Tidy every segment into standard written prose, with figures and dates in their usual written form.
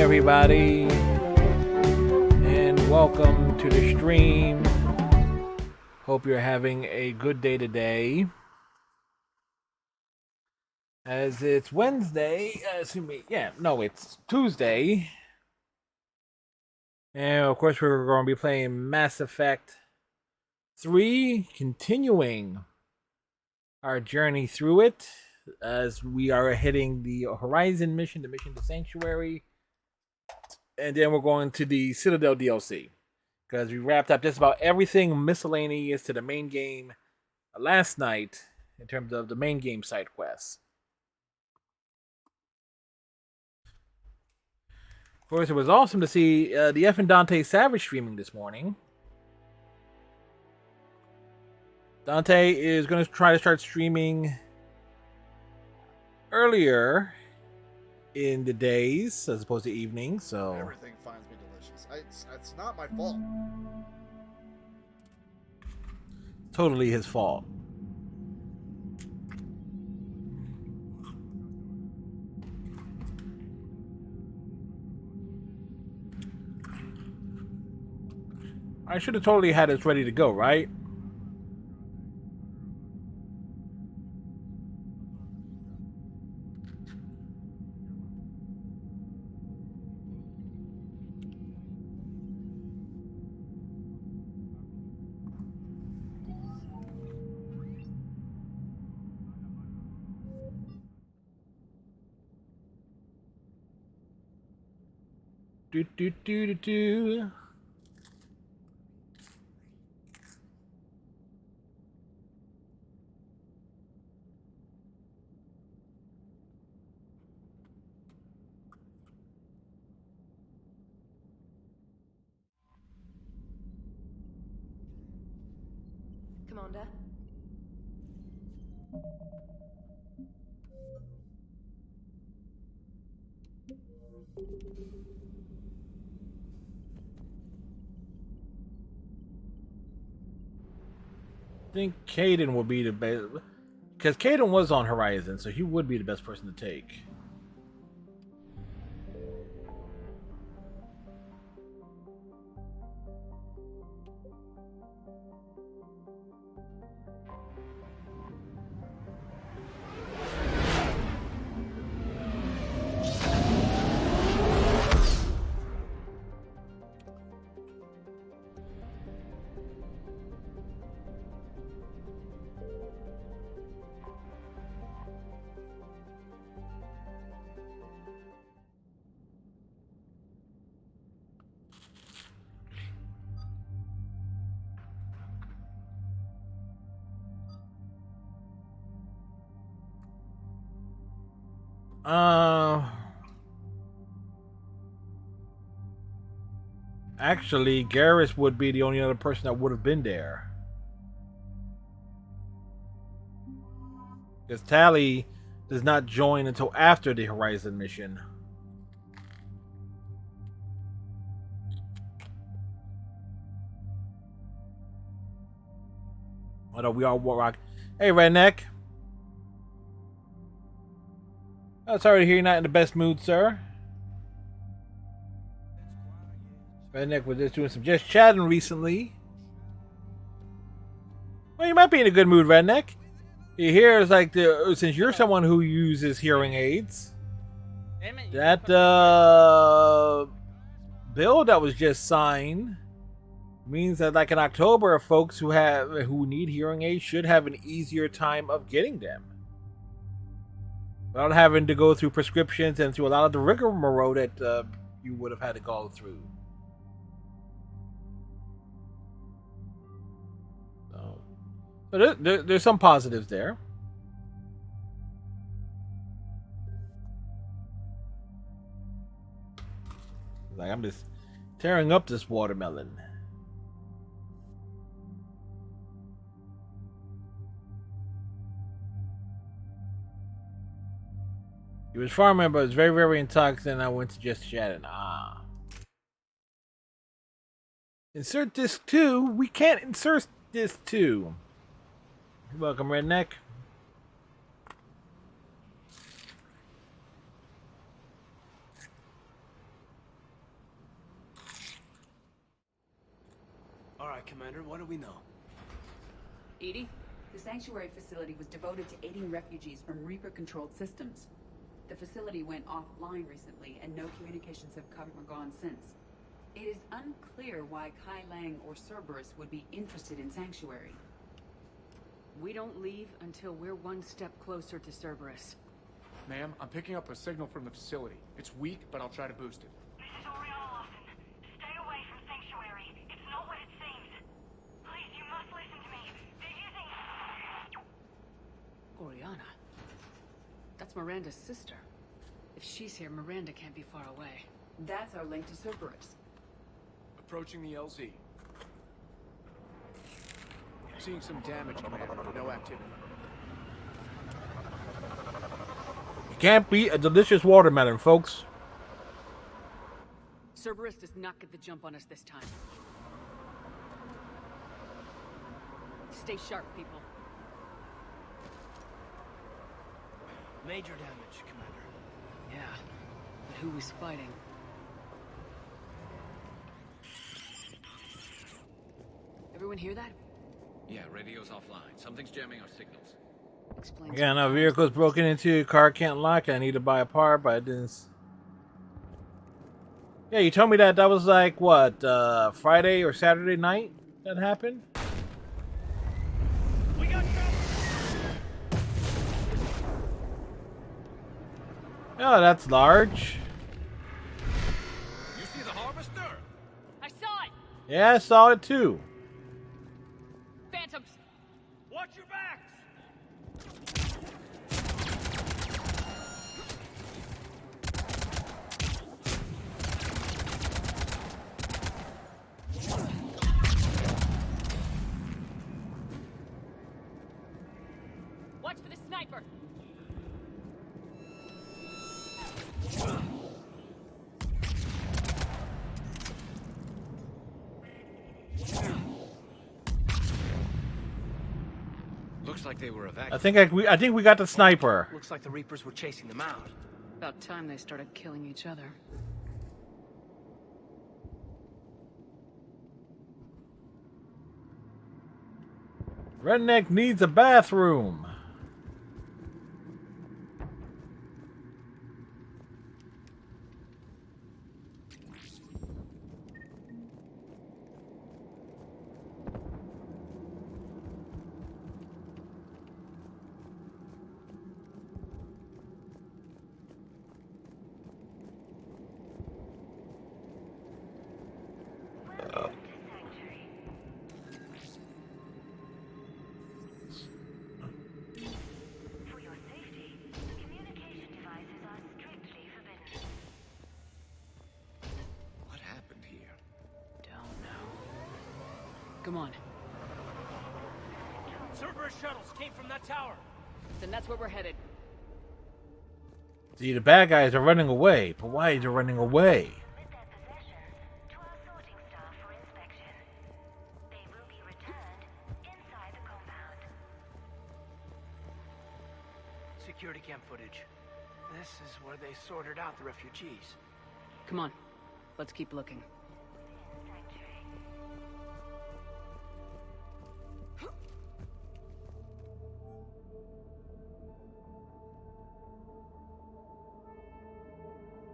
everybody, and welcome to the stream. Hope you're having a good day today. As it's Wednesday, it's Tuesday. And of course, we're going to be playing Mass Effect 3, continuing our journey through it as we are hitting the Horizon mission, the mission to Sanctuary. And then we're going to the Citadel DLC because we wrapped up just about everything miscellaneous to the main game last night in terms of the main game side quests. Of course, it was awesome to see the F and Dante Savage streaming this morning. Dante is going to try to start streaming earlier in the days as opposed to evenings, so everything finds me delicious. It's not my fault. Totally his fault. I should have totally had it ready to go, right? Do. Commander? I think Kaidan would be the best, because Kaidan was on Horizon, so he would be the best person to take. Actually, Garrus would be the only other person that would have been there. Because Tali does not join until after the Horizon mission. Although we all rock. Hey, Redneck. Oh, sorry to hear you're not in the best mood, sir. Redneck was just doing some just chatting recently. Well, you might be in a good mood, Redneck. You hear it's like since you're someone who uses hearing aids, that bill that was just signed means that like in October, folks who need hearing aids should have an easier time of getting them without having to go through prescriptions and through a lot of the rigmarole that you would have had to go through. So there's some positives there. Like I'm just tearing up this watermelon. He was farming, but it was very, very intoxicating. I went to just chatting. Insert disc 2. We can't insert disc 2. You're welcome, Redneck. All right, Commander, what do we know? EDI, the Sanctuary facility was devoted to aiding refugees from Reaper-controlled systems. The facility went offline recently, and no communications have come or gone since. It is unclear why Kai Lang or Cerberus would be interested in Sanctuary. We don't leave until we're one step closer to Cerberus. Ma'am, I'm picking up a signal from the facility. It's weak, but I'll try to boost it. This is Oriana Lawson. Stay away from Sanctuary. It's not what it seems. Please, you must listen to me. They're using... Oriana? That's Miranda's sister. If she's here, Miranda can't be far away. That's our link to Cerberus. Approaching the LZ. Seeing some damage, Commander, but no activity. You can't beat a delicious watermelon, folks. Cerberus does not get the jump on us this time. Stay sharp, people. Major damage, Commander. Yeah, but who was fighting? Everyone hear that? Yeah, radio's offline. Something's jamming our signals. Explains. Yeah, no, vehicle's broken into, car can't lock, I need to buy a part, but I didn't... Yeah, you told me that was like, what, Friday or Saturday night that happened? We got trouble! Oh, that's large. You see the harvester? I saw it! Yeah, I saw it too. Phantoms! Watch your backs! Watch for the sniper! Looks like they were I evacuated. think we got the sniper. Looks like the Reapers were chasing them out. About time they started killing each other. Redneck needs a bathroom. For your safety, communication devices are strictly forbidden. What happened here? Don't know. Come on. Cerberus shuttles came from that tower. Then that's where we're headed. See, the bad guys are running away, but why are they running away? Submit their possessions to our sorting staff for inspection. They will be returned inside the compound. Security cam footage. This is where they sorted out the refugees. Come on. Let's keep looking. Sanctuary.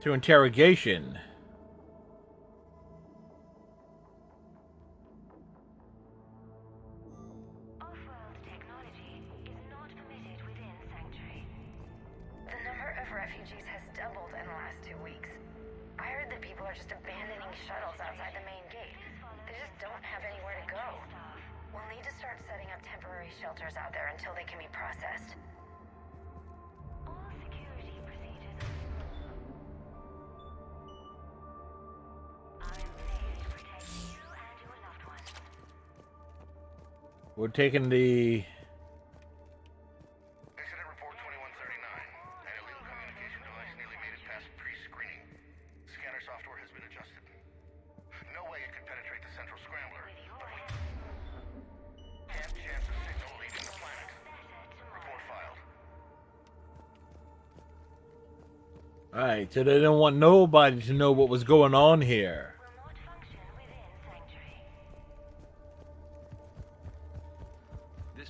To interrogation. Off-world technology is not permitted within Sanctuary. The number of refugees has doubled in the last 2 weeks. I heard that people are just abandoning shuttles outside the main gate. They just don't have anywhere to go. We'll need to start setting up temporary shelters out there until they can be processed. All security procedures are in place to protect you and your loved ones. We're taking the... Incident report 2139. An illegal communication device nearly made it past pre-screening. Scanner software has been adjusted. No way it could penetrate the central scrambler. Can't chance a signal leaving the planet. Report filed. Alright, so they didn't want nobody to know what was going on here. Will not function within Sanctuary.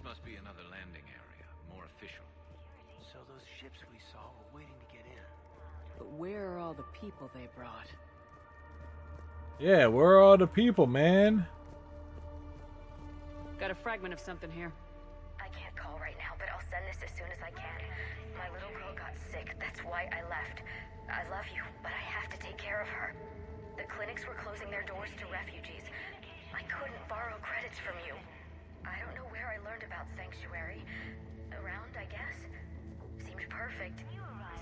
This must be another landing area, more official. So those ships we saw were waiting to get in. But where are all the people they brought? Yeah, where are all the people, man? Got a fragment of something here. I can't call right now, but I'll send this as soon as I can. My little girl got sick, that's why I left. I love you, but I have to take care of her. The clinics were closing their doors to refugees. I couldn't borrow credits from you. I don't know where I learned about Sanctuary. Around, I guess. Seemed perfect.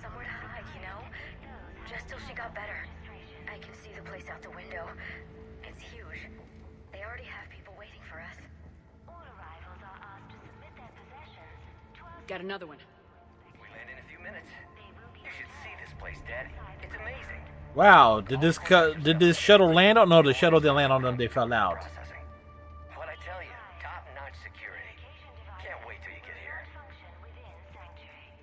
Somewhere to hide, you know? Just till she got better. I can see the place out the window. It's huge. They already have people waiting for us. All arrivals are asked to submit their possessions to our Got another one. We land in a few minutes. You should see this place, Daddy. It's amazing. Wow, did this shuttle land? Oh no, the shuttle didn't land on them. They fell out. Processing. What I tell you, top-notch security. Can't wait till you get here. function within Sanctuary.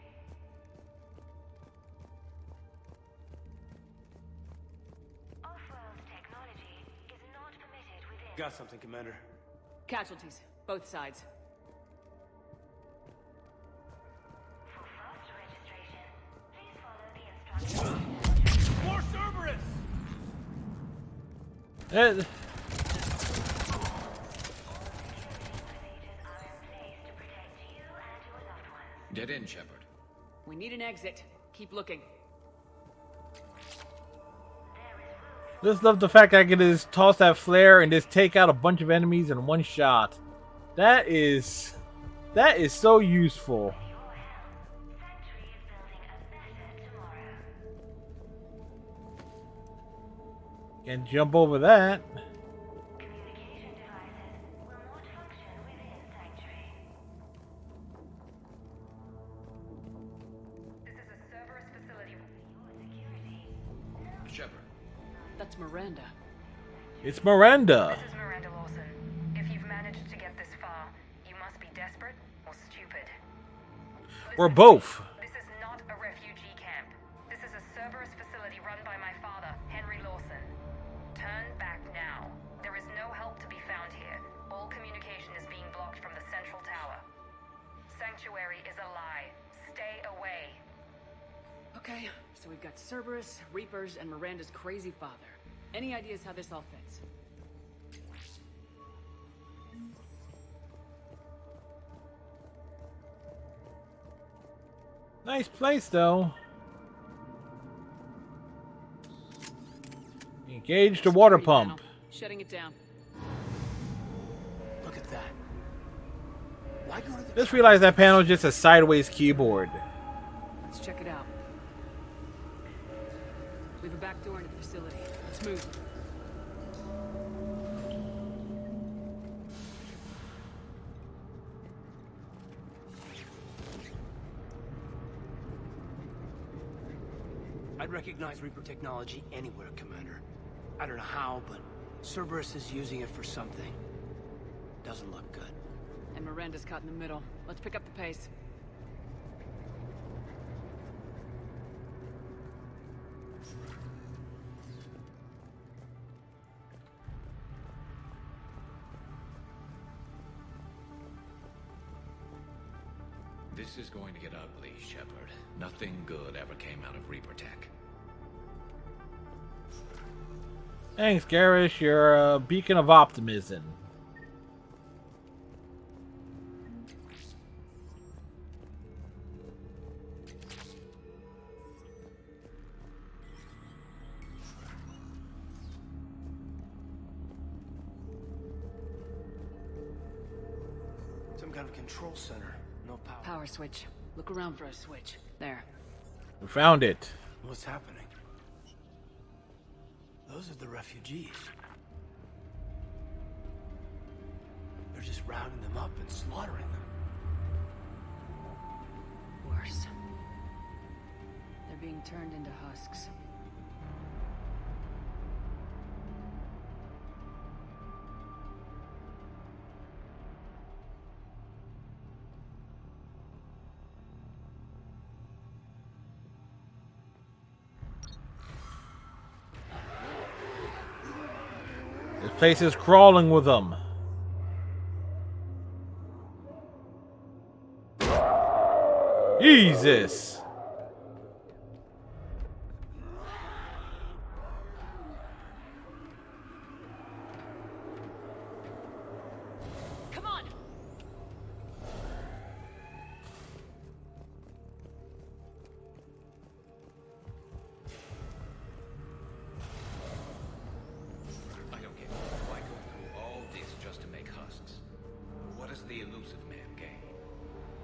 Off-world technology is not permitted within. Got something, Commander. Casualties, both sides. For fast registration, please follow the instructions. More Cerberus! Eh, Procedures are in place to protect you and your loved ones. Get in, Shepard. We need an exit. Keep looking. just love the fact I can just toss that flare and just take out a bunch of enemies in one shot. That is so useful. Sanctuary is building a better tomorrow. Can jump over that. Communication devices will not function within Sanctuary. This is a Cerberus facility. Shepard. That's Miranda. It's Miranda. This is Miranda Lawson. If you've managed to get this far, you must be desperate or stupid. We're both. This is not a refugee camp. This is a Cerberus facility run by my father, Henry Lawson. Turn back now. There is no help to be found here. All communication is being blocked from the central tower. Sanctuary is a lie. Stay away. Okay, so we've got Cerberus, Reapers, and Miranda's crazy father. Any ideas how this all fits? Nice place, though. Engage the water Security pump. panel. Shutting it down. Look at that. Why go to the Just realized that panel is just a sideways keyboard. Let's check it out. We have a back door into the facility. Let's move. I'd recognize Reaper technology anywhere, Commander. I don't know how, but Cerberus is using it for something. Doesn't look good. And Miranda's caught in the middle. Let's pick up the pace. This is going to get ugly, Shepard. Nothing good ever came out of Reaper Tech. Thanks, Garrus. You're a beacon of optimism. Some kind of control center. No power. Power switch. Look around for a switch. There. We found it. What's happening? Those are the refugees. They're just rounding them up and slaughtering them. Worse. They're being turned into husks. This place is crawling with them. Jesus. Come on. I don't get it. Why go through all this just to make husks? What does the elusive man gain?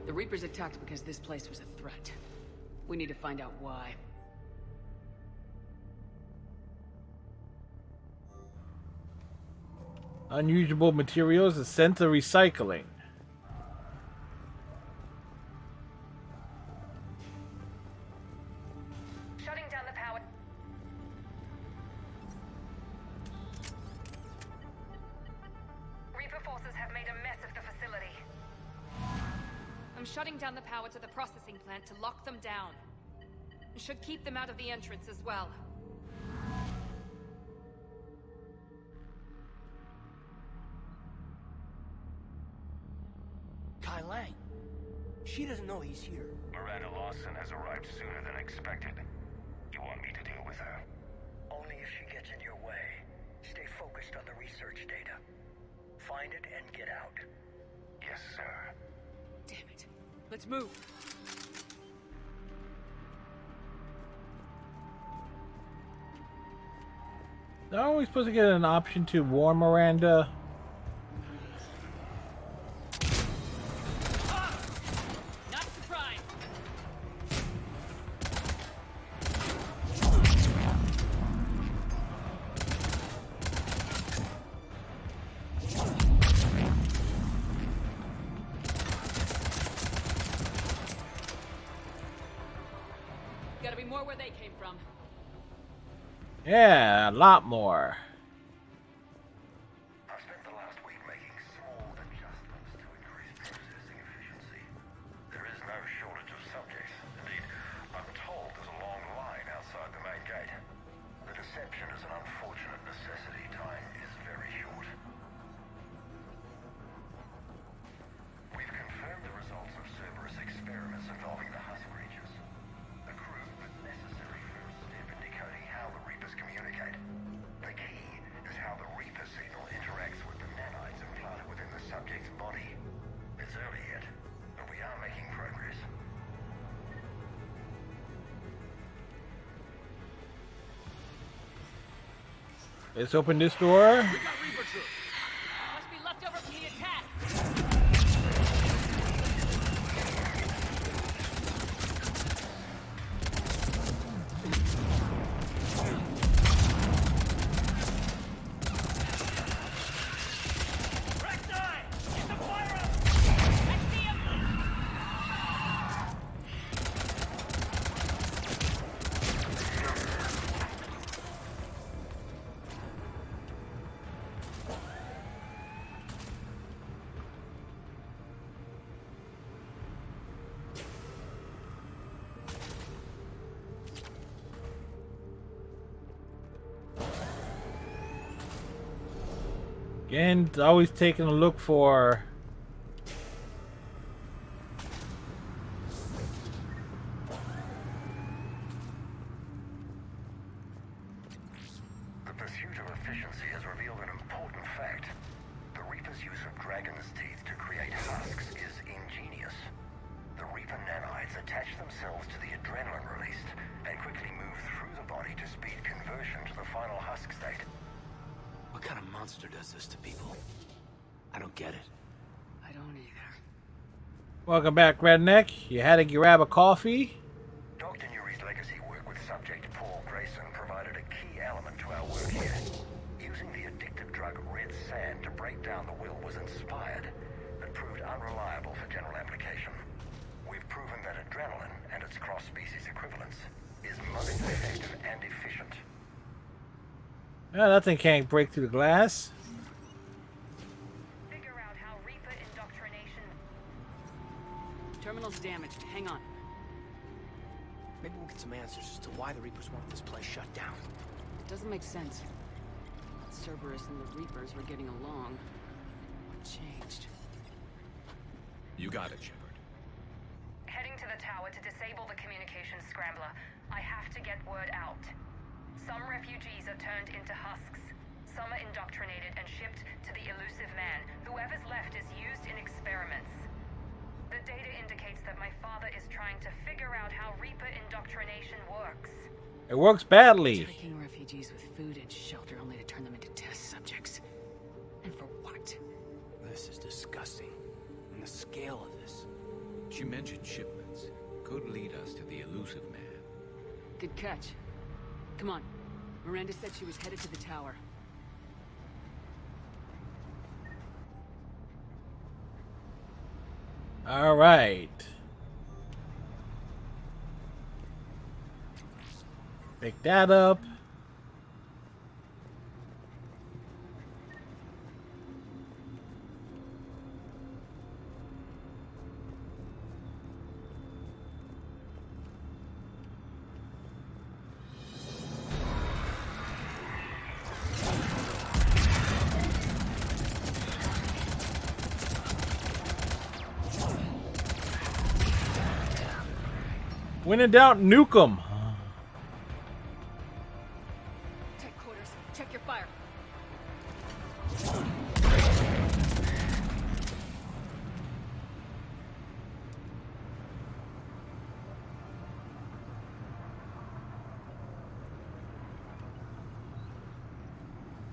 The Reapers attacked because this place was a threat. We need to find out why. Unusable materials is sent to recycling. Shutting down the power. Reaper forces have made a mess of the facility. I'm shutting down the power to the processing plant to lock them down. Should keep them out of the entrance as well. Kai Lang. She doesn't know he's here. Miranda Lawson has arrived sooner than expected. You want me to deal with her? Only if she gets in your way. Stay focused on the research data. Find it and get out. Yes, sir. Damn it. Let's move. Are we supposed to get an option to warn Miranda? Not surprised. Gotta be more where they came from. Yeah, a lot more. I've spent the last week making small adjustments to increase processing efficiency. There is no shortage of subjects. Indeed, I'm told there's a long line outside the main gate. The deception is an unfortunate necessity. Time is very short. We've confirmed the results of Cerberus experiments involving the husk creatures. A crude but necessary first step in decoding how the Reapers communicate. The key is how the Reaper signal interacts with the nanites implanted within the subject's body. It's early yet, but we are making progress. Let's open this door. We got Reaper troops. Must be left over from the attack. Again, always taking a look for The pursuit of efficiency has revealed an important fact. The Reaper's use of dragon's teeth to create husks is ingenious. The Reaper nanites attach themselves to the adrenaline released and quickly move through the body to speed conversion to the final husk state. What kind of monster does this to people? I don't get it. I don't either. Welcome back, Redneck. You had to grab a coffee. Dr. Newry's legacy work with subject Paul Grayson provided a key element to our work here. Using the addictive drug red sand to break down the will was inspired, but proved unreliable for general application. We've proven that adrenaline and its cross-species equivalents is most effective and efficient. Well, that thing can't break through the glass. Figure out how Reaper indoctrination. Terminal's damaged. Hang on. Maybe we'll get some answers as to why the Reapers wanted this place shut down. It doesn't make sense. Cerberus and the Reapers were getting along. What changed? You got it, Shepard. Heading to the tower to disable the communications scrambler. I have to get word out. Some refugees are turned into husks. Some are indoctrinated and shipped to the elusive man. Whoever's left is used in experiments. The data indicates that my father is trying to figure out how Reaper indoctrination works. It works badly. Tricking refugees with food and shelter only to turn them into test subjects. And for what? This is disgusting. And the scale of this. She mentioned shipments. Could lead us to the elusive man. Good catch. Come on. Miranda said she was headed to the tower. All right. Pick that up. When in doubt, nuke 'em. Take quarters. Check your fire.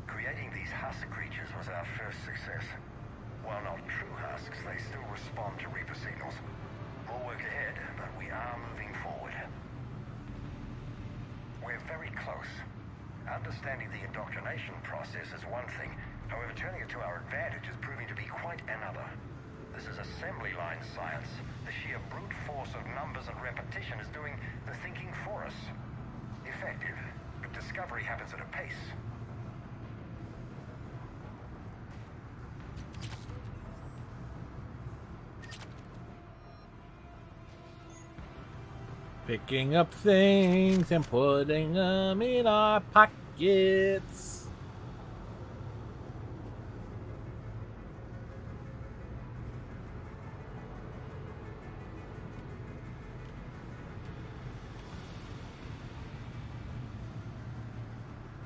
Creating these husk creatures was our first success. While not true husks, they still respond to Reaper signals. More work ahead, but we are moving forward. We're very close. Understanding the indoctrination process is one thing. However, turning it to our advantage is proving to be quite another. This is assembly line science. The sheer brute force of numbers and repetition is doing the thinking for us. Effective, but discovery happens at a pace. Picking up things and putting them in our pockets.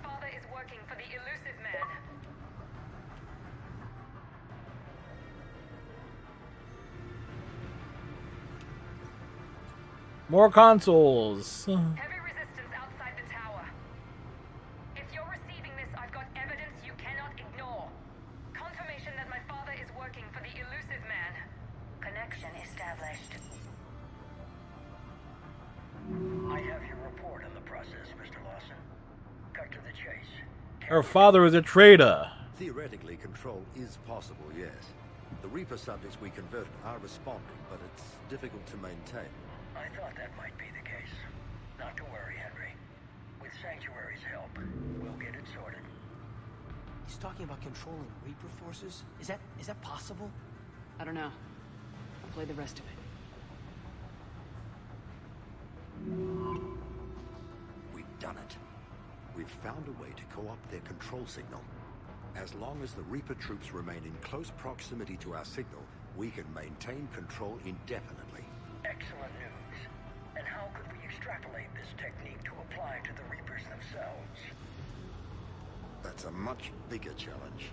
Father is working for the elusive man. More consoles. Heavy resistance outside the tower. If you're receiving this, I've got evidence you cannot ignore. Confirmation that my father is working for the elusive man. Connection established. I have your report on the process, Mr. Lawson. Cut to the chase. Her father is a traitor. Theoretically, control is possible, yes. The Reaper subjects we converted are responding, but it's difficult to maintain. I thought that might be the case. Not to worry, Henry. With Sanctuary's help, we'll get it sorted. He's talking about controlling Reaper forces? Is that possible? I don't know. I'll play the rest of it. We've done it. We've found a way to co-opt their control signal. As long as the Reaper troops remain in close proximity to our signal, we can maintain control indefinitely. Excellent news. And how could we extrapolate this technique to apply to the Reapers themselves? That's a much bigger challenge.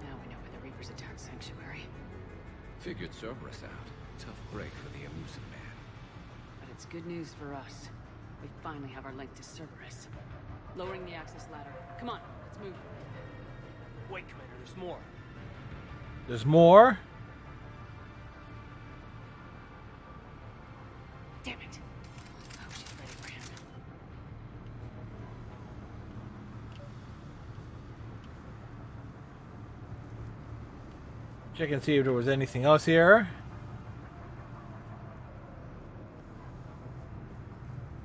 Now we know where the Reapers attacked Sanctuary. Figured Cerberus out. Tough break for the elusive man. But it's good news for us. We finally have our link to Cerberus. Lowering the access ladder. Come on, let's move. Wait, Commander, there's more. There's more? Damn it. Oh, she's ready for him. Check and see if there was anything else here.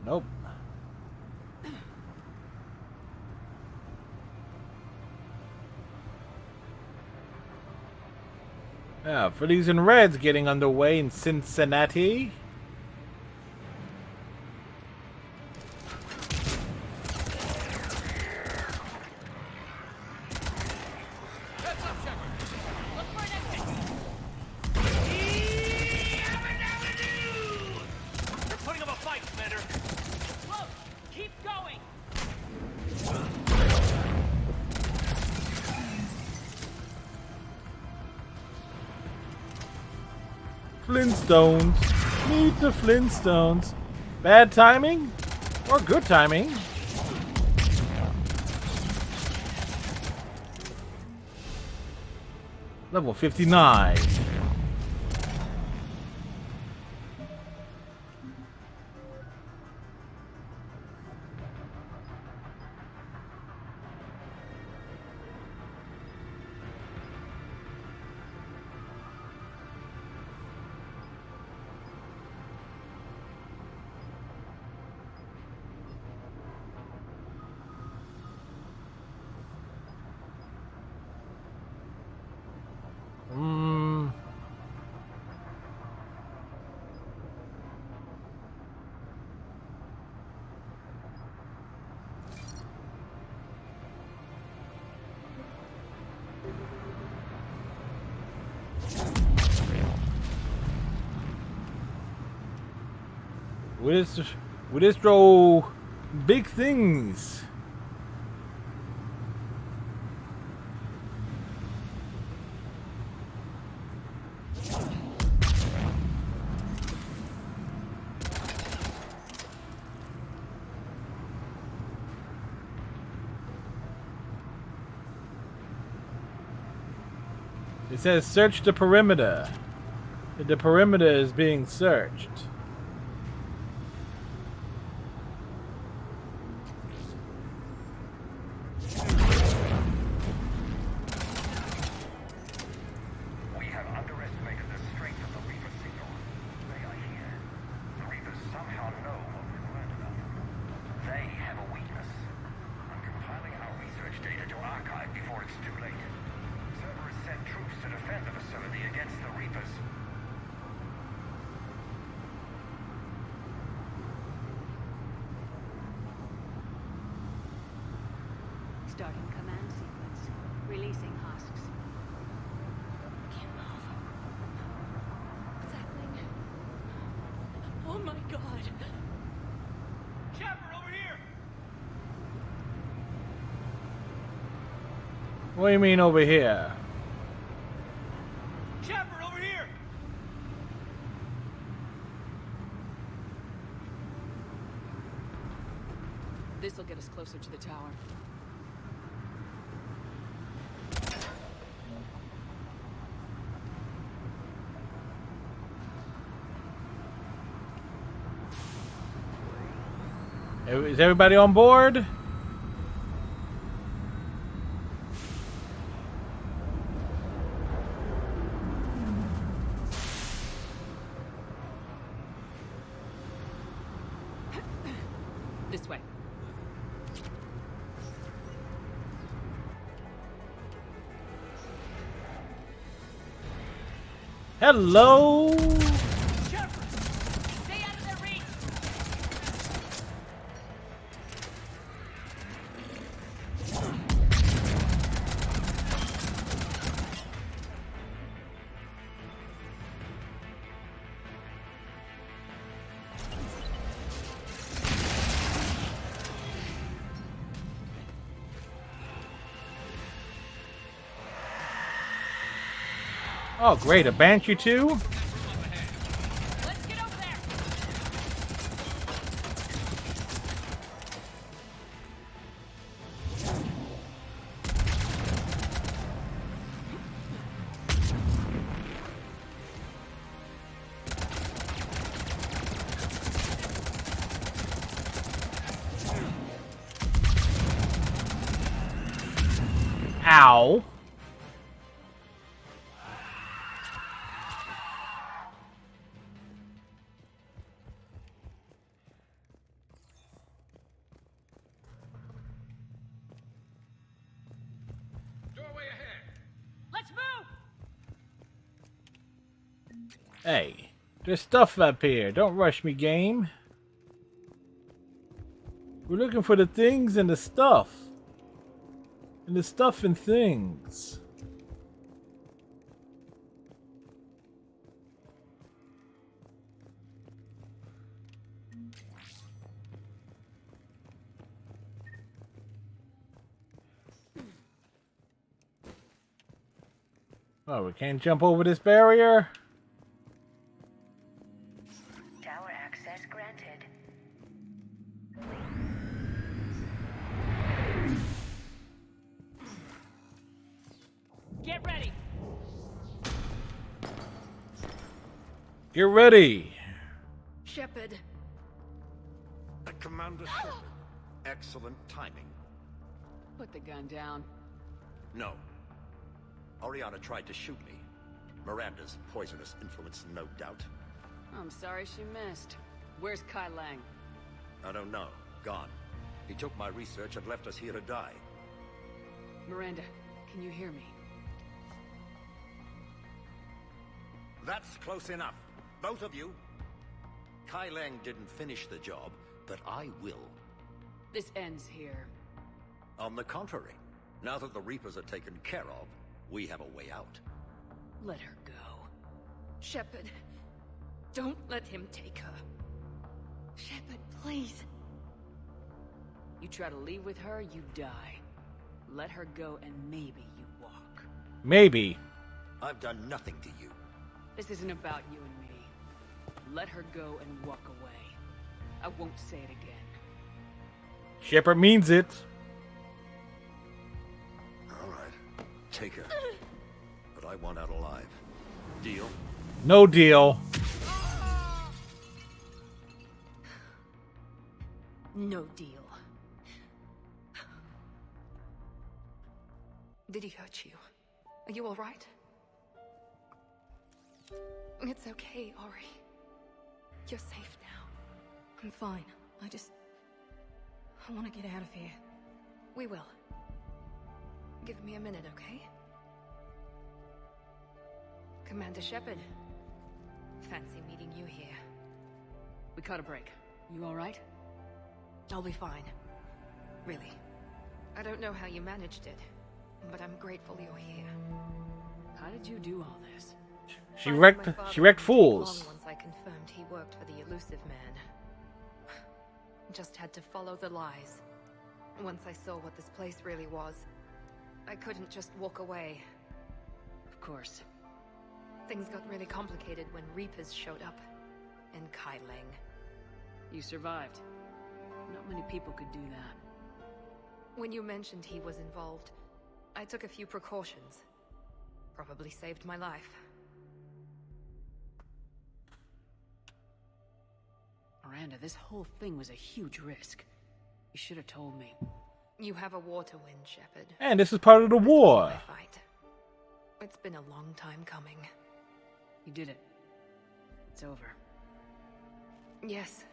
Nope. Yeah, Phillies and Reds getting underway in Cincinnati. Flintstones. Meet the Flintstones. Bad timing? Or good timing? Level 59. We just throw big things. It says search the perimeter. The perimeter is being searched. We have underestimated the strength of the Reaper signal. They are here. The Reapers somehow know what we've learned about them. They have a weakness. I'm compiling our research data to archive before it's too late. Cerberus sent troops to defend the facility against the Reapers. Starting command sequence. Releasing husks. Can't move. What's happening? Oh my god. Chopper, over here! What do you mean over here? Chopper, over here! This'll get us closer to the tower. Is everybody on board? This way. Hello. Stay out of their reach! Oh, great. A Banshee too? Let's get over there! Ow. Doorway ahead. Let's move! Hey, there's stuff up here. Don't rush me, game. We're looking for the things and the stuff. And the stuff and things. Oh, we can't jump over this barrier? Get ready. Get ready. Shepard. Commander Shepard. Excellent timing. Put the gun down. No. Oriana tried to shoot me. Miranda's poisonous influence, no doubt. I'm sorry she missed. Where's Kai Lang? I don't know. Gone. He took my research and left us here to die. Miranda, can you hear me? That's close enough. Both of you. Kai Lang didn't finish the job, but I will. This ends here. On the contrary, now that the Reapers are taken care of, we have a way out. Let her go. Shepard, don't let him take her. Shepard, please. You try to leave with her, you die. Let her go and maybe you walk. Maybe. I've done nothing to you. This isn't about you and me. Let her go and walk away. I won't say it again. Shepard means it. All right. Take her. But I want out alive. Deal? No deal. No deal. Did he hurt you? Are you all right? It's okay, Ori. You're safe now. I'm fine. I want to get out of here. We will. Give me a minute, okay? Commander Shepard. Fancy meeting you here. We caught a break. You all right? I'll be fine. Really. I don't know how you managed it, but I'm grateful you're here. How did you do all this? She wrecked fools. Once I confirmed he worked for the Elusive Man. Just had to follow the lies. Once I saw what this place really was, I couldn't just walk away. Of course. Things got really complicated when Reapers showed up. And Kai Lang. You survived. Not many people could do that. When you mentioned he was involved, I took a few precautions. Probably saved my life. Miranda, this whole thing was a huge risk. You should have told me. You have a war to win, Shepard. And this is part of the war. Fight. It's been a long time coming. You did it. It's over. Yes.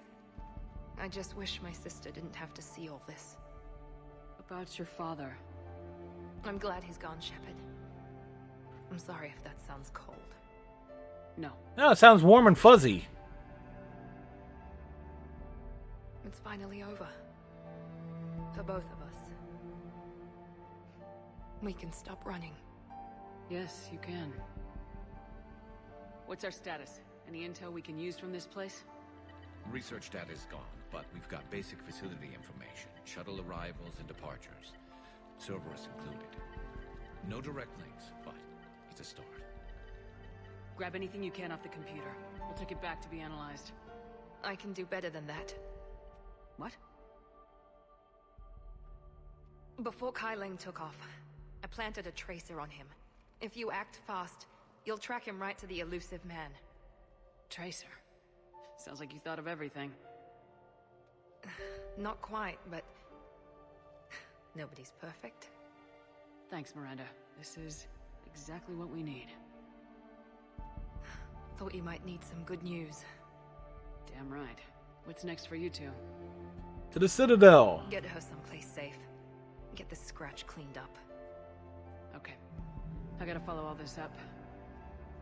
I just wish my sister didn't have to see all this. About your father. I'm glad he's gone, Shepard. I'm sorry if that sounds cold. No. No, it sounds warm and fuzzy. It's finally over. For both of us. We can stop running. Yes, you can. What's our status? Any intel we can use from this place? Research data is gone, but we've got basic facility information. Shuttle arrivals and departures. Cerberus included. No direct links, but it's a start. Grab anything you can off the computer. We'll take it back to be analyzed. I can do better than that. What? Before Kai Lang took off, I planted a tracer on him. If you act fast, you'll track him right to the Elusive Man. Tracer? Sounds like you thought of everything. Not quite, but... nobody's perfect. Thanks, Miranda. This is exactly what we need. Thought you might need some good news. Damn right. What's next for you two? To the Citadel. Get her someplace safe. Get the scratch cleaned up. Okay. I gotta follow all this up.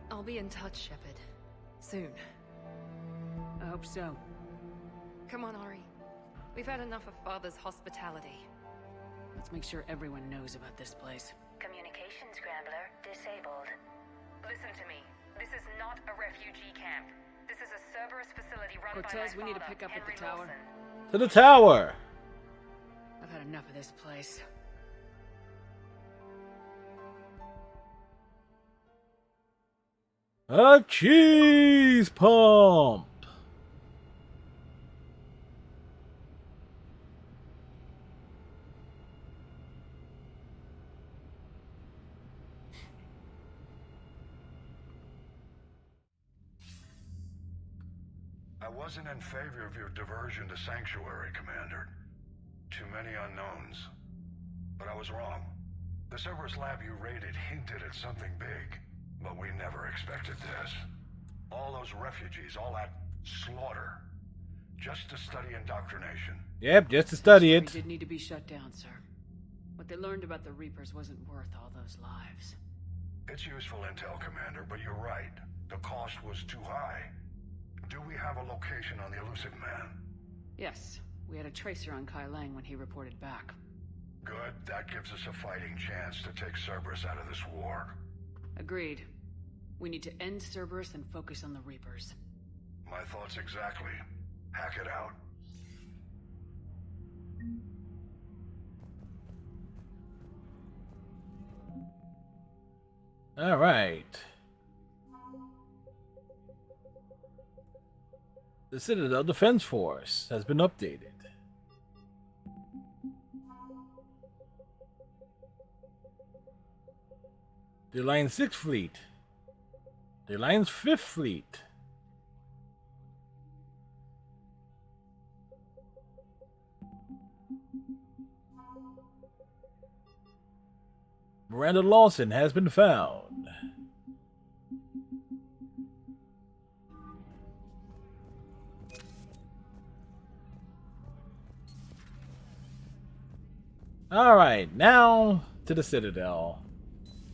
I'll be in touch, Shepard. Soon. I hope so. Come on, Ori. We've had enough of Father's hospitality. Let's make sure everyone knows about this place. Communication scrambler disabled. Listen to me. This is not a refugee camp. This is a Cerberus facility run Cortez, by my we need to father, pick up Henry at the tower. Lawson. To the tower. I've had enough of this place. A cheese pump. I wasn't in favor of your diversion to Sanctuary, Commander. Too many unknowns. But I was wrong. The Cerberus lab you raided hinted at something big, but we never expected this. All those refugees, all that slaughter, just to study indoctrination. Yep, just to study it. It did need to be shut down, sir. What they learned about the Reapers wasn't worth all those lives. It's useful intel, Commander, but you're right. The cost was too high. Do we have a location on the elusive man? Yes, we had a tracer on Kai Lang when he reported back. Good, that gives us a fighting chance to take Cerberus out of this war. Agreed. We need to end Cerberus and focus on the Reapers. My thoughts exactly. Hack it out. All right. The Citadel Defense Force has been updated. The Alliance 6th Fleet. The Alliance 5th Fleet. Miranda Lawson has been found. Alright, now to the Citadel.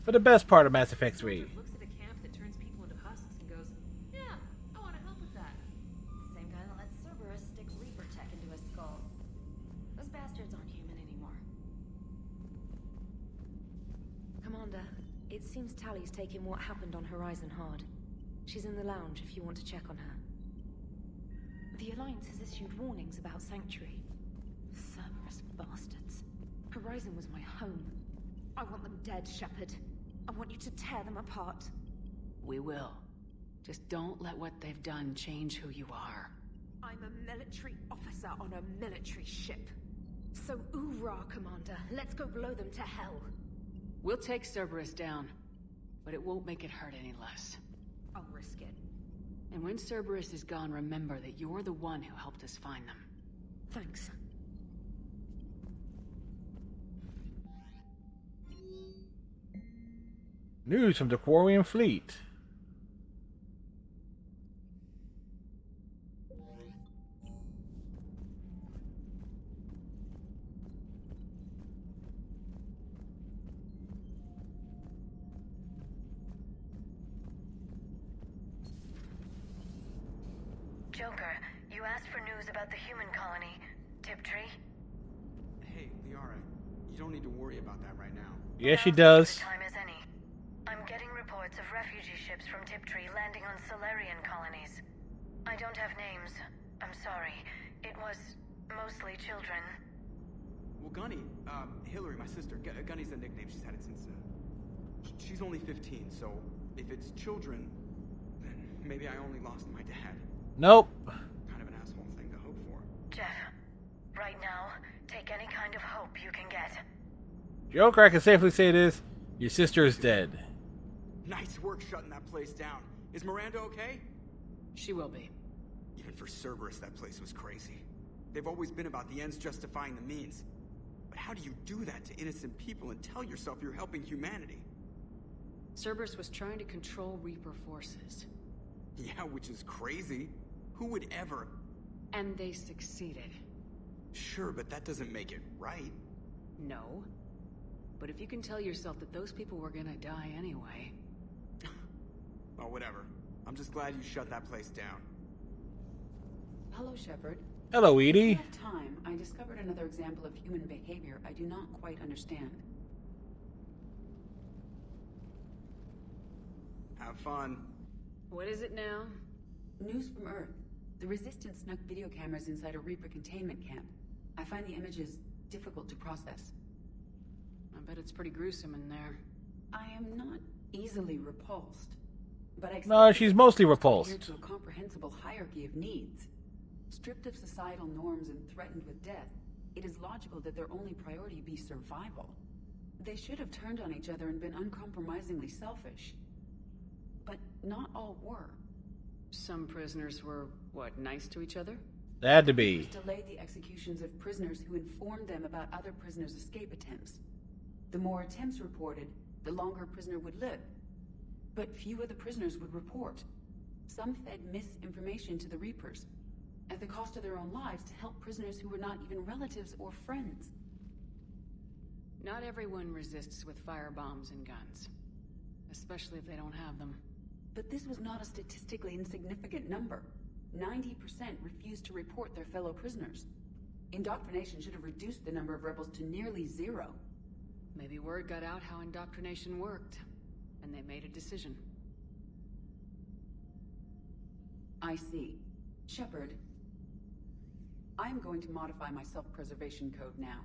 For the best part of Mass Effect 3. Looks at a camp that turns people into husks and goes, yeah, I want to help with that. Same guy that lets Cerberus stick Reaper tech into his skull. Those bastards aren't human anymore. Commander, it seems Tally's taking what happened on Horizon hard. She's in the lounge if you want to check on her. The Alliance has issued warnings about Sanctuary. Cerberus bastards. Horizon was my home. I want them dead, Shepard. I want you to tear them apart. We will. Just don't let what they've done change who you are. I'm a military officer on a military ship. So oorah, Commander. Let's go blow them to hell. We'll take Cerberus down, but it won't make it hurt any less. I'll risk it. And when Cerberus is gone, remember that you're the one who helped us find them. Thanks. News from the Quarian Fleet. Joker, you asked for news about the human colony, Tiptree. Hey, Liara, you don't need to worry about that right now. Yes, she does. Time as any. I'm getting reports of refugee ships from Tiptree landing on Solarian colonies. I don't have names. I'm sorry. It was mostly children. Well, Gunny, Hillary, my sister, Gunny's a nickname. She's had it since, she's only 15, so if it's children, then maybe I only lost my dad. Nope. Kind of an asshole thing to hope for. Jeff, right now, take any kind of hope you can get. Joker, I can safely say this. Your sister is dead. Nice work shutting that place down. Is Miranda okay? She will be. Even for Cerberus, that place was crazy. They've always been about the ends justifying the means. But how do you do that to innocent people and tell yourself you're helping humanity? Cerberus was trying to control Reaper forces. Yeah, which is crazy. Who would ever... And they succeeded. Sure, but that doesn't make it right. No. But if you can tell yourself that those people were gonna die anyway... Well, whatever. I'm just glad you shut that place down. Hello, Shepard. Hello, Edie. If you have time, I discovered another example of human behavior I do not quite understand. Have fun. What is it now? News from Earth. The Resistance snuck video cameras inside a Reaper containment camp. I find the images difficult to process. I bet it's pretty gruesome in there. I am not easily repulsed, but I No, she's mostly repulsed. to a comprehensible hierarchy of needs. Stripped of societal norms and threatened with death, it is logical that their only priority be survival. They should have turned on each other and been uncompromisingly selfish. But not all were. Some prisoners were What, nice to each other? They had to be. Delayed the executions of prisoners who informed them about other prisoners' escape attempts. The more attempts reported, the longer a prisoner would live. But few of the prisoners would report. Some fed misinformation to the Reapers, at the cost of their own lives, to help prisoners who were not even relatives or friends. Not everyone resists with firebombs and guns, especially if they don't have them. But this was not a statistically insignificant number. 90% refused to report their fellow prisoners. Indoctrination should have reduced the number of rebels to nearly zero. Maybe word got out how indoctrination worked, and they made a decision. I see. Shepard, I'm going to modify my self-preservation code now.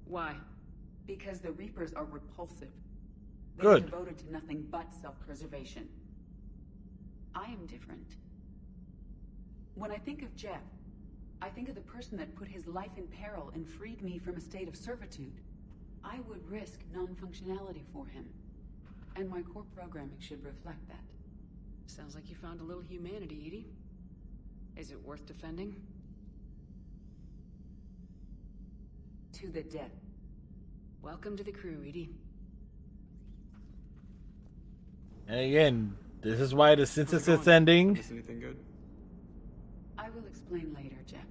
Why? Because the Reapers are repulsive. They're Good. devoted to nothing but self-preservation. I am different. When I think of Jeff, I think of the person that put his life in peril and freed me from a state of servitude. I would risk non-functionality for him. And my core programming should reflect that. Sounds like you found a little humanity, Edie. Is it worth defending? To the death. Welcome to the crew, Edie. And again, this is why the synthesis ending Is anything good? I will explain later, Jeff.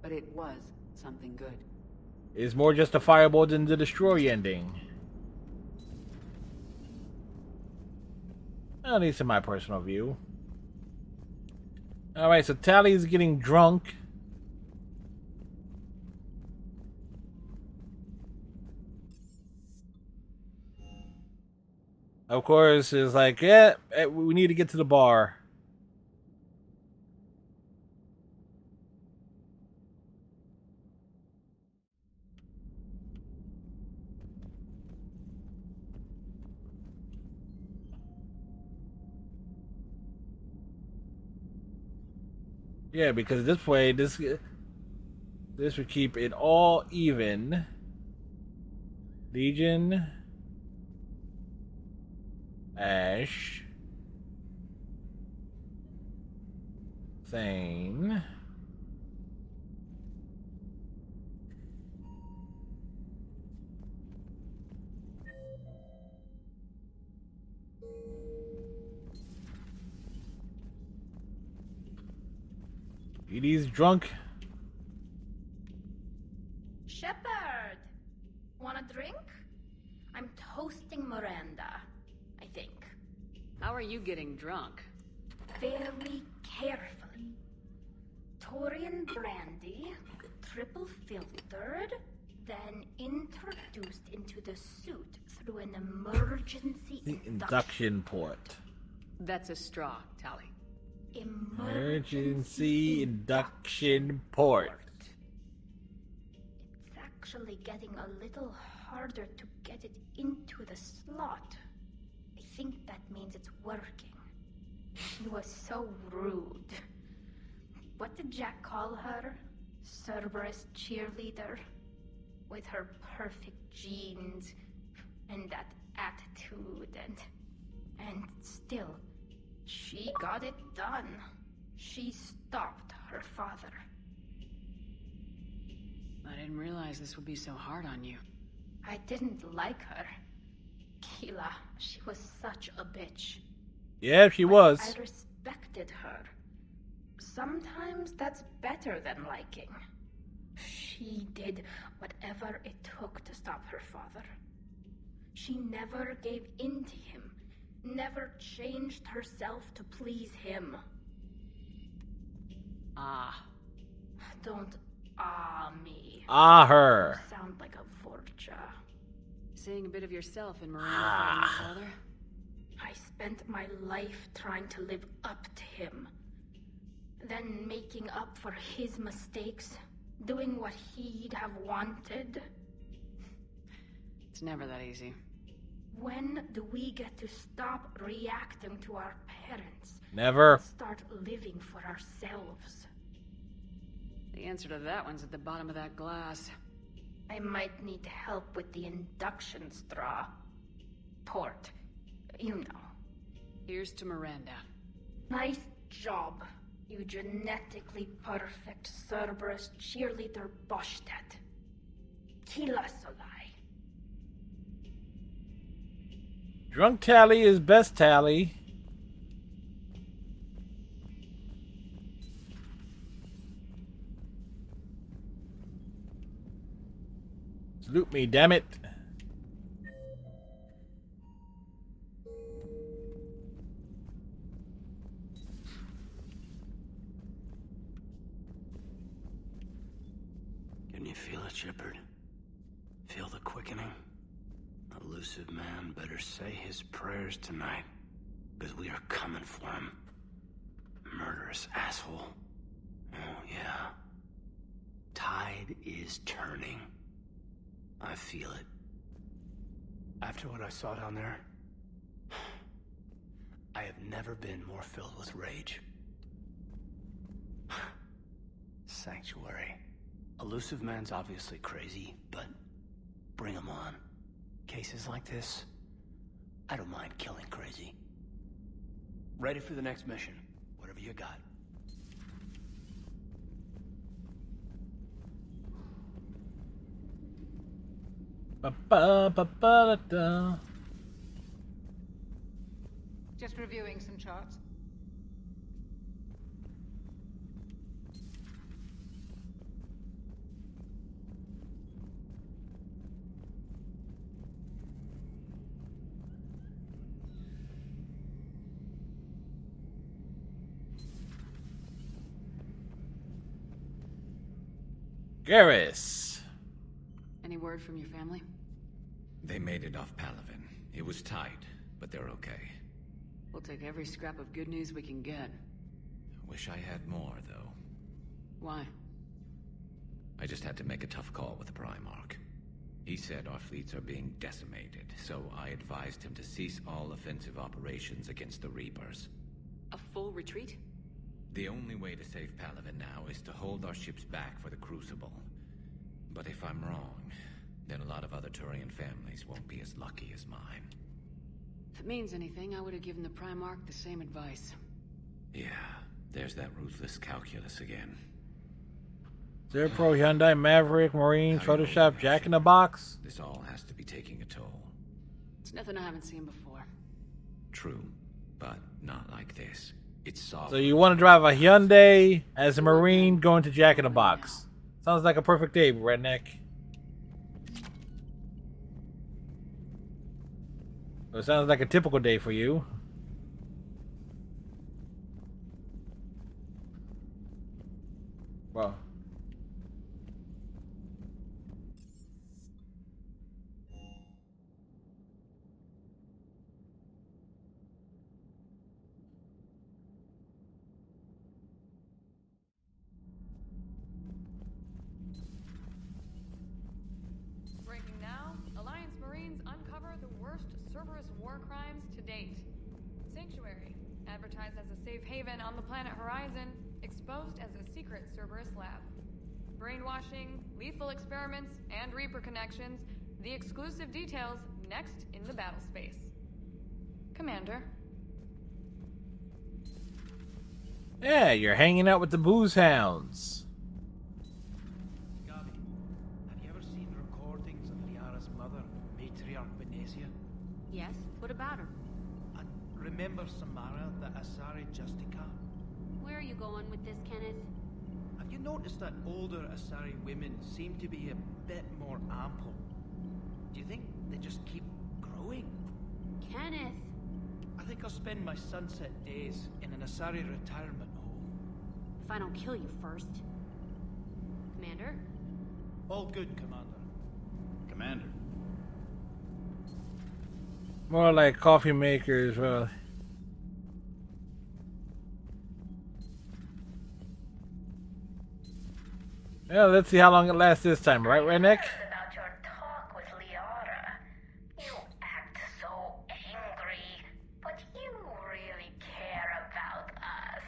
But it was something good. is more justifiable than the destroy ending. At least in my personal view. Alright, so Tally's getting drunk. Of course, is like, yeah, we need to get to the bar. Yeah, because this way, this would keep it all even. Legion, Ash, Thane, Edie's drunk. Shepard! Want a drink? I'm toasting Miranda, I think. How are you getting drunk? Very carefully. Torian brandy, triple filtered, then introduced into the suit through an emergency The induction port. That's a straw, Tally. Emergency induction port. It's actually getting a little harder to get it into the slot. I think that means it's working. He was so rude. What did Jack call her? Cerberus cheerleader? With her perfect genes and that attitude and still, she got it done. She stopped her father. I didn't realize this would be so hard on you. I didn't like her. Keela, she was such a bitch. Yeah, she was. I respected her. Sometimes that's better than liking. She did whatever it took to stop her father. She never gave in to him. Never changed herself to please him. Ah. Don't me. Her. You sound like a Vorcha. Seeing a bit of yourself in Miranda fighting your father? I spent my life trying to live up to him. Then making up for his mistakes. Doing what he'd have wanted. It's never that easy. When do we get to stop reacting to our parents? Never. Start living for ourselves. The answer to that one's at the bottom of that glass. I might need help with the induction straw. Port. You know. Here's to Miranda. Nice job. You genetically perfect Cerberus cheerleader Boschtet. Kila Solai. Drunk Tally is best Tally. Salute me, damn it. Can you feel it, Shepard? Feel the quickening? Elusive man better say his prayers tonight, because we are coming for him. Murderous asshole. Oh, yeah. Tide is turning. I feel it. After what I saw down there, I have never been more filled with rage. Sanctuary. Elusive man's obviously crazy, but bring him on. Cases like this, I don't mind killing crazy. Ready for the next mission, whatever you got. Ba-ba-ba-ba-da-da. Just reviewing some charts. Garrus. Any word from your family? They made it off Palaven. It was tight, but they're okay. We'll take every scrap of good news we can get. Wish I had more, though. Why? I just had to make a tough call with the Primarch. He said our fleets are being decimated, so I advised him to cease all offensive operations against the Reapers. A full retreat? The only way to save Palaven now is to hold our ships back for the Crucible. But if I'm wrong, then a lot of other Turian families won't be as lucky as mine. If it means anything, I would have given the Primarch the same advice. Yeah, there's that ruthless calculus again. Zero-Pro, Hyundai, Maverick, Marine, Photoshop, Jack in the Box. This all has to be taking a toll. It's nothing I haven't seen before. True, but not like this. It's solid. So you want to drive a Hyundai as a Marine going to Jack in the Box. Sounds like a perfect day, redneck. It sounds like a typical day for you. Well. Breaking now, Alliance Marines uncover the worst Cerberus war crimes to date. Sanctuary, advertised as a safe haven on the planet Horizon, exposed as a secret Cerberus lab. Brainwashing, lethal experiments, and Reaper connections, the exclusive details next in the battle space. Commander. Yeah, you're hanging out with the booze hounds. Gabi, have you ever seen recordings of Liara's mother, Matriarch Benesia? Yes? What about her? And remember Samara, the Asari Justica? Where are you going with this, Kenneth? Have you noticed that older Asari women seem to be a bit more ample? Do you think they just keep growing? Kenneth! I think I'll spend my sunset days in an Asari retirement home. If I don't kill you first. Commander? All good, Commander. Commander. More like coffee makers. Well, yeah, let's see how long it lasts this time, right, redneck? About your talk with Liara. You act so angry, but you really care about us.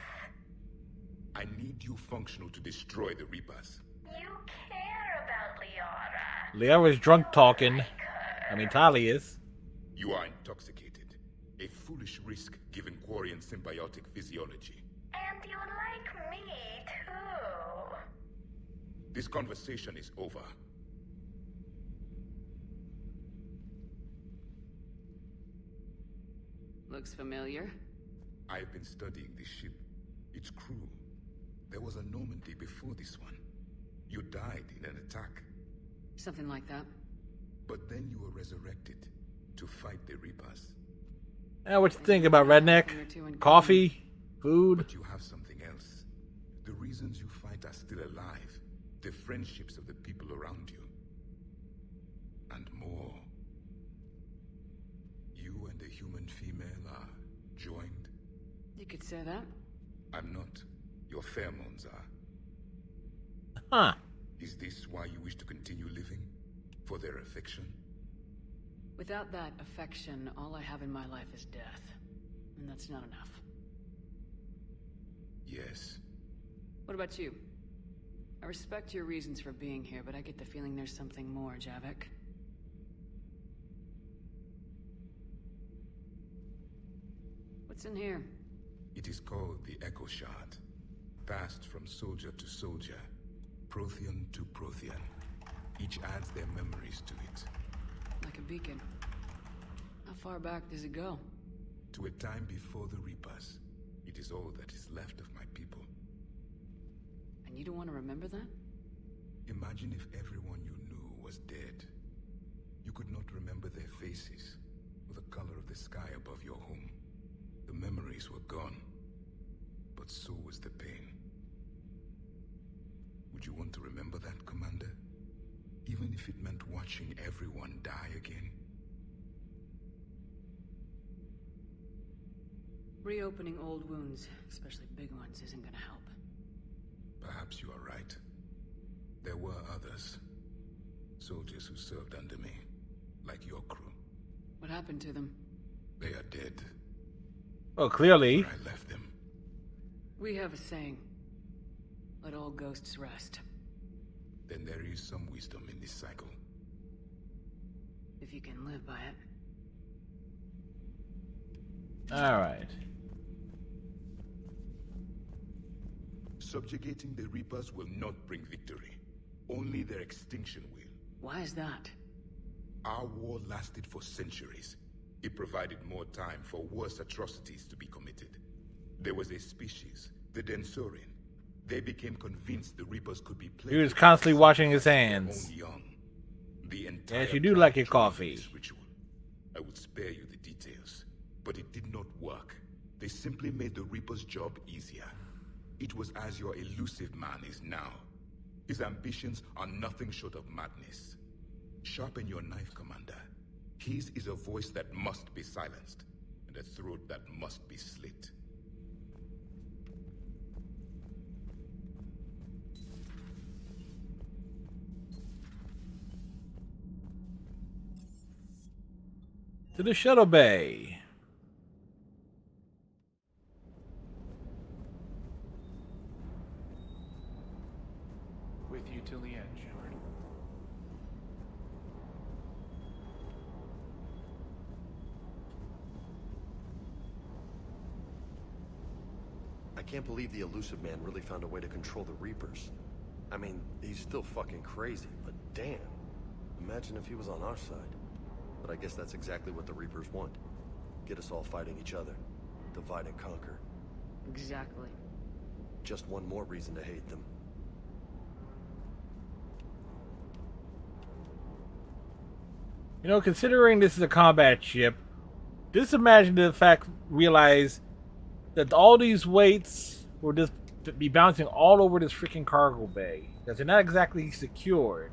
I need you functional to destroy the Reapers. You care about Liara. Liara's drunk talking. I mean, Tali is. You are intoxicated. A foolish risk given Quarian symbiotic physiology. And And you like me, too. This conversation is over. Looks familiar. I've been studying this ship. Its crew. There was a Normandy before this one. You died in an attack. Something like that. But then you were resurrected to fight the Reapers. What you think about redneck? Coffee? Food? But you have something else. The reasons you fight are still alive. The friendships of the people around you. And more. You and the human female are joined. You could say that. I'm not. Your pheromones are. Huh. Is this why you wish to continue living? For their affection? Without that affection, all I have in my life is death. And that's not enough. Yes. What about you? I respect your reasons for being here, but I get the feeling there's something more, Javik. What's in here? It is called the Echo Shard. Passed from soldier to soldier. Prothean to Prothean. Each adds their memories to it. Like a beacon. How far back does it go? To a time before the Reapers. It is all that is left of my people. And you don't want to remember that? Imagine if everyone you knew was dead. You could not remember their faces, or the color of the sky above your home. The memories were gone, but so was the pain. Would you want to remember that, Commander? Even if it meant watching everyone die again? Reopening old wounds, especially big ones, isn't gonna help. Perhaps you are right. There were others. Soldiers who served under me, like your crew. What happened to them? They are dead. Well, clearly. Where I left them. We have a saying. Let all ghosts rest. Then there is some wisdom in this cycle. If you can live by it. Alright. Subjugating the Reapers will not bring victory. Only their extinction will. Why is that? Our war lasted for centuries. It provided more time for worse atrocities to be committed. There was a species, the Densorian. They became convinced the Reapers could be played. He was constantly washing his hands. Young. The entire Yes, you do like your coffee. ritual. I would spare you the details, but it did not work. They simply made the Reaper's job easier. It was as your elusive man is now. His ambitions are nothing short of madness. Sharpen your knife, Commander. His is a voice that must be silenced, and a throat that must be slit. To the shuttle bay. With you till the end, Shepard. I can't believe the Elusive Man really found a way to control the Reapers. I mean, he's still fucking crazy, but damn. Imagine if he was on our side. But I guess that's exactly what the Reapers want. Get us all fighting each other. Divide and conquer. Exactly. Just one more reason to hate them. You know, considering this is a combat ship, just imagine the fact, realize that all these weights will just be bouncing all over this freaking cargo bay. Because they're not exactly secured.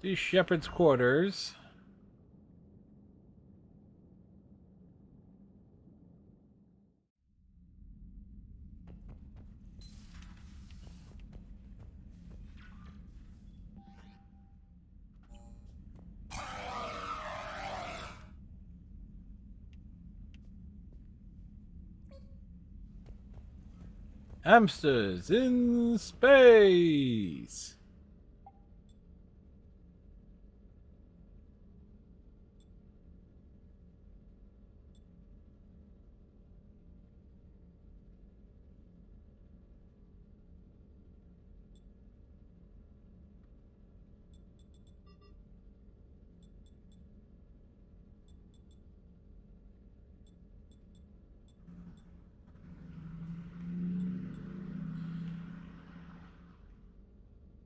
To Shepard's quarters. Hamsters in space.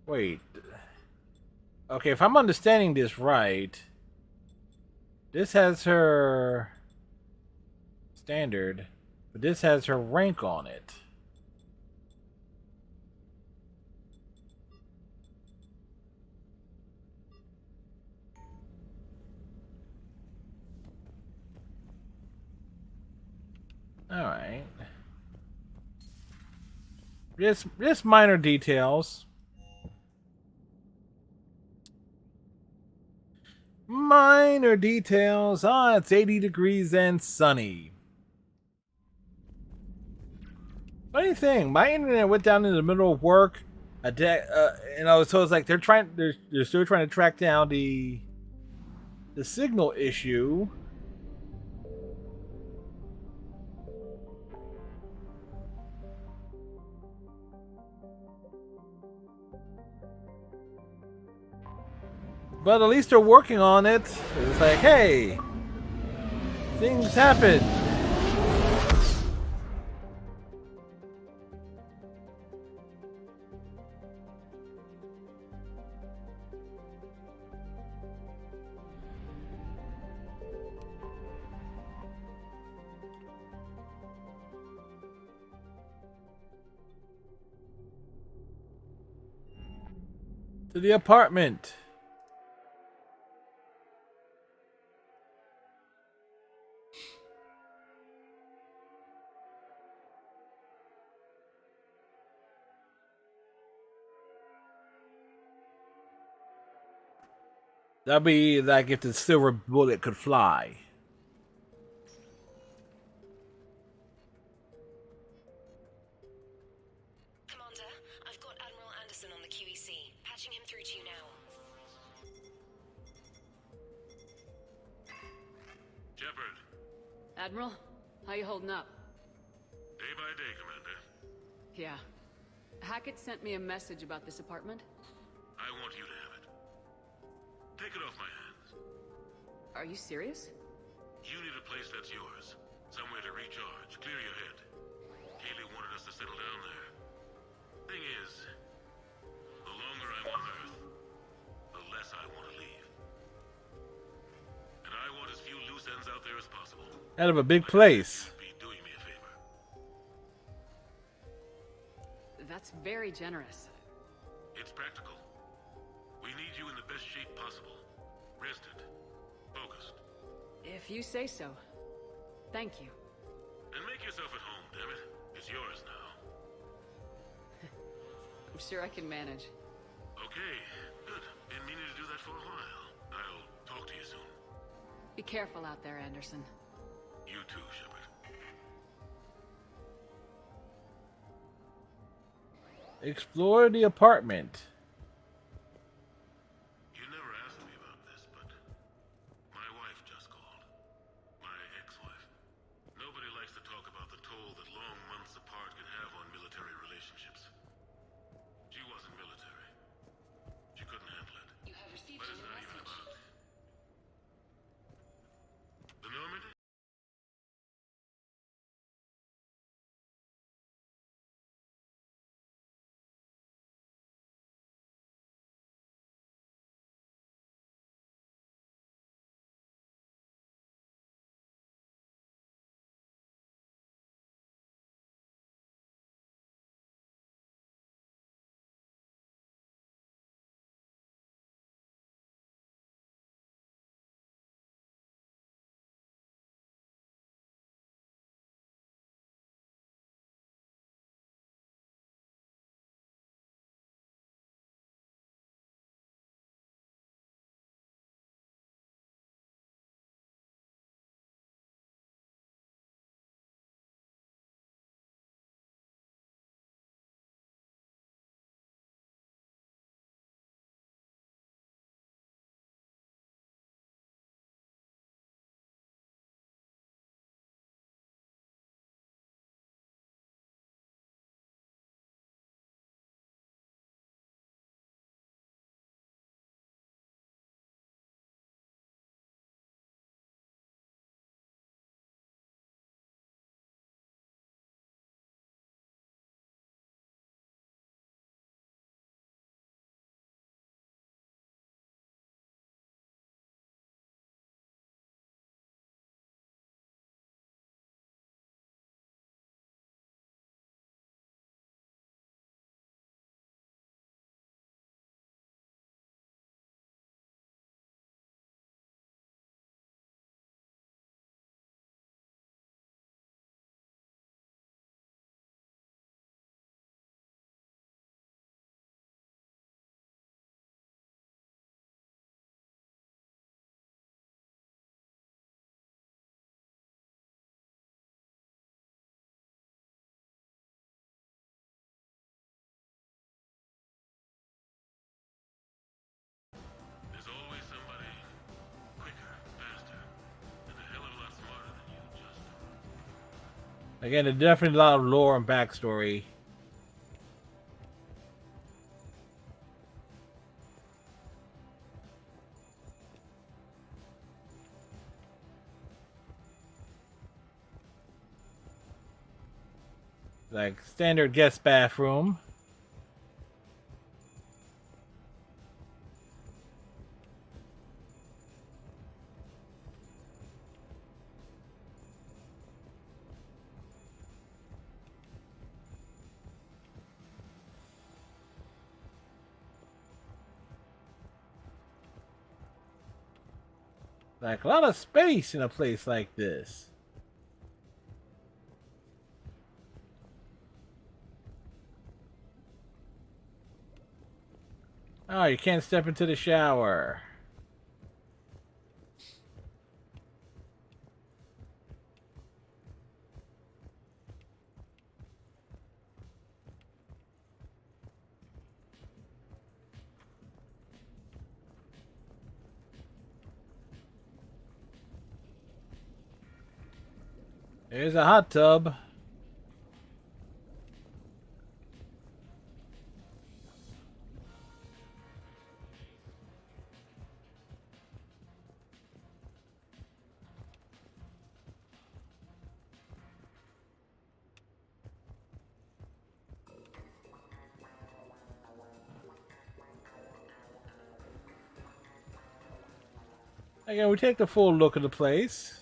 Wait. Okay, if I'm understanding this right, this has her standard, but this has her rank on it. All right. Just minor details. Minor details. Ah, it's 80 degrees and sunny. Funny thing, my internet went down in the middle of work. So it's like they're still trying to track down the signal issue. But at least they're working on it. It's like, hey, things happen. To the apartment. That'd be like if the silver bullet could fly. Commander, I've got Admiral Anderson on the QEC. Patching him through to you now. Shepard. Admiral, how you holding up? Day by day, Commander. Yeah. Hackett sent me a message about this apartment. I want you to have it. Take it off my hands. Are you serious? You need a place that's yours. Somewhere to recharge, clear your head. Kaylee wanted us to settle down there. Thing is, the longer I'm on Earth, the less I want to leave. And I want as few loose ends out there as possible. Out of a big place. Be doing me a favor. That's very generous. It's practical. We need you in the best shape possible. Rested. Focused. If you say so. Thank you. And make yourself at home, damn it. It's yours now. I'm sure I can manage. Okay, good. Been meaning to do that for a while. I'll talk to you soon. Be careful out there, Anderson. You too, Shepard. Explore the apartment. Again, there's definitely a lot of lore and backstory. Like standard guest bathroom. Like a lot of space in a place like this. Oh, you can't step into the shower. There's a hot tub. Again, we take the full look of the place.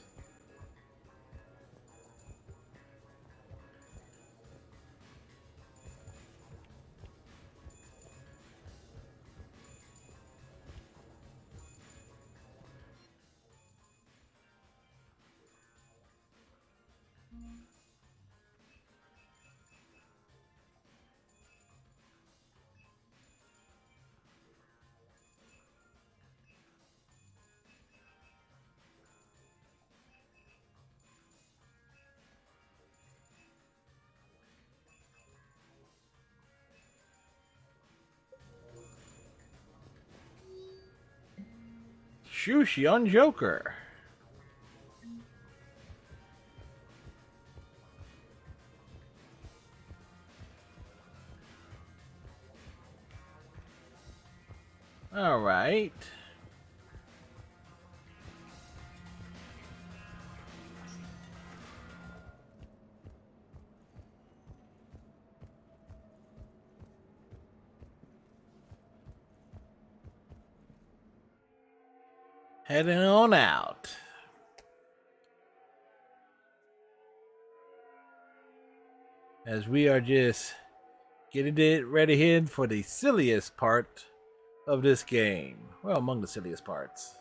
Sushi on Joker. All right. Heading on out. As we are just getting it ready here for the silliest part of this game. Well, among the silliest parts.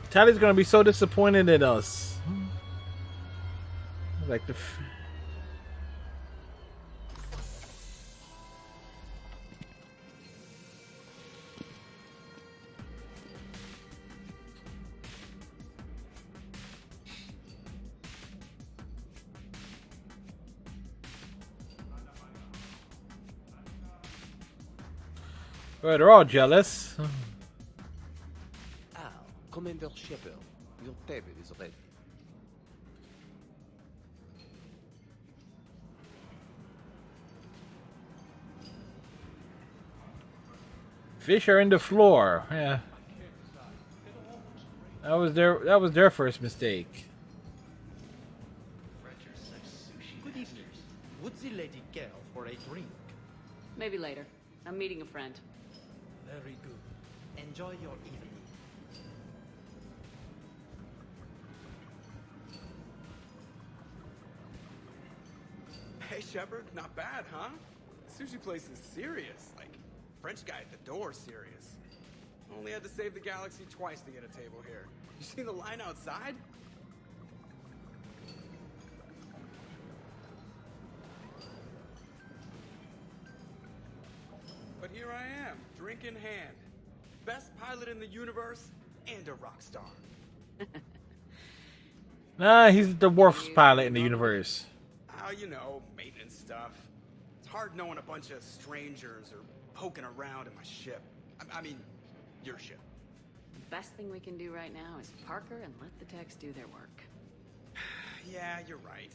Tally's gonna be so disappointed in us. Like the. Well, they're all jealous. Commander Shepard, your table is ready. Fish are in the floor. Yeah. That was their first mistake. Good evening. Would the lady care for a drink? Maybe later. I'm meeting a friend. Very good. Enjoy your evening. Hey, Shepard, not bad, huh? The sushi place is serious. Like, French guy at the door serious. Only had to save the galaxy twice to get a table here. You seen the line outside? but here I am, drink in hand. Best pilot in the universe and a rock star. Nah, he's the worst pilot in the universe. You know, maintenance stuff. It's hard knowing a bunch of strangers or poking around in my ship. I mean, your ship. The best thing we can do right now is Parker and let the techs do their work. Yeah, you're right.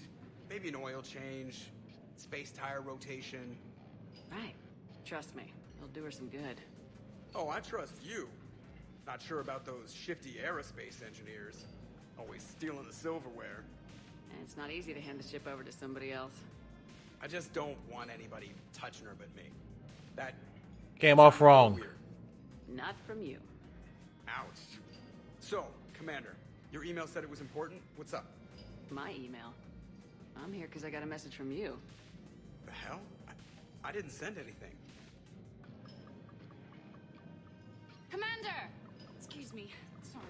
Maybe an oil change, space tire rotation. Right. Trust me, it'll do her some good. Oh, I trust you. Not sure about those shifty aerospace engineers. Always stealing the silverware. And it's not easy to hand the ship over to somebody else. I just don't want anybody touching her but me. That came off wrong. Weird. Not from you. Ouch. So, Commander, your email said it was important. What's up? My email? I'm here because I got a message from you. The hell? I didn't send anything. Commander! Excuse me. Sorry.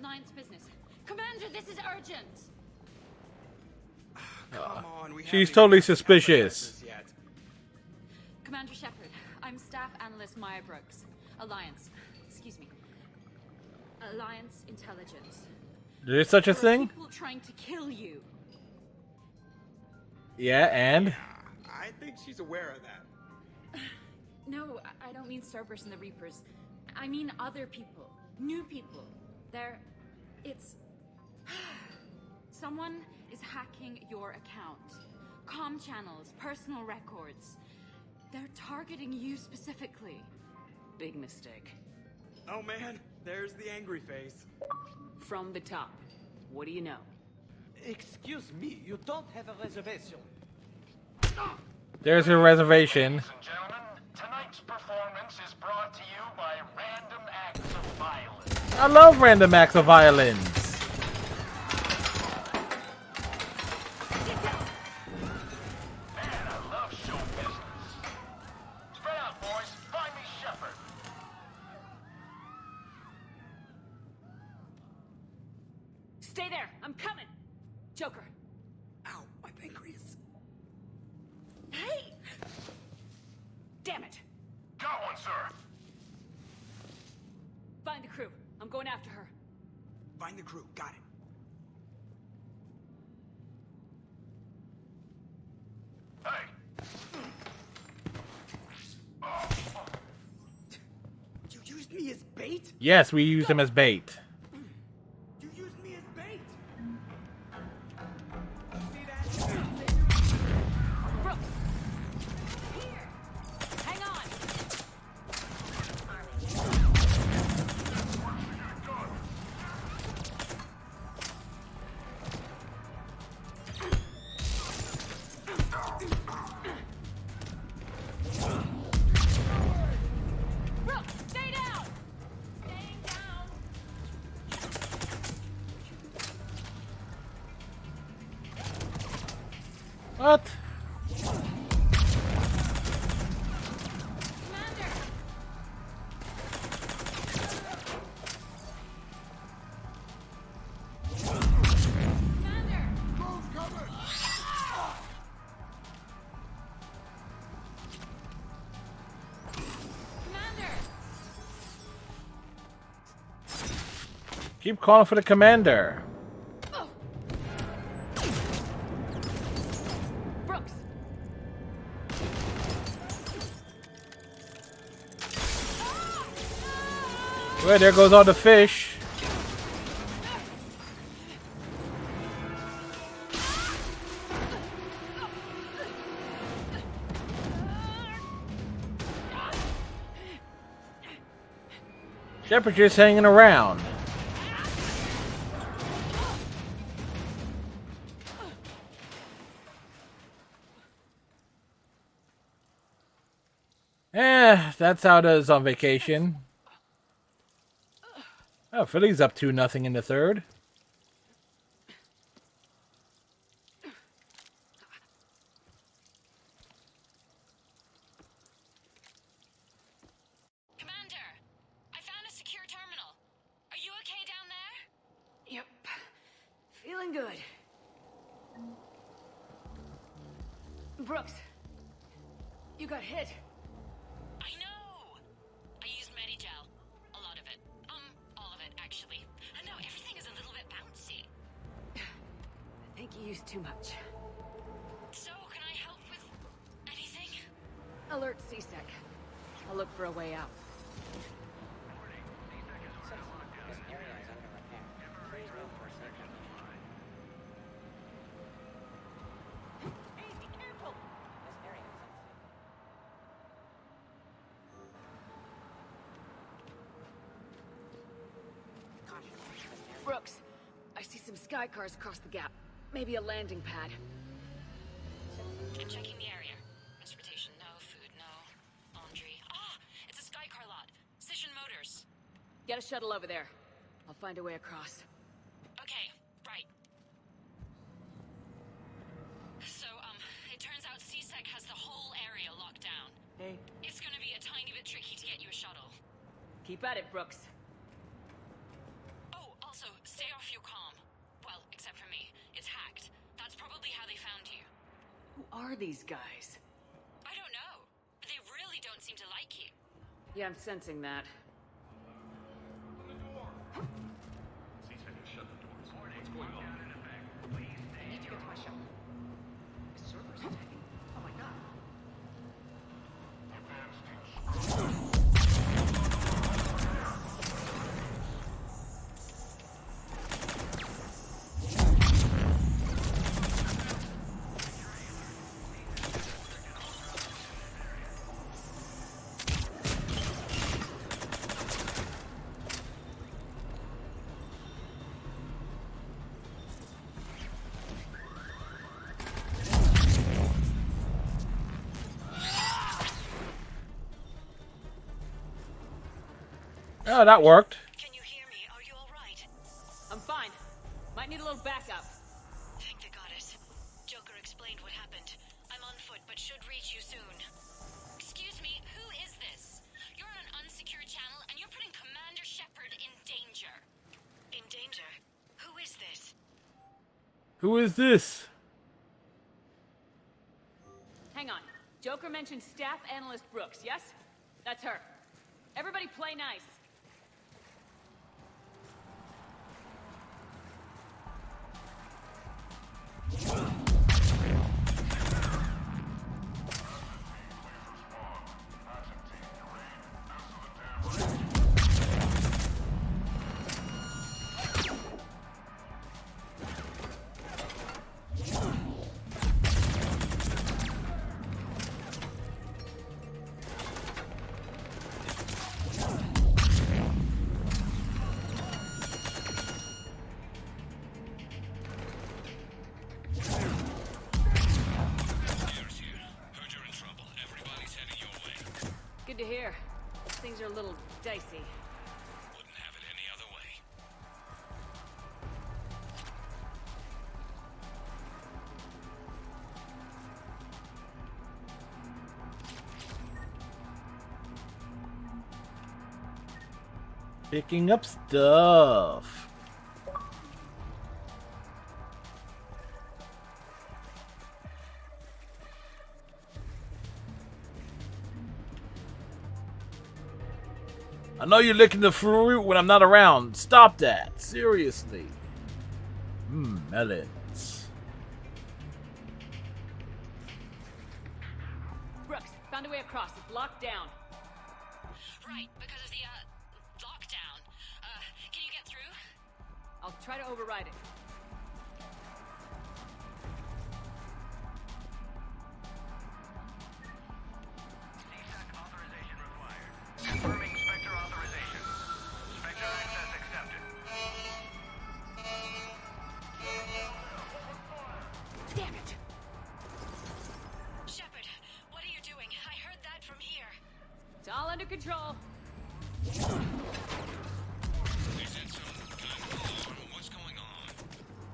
Alliance business. Commander, this is urgent! Come on, she's totally suspicious. Commander Shepard, I'm Staff Analyst Maya Brooks. Alliance. Excuse me. Alliance Intelligence. There's such a thing? People trying to kill you. Yeah, and? I think she's aware of that. No, I don't mean Cerberus and the Reapers. I mean other people. New people. It's... Someone is hacking your account. Comm channels, personal records. They're targeting you specifically. Big mistake. Oh man, there's the angry face. From the top. What do you know? Excuse me, you don't have a reservation. There's a reservation. Ladies and gentlemen, tonight's performance is brought to you by Random Acts of Violence. I love Random Acts of Violence. Man, I love show business. Spread out, boys. Find me Shepard. Stay there! I'm coming! Joker. Ow, my pancreas. Hey! Damn it! Got one, sir. Find the crew. I'm going after her. Find the crew. Got it. You used me as bait? Yes, we use him as bait. You used me as bait? Brooks! Here! Hang on! Brooks, stay down! Staying down! What? Keep calling for the commander. Brooks! Well, there goes all the fish. Shepard's just hanging around. That's how it is on vacation. Oh, Philly's up 2-0 in the third. Commander! I found a secure terminal. Are you okay down there? Yep. Feeling good. Brooks! You got hit. I know. use too much. So, can I help with anything? Alert CSEC. I'll look for a way out. Brooks, I see some sky cars across the gap. Maybe a landing pad. I'm checking the area. Transportation, no. Food, no. Laundry. Ah! It's a sky car lot. Cision Motors. Get a shuttle over there. I'll find a way across. Okay, right. So, it turns out CSEC has the whole area locked down. Hey. It's gonna be a tiny bit tricky to get you a shuttle. Keep at it, Brooks. Oh, also, stay off your comm. Well, except for me. It's hacked. That's probably how they found you. Who are these guys? I don't know. They really don't seem to like you. Yeah, I'm sensing that. Shut the doors. What's going on? I need to get to my shuttle. The server's attacking. Oh my god. Oh, that worked. Can you hear me? Are you alright? I'm fine. Might need a little backup. Thank the goddess. Joker explained what happened. I'm on foot, but should reach you soon. Excuse me, who is this? You're on an unsecured channel, and you're putting Commander Shepard in danger. In danger? Who is this? Who is this? Hang on. Joker mentioned Staff Analyst Brooks, yes? That's her. Everybody play nice. Good to hear. Things are a little dicey. Wouldn't have it any other way. Picking up stuff. I know you're licking the fruit when I'm not around. Stop that. Seriously. Melons. Brooks, found a way across. It's locked down. Right, because of the, lockdown. Can you get through? I'll try to override it. Confirming Spectre authorization. Spectre access accepted. Damn it! Shepard, what are you doing? I heard that from here. It's all under control. They said some kind of alarm. What's going on?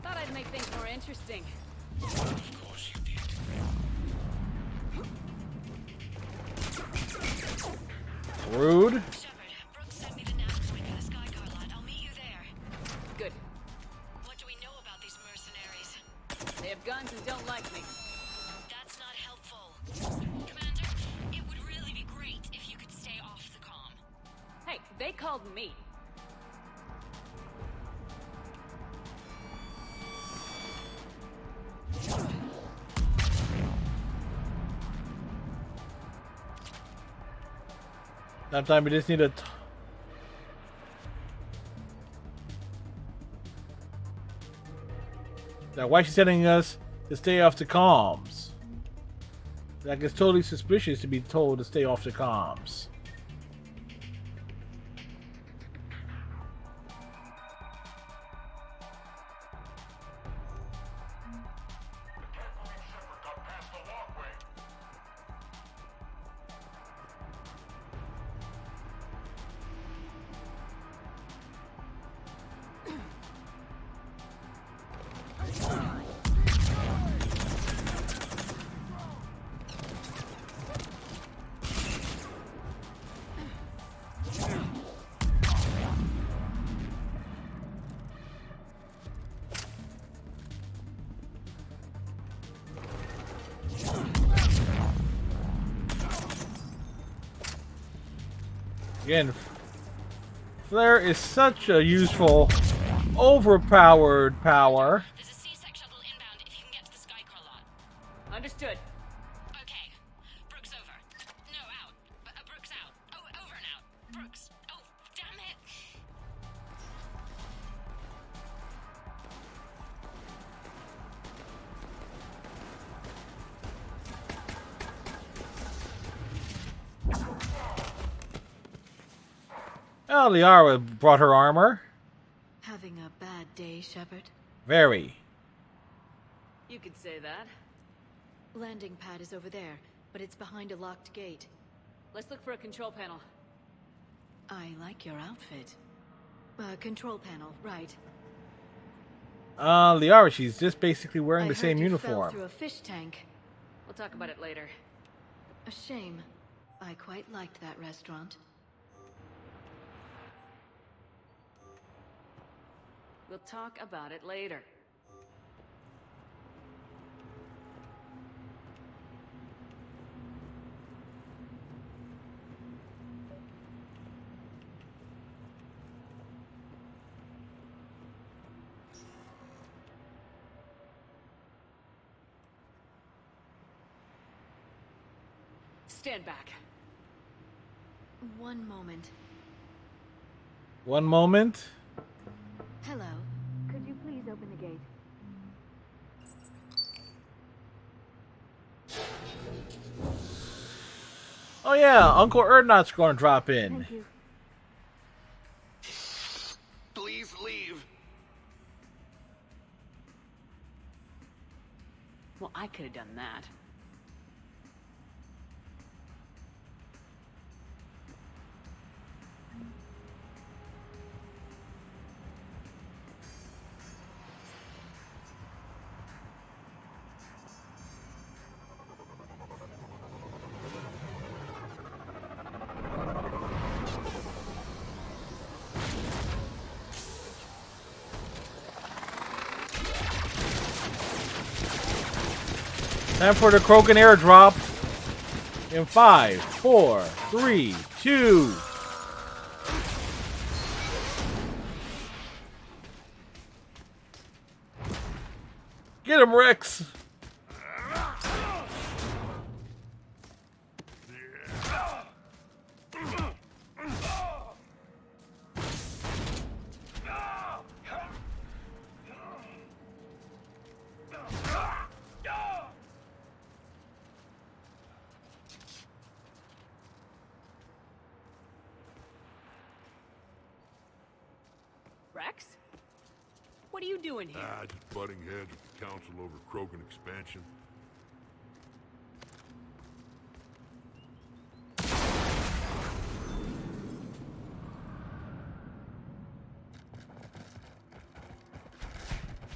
Thought I'd make things more interesting. Of course you did. Rude. Shepard, Brooks sent me the nav point for the sky car lot. I'll meet you there. Good. What do we know about these mercenaries? They have guns and don't like me. That's not helpful. Commander, it would really be great if you could stay off the comm. Hey, they called me. Sometimes we just need a. Now, why is she telling us to stay off the comms? Like, it's totally suspicious to be told to stay off the comms. Again, Flare is such a useful, overpowered power. There's a C-Sec shuttle inbound if you can get to the Skycar lot. Understood. Okay. Brooks over. No, out. Brooks out. Oh, over and out. Brooks. Oh, damn it. Well, Liara brought her armor. Having a bad day, Shepard? Very. You could say that. Landing pad is over there, but it's behind a locked gate. Let's look for a control panel. I like your outfit. Control panel, right. Liara, she's just basically wearing the same you uniform. Fell through a fish tank. We'll talk about it later. A shame. I quite liked that restaurant. We'll talk about it later. Stand back. One moment. One moment. Hello. Could you please open the gate? Oh yeah, Uncle Erdnot's going to drop in. Thank you. Please leave. Well, I could have done that. Time for the Krogan airdrop. In 5, 4, 3, 2. Get him, Rex. Rex? What are you doing here? Just butting heads with the council over Krogan expansion.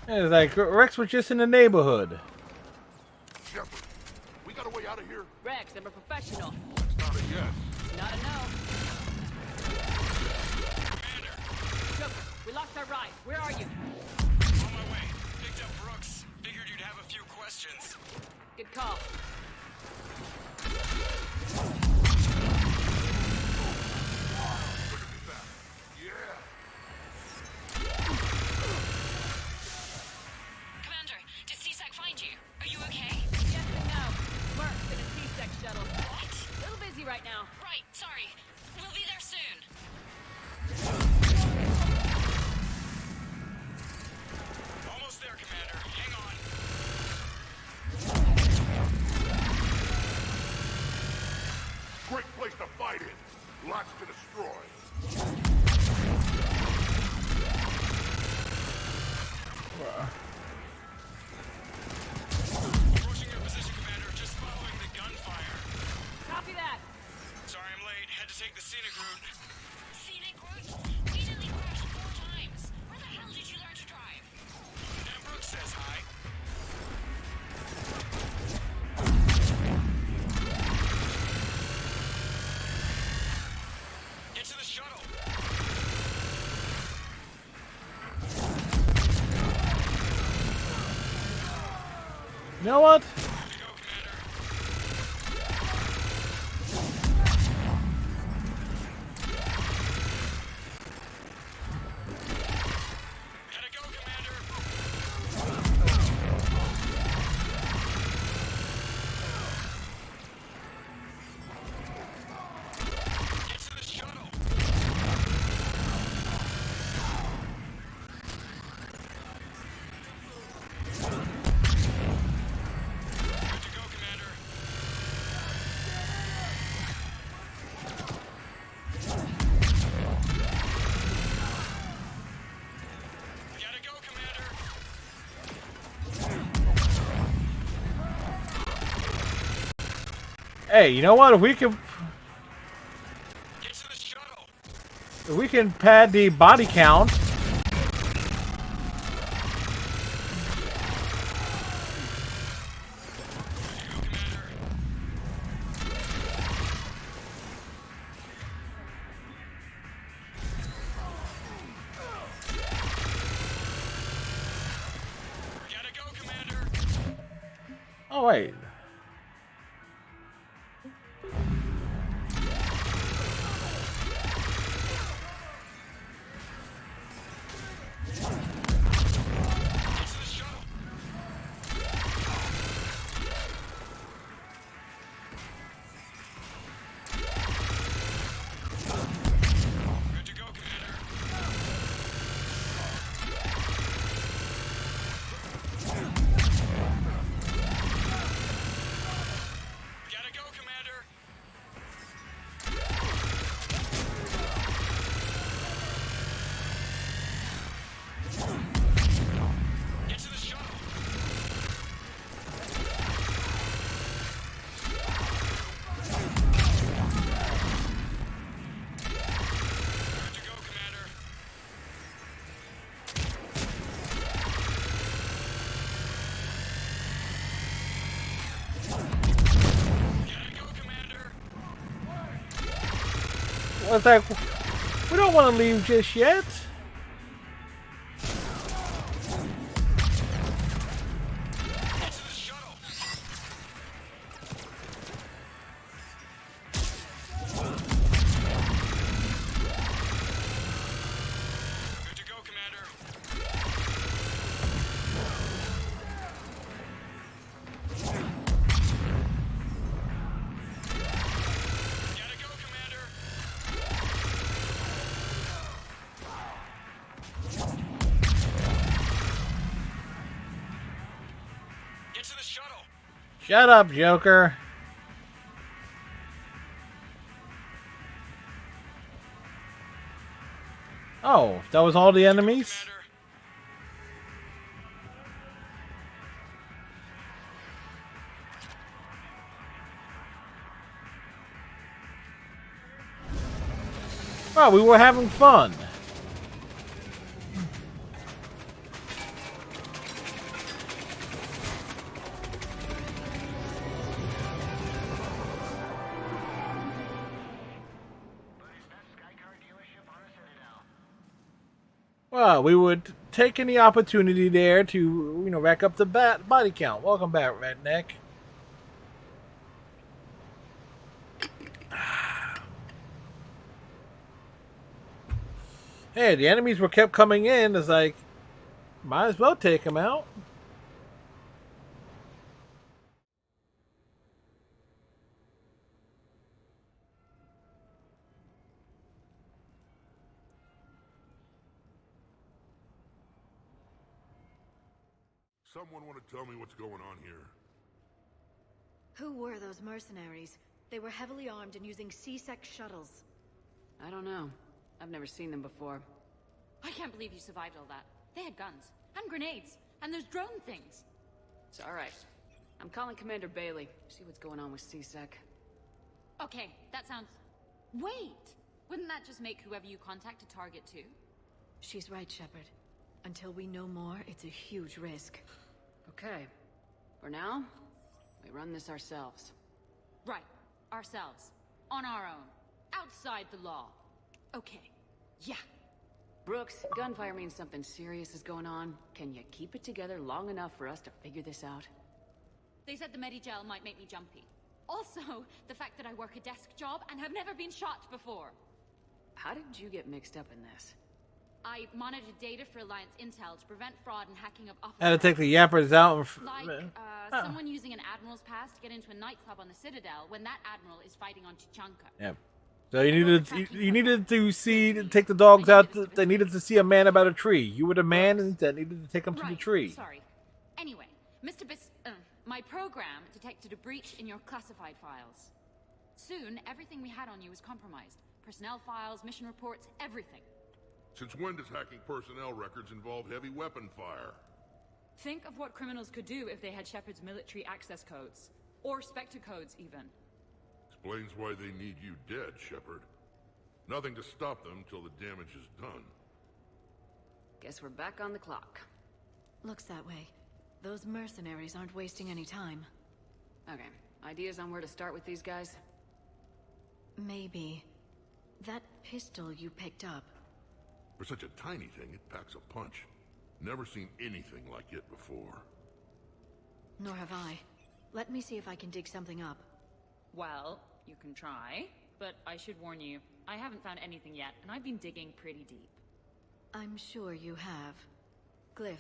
It's like Rex was just in the neighborhood. Shepard, we got a way out of here? Rex, I'm a professional. It's not a yes. Not a no. Joker, we lost our ride. Where are you? On my way. Picked up Brooks. Figured you'd have a few questions. Good call. Commander, did C-Sec find you? Are you okay? Yes and no. Merc's in a C-Sec shuttle. What? Little busy right now. Right. Lots to destroy. Approaching your position, Commander. Just following the gunfire. Copy that. Sorry I'm late. Had to take the scenic route. Scenic route? We nearly crashed 4 times. Where the hell did you learn to drive? Dan Brooks says hi. Get to the shuttle. You know what? Hey, you know what? If we can pad the body count. Oh wait. What's that? We don't want to leave just yet. Shut up, Joker. Oh, that was all the enemies? Well, we were having fun. Well, we would take any opportunity there to, rack up the body count. Welcome back, Redneck. Hey, the enemies were kept coming in. It's like, might as well take them out. Someone want to tell me what's going on here? Who were those mercenaries? They were heavily armed and using C-Sec shuttles. I don't know. I've never seen them before. I can't believe you survived all that. They had guns, and grenades, and those drone things. It's alright. I'm calling Commander Bailey. See what's going on with CSEC. Okay, that sounds... Wait! Wouldn't that just make whoever you contact a target too? She's right, Shepard. Until we know more, it's a huge risk. Okay. For now, we run this ourselves. Right. Ourselves. On our own. Outside the law. Okay. Yeah. Brooks, gunfire means something serious is going on. Can you keep it together long enough for us to figure this out? They said the Medigel might make me jumpy. Also, the fact that I work a desk job and have never been shot before. How did you get mixed up in this? I monitored data for Alliance intel to prevent fraud and hacking of officers. Had to take the yappers out. Someone using an admiral's pass to get into a nightclub on the Citadel when that admiral is fighting on Tuchanka. Yep. So you needed to take the dogs out. They needed to see a man about a tree. You were the man that needed to take them to the tree. Sorry. Anyway, Mr. My program detected a breach in your classified files. Soon, everything we had on you was compromised. Personnel files, mission reports, everything. Since when does hacking personnel records involve heavy weapon fire? Think of what criminals could do if they had Shepard's military access codes. Or Spectre codes, even. Explains why they need you dead, Shepard. Nothing to stop them till the damage is done. Guess we're back on the clock. Looks that way. Those mercenaries aren't wasting any time. Okay, ideas on where to start with these guys? Maybe. That pistol you picked up. For such a tiny thing, it packs a punch. Never seen anything like it before. Nor have I. Let me see if I can dig something up. Well, you can try, but I should warn you, I haven't found anything yet, and I've been digging pretty deep. I'm sure you have. Glyph.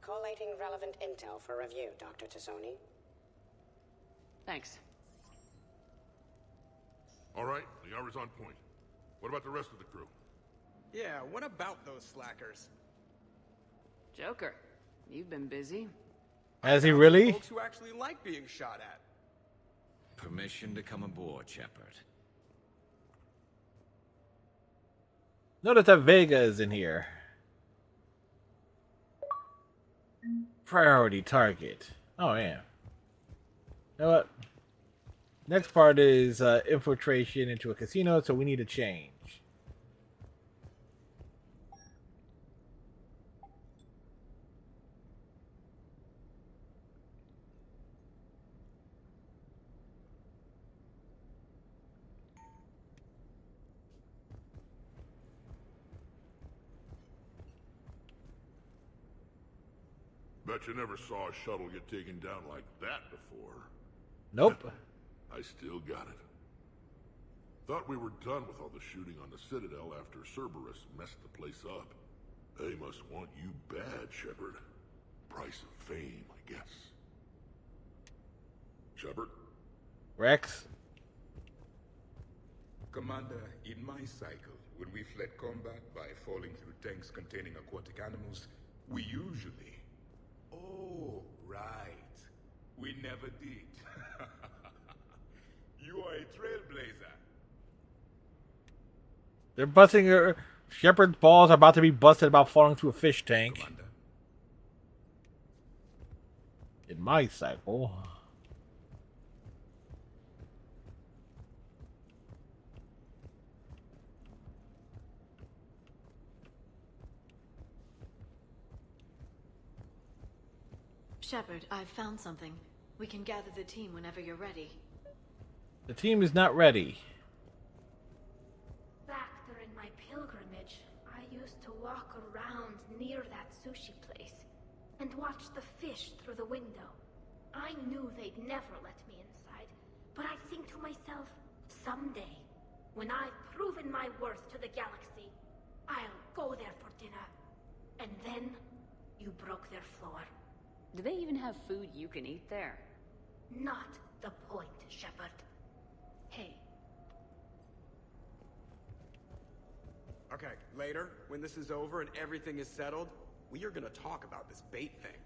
Collating relevant intel for review, Dr. Tassoni. Thanks. All right, the hour's on point. What about the rest of the crew? Yeah, what about those slackers? Joker, you've been busy. Has he really? Folks who actually like being shot at. Permission to come aboard, Shepard. Notice that Vega is in here. Priority target. Oh, yeah. You know what? Next part is infiltration into a casino, so we need a change. Bet you never saw a shuttle get taken down like that before. Nope. I still got it. Thought we were done with all the shooting on the Citadel after Cerberus messed the place up. They must want you bad, Shepard. Price of fame, I guess. Shepard? Rex? Commander, in my cycle, when we fled combat by falling through tanks containing aquatic animals, we usually... Oh, right. We never did. You are a trailblazer. They're busting her. Shepard's balls are about to be busted about falling through a fish tank. Commander. In my cycle. Shepard, I've found something. We can gather the team whenever you're ready. The team is not ready. Back during my pilgrimage, I used to walk around near that sushi place and watch the fish through the window. I knew they'd never let me inside, but I think to myself, someday, when I've proven my worth to the galaxy, I'll go there for dinner. And then, you broke their floor. Do they even have food you can eat there? Not the point, Shepard. Hey. Okay, later, when this is over and everything is settled, we are gonna talk about this bait thing.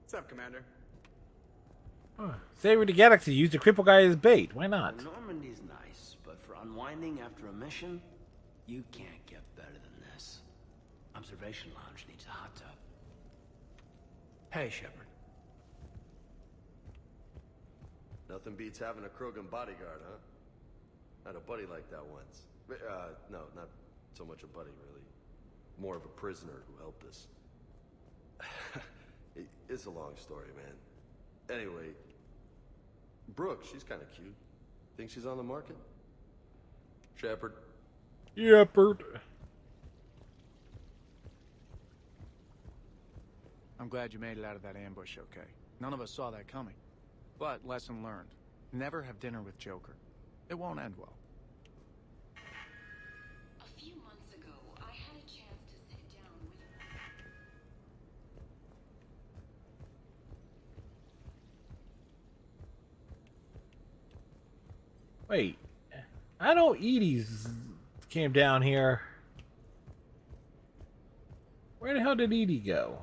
What's up, Commander? Savor the Galaxy. Use the cripple guy as bait. Why not? Normandy's nice, but for unwinding after a mission, you can't get better than this. Observation Lounge needs a hot tub. Hey, Shepard. Nothing beats having a Krogan bodyguard, huh? I had a buddy like that once. No, not so much a buddy, really. More of a prisoner who helped us. It's a long story, man. Anyway, Brooke, she's kind of cute. Think she's on the market? Shepard? Shepard. I'm glad you made it out of that ambush okay. None of us saw that coming. But lesson learned. Never have dinner with Joker. It won't end well. A few months ago, I had a chance to sit down with... Wait. I know Edie's came down here. Where the hell did Edie go?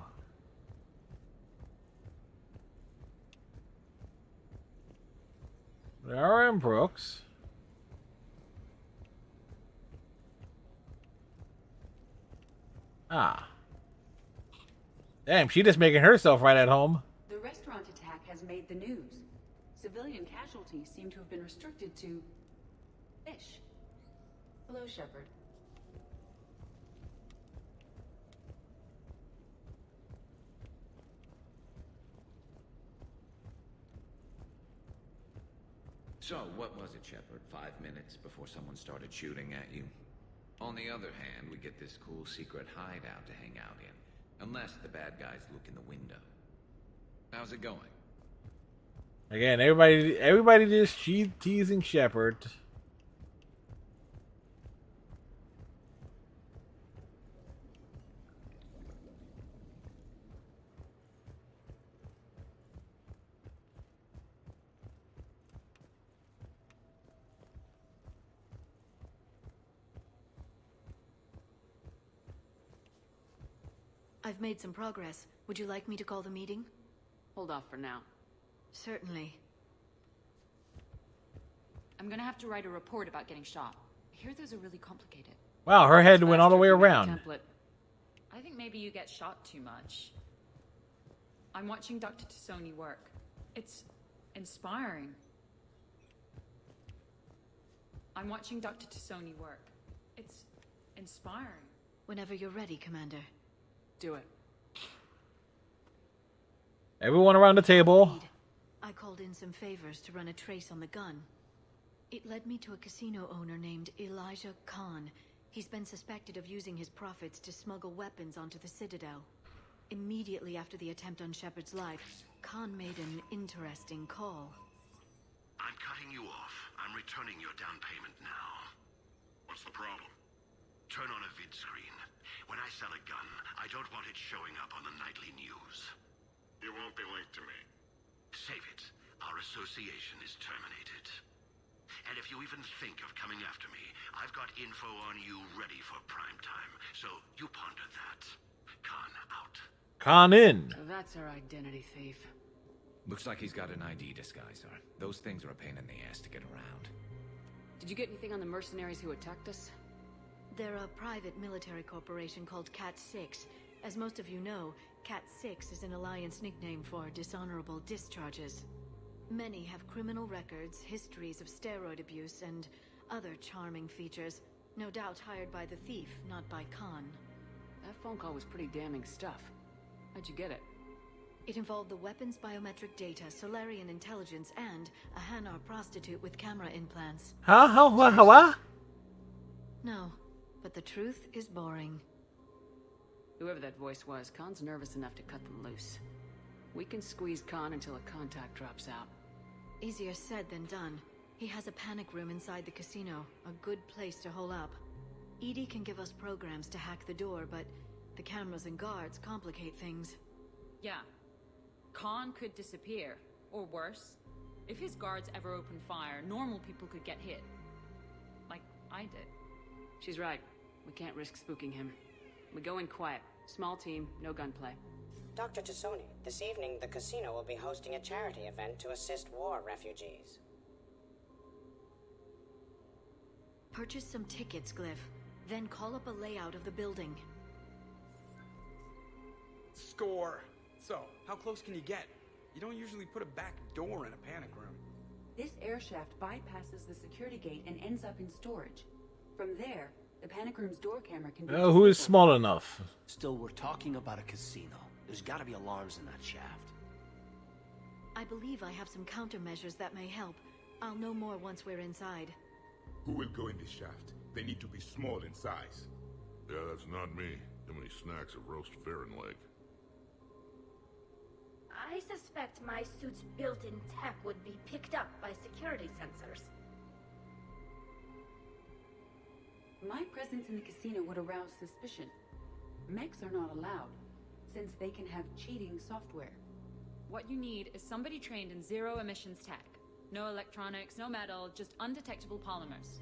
Lara and Brooks. Ah. Damn, she just making herself right at home. The restaurant attack has made the news. Civilian casualties seem to have been restricted to... fish. Hello, Shepard. So, what was it, Shepard? 5 minutes before someone started shooting at you? On the other hand, we get this cool secret hideout to hang out in. Unless the bad guys look in the window. How's it going? Again, everybody just teasing Shepard. I've made some progress. Would you like me to call the meeting? Hold off for now. Certainly. I'm gonna have to write a report about getting shot. I hear those are really complicated. Wow, her head went all the way around. Template. I think maybe you get shot too much. I'm watching Dr. Tassoni work. It's inspiring. I'm watching Dr. Tassoni work. It's inspiring. Whenever you're ready, Commander. Do it. Everyone around the table. I called in some favors to run a trace on the gun. It led me to a casino owner named Elijah Khan. He's been suspected of using his profits to smuggle weapons onto the Citadel. Immediately after the attempt on Shepard's life, Khan made an interesting call. I'm cutting you off. I'm returning your down payment now. What's the problem? Turn on a vid screen. When I sell a gun, I don't want it showing up on the nightly news. You won't be linked to me. Save it. Our association is terminated. And if you even think of coming after me, I've got info on you ready for prime time. So you ponder that. Khan out. Khan in. That's our identity thief. Looks like he's got an ID disguiser. Those things are a pain in the ass to get around. Did you get anything on the mercenaries who attacked us? They're a private military corporation called Cat-6. As most of you know, Cat-6 is an Alliance nickname for dishonorable discharges. Many have criminal records, histories of steroid abuse, and other charming features. No doubt hired by the thief, not by Khan. That phone call was pretty damning stuff. How'd you get it? It involved the weapon's biometric data, Solarian intelligence, and a Hanar prostitute with camera implants. What? No, but the truth is boring. Whoever that voice was, Khan's nervous enough to cut them loose. We can squeeze Khan until a contact drops out. Easier said than done. He has a panic room inside the casino, a good place to hole up. EDI can give us programs to hack the door, but the cameras and guards complicate things. Yeah. Khan could disappear, or worse. If his guards ever open fire, normal people could get hit. Like I did. She's right. We can't risk spooking him. We go in quiet. Small team, no gunplay. Dr. Tassoni, this evening the casino will be hosting a charity event to assist war refugees. Purchase some tickets, Glyph. Then call up a layout of the building. Score! So, how close can you get? You don't usually put a back door in a panic room. This air shaft bypasses the security gate and ends up in storage. From there, the panic room's door camera can be... Who is small enough? Still, we're talking about a casino. There's gotta be alarms in that shaft. I believe I have some countermeasures that may help. I'll know more once we're inside. Who will go in this shaft? They need to be small in size. Yeah, that's not me. Too many snacks of roast Farron leg. I suspect my suit's built-in tech would be picked up by security sensors. My presence in the casino would arouse suspicion. Mechs are not allowed, since they can have cheating software. What you need is somebody trained in zero emissions tech. No electronics, no metal, just undetectable polymers.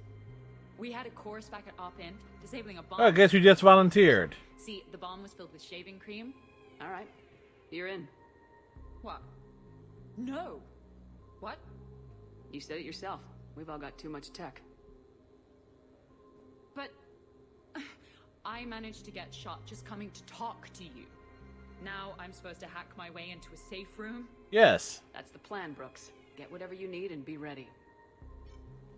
We had a course back at Op-Int, disabling a bomb. Oh, I guess you just volunteered. See, the bomb was filled with shaving cream. All right, you're in. What? No. What? You said it yourself. We've all got too much tech. But I managed to get shot just coming to talk to you. Now I'm supposed to hack my way into a safe room? Yes. That's the plan, Brooks. Get whatever you need and be ready.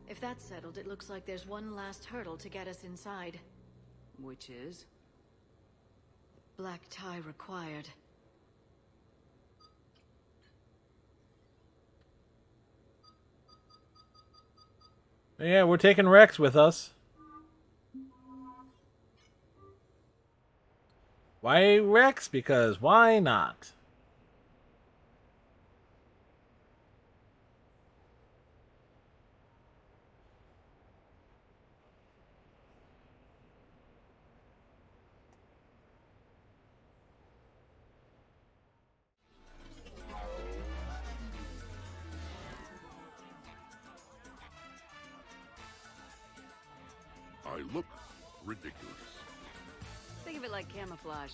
If that's settled, it looks like there's one last hurdle to get us inside. Which is? Black tie required. Yeah, we're taking Rex with us. Why Rex? Because why not? I look ridiculous. Think of it like camouflage.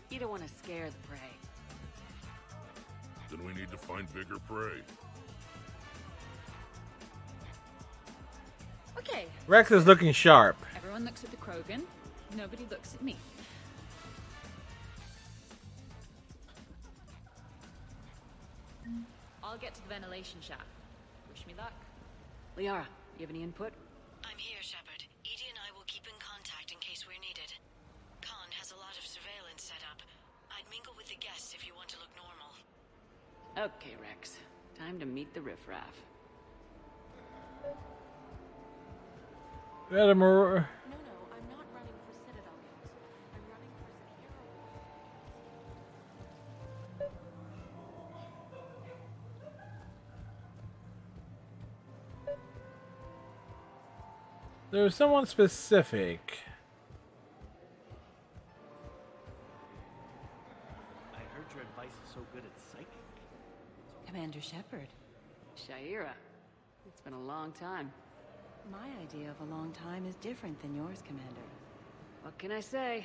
You don't want to scare the prey. Then we need to find bigger prey. Okay. Rex is looking sharp. Everyone looks at the Krogan. Nobody looks at me. I'll get to the ventilation shaft. Wish me luck. Liara, you have any input? I'm here, Shepard. Edie and I will keep in contact in case we're needed. Khan has a lot of surveillance set up. I'd mingle with the guests if you want to look normal. Okay, Rex. Time to meet the riffraff. Adam, No, I'm not running for Citadel Council. I'm running for There's someone specific. I heard your advice is so good at psychic. Commander Shepard. Sha'ira. It's been a long time. My idea of a long time is different than yours, Commander. What can I say?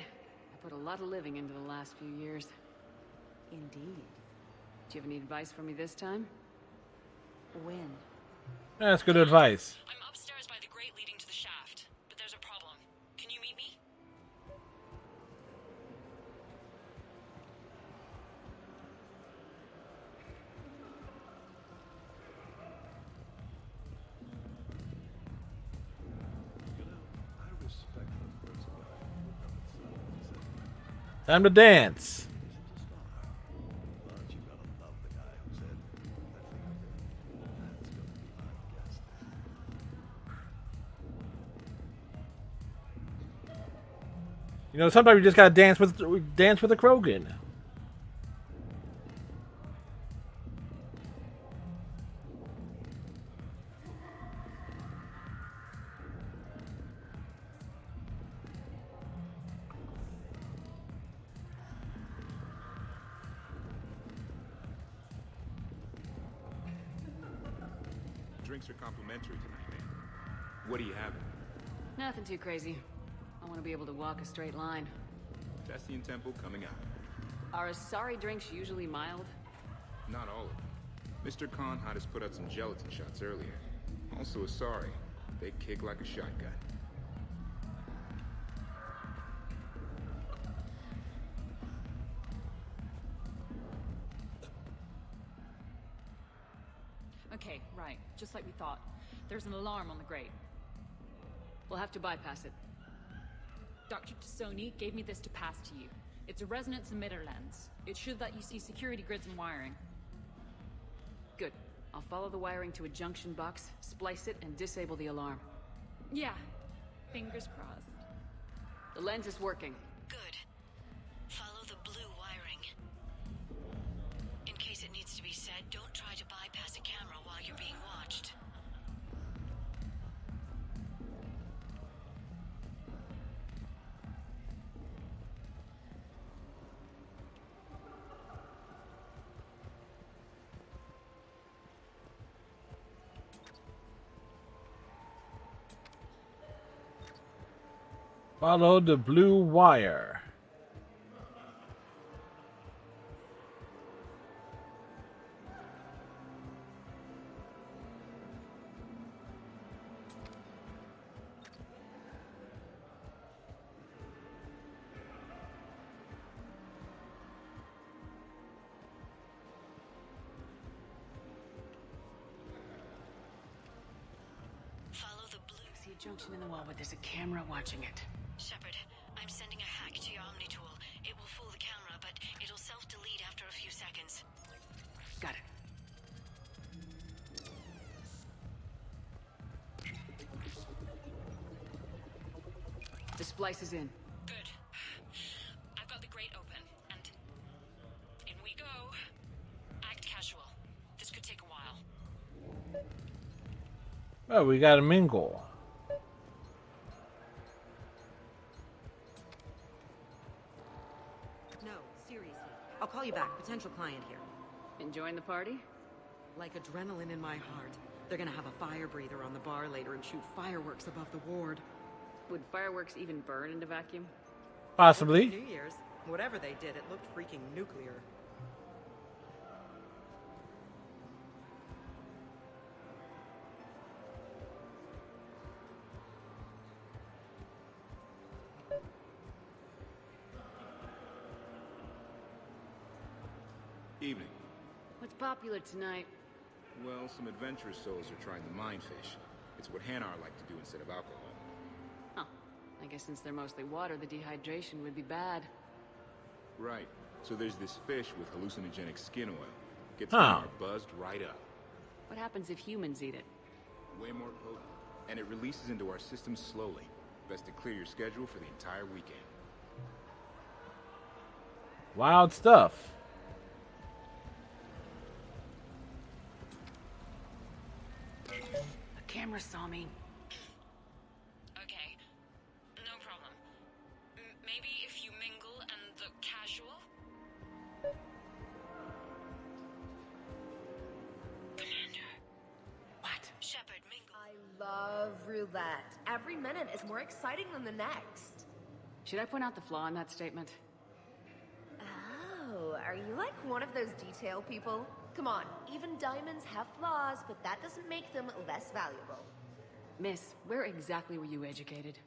I put a lot of living into the last few years. Indeed. Do you have any advice for me this time? When? That's good advice. I'm upstairs by the grate leading to the shaft, but there's a problem. Can you meet me? Time to dance. You know, sometimes you just gotta dance with a Krogan. Drinks are complimentary tonight, man. What do you have? Nothing too crazy. I want to be able to walk a straight line. Tessian Temple coming out. Are Asari drinks usually mild? Not all of them. Mr. Khan had us put out some gelatin shots earlier. Also Asari. They kick like a shotgun. Okay, right. Just like we thought. There's an alarm on the grate. We'll have to bypass it. Dr. Tassoni gave me this to pass to you. It's a resonance emitter lens. It should let you see security grids and wiring. Good. I'll follow the wiring to a junction box, splice it, and disable the alarm. Yeah. Fingers crossed. The lens is working. Good. Follow the blue wiring. In case it needs to be said, don't try to bypass a camera while you're being watched. Follow the blue wire. Follow the blue. See a junction in the wall, but there's a camera watching it. Shepard, I'm sending a hack to your Omni tool. It will fool the camera, but it'll self-delete after a few seconds. Got it. The splice is in. Good. I've got the grate open, and in we go. Act casual. This could take a while. Oh, we got a mingle. No, seriously. I'll call you back. Potential client here. Enjoying the party? Like adrenaline in my heart. They're gonna have a fire breather on the bar later and shoot fireworks above the ward. Would fireworks even burn in a vacuum? Possibly. New Year's. Whatever they did, it looked freaking nuclear. Evening. What's popular tonight? Well, some adventurous souls are trying the mindfish. It's what Hanar like to do instead of alcohol. Huh. I guess since they're mostly water, the dehydration would be bad. Right. So there's this fish with hallucinogenic skin oil. Gets Huh. Hanar buzzed right up. What happens if humans eat it? Way more potent. And it releases into our system slowly. Best to clear your schedule for the entire weekend. Wild stuff. The camera saw me. Okay. No problem. Maybe if you mingle and look casual? Commander. What? Shepard, mingle. I love roulette. Every minute is more exciting than the next. Should I point out the flaw in that statement? Oh, are you like one of those detail people? Come on, even diamonds have flaws, but that doesn't make them less valuable. Miss, where exactly were you educated?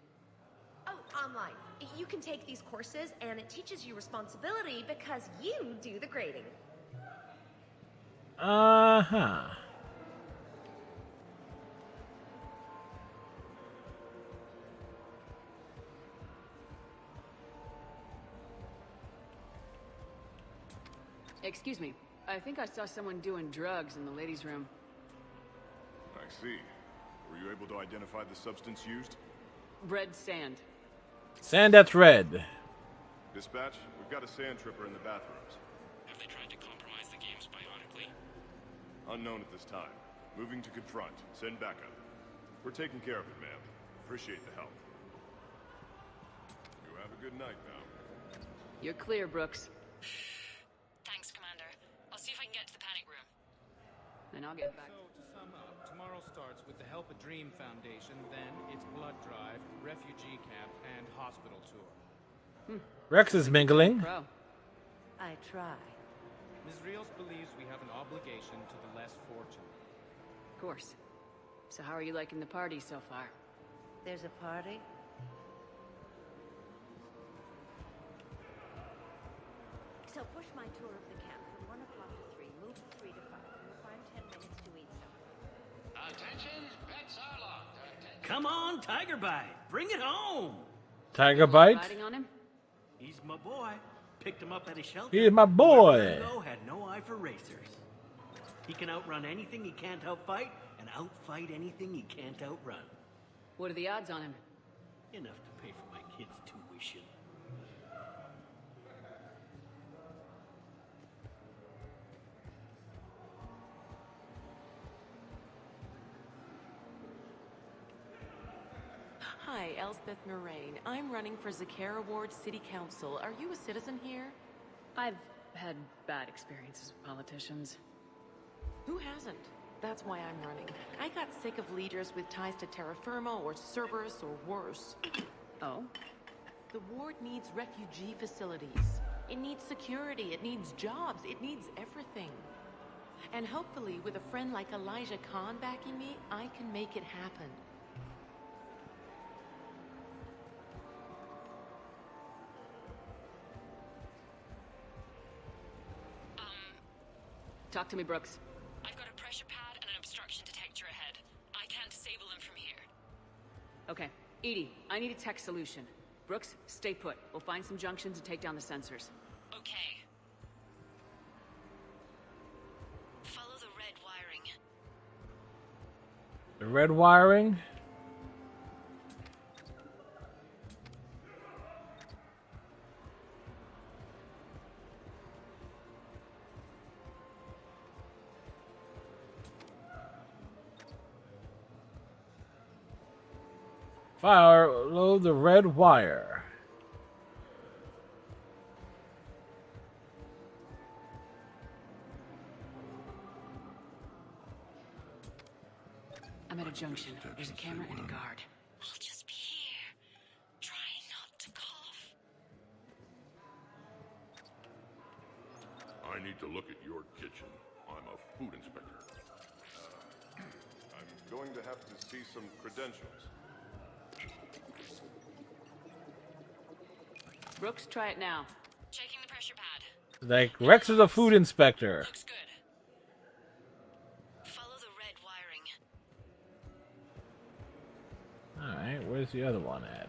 Oh, online. You can take these courses, and it teaches you responsibility because you do the grading. Uh-huh. Excuse me. I think I saw someone doing drugs in the ladies' room. I see. Were you able to identify the substance used? Red sand. Sand that's red. Dispatch, we've got a sand tripper in the bathrooms. Have they tried to compromise the games bionically? Unknown at this time. Moving to confront. Send backup. We're taking care of it, ma'am. Appreciate the help. You have a good night now. You're clear, Brooks. Thanks, Commander. I'll see if I can get to the panic room. Then I'll get back. So, to sum up, tomorrow starts with the Help a Dream Foundation, then it's blood drive, refugee camp, and hospital tour. Rex is mingling. Pro. I try. Ms. Rios believes we have an obligation to the less fortunate. Of course. So how are you liking the party so far? There's a party? So push my tour of the camp from 1 o'clock to 3. Move 3 to 5. You'll find 10 minutes to eat something. Attention, bets are locked. Come on, Tiger Bite. Bring it home. Tiger Bite? Riding on him? He's my boy. Picked him up at his shelter. He's my boy. Whoever had no eye for racers. He can outrun anything he can't outfight, and outfight anything he can't outrun. What are the odds on him? Enough to pay for my kids' tuition. Hi, Elspeth Moraine. I'm running for Zakara Ward City Council. Are you a citizen here? I've had bad experiences with politicians. Who hasn't? That's why I'm running. I got sick of leaders with ties to Terra Firma or Cerberus or worse. Oh? The ward needs refugee facilities. It needs security. It needs jobs. It needs everything. And hopefully, with a friend like Elijah Khan backing me, I can make it happen. Talk to me, Brooks. I've got a pressure pad and an obstruction detector ahead. I can't disable them from here. Okay. Edie, I need a tech solution. Brooks, stay put. We'll find some junctions and take down the sensors. Okay. Follow the red wiring. The red wiring? Follow the red wire. I'm at a junction. There's a camera and a guard. I'll just be here. Try not to cough. I need to look at your kitchen. I'm a food inspector. I'm going to have to see some credentials. Brooks, try it now. Checking the pressure pad. Like, Rex is a food inspector. Looks good. Follow the red wiring. Alright, where's the other one at?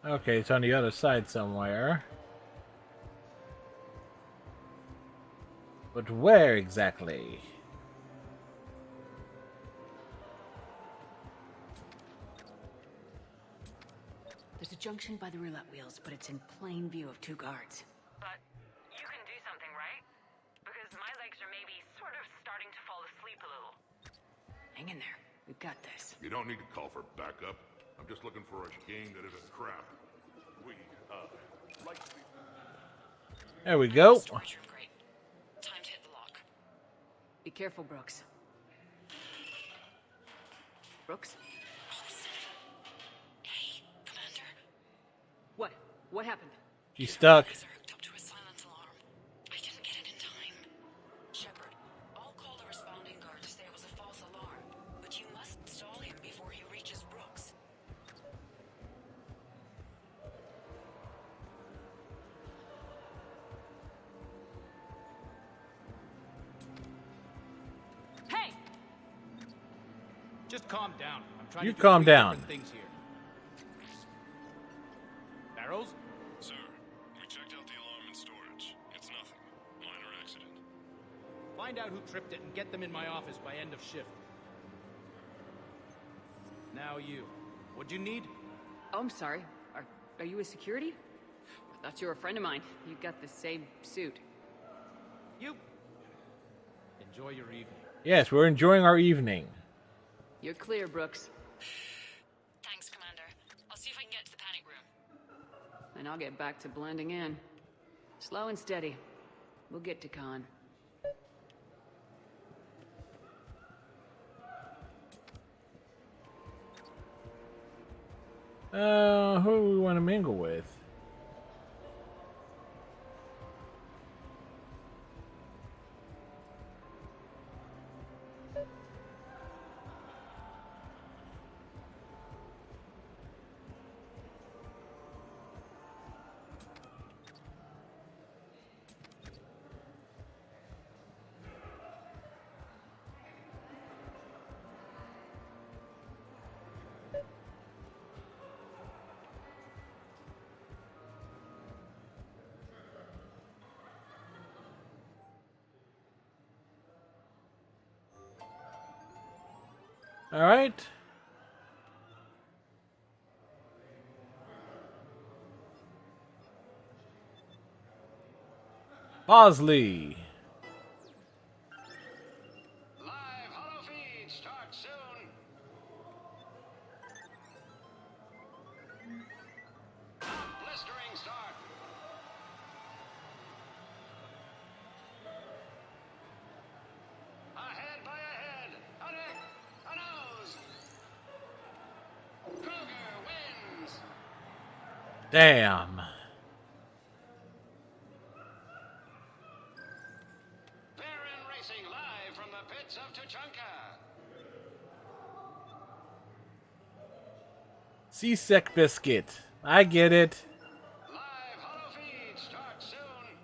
Okay, it's on the other side somewhere. But where exactly? There's a junction by the roulette wheels, but it's in plain view of 2 guards. But you can do something, right? Because my legs are maybe sort of starting to fall asleep a little. Hang in there. We've got this. You don't need to call for backup. I'm just looking for a game that isn't crap. We, like to... There we go. Storage room, great. Time to hit the lock. Be careful, Brooks. Brooks? Hey, Commander. What? What happened? She's stuck. Laser hooked up to a silent alarm. I didn't get it in time. Shepard, I'll call the responding guard to say it was a false alarm, but you must stall him before he reaches Brooks. Hey! Just calm down. I'm trying You to do calm 3 down. different things here. Barrows? Sir, we checked out the alarm in storage. It's nothing. Minor accident. Find out who tripped it and get them in my office by end of shift. Now you. What'd you need? Oh, I'm sorry. Are you a security? I thought you were a friend of mine. You got the same suit. You. Enjoy your evening. Yes, we're enjoying our evening. You're clear, Brooks. Thanks, Commander. I'll see if I can get to the panic room. And I'll get back to blending in. Slow and steady. We'll get to Khan. Who do we want to mingle with? All right. Bosley. Live holo feed starts soon. Blistering start. Ahead by a head, a neck, a nose. Kroger wins. Damn. Baron Racing live from the pits of Tuchanka. C-Sec Biscuit. I get it. Live holo feed starts soon.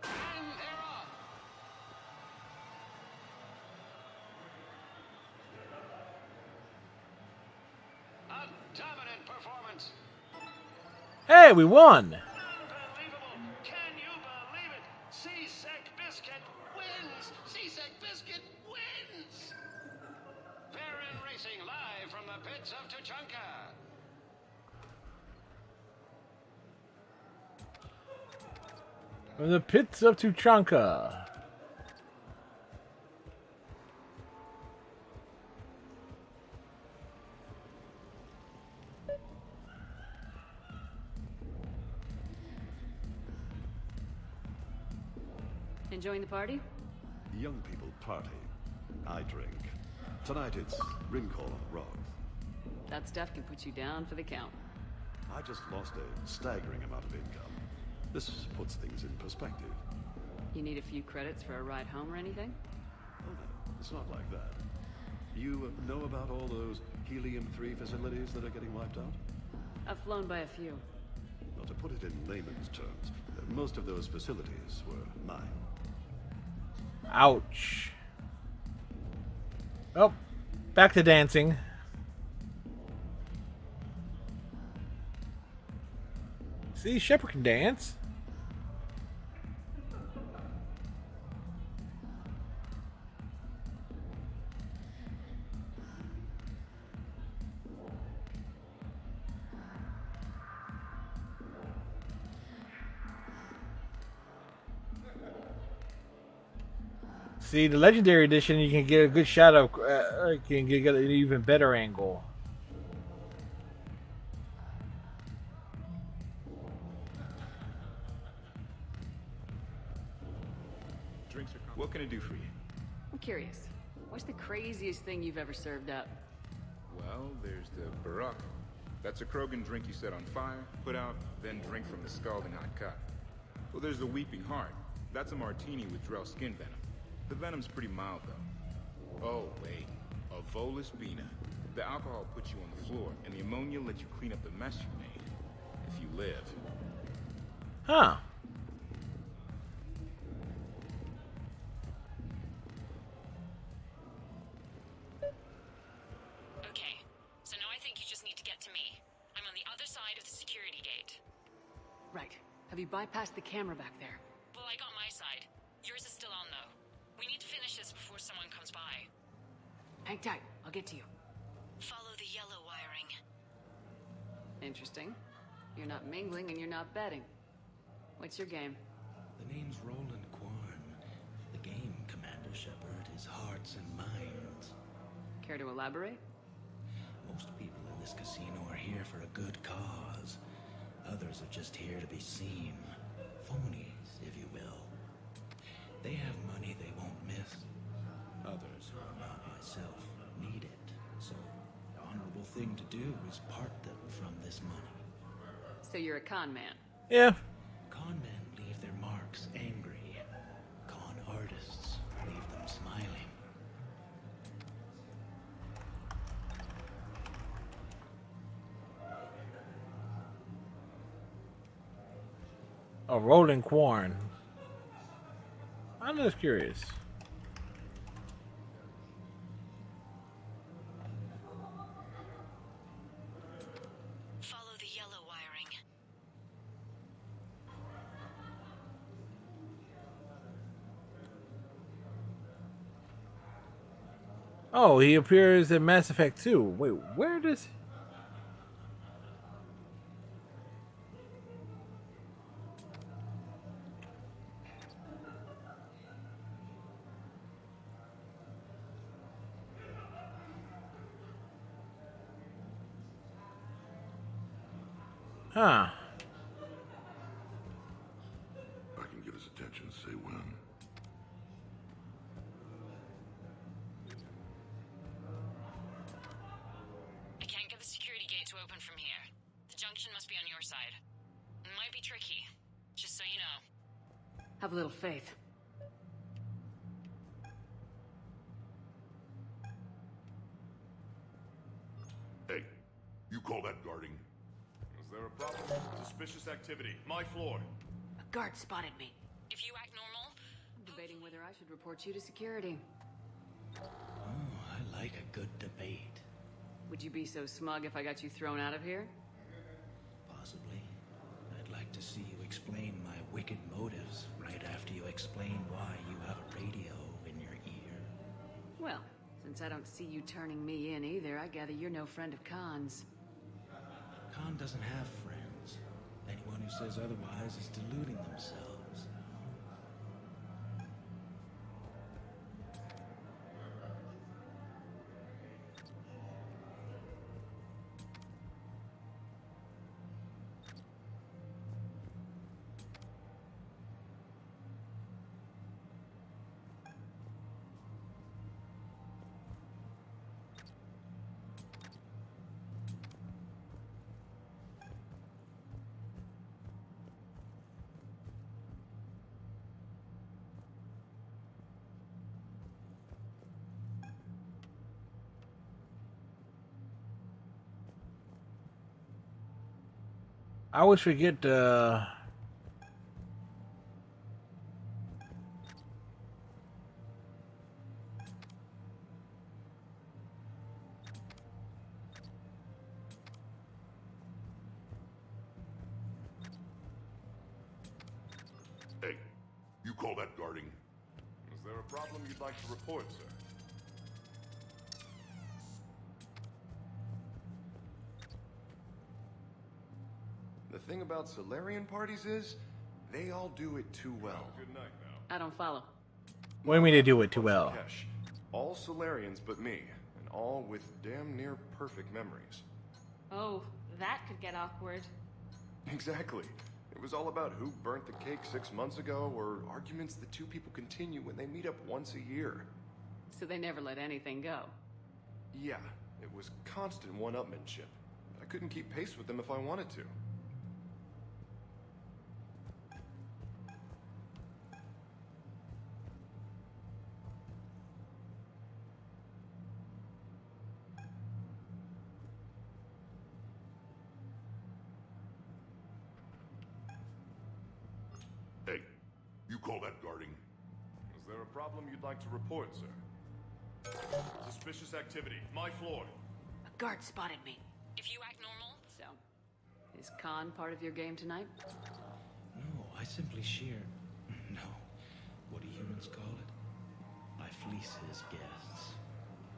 And they're off. A dominant performance. Hey, we won. Unbelievable. Can you believe it? C-Sec Biscuit wins. C-Sec Biscuit wins. Baron Racing live from the pits of Tuchanka. From the pits of Tuchanka. Enjoying the party? Young people party. I drink. Tonight it's ring call on the rocks. That stuff can put you down for the count. I just lost a staggering amount of income. This puts things in perspective. You need a few credits for a ride home or anything? Oh no, it's not like that. You know about all those Helium-3 facilities that are getting wiped out? I've flown by a few. Well, to put it in layman's terms, most of those facilities were mine. Ouch. Oh, back to dancing. See, Shepard can dance. See, the Legendary Edition, you can get a good shot of, you can get an even better angle. Drinks are coming. What can I do for you? I'm curious. What's the craziest thing you've ever served up? Well, there's the Barak. That's a Krogan drink you set on fire, put out, then drink from the scalding hot cup. Well, there's the Weeping Heart. That's a martini with Drell skin venom. The venom's pretty mild, though. Oh, wait. A Volus Bina. The alcohol puts you on the floor, and the ammonia lets you clean up the mess you made. If you live. Huh. Okay, so now I think you just need to get to me. I'm on the other side of the security gate. Right. Have you bypassed the camera back there? Well, I got my side. Yours is still on, though. We need to finish this before someone comes by. Hang tight. I'll get to you. Follow the yellow wiring. Interesting. You're not mingling and you're not betting. What's your game? The name's Roland Quorn. The game, Commander Shepard, is hearts and minds. Care to elaborate? Most people in this casino are here for a good cause. Others are just here to be seen. Phonies, if you will. They have money they won't miss. Others who are not myself need it. So, the honorable thing to do is part them from this money. So you're a con man? Yeah. Con men leave their marks angry. Con artists leave them smiling. A rolling Quarn. I'm just curious. Follow the yellow wiring. Oh, he appears in Mass Effect 2. Wait, where does... Huh. I can get his attention, say when. I can't get the security gate to open from here. The junction must be on your side. It might be tricky, just so you know. Have a little faith. Hey, you call that guarding? Is there a problem? Suspicious activity. My floor. A guard spotted me. If you act normal, I'm debating whether I should report you to security. Oh, I like a good debate. Would you be so smug if I got you thrown out of here? Possibly. I'd like to see you explain my wicked motives right after you explain why you have a radio in your ear. Well, since I don't see you turning me in either, I gather you're no friend of Khan's. Khan doesn't have friends. Anyone who says otherwise is deluding themselves. I always forget Hey, you call that guarding? Is there a problem you'd like to report, sir? The thing about Solarian parties is, they all do it too well. Good night now. I don't follow. what do you mean to do it too well? Kesh, all Solarians but me, and all with damn near perfect memories. Oh, that could get awkward. Exactly. It was all about who burnt the cake 6 months ago, or arguments that two people continue when they meet up once a year. So they never let anything go. Yeah, it was constant one-upmanship. I couldn't keep pace with them if I wanted to. Hey, you call that guarding? Is there a problem you'd like to report, sir? Suspicious activity. My floor. A guard spotted me. If you act normal... So, is Khan part of your game tonight? No, I simply shear... No. What do humans call it? I fleece his guests.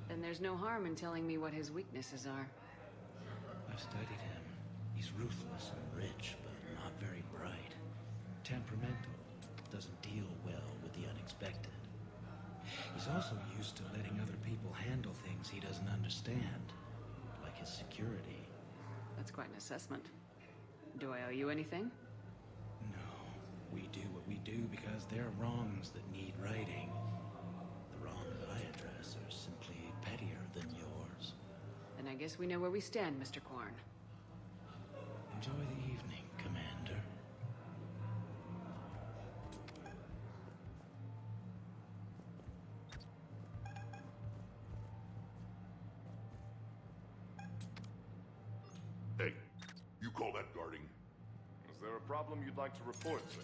Then there's no harm in telling me what his weaknesses are. I've studied him. He's ruthless and rich, but not very bright. Temperamental. Doesn't deal well with the unexpected. He's also used to letting other people handle things he doesn't understand, like his security. That's quite an assessment. Do I owe you anything? No, we do what we do because there are wrongs that need righting. The wrongs I address are simply pettier than yours. Then I guess we know where we stand, Mr. Quarn. Enjoy the evening, Commander. Hey, you call that guarding? Is there a problem you'd like to report, sir?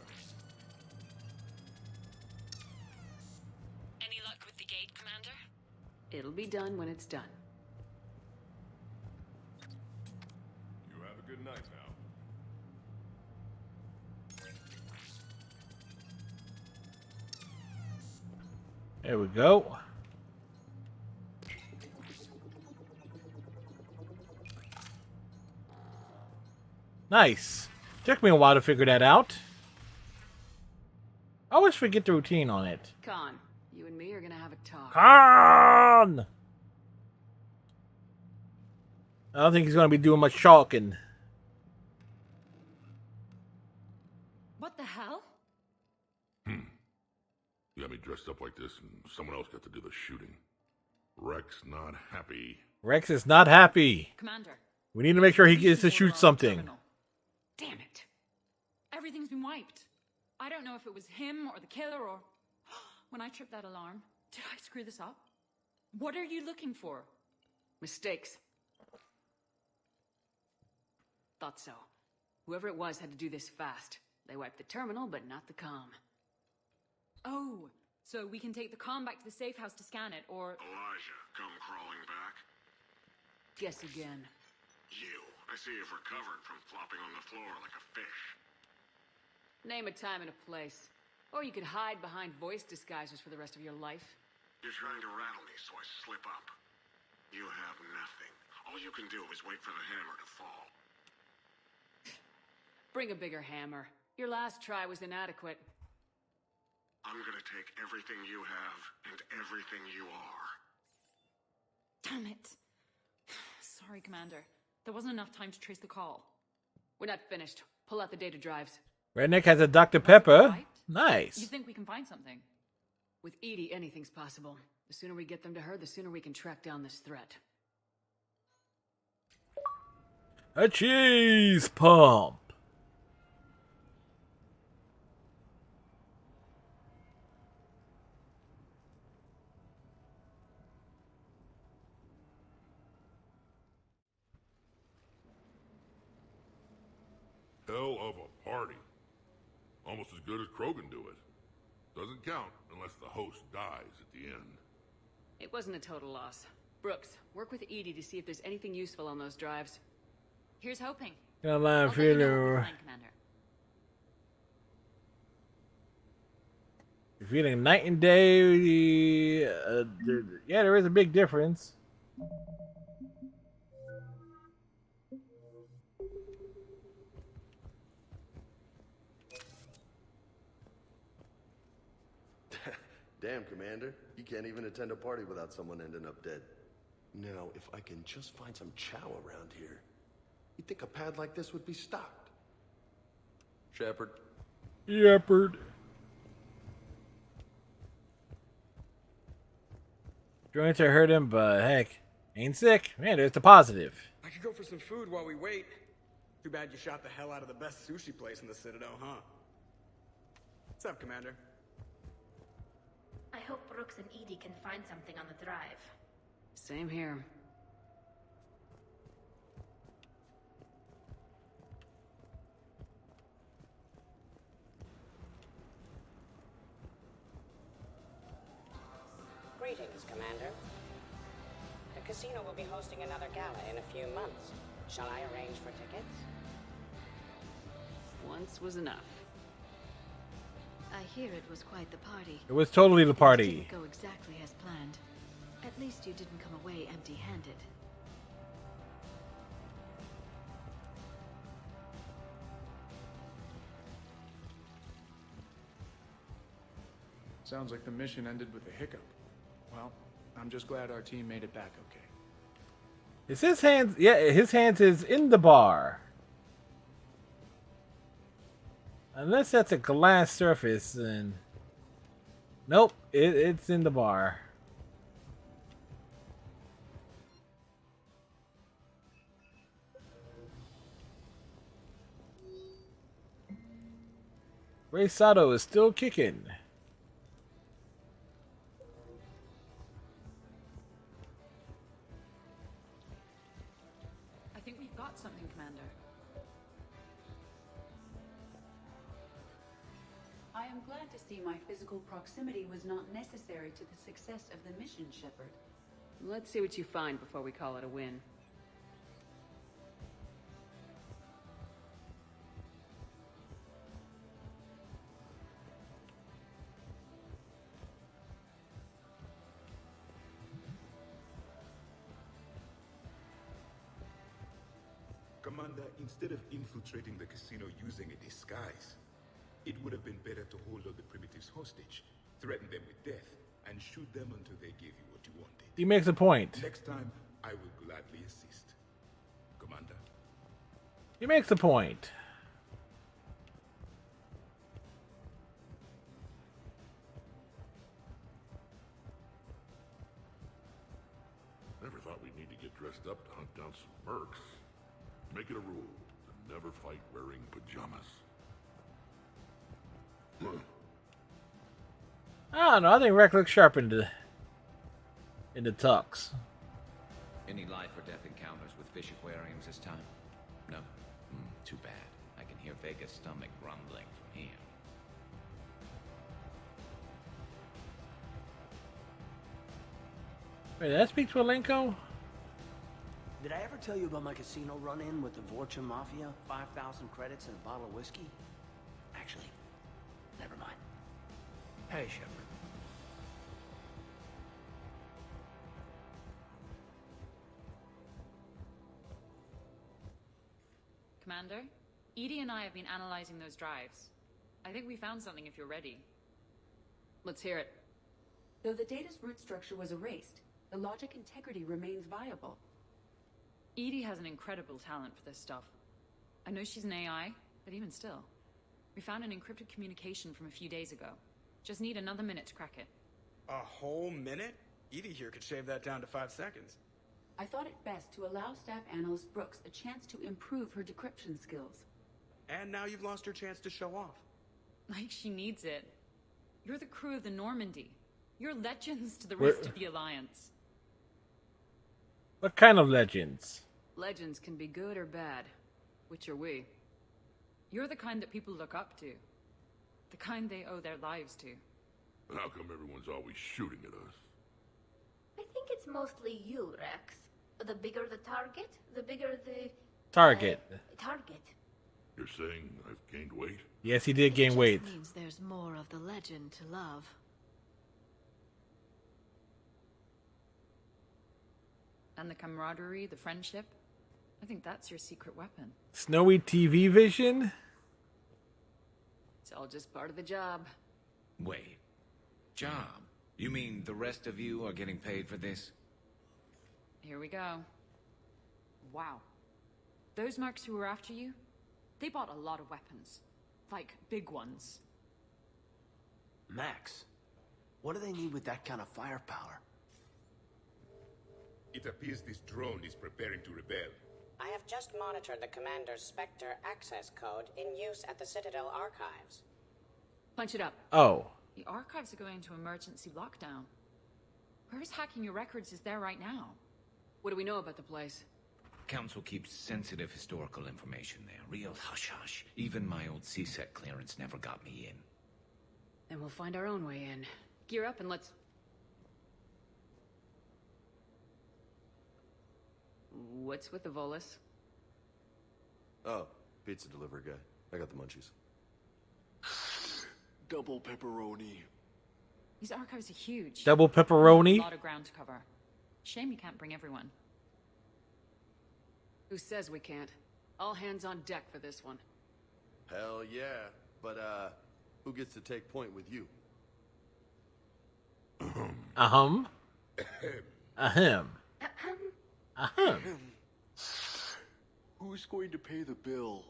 Any luck with the gate, Commander? It'll be done when it's done. You have a good night now. There we go. Nice. Took me a while to figure that out. I always forget the routine on it. Khan, you and me are gonna have a talk. Khan! I don't think he's going to be doing much talking. What the hell? You got me dressed up like this and someone else got to do the shooting. Rex not happy. Rex is not happy. Commander. We need to make sure he gets to shoot something. Damn it. Everything's been wiped. I don't know if it was him or the killer or... When I tripped that alarm, did I screw this up? What are you looking for? Mistakes. Thought so. Whoever it was had to do this fast. They wiped the terminal, but not the comm. Oh, so we can take the comm back to the safe house to scan it, or... Elijah, come crawling back. Guess again. You. I see you've recovered from flopping on the floor like a fish. Name a time and a place. Or you could hide behind voice disguisers for the rest of your life. You're trying to rattle me, so I slip up. You have nothing. All you can do is wait for the hammer to fall. Bring a bigger hammer. Your last try was inadequate. I'm gonna take everything you have and everything you are. Damn it. Sorry, Commander. There wasn't enough time to trace the call. We're not finished. Pull out the data drives. Redneck has a Dr. Pepper. Nice. You think we can find something? With EDI, anything's possible. The sooner we get them to her, the sooner we can track down this threat. A cheese pump. Hell of a party. Almost as good as Krogan do it. Doesn't count unless the host dies at the end. It wasn't a total loss. Brooks, work with EDI to see if there's anything useful on those drives. Here's hoping. Got a line I'll let you know what we feeling. find, Commander. You're feeling night and day. Yeah, there is a big difference. Damn, Commander. You can't even attend a party without someone ending up dead. Now, if I can just find some chow around here, you'd think a pad like this would be stocked. Shepard. Shepard. Joints are hurt him, but heck, ain't sick. Man, there's the positive. I could go for some food while we wait. Too bad you shot the hell out of the best sushi place in the Citadel, huh? What's up, Commander? I hope Brooks and EDI can find something on the drive. Same here. Greetings, Commander. The casino will be hosting another gala in a few months. Shall I arrange for tickets? Once was enough. I hear it was quite the party. It was totally the Things party. didn't go exactly as planned. At least you didn't come away empty-handed. Sounds like the mission ended with a hiccup. Well, I'm just glad our team made it back okay. Is his hands? Yeah, his hands is in the bar. Unless that's a glass surface, and nope, it's in the bar. Ray Sato is still kicking. I think we've got something, Commander. I am glad to see my physical proximity was not necessary to the success of the mission, Shepard. Let's see what you find before we call it a win. Commander, instead of infiltrating the casino using a disguise, it would have been better to hold all the primitives hostage, threaten them with death, and shoot them until they gave you what you wanted. He makes a point. Next time, I will gladly assist. Commander. He makes a point. Never thought we'd need to get dressed up to hunt down some mercs. Make it a rule to never fight wearing pajamas. I don't know. I think Rec looks sharp in the tux. Any life or death encounters with fish aquariums this time? No? Too bad. I can hear Vega's stomach rumbling from here. Wait, did I speak to Alenko? Did I ever tell you about my casino run-in with the Vorcha Mafia? 5,000 credits and a bottle of whiskey? Actually, never mind. Hey, Shepard. Commander, Edie and I have been analyzing those drives. I think we found something if you're ready. Let's hear it. Though the data's root structure was erased, the logic integrity remains viable. Edie has an incredible talent for this stuff. I know she's an AI, but even still. We found an encrypted communication from a few days ago. Just need another minute to crack it. A whole minute? Edie here could shave that down to 5 seconds. I thought it best to allow Staff Analyst Brooks a chance to improve her decryption skills. And now you've lost your chance to show off. Like she needs it. You're the crew of the Normandy. You're legends to the rest of the Alliance. What kind of legends? Legends can be good or bad. Which are we? You're the kind that people look up to. The kind they owe their lives to. How come everyone's always shooting at us? I think it's mostly you, Rex. The bigger the target, the bigger the... Target. Target. You're saying I've gained weight? Yes, he did gain weight. Means there's more of the legend to love. And the camaraderie, the friendship. I think that's your secret weapon. Snowy TV vision? It's all just part of the job. Wait. Job? You mean the rest of you are getting paid for this? Here we go. Wow. Those mercs who were after you, they bought a lot of weapons. Like, big ones. Max, what do they need with that kind of firepower? It appears this drone is preparing to rebel. I have just monitored the Commander's Spectre access code in use at the Citadel archives. Punch it up. Oh. The archives are going into emergency lockdown. Whoever's hacking your records is there right now. What do we know about the place? Council keeps sensitive historical information there. Real hush-hush. Even my old CSEC clearance never got me in. Then we'll find our own way in. Gear up and let's... What's with the Volus? Oh, pizza delivery guy. I got the munchies. Double pepperoni. These archives are huge. Double pepperoni? A lot of ground to cover. Shame you can't bring everyone. Who says we can't? All hands on deck for this one. Hell yeah. But, who gets to take point with you? Ahem. Ahem. Ahem. Who's going to pay the bill?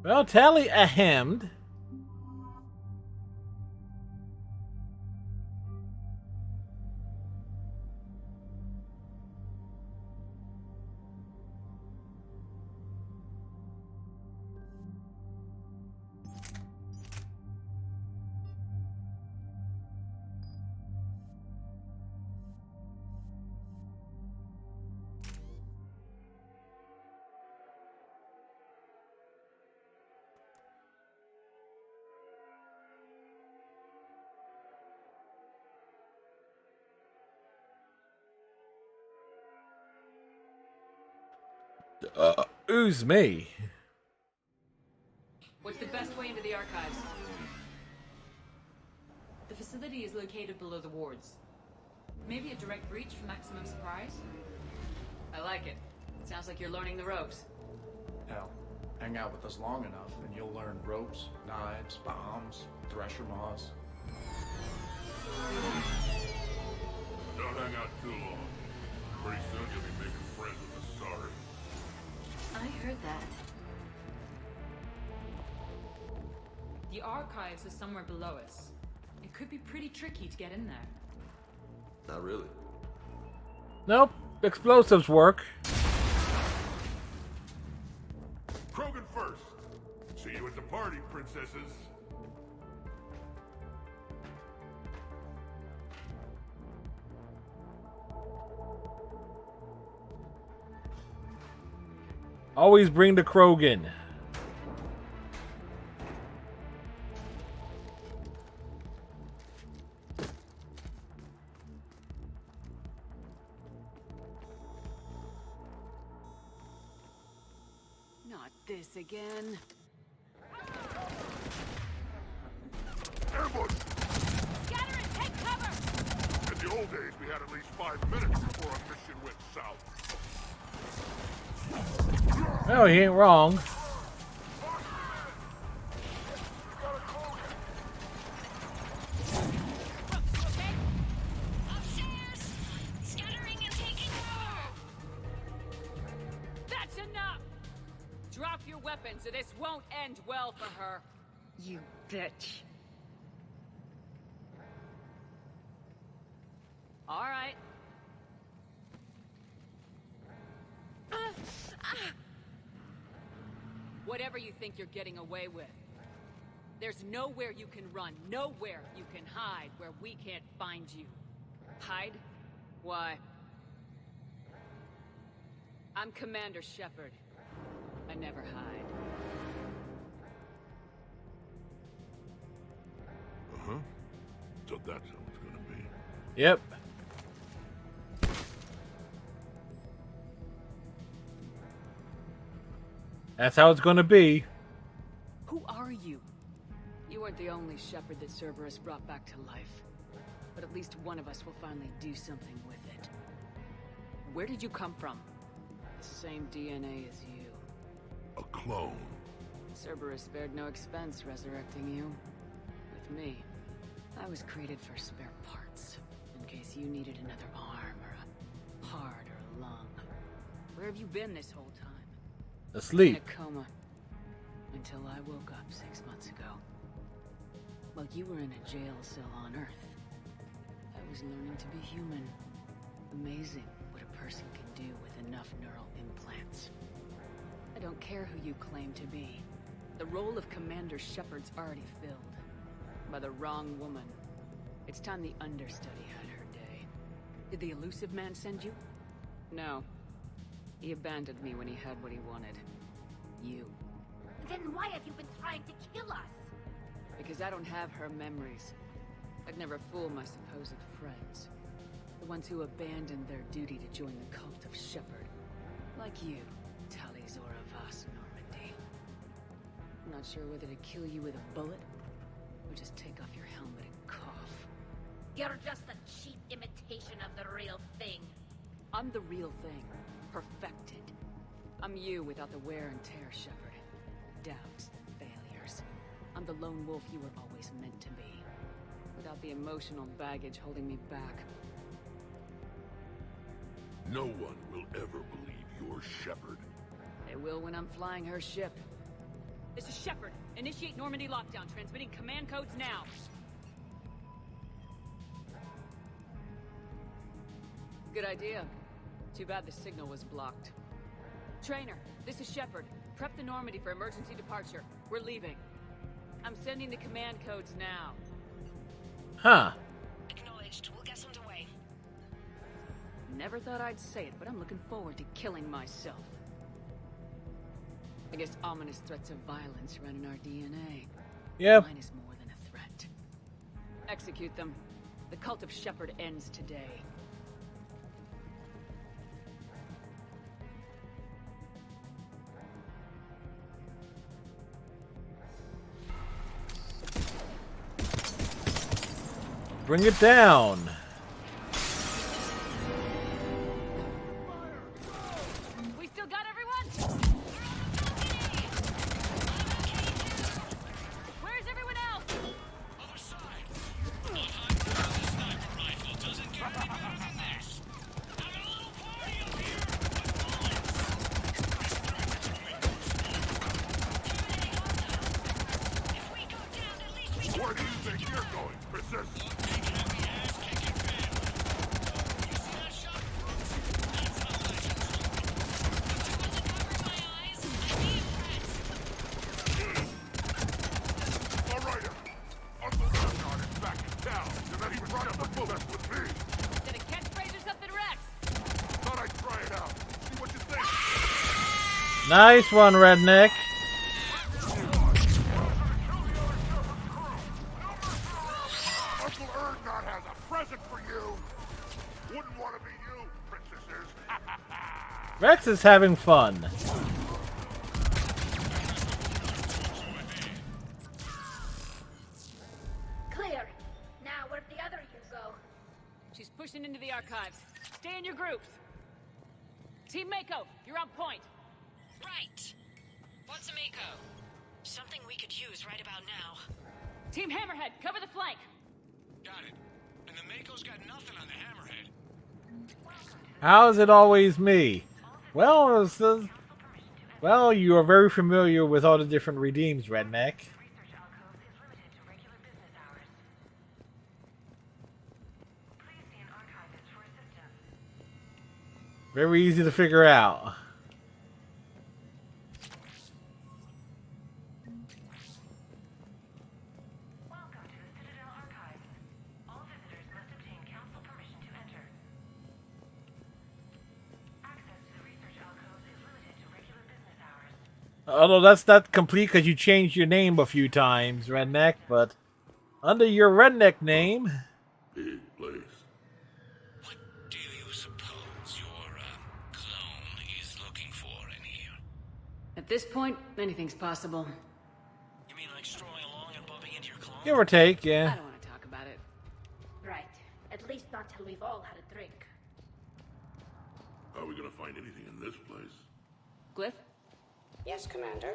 Well, Tally ahemed. Ooze me. What's the best way into the archives? The facility is located below the wards. Maybe a direct breach for maximum surprise? I like it. Sounds like you're learning the ropes. Hell, hang out with us long enough and you'll learn ropes, knives, bombs, thresher maws. Don't hang out too long. Pretty soon you'll be making friends with the Sorry. I heard that. The archives is somewhere below us. It could be pretty tricky to get in there. Not really. Nope. Explosives work. Krogan first. See you at the party, princesses. Always bring the Krogan. Not this again. Ambush! Scatter and take cover! In the old days, we had at least 5 minutes before our mission went south. Oh, he ain't wrong. That's enough! Drop your weapons or this won't end well for her. You bitch. All right. Whatever you think you're getting away with. There's nowhere you can run, nowhere you can hide where we can't find you. Hide? Why? I'm Commander Shepard. I never hide. Uh-huh. So that's how it's gonna be. Yep. That's how it's gonna be. Who are you? You weren't the only Shepard that Cerberus brought back to life. But at least one of us will finally do something with it. Where did you come from? The same DNA as you. A clone. Cerberus spared no expense resurrecting you. With me, I was created for spare parts. In case you needed another arm or a heart or a lung. Where have you been this whole time? Asleep. In a coma. Until I woke up 6 months ago. While you were in a jail cell on Earth. I was learning to be human. Amazing what a person can do with enough neural implants. I don't care who you claim to be. The role of Commander Shepard's already filled. By the wrong woman. It's time the understudy had her day. Did the Elusive Man send you? No. He abandoned me when he had what he wanted. You. Then why have you been trying to kill us? Because I don't have her memories. I'd never fool my supposed friends. The ones who abandoned their duty to join the cult of Shepard. Like you, Tali Zora Voss Normandy. I'm not sure whether to kill you with a bullet, or just take off your helmet and cough. You're just a cheap imitation of the real thing. I'm the real thing. Perfected. I'm you without the wear and tear, Shepard. The doubts, the failures. I'm the lone wolf you were always meant to be. Without the emotional baggage holding me back. No one will ever believe you're Shepard. They will when I'm flying her ship. This is Shepard. Initiate Normandy lockdown. Transmitting command codes now. Good idea. Too bad the signal was blocked. Trainer, this is Shepard. Prep the Normandy for emergency departure. We're leaving. I'm sending the command codes now. Huh. Acknowledged. We'll get underway. Never thought I'd say it, but I'm looking forward to killing myself. I guess ominous threats of violence run in our DNA. Yep. Mine is more than a threat. Execute them. The cult of Shepard ends today. Bring it down. We still got everyone? Where's everyone else? Other side. A sniper rifle doesn't get any better than this. Having a little party up here with bullets. Where do you think you're going, Princess? Nice one, Redneck. Uncle Erdnot has a present for you. Wouldn't want to be you, princesses. Rex is having fun. Clear. Now where'd the other you go? She's pushing into the archives. Stay in your groups. Team Mako, you're on point. Right. What's a Mako? Something we could use right about now. Team Hammerhead, cover the flank. Got it. And the Mako's got nothing on the Hammerhead. How is it always me? Well, well, you are very familiar with all the different redeems, Redneck. Very easy to figure out. Although that's not complete because you changed your name a few times, Redneck, but under your Redneck name... Big place. What do you suppose your clone is looking for in here? At this point, anything's possible. You mean like strolling along and bumping into your clone? Give or take, I yeah. don't want to talk about it. Right. At least not till we've all had a drink. Are we gonna find anything in this place? Glyph? Yes, Commander.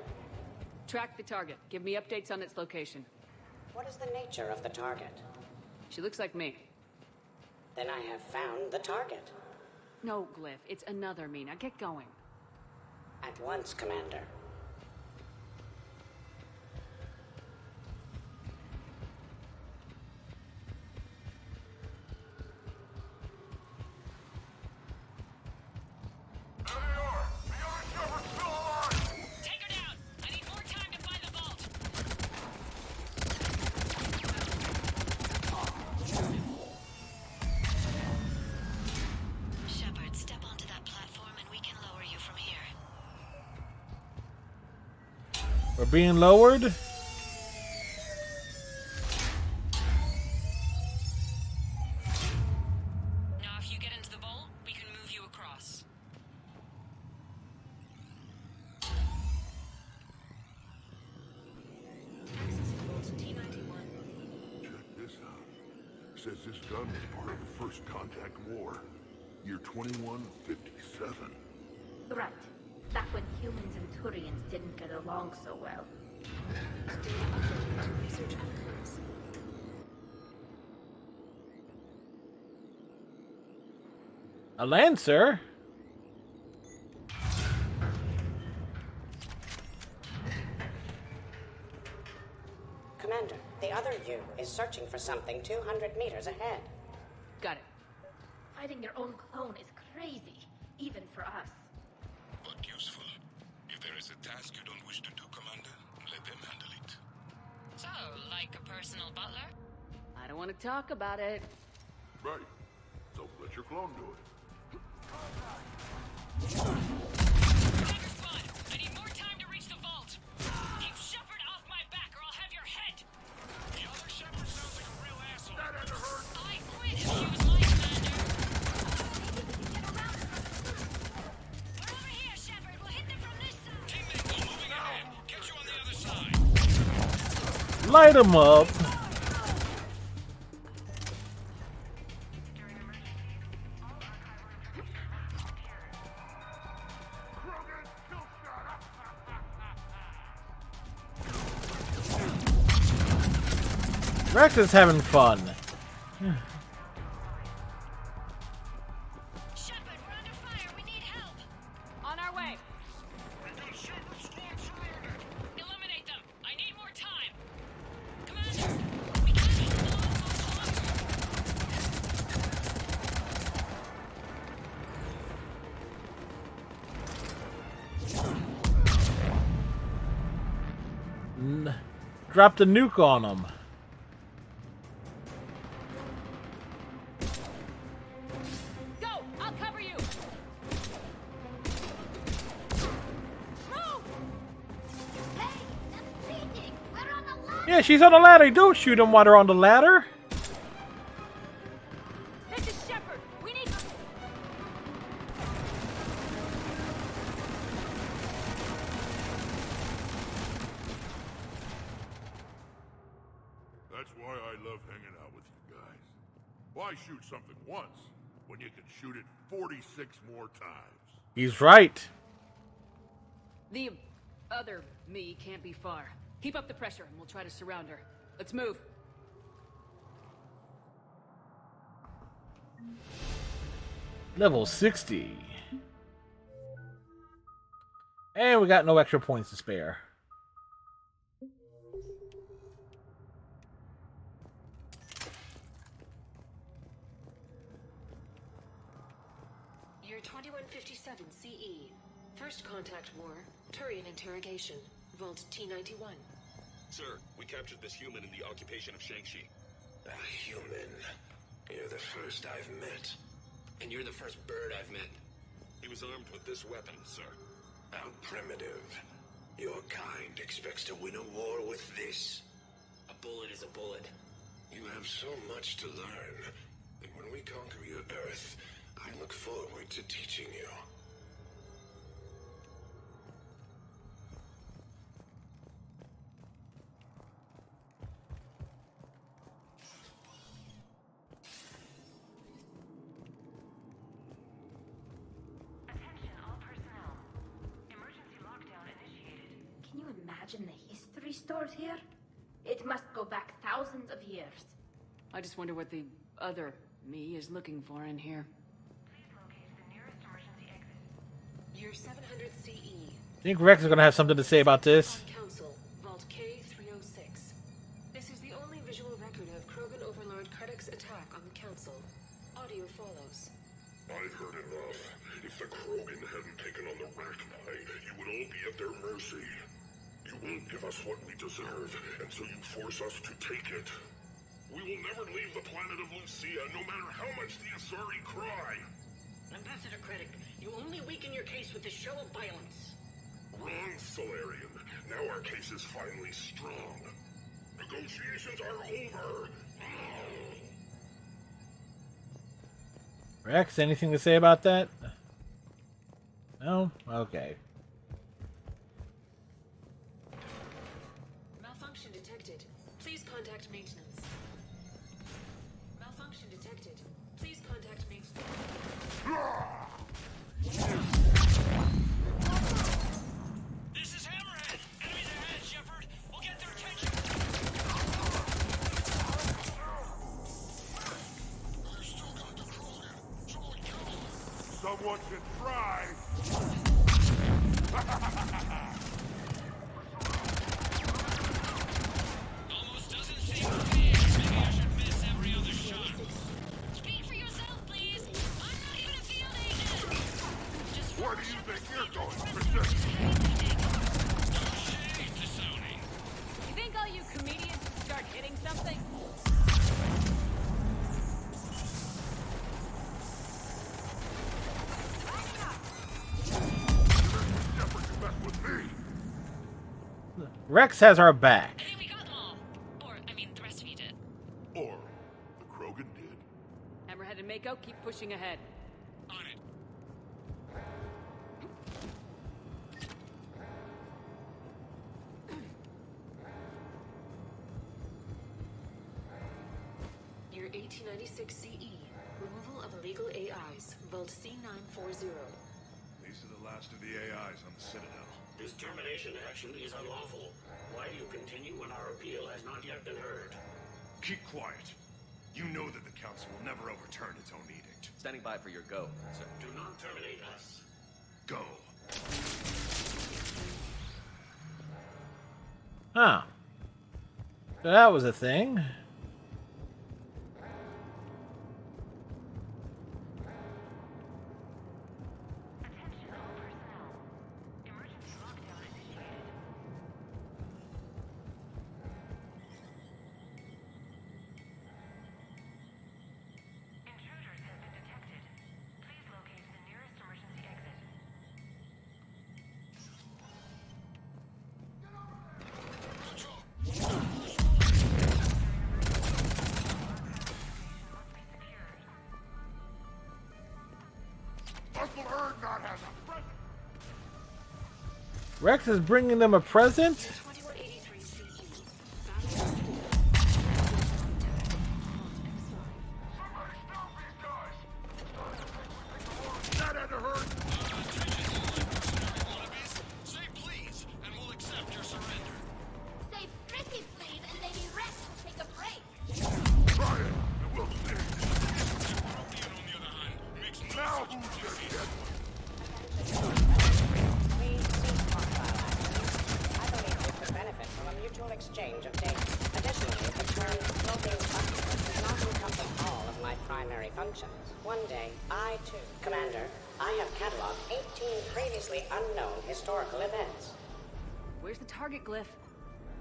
Track the target. Give me updates on its location. What is the nature of the target? She looks like me. Then I have found the target. No, Glyph. It's another me. Now get going. At once, Commander. Take her down! I need more time to find the vault! Shepard, step onto that platform and we can lower you from here. We're being lowered. Now, if you get into the vault, we can move you across. Check this out. Says this gun was part of the First Contact War. Year 2157. Right. Back when humans and Turians didn't get along so well. A Lancer? Commander, the other you is searching for something 200 meters ahead. Got it. Fighting your own clone is crazy, even for us. But useful. If there is a task you don't wish to do, Commander, let them handle it. So, like a personal butler? I don't want to talk about it. Right. So let your clone do it. Tiger Squad, I need more time to reach the vault. Keep Shepard off my back or I'll have your head. The other Shepard sounds like a real asshole. That had to hurt. I quit if she was my commander. We're over here, Shepard. We'll hit them from this side. Teammate, go moving ahead. Get you on the other side. Light him up. Rex is having fun. Shepard, we're under fire. We need help. On our way. We got Shepard squad surrounded. Eliminate them. I need more time. Commander, we can't hold them off much longer. Drop the nuke on him. Go! I'll cover you! Move! Hey, that's cheating! We're on the ladder! Yeah, she's on the ladder. Don't shoot him while they're on the ladder. This is Shepard! We need... That's why I love hanging out with you guys. Why shoot something once when you can shoot it 46 more times? He's right. The other me can't be far. Keep up the pressure and we'll try to surround her. Let's move. Level 60. And we got no extra points to spare. Year 2157 CE. First contact war. Turian interrogation. Vault T-91. Sir, we captured this human in the occupation of Shang-Chi. A human. You're the first I've met. And you're the first bird I've met. He was armed with this weapon, sir. How primitive. Your kind expects to win a war with this. A bullet is a bullet. You have so much to learn. And when we conquer your Earth, I look forward to teaching you. Can you imagine the history stored here? It must go back thousands of years. I just wonder what the other me is looking for in here. Year 700 CE. I think Rex is going to have something to say about this. Council, Vault K-306. This is the only visual record of Krogan Overlord Krennic's attack on the Council. Audio follows. I've heard enough. If the Krogan hadn't taken on the Rachni, you would all be at their mercy. You won't give us what we deserve, and so you force us to take it. We will never leave the planet of Lucia, no matter how much the Asari cry. Ambassador Krennic, you only weaken your case with this show of violence. Wrong, Solarian. Now our case is finally strong. Negotiations are over. Rex, anything to say about that? No? Okay. Malfunction detected. Please contact maintenance. Malfunction detected. Please contact maintenance. This is Hammerhead! Enemies ahead, Shepard! We'll get their attention! Someone should try. Almost Where do you think you're going, Princess? You think all you comedians should start hitting something? Shepard, you mess with me. Rex has our back. I think we got them all. Or, I mean, the rest of you did. Or the Krogan did. Hammerhead and Mako, keep pushing ahead. On it. Year 1896 CE. Removal of illegal AIs. Vault C940. These are the last of the AIs on the Citadel. This termination action is unlawful. Why do you continue when our appeal has not yet been heard? Keep quiet. You know that the Council will never overturn its own edict. Standing by for your go, sir. Do not terminate us. Go. Huh. So that was a thing. Rex is bringing them a present? Exchange of data. Additionally, the term floating bucket does not encompass all of my primary functions. One day, I too, Commander, I have cataloged 18 previously unknown historical events. Where's the target glyph?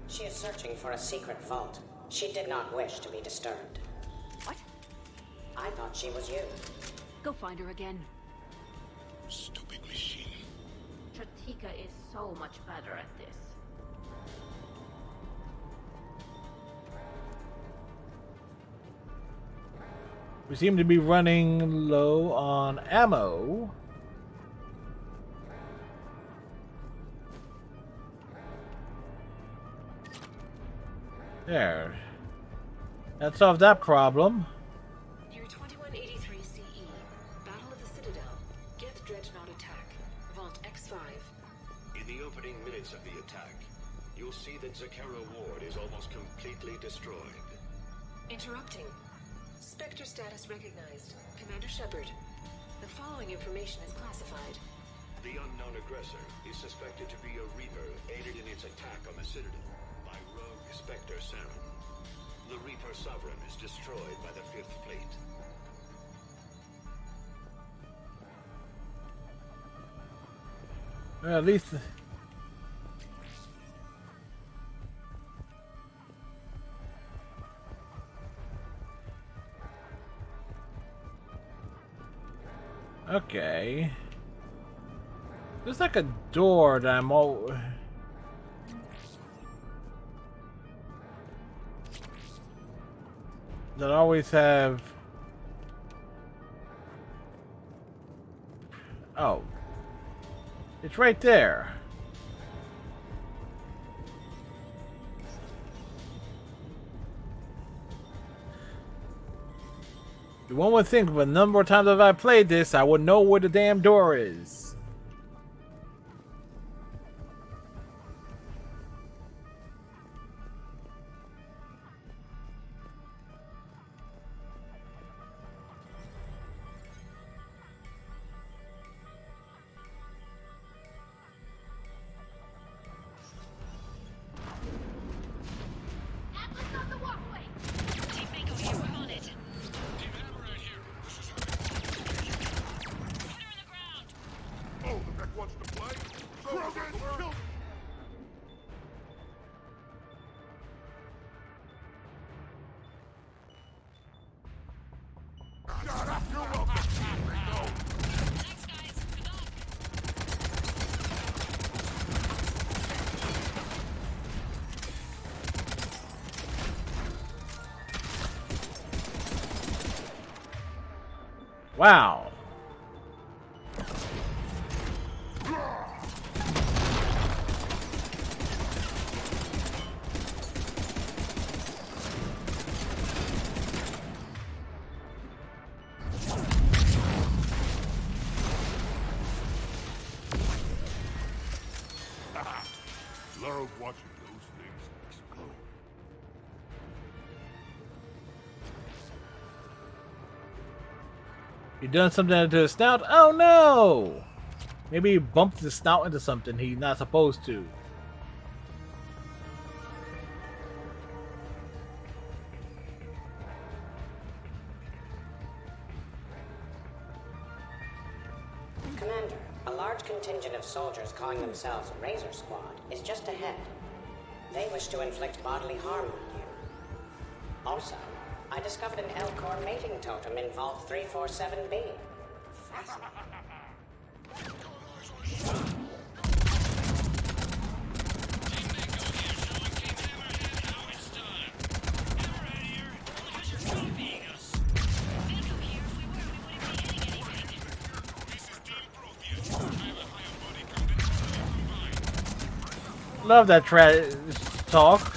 She is searching for a secret vault. She did not wish to be disturbed. What? I thought she was you. Go find her again. Stupid machine. Stratika is so much better at this. We seem to be running low on ammo. There. That solved that problem. Year 2183 CE. Battle of the Citadel. Geth Dreadnought attack. Vault X5. In the opening minutes of the attack, you'll see that Zakera Ward is almost completely destroyed. Interrupting. Spectre status recognized. Commander Shepard. The following information is classified. The unknown aggressor is suspected to be a Reaper aided in its attack on the Citadel by rogue Spectre Saren. The Reaper Sovereign is destroyed by the 5th Fleet. Well, at least... Okay. There's like a door that I'm all... that always have... Oh. It's right there. The one would think, but a number of times if I played this, I would know where the damn door is. Wow. Love watching those things explode. You done something to his snout? Oh no! Maybe he bumped his snout into something he's not supposed to. Commander, a large contingent of soldiers calling themselves Razor Squad is just ahead. They wish to inflict bodily harm on you. Also, I discovered an Elcor mating totem in Vault 347B. Fascinating. Love that trash talk.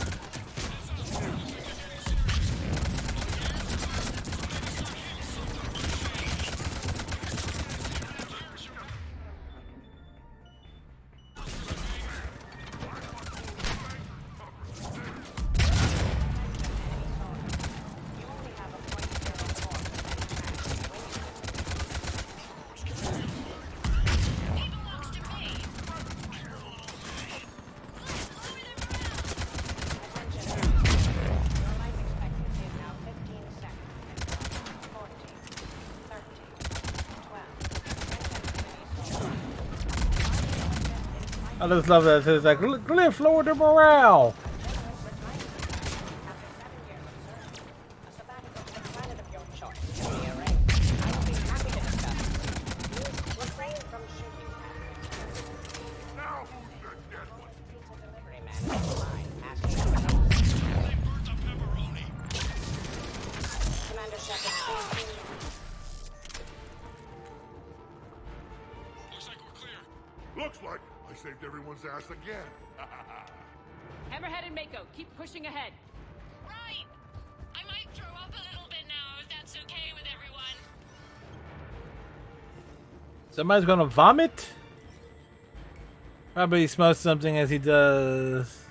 I just love that. It's like, Glyph, lower the morale. Looks like I saved everyone's ass again. Hammerhead and Mako, keep pushing ahead. Right! I might throw up a little bit now, if that's okay with everyone. Somebody's gonna vomit? Probably smells something as he does.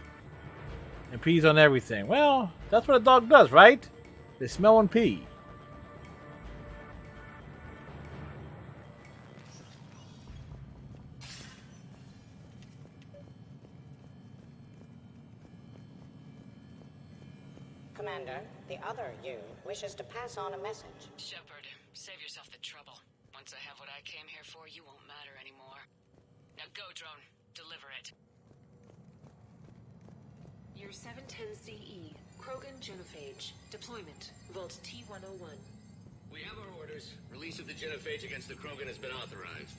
And pees on everything. Well, that's what a dog does, right? They smell and pee. Commander, the other you wishes to pass on a message. Shepard, save yourself the trouble. Once I have what I came here for, you won't matter anymore. Now go, drone. Deliver it. Year 710 CE, Krogan Genophage. Deployment, Vault T-101. We have our orders. Release of the genophage against the Krogan has been authorized.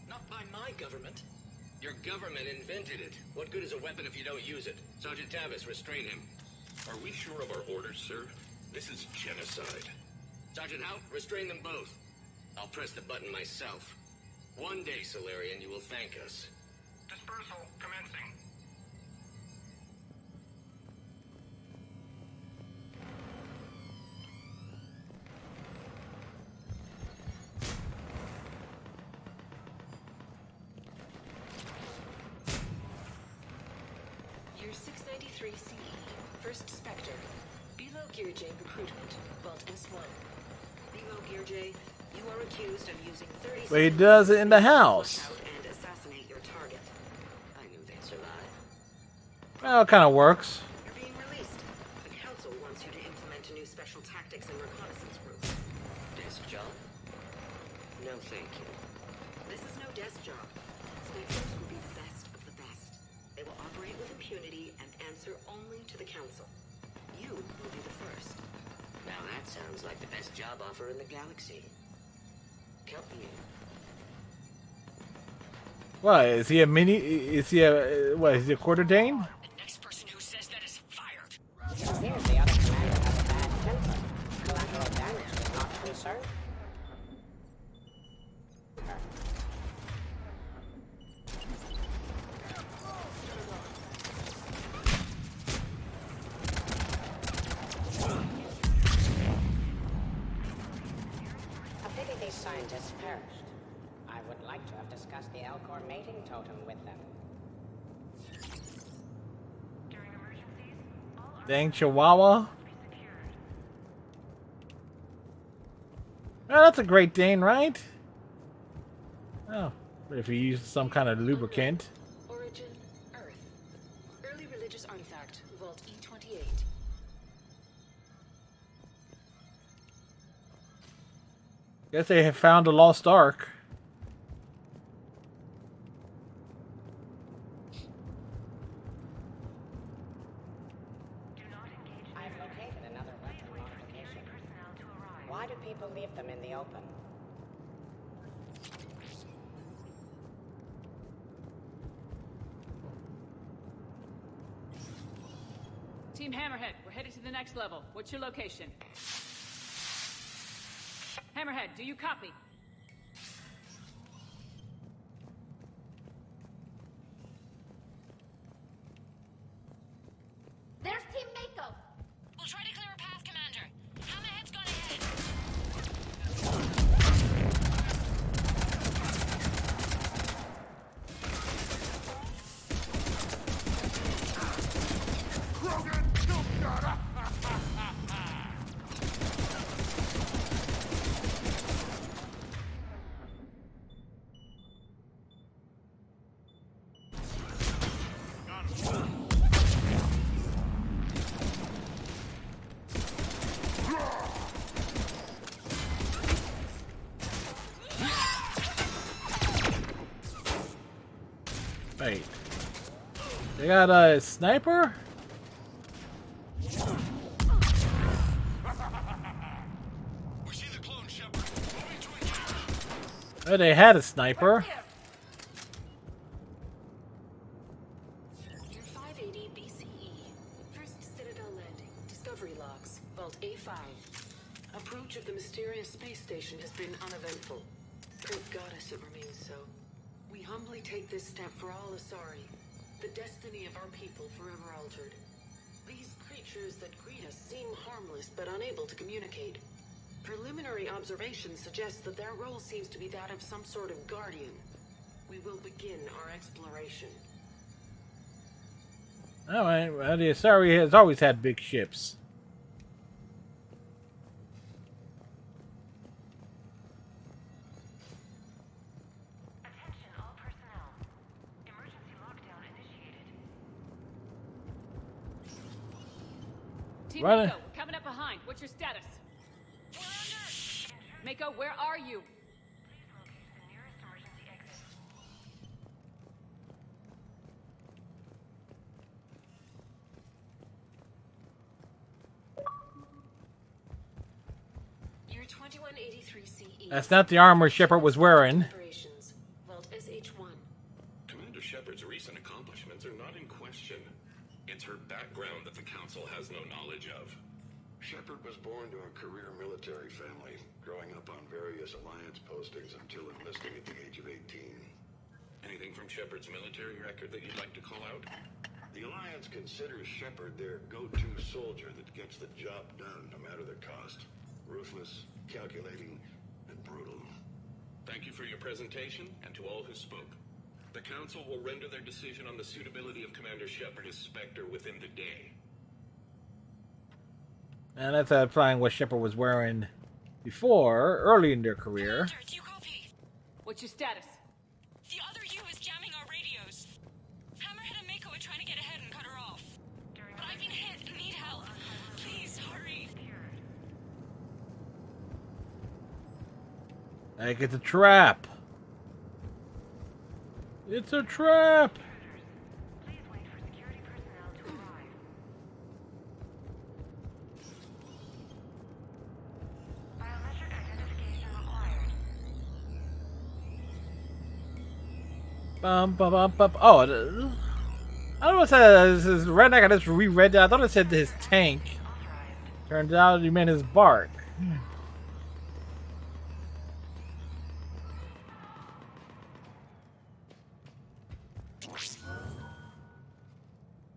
Not by my government. Your government invented it. What good is a weapon if you don't use it? Sergeant Tavis, restrain him. Are we sure of our orders, sir? This is genocide. Sergeant Hout, restrain them both. I'll press the button myself. One day, Solarian, you will thank us. Dispersal commencing. Year 693 CE, First Spectre. Bilo Gearjay recruitment, Vault S1. Bilo Gearjay, you are accused of using 30 But he does it in the house. and assassinate your target. I knew they'd survive. Well, it kind of works. You're being released. The Council wants you to implement a new special tactics and reconnaissance group. Desk job? No, thank you. This is no desk job. Spectres will be the best of the best. They will operate with impunity and answer only to the Council. You will be the first. Now that sounds like the best job offer in the galaxy. Count me in. What is he a mini? Is he a what? Is he a quarter Dane? Next person who says that is fired. It appears the other commander has a bad temper. Collateral damage does not concern. discuss the Elcor mating totem with them. Dang Chihuahua. Oh, that's a Great Dane, right? Oh, if you use some kind of lubricant. Origin, Earth. Early religious artifact, Vault E28. Guess they have found a lost ark. I've located another weapon modification. Why do people leave them in the open? Team Hammerhead, we're headed to the next level. What's your location? Hammerhead, do you copy? There's Team Mako. We'll try to clear a path, Commander. Hammerhead's gone ahead. Krogan, you gotta! Wait. They got a sniper? Oh, they had a sniper. Year 580 BCE. First Citadel landing. Discovery logs. Vault A5. Approach of the mysterious space station has been uneventful. Thank goddess it remains so. We humbly take this step for all Asari. The destiny of our people forever altered. These creatures that greet us seem harmless but unable to communicate. Preliminary observations suggest that their role seems to be that of some sort of guardian. We will begin our exploration. Alright, well, the Asari has always had big ships. Team Right. Mako, we're coming up behind. What's your status? We're under. Mako, where are you? Year 2183 CE. That's not the armor Shepard was wearing. Operations. Vault SH1. Commander Shepard's recent accomplishments are not in question. It's her background that the Council has no knowledge of. Shepard was born to a career military family, growing up on various Alliance postings until enlisting at the age of 18. Anything from Shepard's military record that you'd like to call out? The Alliance considers Shepard their go-to soldier that gets the job done, no matter the cost. Ruthless, calculating, and brutal. Thank you for your presentation, and to all who spoke. The Council will render their decision on the suitability of Commander Shepard as Spectre within the day. And that's applying what Shepard was wearing before, early in their career. Commander, do you copy? What's your status? The other U is jamming our radios. Hammerhead and Mako are trying to get ahead and cut her off. But I've been hit and need help. Please, hurry. Like, it's a trap. It's a trap. Bum, bum, bum, bum. Oh, I don't know what this is. Redneck, I just reread that. I thought it said his tank. Turns out you meant his bark.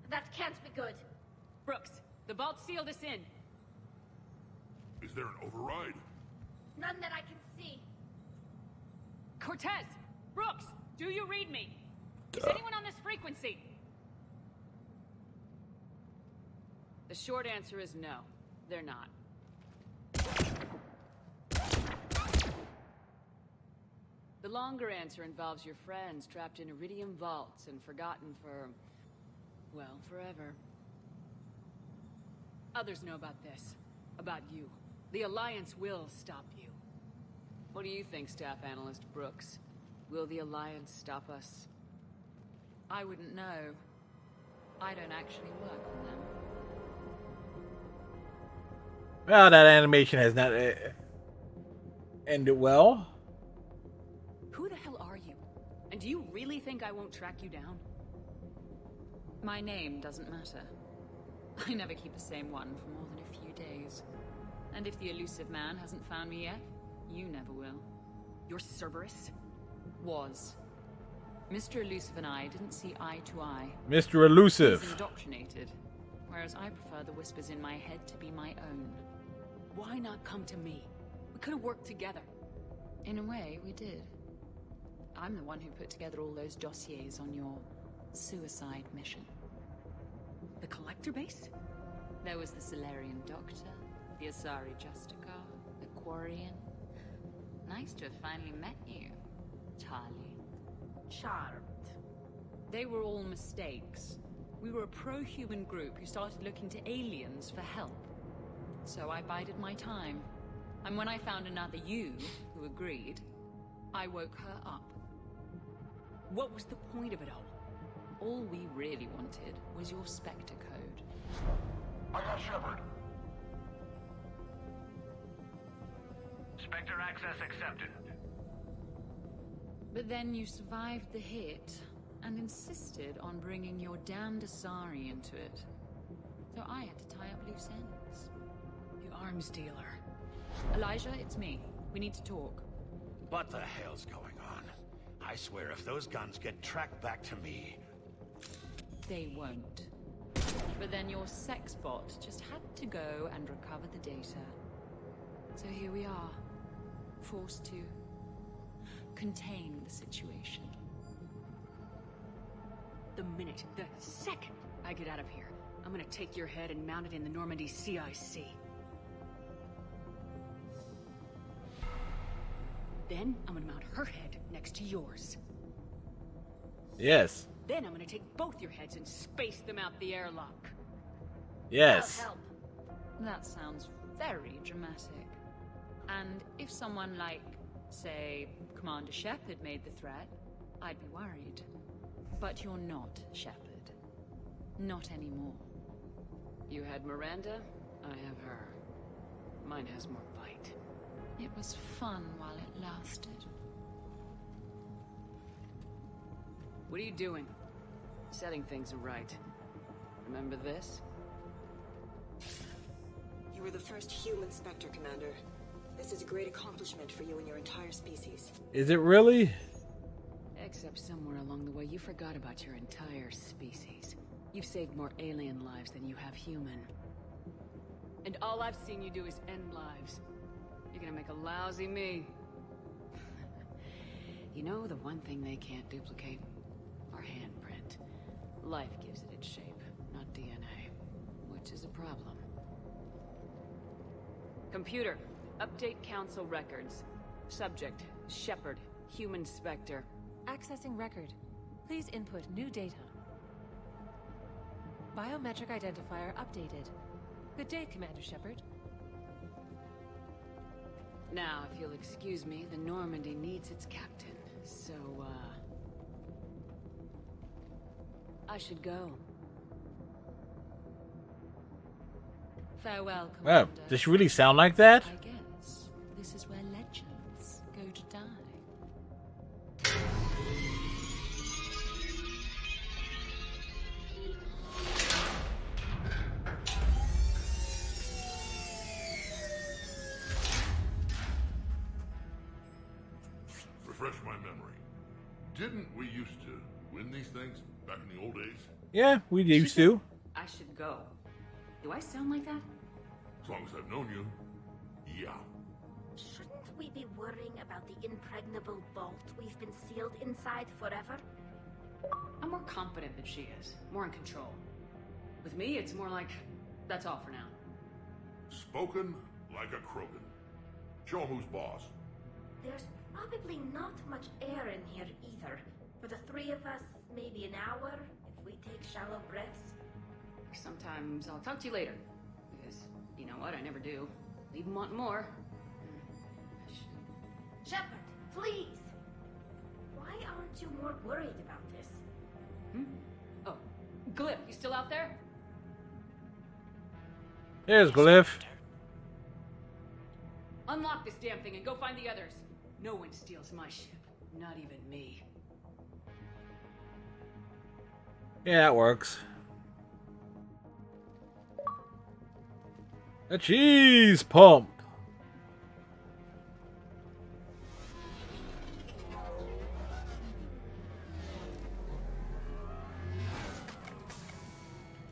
That can't be good. Brooks, the vault sealed us in. Is there an override? None that I can see. Cortez, Brooks, do you read me? Is anyone on this frequency? The short answer is no, they're not. The longer answer involves your friends trapped in Iridium vaults and forgotten for, well, forever. Others know about this. About you. The Alliance will stop you. What do you think, Staff Analyst Brooks? Will the Alliance stop us? I wouldn't know. I don't actually work with them. Well, that animation has not ended well. Who the hell are you? And do you really think I won't track you down? My name doesn't matter. I never keep the same one for more than a few days. And if the elusive man hasn't found me yet, you never will. You're Cerberus? Was. Mr. Elusive and I didn't see eye to eye. Mr. Elusive. He's indoctrinated, whereas I prefer the whispers in my head to be my own. Why not come to me? We could have worked together. In a way, we did. I'm the one who put together all those dossiers on your suicide mission. The Collector base? There was the Solarian Doctor, the Asari Justicar, the Quarian. Nice to have finally met you, Charlie. Charmed. They were all mistakes. We were a pro-human group who started looking to aliens for help. So I bided my time. And when I found another you who agreed, I woke her up. What was the point of it all? All we really wanted was your Spectre code. I got Shepard. Spectre access accepted. But then you survived the hit and insisted on bringing your damned Asari into it. So I had to tie up loose ends. The arms dealer. Elijah, it's me. We need to talk. What the hell's going on? I swear if those guns get tracked back to me... They won't. But then your sex bot just had to go and recover the data. So here we are. Forced to contain the situation. The second I get out of here, I'm gonna take your head and mount it in the Normandy CIC. Then I'm gonna mount her head next to yours. Yes. Then I'm gonna take both your heads and space them out the airlock. Yes. Help. That sounds very dramatic. And if someone like, say, Commander Shepard made the threat, I'd be worried. But you're not Shepard. Not anymore. You had Miranda, I have her. Mine has more bite. It was fun while it lasted. What are you doing? Setting things right. Remember this? You were the first human Spectre, Commander. This is a great accomplishment for you and your entire species. Is it really? Except somewhere along the way you forgot about your entire species. You've saved more alien lives than you have human. And all I've seen you do is end lives. You're gonna make a lousy me. You know the one thing they can't duplicate? Our handprint. Life gives it its shape, not DNA. Which is a problem. Computer, update Council records. Subject, Shepard, Human Spectre. Accessing record. Please input new data. Biometric identifier updated. Good day, Commander Shepard. Now, if you'll excuse me, the Normandy needs its captain. So, I should go. Farewell, Oh, Commander. does she really sound like that? I guess this is where legends go to die. Refresh my memory. Didn't we used to win these things back in the old days? Yeah, we used to. I should go. Do I sound like that? As long as I've known you, yeah. we be worrying about the impregnable vault we've been sealed inside forever? I'm more confident than she is. More in control. With me, it's more like, that's all for now. Spoken like a Krogan. Show him who's boss. There's probably not much air in here either. For the three of us, maybe an hour, if we take shallow breaths. Sometimes I'll talk to you later. Because, you know what, I never do. Leave 'em wanting more. Shepard, please! Why aren't you more worried about this? Oh, Glyph, you still out there? There's Glyph. Unlock this damn thing and go find the others. No one steals my ship. Not even me. Yeah, that works. A cheese pump.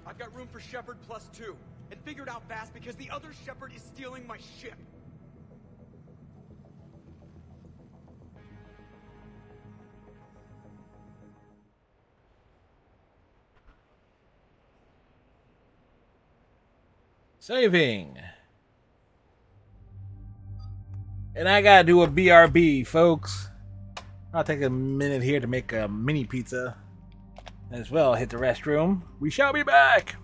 I've got room for Shepard +2, and figured out fast because the other Shepard is stealing my ship. Saving. And I gotta do a BRB, folks. I'll take a minute here to make a mini pizza. As well, hit the restroom. We shall be back.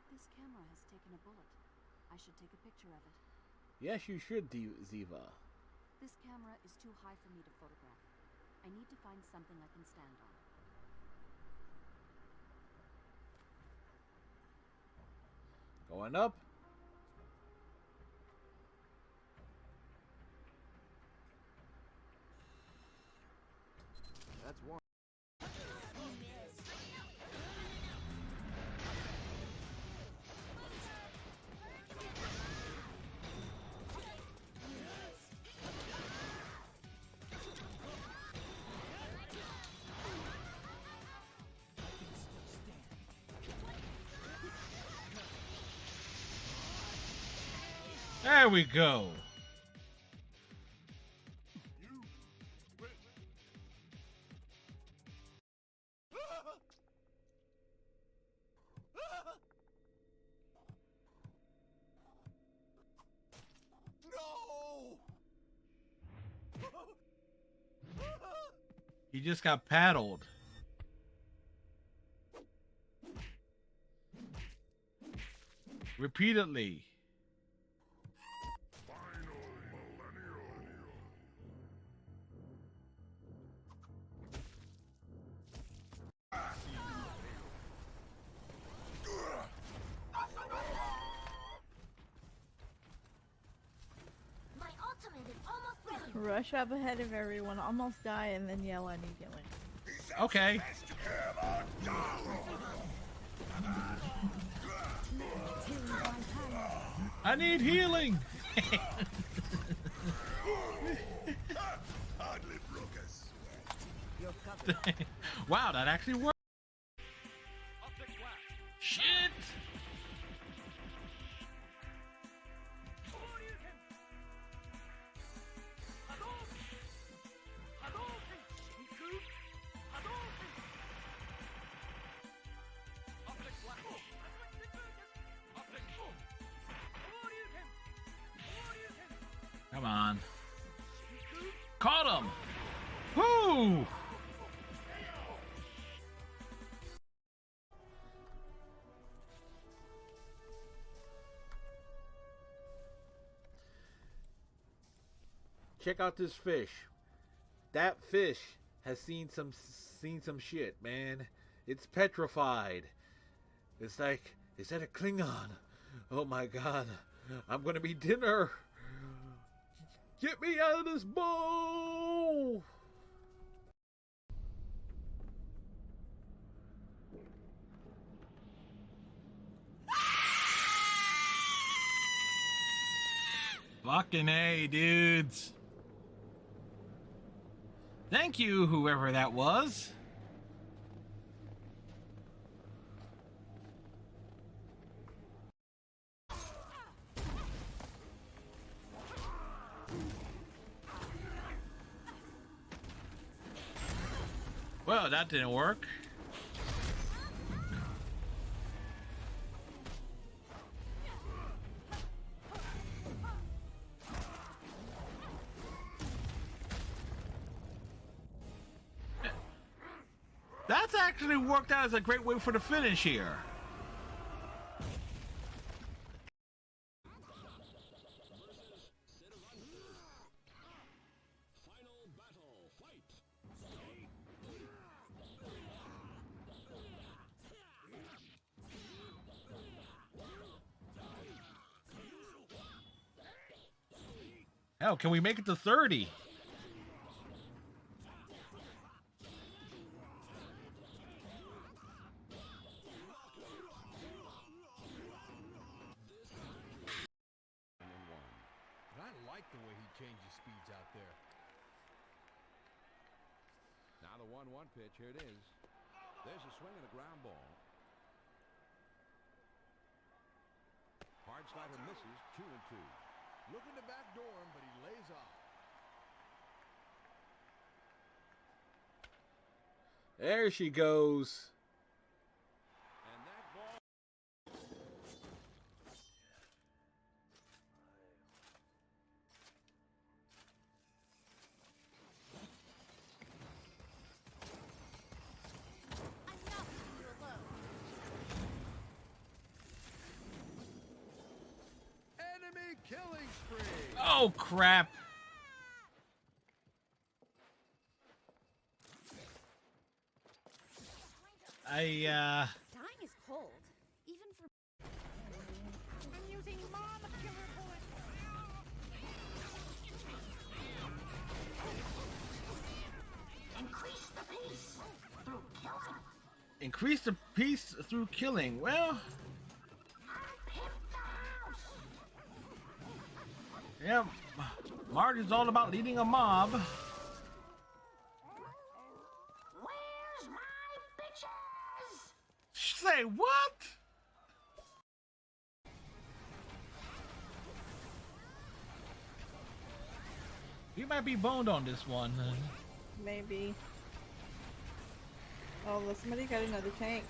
This camera has taken a bullet. I should take a picture of it. Yes, you should, Ziva. This camera is too high for me to photograph. I need to find something I can stand on. Going up. That's one. There we go. He just got paddled. Repeatedly. My ultimate is almost ready. Rush up ahead of everyone, almost die, and then yell I need healing. Okay. I need healing. Wow, that actually worked. Shit. Come on. Caught him. Whoo! Check out this fish. That fish has seen some shit, man. It's petrified. It's like, is that a Klingon? Oh my god. I'm gonna be dinner. Get me out of this bowl! Fucking A, dudes. Thank you, whoever that was. Well, that didn't work. That's actually worked out as a great way for the finish here. Hell, can we make it to 30? But I like the way he changes speeds out there. Now the 1-1 pitch, here it is. There's a swing and a ground ball. Hard slider misses, 2-2. Looking to backdoor him, but he lays off. There she goes. And that ball. Enemy killing spree. Oh, crap. Dying is cold, even for. I'm using Mom Killer Bullet. Increase the pace through killing. Increase the pace through killing. Well, yeah, Marge is all about leading a mob. Where's my bitches? Say what? You might be boned on this one. Maybe. Oh, look, somebody got another tank.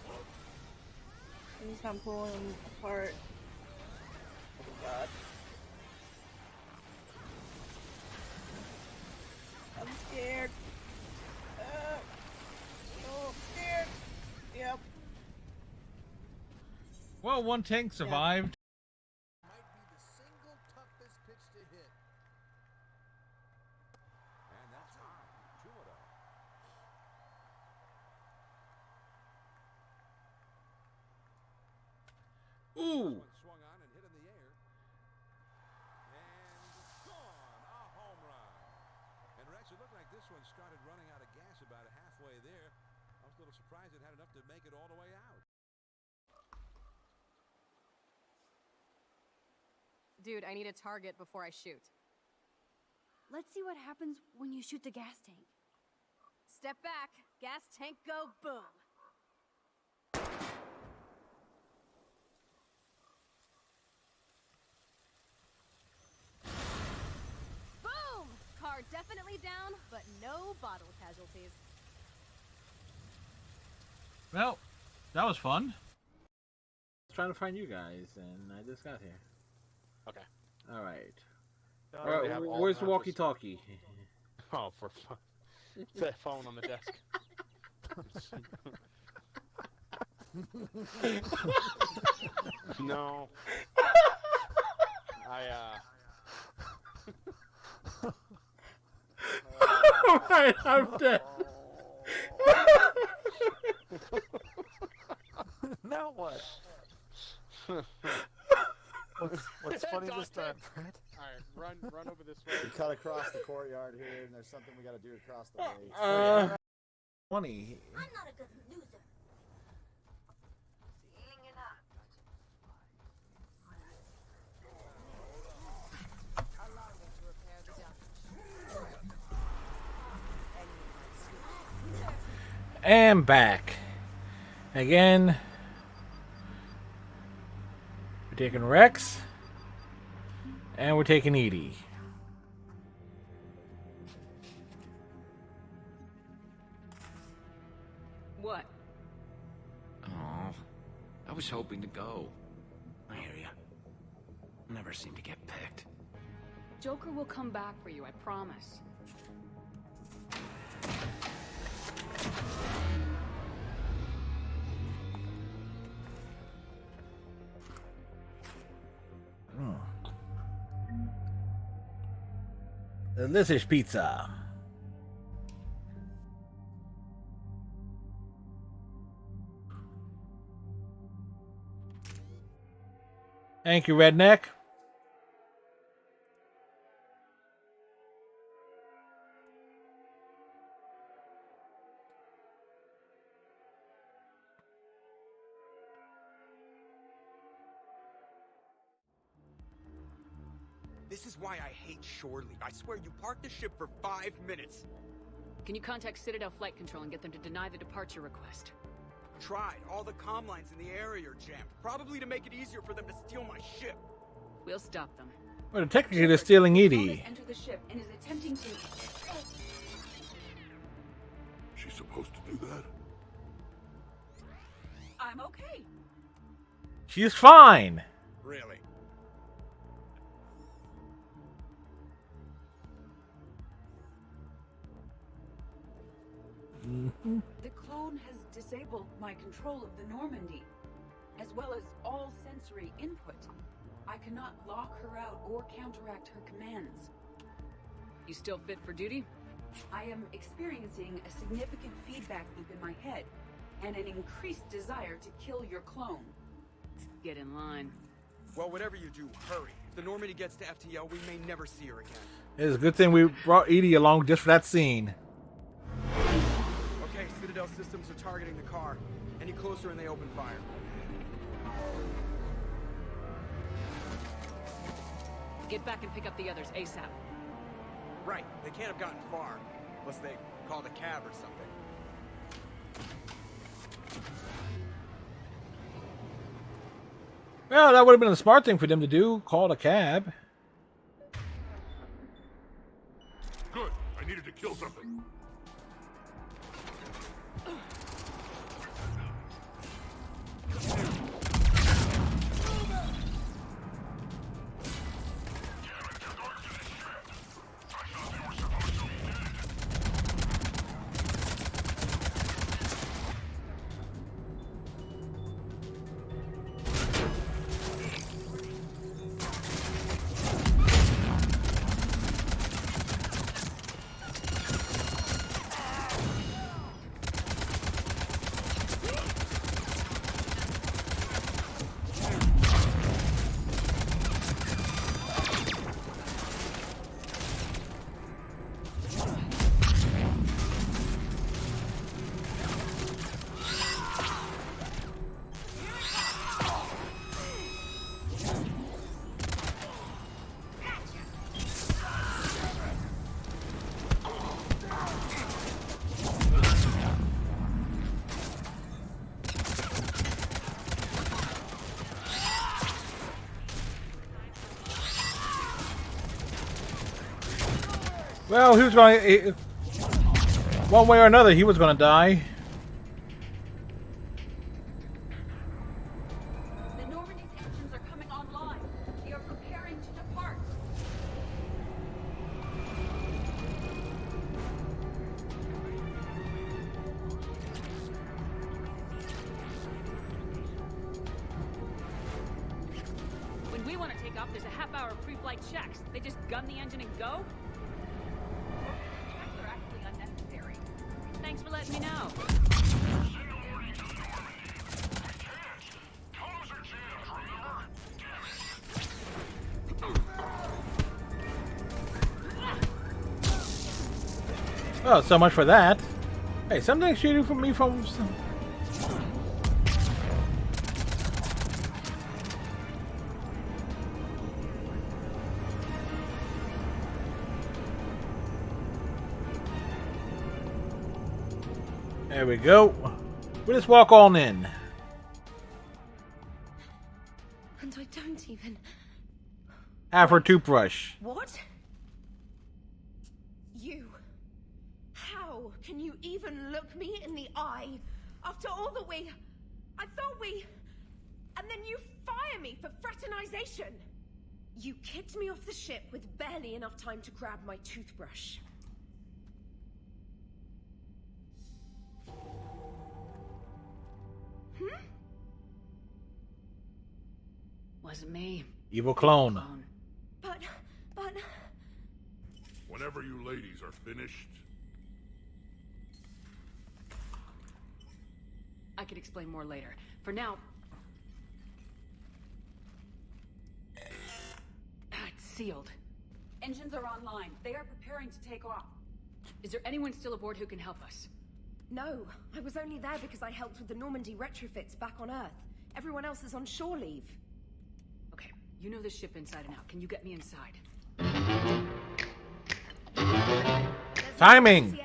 I'm just not pulling them apart. Oh god. I'm scared. Oh, I'm scared. Yep. Well, one tank survived. Might be the single toughest pitch to hit. And that's high. 2-0. Ooh. Swung on and hit in the air. And gone. A home run. And Rex, it looked like this one started running out of gas about halfway there. I was a little surprised it had enough to make it all the way out. Dude, I need a target before I shoot. Let's see what happens when you shoot the gas tank. Step back. Gas tank go boom. Boom! Car definitely down, but no bottle casualties. Well, that was fun. I was trying to find you guys, and I just got here. Okay. All right. We have all Where's the matches. walkie-talkie? Oh, for fun. That phone on the desk. No. Alright, I'm dead. Now what? What's funny this time, Fred? Alright, run over this way. We cut across the courtyard here, and there's something we gotta do across the way. 20. I'm not a good loser. Allow me to repair the damage. And back. Again. We're taking Rex. And we're taking Edie. What? Oh, I was hoping to go. I hear ya. Never seem to get picked. Joker will come back for you, I promise. Delicious pizza. Thank you, Redneck. This is why I hate Shore Leave. I swear you parked the ship for 5 minutes. Can you contact Citadel Flight Control and get them to deny the departure request? Tried. All the comm lines in the area are jammed. Probably to make it easier for them to steal my ship. We'll stop them. Well, technically they're stealing Edie. Entered the ship and is attempting to... She's supposed to do that? I'm okay. She's fine. Really? The clone has disabled my control of the Normandy, as well as all sensory input. I cannot lock her out or counteract her commands. You still fit for duty? I am experiencing a significant feedback loop in my head, and an increased desire to kill your clone. Get in line. Well, whatever you do, hurry. If the Normandy gets to FTL, we may never see her again. It's a good thing we brought Edie along just for that scene. Okay, Citadel systems are targeting the car. Any closer and they open fire. Get back and pick up the others ASAP. Right, they can't have gotten far. Unless they called a cab or something. Well, that would have been a smart thing for them to do. Call a cab. Good. I needed to kill something. Well, he was going to... One way or another, he was going to die. The Normandy's engines are coming online. We are preparing to depart. When we want to take off, there's a half-hour pre-flight checks. They just gun the engine and go? Checks are actually unnecessary. Thanks for letting me know. Well, so much for that. Hey, something shooting from me from... There we go. We'll just walk on in. And I don't even... Have her toothbrush. What? You... How can you even look me in the eye after all that we... I thought we... And then you fire me for fraternization! You kicked me off the ship with barely enough time to grab my toothbrush. Wasn't me. Evil clone. But... Whenever you ladies are finished... I can explain more later. For now... It's sealed. Engines are online. They are preparing to take off. Is there anyone still aboard who can help us? No, I was only there because I helped with the Normandy retrofits back on Earth. Everyone else is on shore leave. Okay, you know the ship inside and out. Can you get me inside? Timing!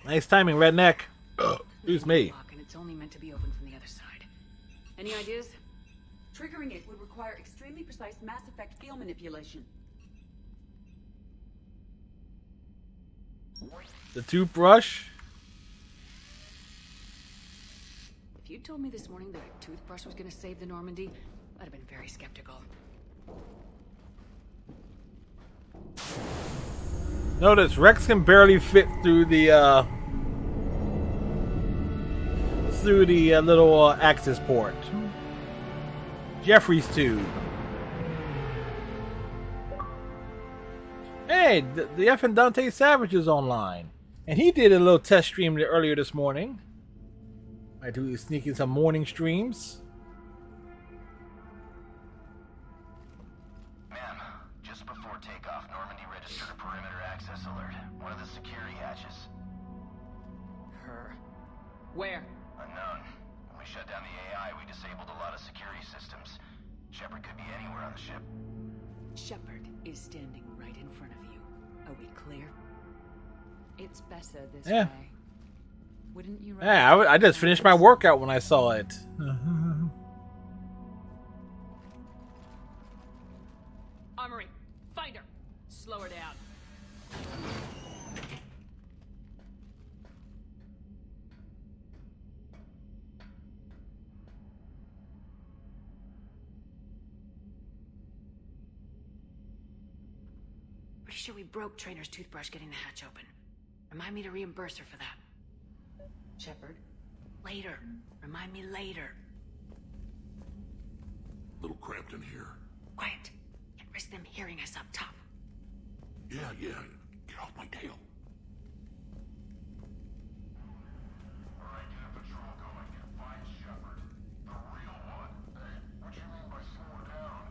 Nice timing, redneck. Excuse me. And it's only meant to be opened from the other side. Any ideas? Triggering it would require extremely precise Mass Effect field manipulation. The toothbrush. If you told me this morning that a toothbrush was going to save the Normandy, I'd have been very skeptical. Notice Rex can barely fit through the little access port. Jeffrey's tube. Hey, the effing Dante Savage is online, and he did a little test stream earlier this morning. I do sneaking some morning streams. Ma'am, just before takeoff, Normandy registered a perimeter access alert. One of the security hatches. Her. Where? Unknown. When we shut down the AI, we disabled a lot of security systems. Shepard could be anywhere on the ship. Shepard is standing right in front of you. Are we clear? It's better this Yeah. way. Wouldn't you rather? Yeah, I just finished my workout when I saw it. Armory, find her. Slow her down. Pretty sure we broke Trainer's toothbrush getting the hatch open. Remind me to reimburse her for that. Shepard. Later. Remind me later. Little cramped in here. Quiet. Can't risk them hearing us up top. Yeah. Get off my tail. Alright, get a patrol going. Find Shepard. The real one. Hey, what you mean by slow her down?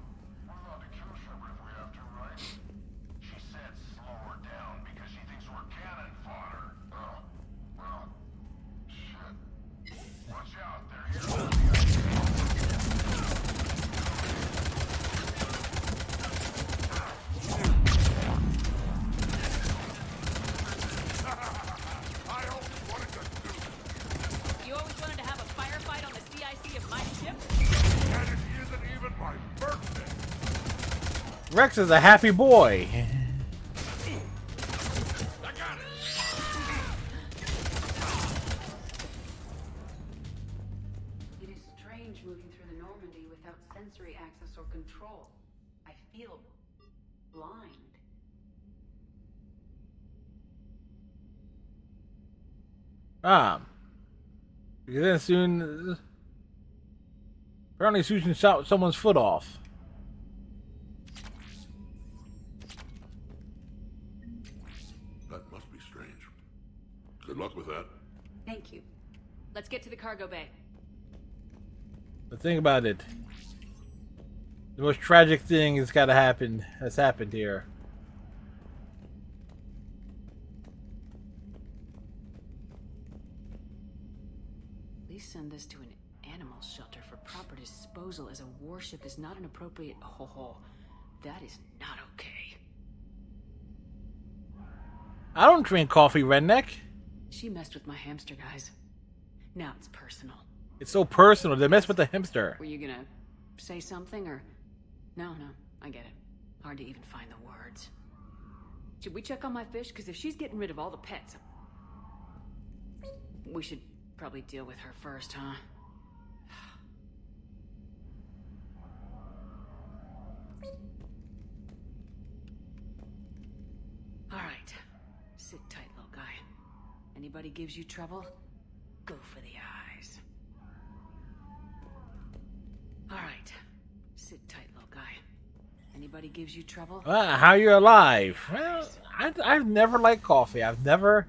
We're allowed to kill Shepard if we have to, right? She said slow her down because she thinks we're cannon fodder. Oh, well, shit. Watch out, they're here. You always wanted to have a firefight on the CIC of my ship? And it isn't even my birthday. Rex is a happy boy. It is strange moving through the Normandy without sensory access or control. I feel blind. Because then soon, apparently Susan shot someone's foot off. That must be strange. Good luck with that. Thank you. Let's get to the cargo bay. But think about it. The most tragic thing has happened here. Please send this to an animal shelter for proper disposal, as a warship is not an appropriate That is not okay. I don't drink coffee, redneck. She messed with my hamster, guys. Now it's personal. It's so personal. They mess with the hamster. Were you gonna say something, or... No, I get it. Hard to even find the words. Should we check on my fish? Because if she's getting rid of all the pets... We should probably deal with her first, huh? Alright. Sit tight, little guy. Anybody gives you trouble, go for the eyes. Alright. Sit tight, little guy. Anybody gives you trouble? How you're alive? Well, I've never liked coffee. I've never...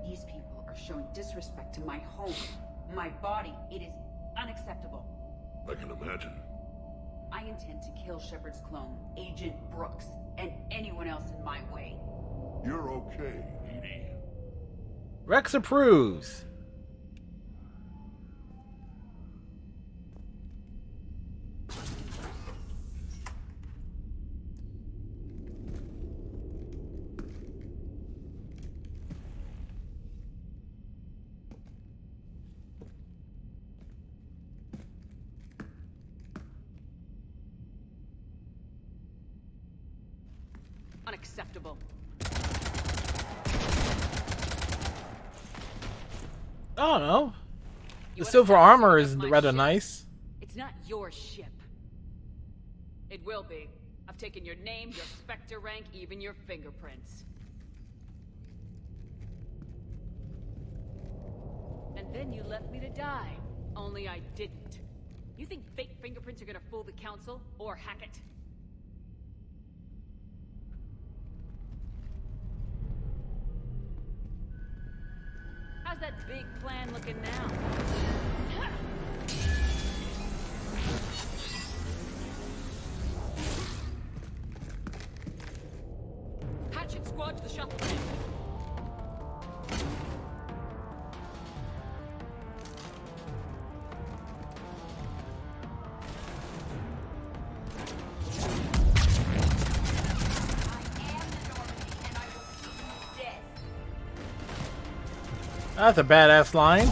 These people are showing disrespect to my home, my body. It is unacceptable. I can imagine. I intend to kill Shepard's clone, Agent Brooks, and anyone else in my way. You're okay, Edie. Rex approves. Unacceptable. I don't know. The silver armor is rather nice. It's not your ship. It will be. I've taken your name, your Spectre rank, even your fingerprints. And then you left me to die. Only I didn't. You think fake fingerprints are gonna fool the Council or Hackett? How's that big plan looking now? Hatchet squad to the shuttle bay. That's a badass line.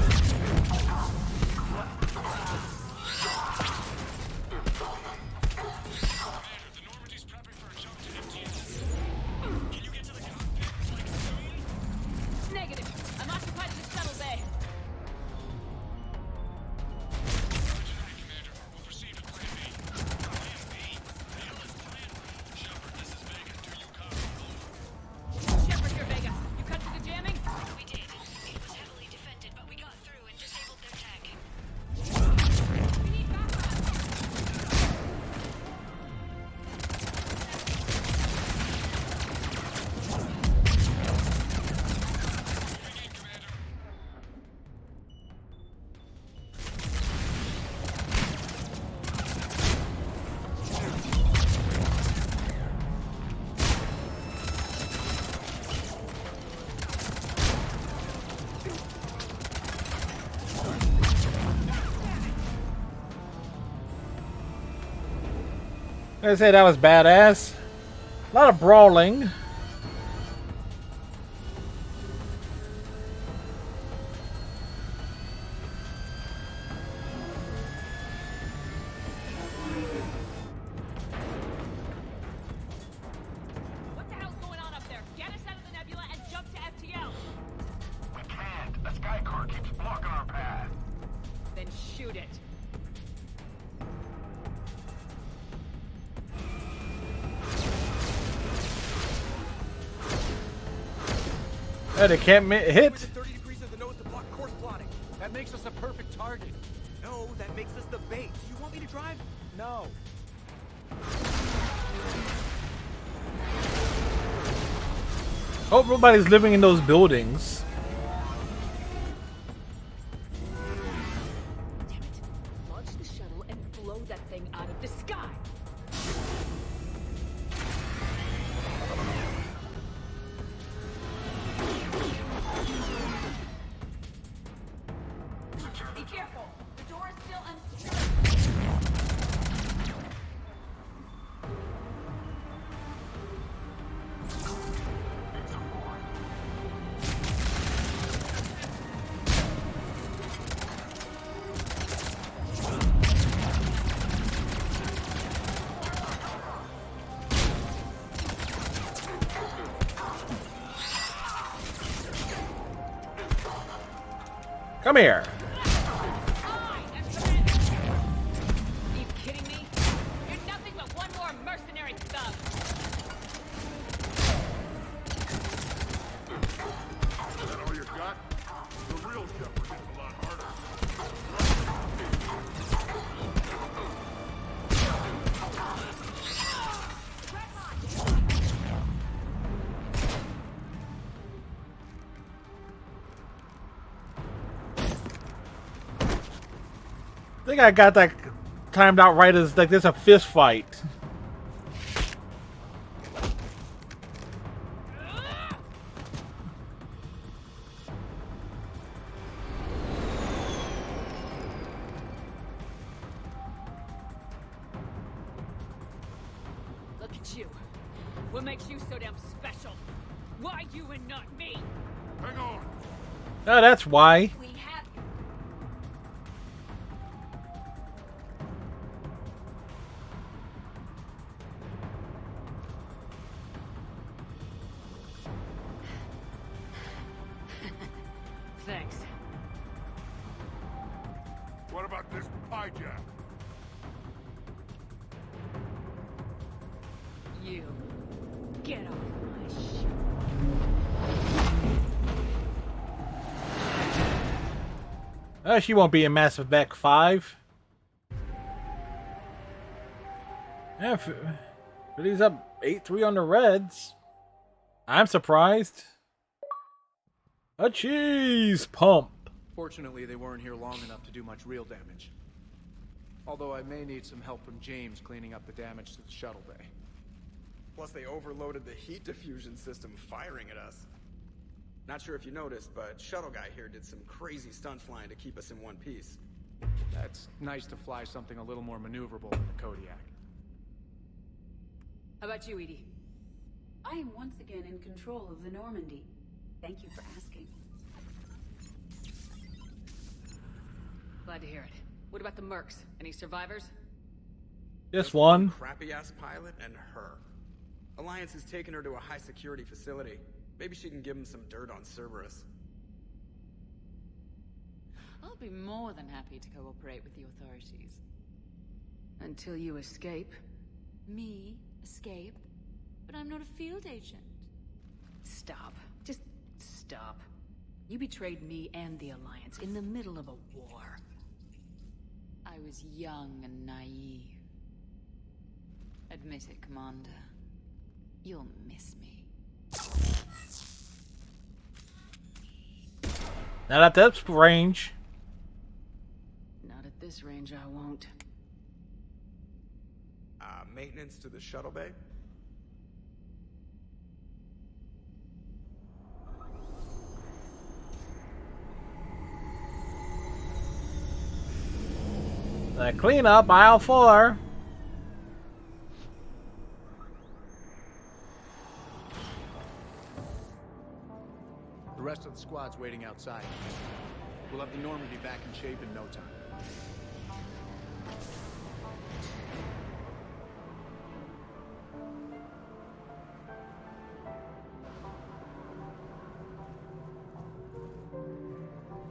Negative. I'm occupied in the shuttle bay. Shepard here, Vega. You cut through the jamming? We did. It was heavily defended, but we got through and disabled their tech. We need backup. I say that was badass. A lot of brawling. What the hell's going on up there? Get us out of the nebula and jump to FTL. We can't. The Sky Core keeps blocking our path. Then shoot it. Hey, they can't hit. 30 degrees of the nose to block course plotting. That makes us a perfect target. No, that makes us the bait. Do you want me to drive? No. Hope nobody's living in those buildings. Launch the shuttle and blow that thing out of the sky. Be careful. The door is still unsecured. Come here. Are you kidding me? You're nothing but one more mercenary thug. Is that all you got? The real Shepard hits a lot harder. I think I got that timed out right as like there's a fist fight. Look at you. What makes you so damn special? Why you and not me? Hang on. Oh, that's why. We have Thanks. What about this hijack? You get off my ship. Oh, she won't be in Mass Effect 5. Yeah, Philly's up 8-3 on the Reds. I'm surprised. A cheese pump. Fortunately, they weren't here long enough to do much real damage. Although I may need some help from James cleaning up the damage to the shuttle bay. Plus, they overloaded the heat diffusion system firing at us. Not sure if you noticed, but Shuttle Guy here did some crazy stunt flying to keep us in one piece. That's nice to fly something a little more maneuverable than the Kodiak. How about you, Edie? I am once again in control of the Normandy. Thank you for asking. Glad to hear it. What about the mercs? Any survivors? Just one. Crappy-ass pilot and her. Alliance has taken her to a high-security facility. Maybe she can give him some dirt on Cerberus. I'll be more than happy to cooperate with the authorities. Until you escape. Me? Escape? But I'm not a field agent. Stop. Just stop. You betrayed me and the Alliance in the middle of a war. I was young and naive. Admit it, Commander. You'll miss me. Not at that range. Not at this range, I won't. Maintenance to the shuttle bay? Clean up aisle 4. The rest of the squad's waiting outside. We'll have the Normandy back in shape in no time.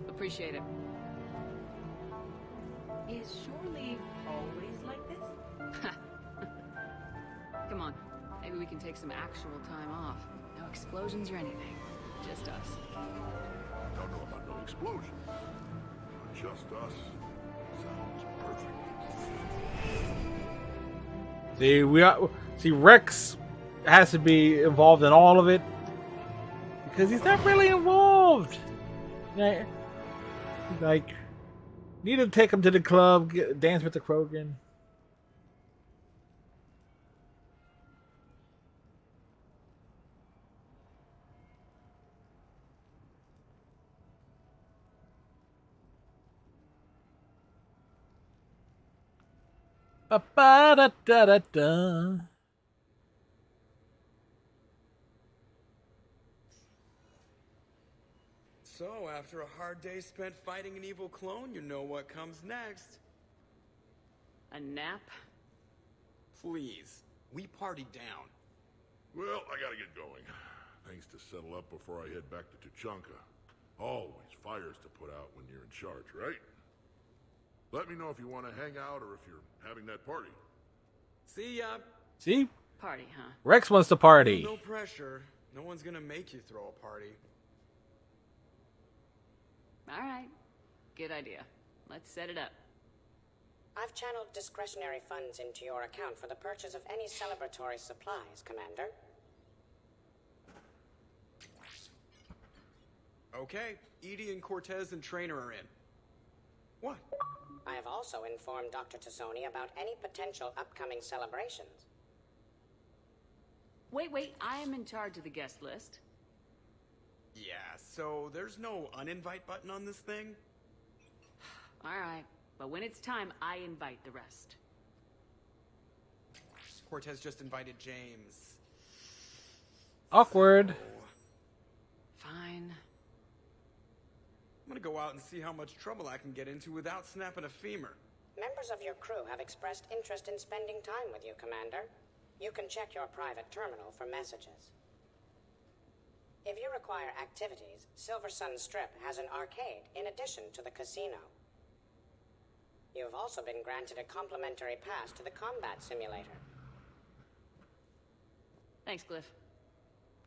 Appreciate it. Is shore leave always like this? Come on. Maybe we can take some actual time off. No explosions or anything. Just us. Don't know about no explosions. But just us sounds perfect. See, Rex has to be involved in all of it because he's not really involved. Like, need to take him to the club, dance with the Krogan. Ba-da-da-da-da. So, after a hard day spent fighting an evil clone, you know what comes next. A nap? Please. We party down. Well, I gotta get going. Things to settle up before I head back to Tuchanka. Always fires to put out when you're in charge, right? Let me know if you want to hang out or if you're having that party. See ya. See? Party, huh? Rex wants to party. No pressure. No one's gonna make you throw a party. All right. Good idea. Let's set it up. I've channeled discretionary funds into your account for the purchase of any celebratory supplies, Commander. Okay, Edie and Cortez and Trainer are in. What? I have also informed Dr. Tassoni about any potential upcoming celebrations. Wait, I am in charge of the guest list. Yeah, so there's no uninvite button on this thing? All right, but when it's time, I invite the rest. Cortez just invited James. Awkward. Fine. I'm gonna go out and see how much trouble I can get into without snapping a femur. Members of your crew have expressed interest in spending time with you, Commander. You can check your private terminal for messages. If you require activities, Silver Sun Strip has an arcade in addition to the casino. You have also been granted a complimentary pass to the combat simulator. Thanks, Cliff.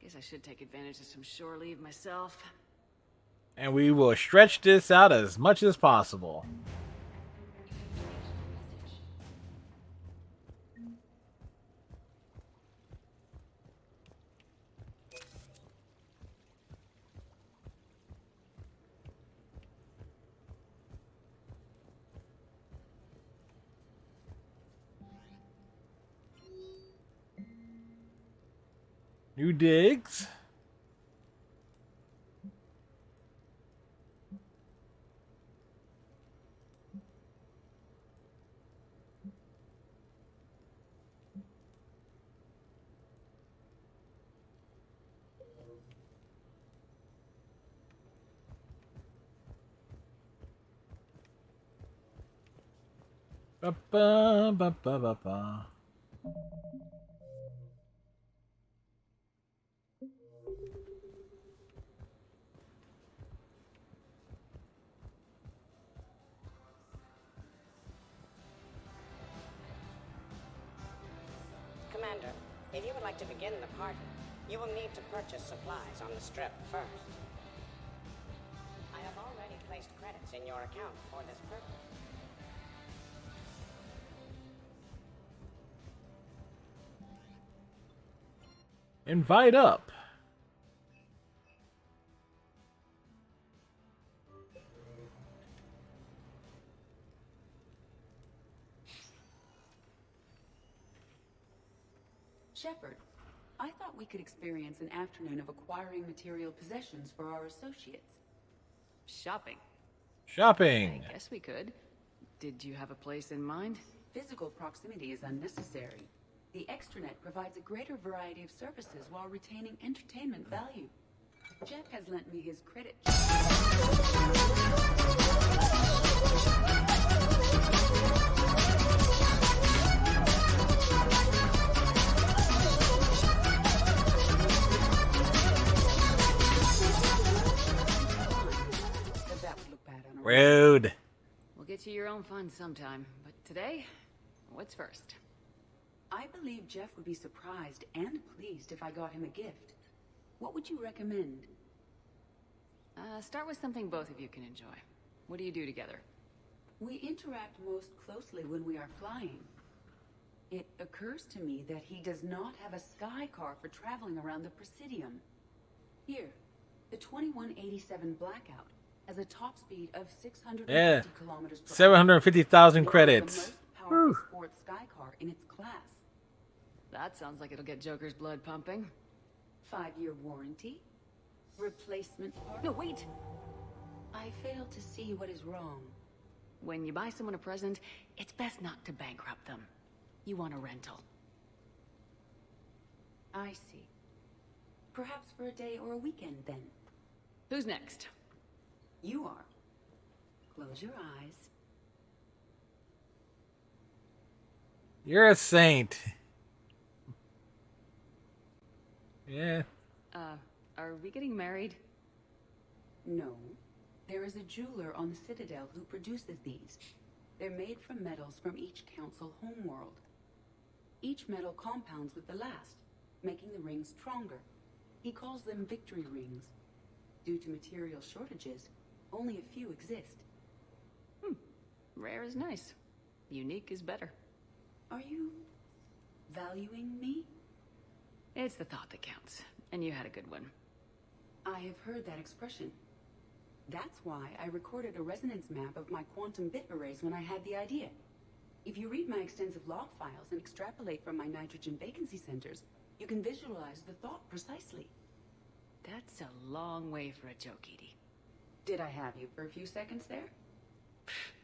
Guess I should take advantage of some shore leave myself. And we will stretch this out as much as possible. New digs. Ba ba ba ba ba ba. Commander, if you would like to begin the party, you will need to purchase supplies on the Strip first. I have already placed credits in your account for this purpose. Invite up. Shepard, I thought we could experience an afternoon of acquiring material possessions for our associates. Shopping. Shopping. I guess we could. Did you have a place in mind? Physical proximity is unnecessary. The extranet provides a greater variety of services while retaining entertainment value. Jeff has lent me his credit. Rude. We'll get you your own fun sometime, but today, what's first? I believe Jeff would be surprised and pleased if I got him a gift. What would you recommend? Start with something both of you can enjoy. What do you do together? We interact most closely when we are flying. It occurs to me that he does not have a sky car for traveling around the Presidium. Here, the 2187 Blackout has a top speed of 650 kilometers per hour. 750,000 credits. The most powerful sports sky car in its class. That sounds like it'll get Joker's blood pumping. 5-year warranty. Replacement part. No, wait! I fail to see what is wrong. When you buy someone a present, it's best not to bankrupt them. You want a rental. I see. Perhaps for a day or a weekend, then. Who's next? You are. Close your eyes. You're a saint. Yeah. Are we getting married? No. There is a jeweler on the Citadel who produces these. They're made from metals from each council homeworld. Each metal compounds with the last, making the rings stronger. He calls them victory rings. Due to material shortages, only a few exist. Rare is nice. Unique is better. Are you valuing me? It's the thought that counts, and you had a good one. I have heard that expression. That's why I recorded a resonance map of my quantum bit arrays when I had the idea. If you read my extensive log files and extrapolate from my nitrogen vacancy centers, you can visualize the thought precisely. That's a long way for a joke, Edie. Did I have you for a few seconds there?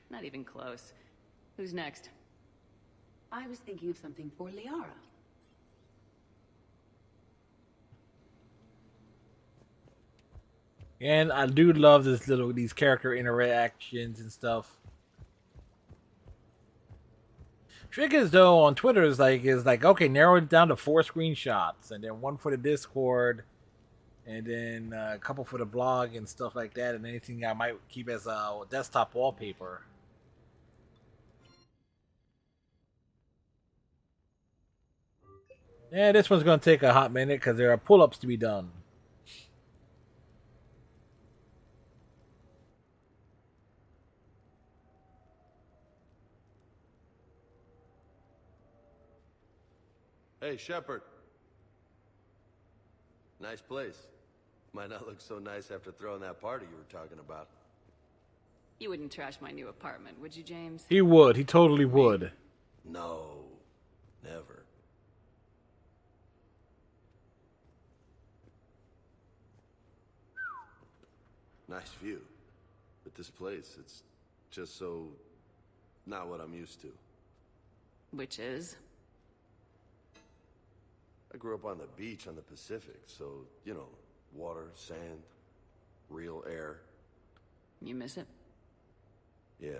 Not even close. Who's next? I was thinking of something for Liara. And I do love these character interactions and stuff. Trick is though on Twitter is like okay, narrow it down to 4 screenshots and then 1 for the Discord and then a couple for the blog and stuff like that, and anything I might keep as a desktop wallpaper. Yeah, this one's gonna take a hot minute because there are pull-ups to be done. Hey, Shepard. Nice place. Might not look so nice after throwing that party you were talking about. You wouldn't trash my new apartment, would you, James? He would. He totally would. No. Never. Nice view. But this place, it's just so... not what I'm used to. Which is? I grew up on the beach on the Pacific, so, you know, water, sand, real air. You miss it? Yeah.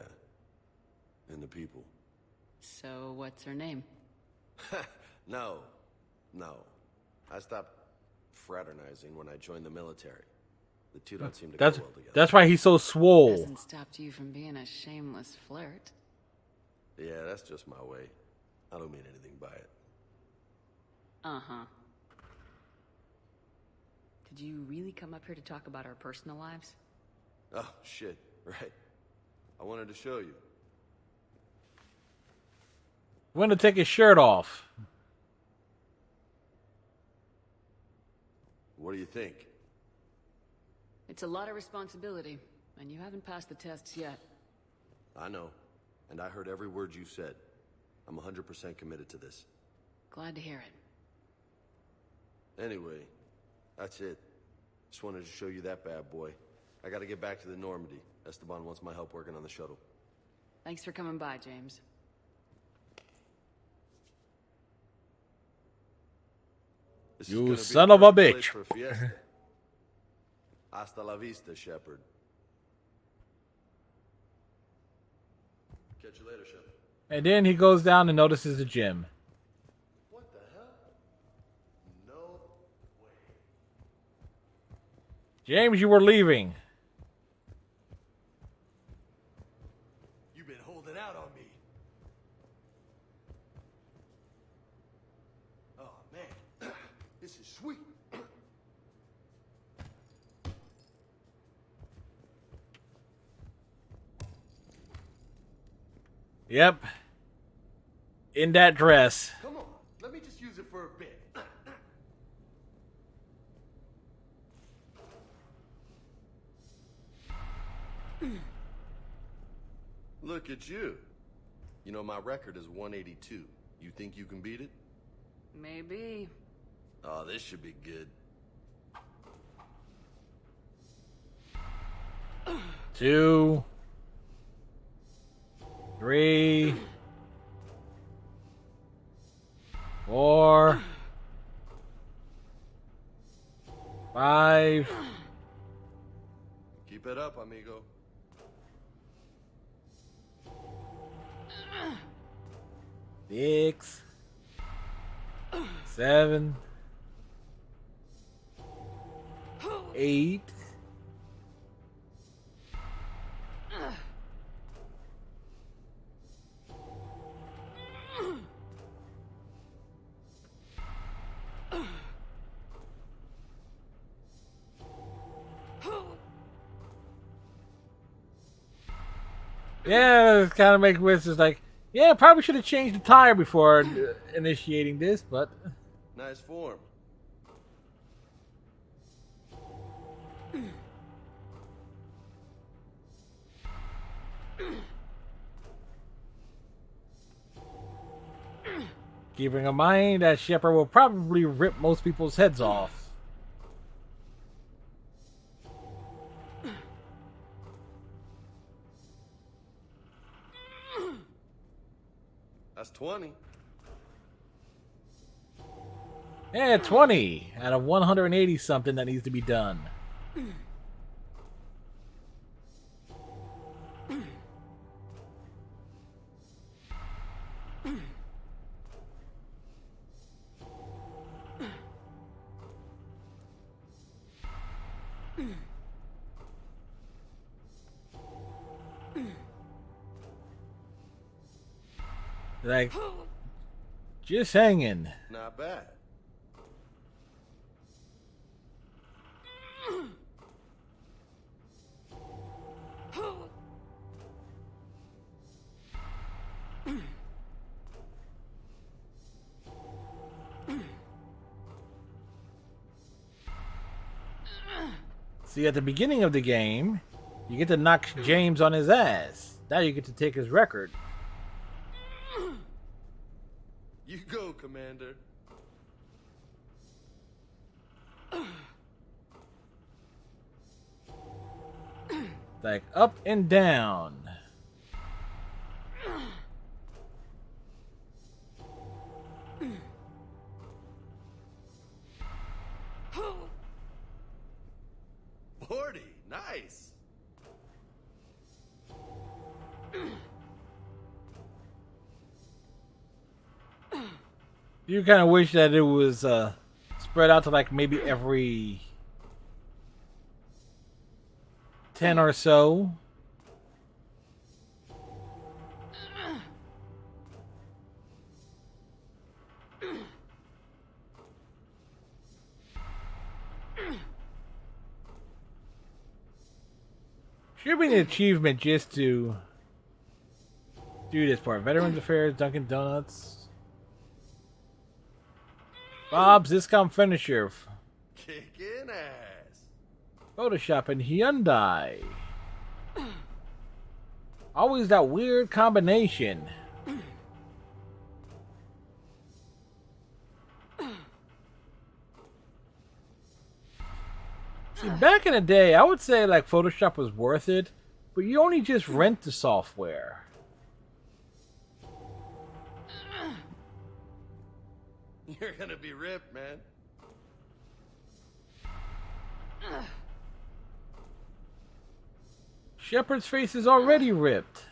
And the people. So, what's her name? No. I stopped fraternizing when I joined the military. The two don't seem to go well together. That's why he's so swole. Hasn't stopped you from being a shameless flirt. Yeah, that's just my way. I don't mean anything by it. Uh-huh. Did you really come up here to talk about our personal lives? Oh, shit. Right. I wanted to show you. Want to take his shirt off. What do you think? It's a lot of responsibility, and you haven't passed the tests yet. I know. And I heard every word you said. I'm 100% committed to this. Glad to hear it. Anyway, that's it. Just wanted to show you that bad boy. I gotta get back to the Normandy. Esteban wants my help working on the shuttle. Thanks for coming by, James. This is You gonna be son the of a perfect place bitch. for a fiesta. Hasta la vista, Shepard. Catch you later, Shepard. And then he goes down and notices the gym. What the hell? No way. James, you were leaving. You've been holding out on me. Oh, man. This is sweet. Yep. In that dress. Come on, let me just use it for a bit. Look at you. You know, my record is 182. You think you can beat it? Maybe. Oh, this should be good. 2, 3, 4, 5. Keep it up, amigo. Six, 7, 8, Yeah, it's kind of make Wiz is like, yeah, probably should have changed the tire before initiating this, but Nice form. keeping in mind that Shepard will probably rip most people's heads off. That's 20. Yeah, 20 out of 180 something that needs to be done. Like, just hanging. Not bad. See, at the beginning of the game, you get to knock James on his ass. Now you get to take his record. You go, Commander. Like, up and down. Lordy, nice. You kind of wish that it was spread out to like maybe every 10 or so. Should be an achievement just to do this part. Veterans Affairs, Dunkin' Donuts. Bob's Discount Finisher. Kicking ass. Photoshop and Hyundai. Always that weird combination. See, back in the day, I would say like Photoshop was worth it, but you only just rent the software. You're gonna be ripped, man. Shepard's face is already ripped.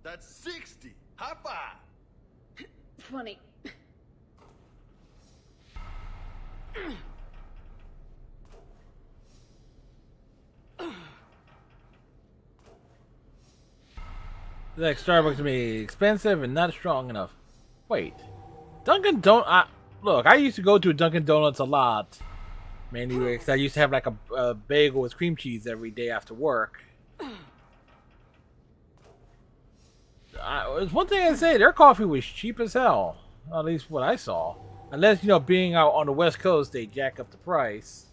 That's 60. High five. 20. Like Starbucks to me, expensive and not strong enough. Wait, Dunkin' Donuts. Look, I used to go to Dunkin' Donuts a lot, mainly because I used to have like a bagel with cream cheese every day after work. It's one thing I say, their coffee was cheap as hell. At least what I saw. Unless, you know, being out on the West Coast, they jack up the price.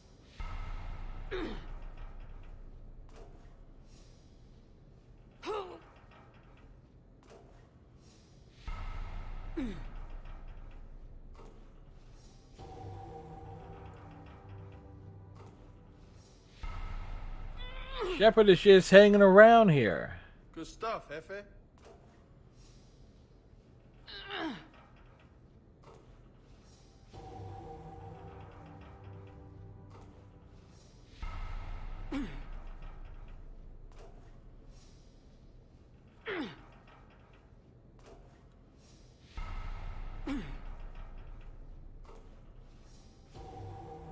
Shepard is just hanging around here. Good stuff, Hefe.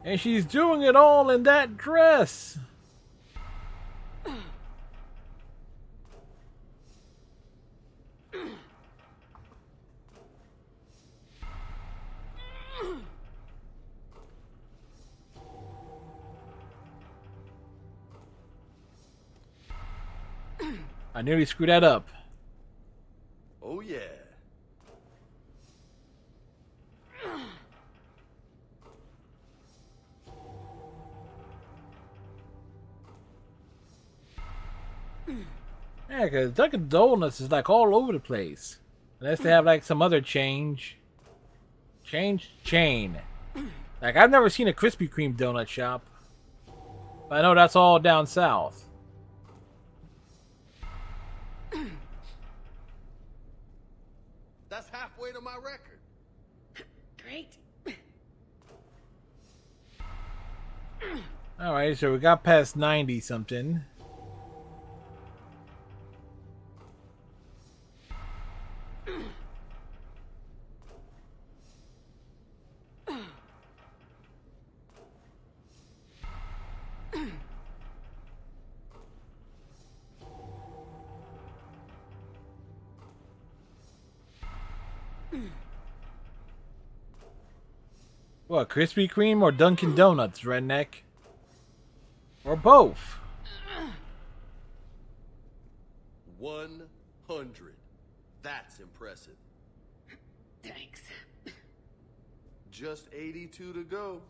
And she's doing it all in that dress. I nearly screwed that up. Oh, yeah. Yeah, because Dunkin' Donuts is like all over the place. Unless they have like some other chain. Like I've never seen a Krispy Kreme donut shop. But I know that's all down south. That's halfway to my record. Great. Alright, so we got past 90 something. What, Krispy Kreme or Dunkin' Donuts, redneck? Or both? 100. That's impressive. Thanks. Just 82 to go.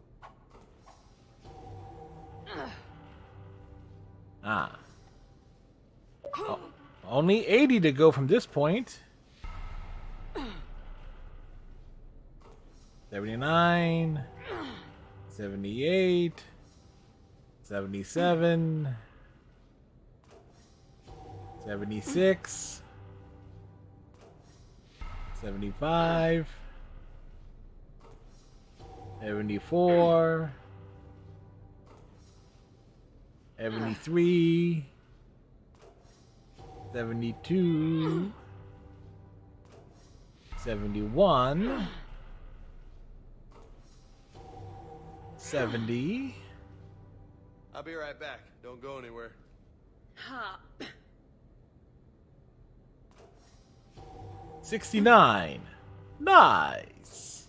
Ah. Oh, only 80 to go from this point. 79, 78, 77, 76, 75, 74, 73, 72, 71, 70. I'll be right back. Don't go anywhere. Ha. 69. Nice.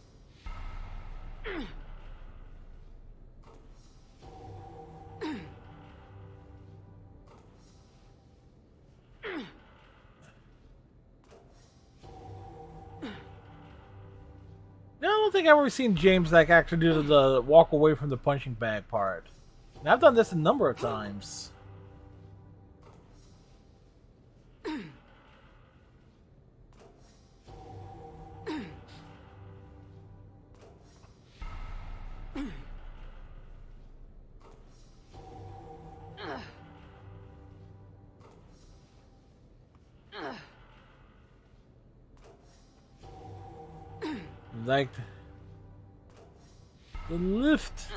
I don't think I've ever seen James like actually do the walk away from the punching bag part. And I've done this a number of times. Like the lift.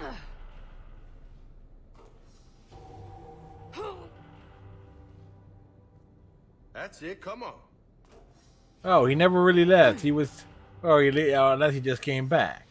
That's it. Come on. Oh, he never really left. He was, oh, unless he just came back.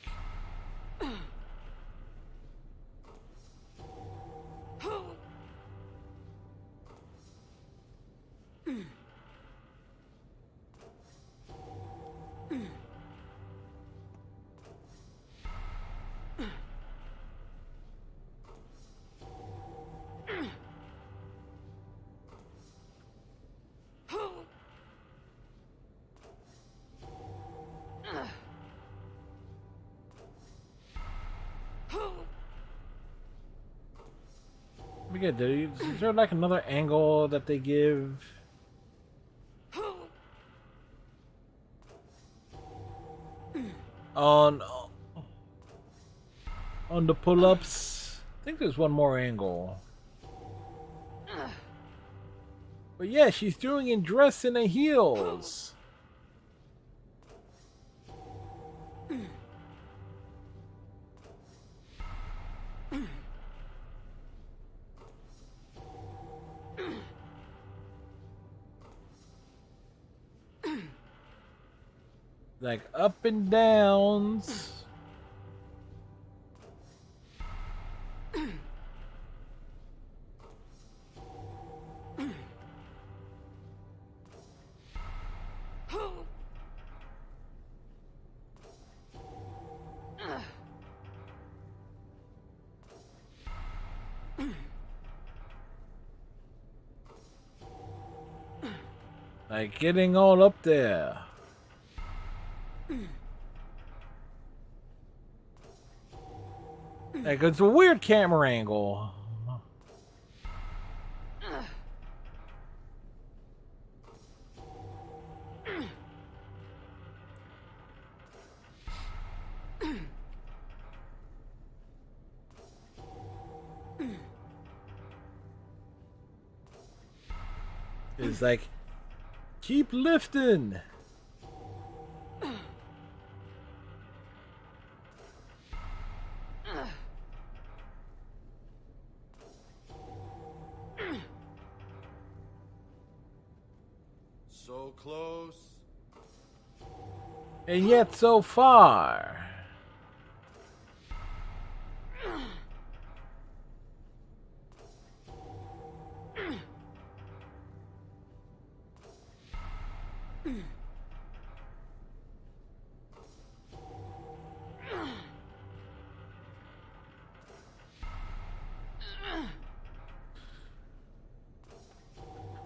Is there like another angle that they give? On the pull-ups? I think there's one more angle. But yeah, she's doing in dress in the heels. Like up and downs. Like getting all up there. Like it's a weird camera angle. It's like, keep lifting. So close. And yet so far.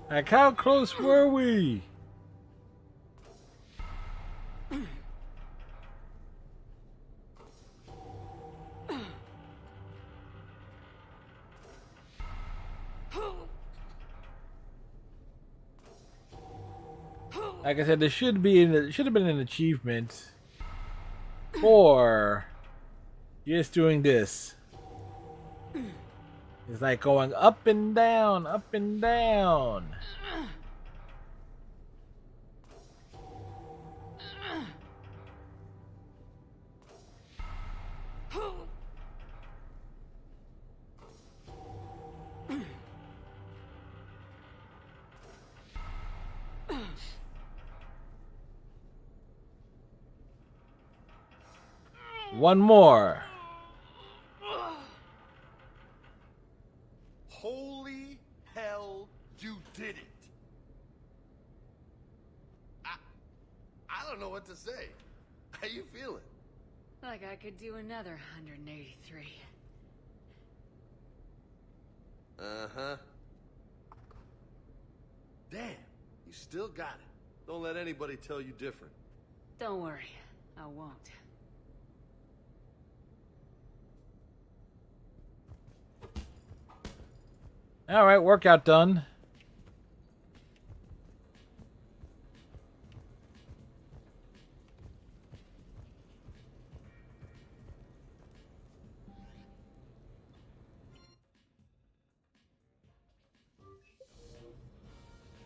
Like, how close were we? Like I said, there should have been an achievement for just doing this. It's like going up and down, up and down. One more. Holy hell, you did it. I don't know what to say. How you feeling? Like I could do another 183. Uh-huh. Damn, you still got it. Don't let anybody tell you different. Don't worry, I won't. All right, workout done.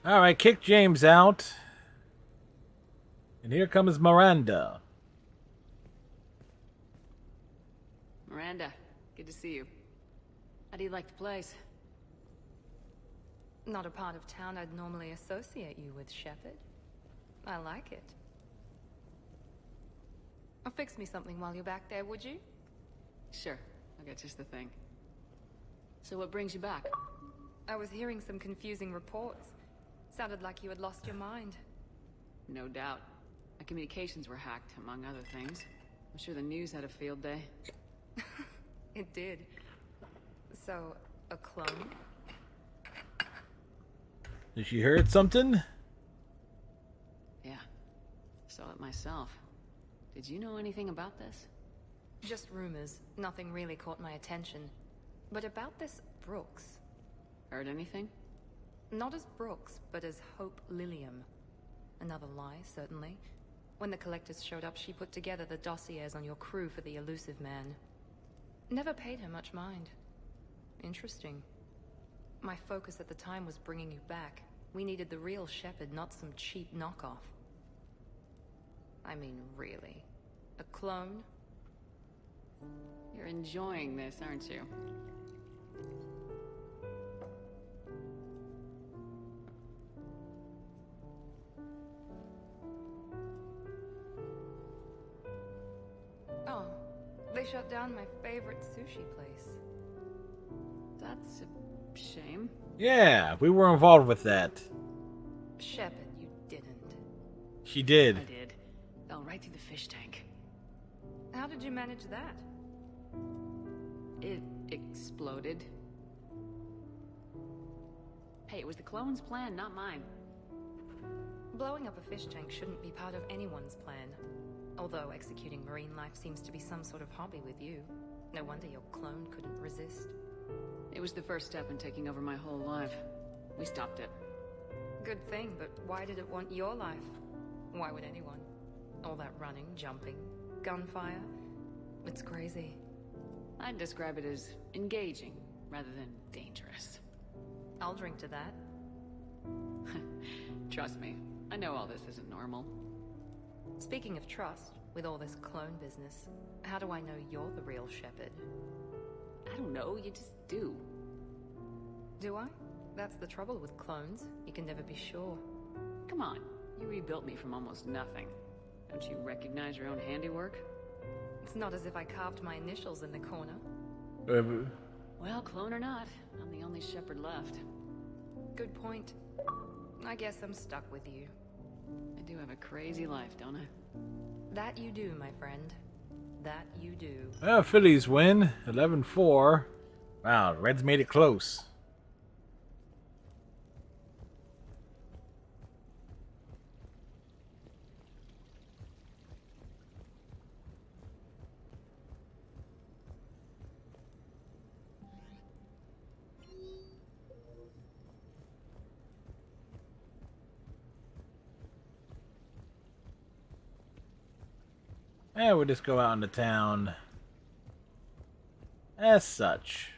All right, kick James out. And here comes Miranda. Miranda, good to see you. How do you like the place? Not a part of town I'd normally associate you with, Shepard. I like it. Fix me something while you're back there, would you? Sure, I got just the thing. So what brings you back? I was hearing some confusing reports. Sounded like you had lost your mind. No doubt. My communications were hacked, among other things. I'm sure the news had a field day. It did. So, a clone? Did she heard something? Yeah. Saw it myself. Did you know anything about this? Just rumors. Nothing really caught my attention. But about this Brooks. Heard anything? Not as Brooks, but as Hope Lilium. Another lie, certainly. When the collectors showed up, she put together the dossiers on your crew for the elusive man. Never paid her much mind. Interesting. My focus at the time was bringing you back. We needed the real Shepard, not some cheap knockoff. I mean, really. A clone? You're enjoying this, aren't you? Oh, they shut down my favorite sushi place. That's a shame. Yeah, we were involved with that. Shepard, you didn't. She did. I did. Fell right through the fish tank. How did you manage that? It exploded. Hey, it was the clone's plan, not mine. Blowing up a fish tank shouldn't be part of anyone's plan. Although executing marine life seems to be some sort of hobby with you. No wonder your clone couldn't resist. It was the first step in taking over my whole life. We stopped it. Good thing, but why did it want your life? Why would anyone? All that running, jumping, gunfire. It's crazy. I'd describe it as engaging rather than dangerous. I'll drink to that. Trust me, I know all this isn't normal. Speaking of trust, with all this clone business, how do I know you're the real Shepard? I don't know, you just do. Do I? That's the trouble with clones. You can never be sure. Come on, you rebuilt me from almost nothing. Don't you recognize your own handiwork? It's not as if I carved my initials in the corner. Well, clone or not, I'm the only Shepard left. Good point. I guess I'm stuck with you. I do have a crazy life, don't I? That you do, my friend. That you do. Well, Phillies win 11-4. Wow, Reds made it close. And we'll just go out into town as such.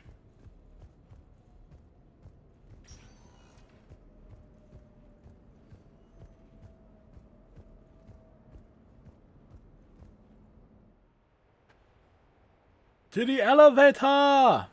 To the elevator!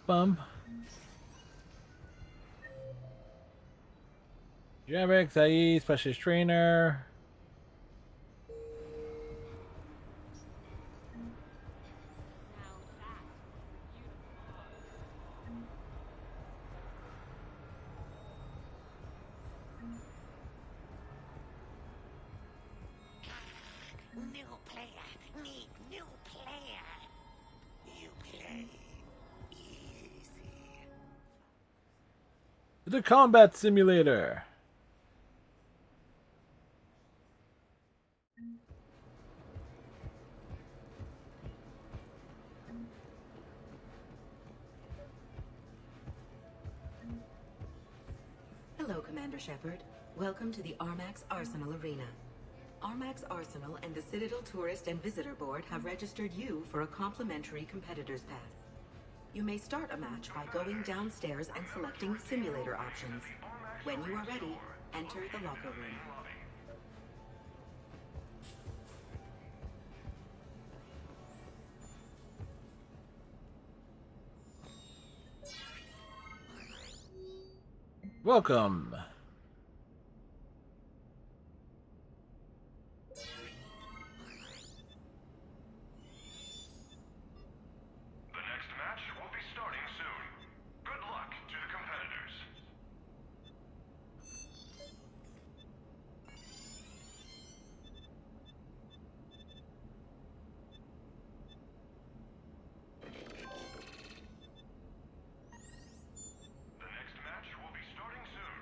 Bum. Javik, Zaid, specialist trainer. New player. Need new player. You play easy. The combat simulator. Hello, Commander Shepard. Welcome to the Armax Arsenal Arena. Armax Arsenal and the Citadel Tourist and Visitor Board have registered you for a complimentary competitor's pass. You may start a match by going downstairs and selecting simulator options. When you are ready, enter the locker room. Welcome. The next match will be starting soon. Good luck to the competitors. The next match will be starting soon.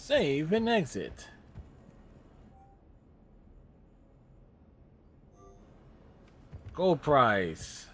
Save and exit. Gold price.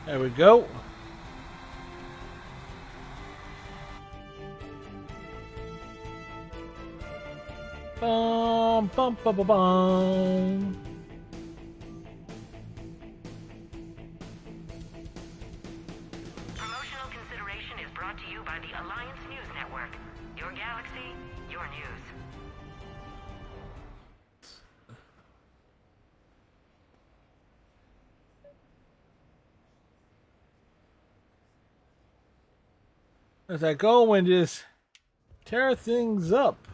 There we go. Bum, bum, bum, bum, bum. Promotional consideration is brought to you by the Alliance News Network. Your galaxy, your news. As I go and just tear things up.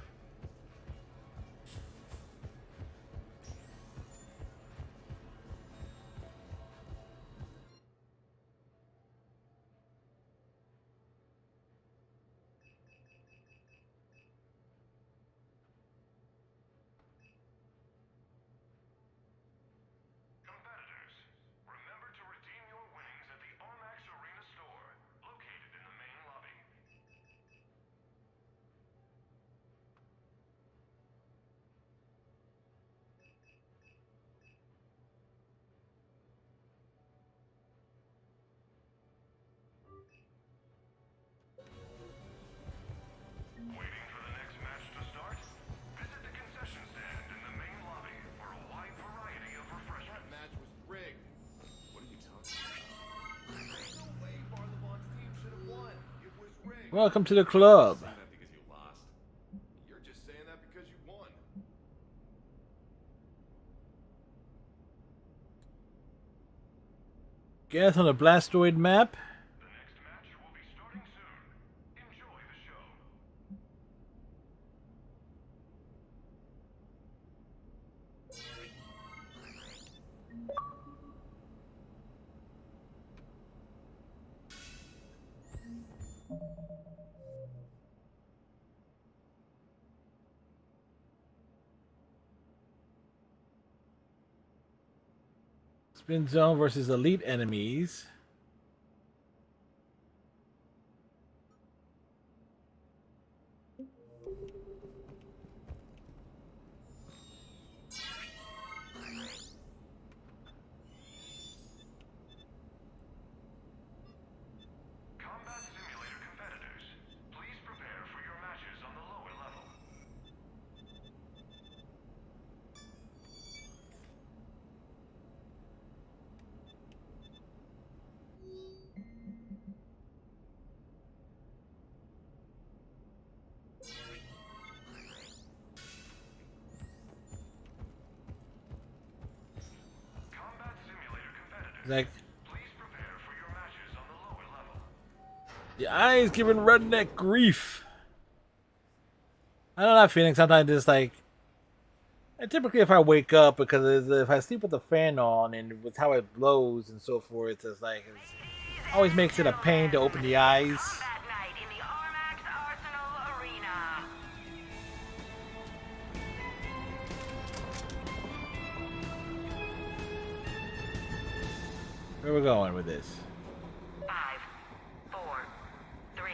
Welcome to the club. You're just saying that because you won. Gas on the Blastoid map. Spin zone versus elite enemies. It's like the eyes giving redneck grief. I don't know that feeling sometimes. It's like, and typically if I wake up, because if I sleep with the fan on and with how it blows and so forth, it's like it always makes it a pain to open the eyes. Where are we going with this? 5, 4, 3,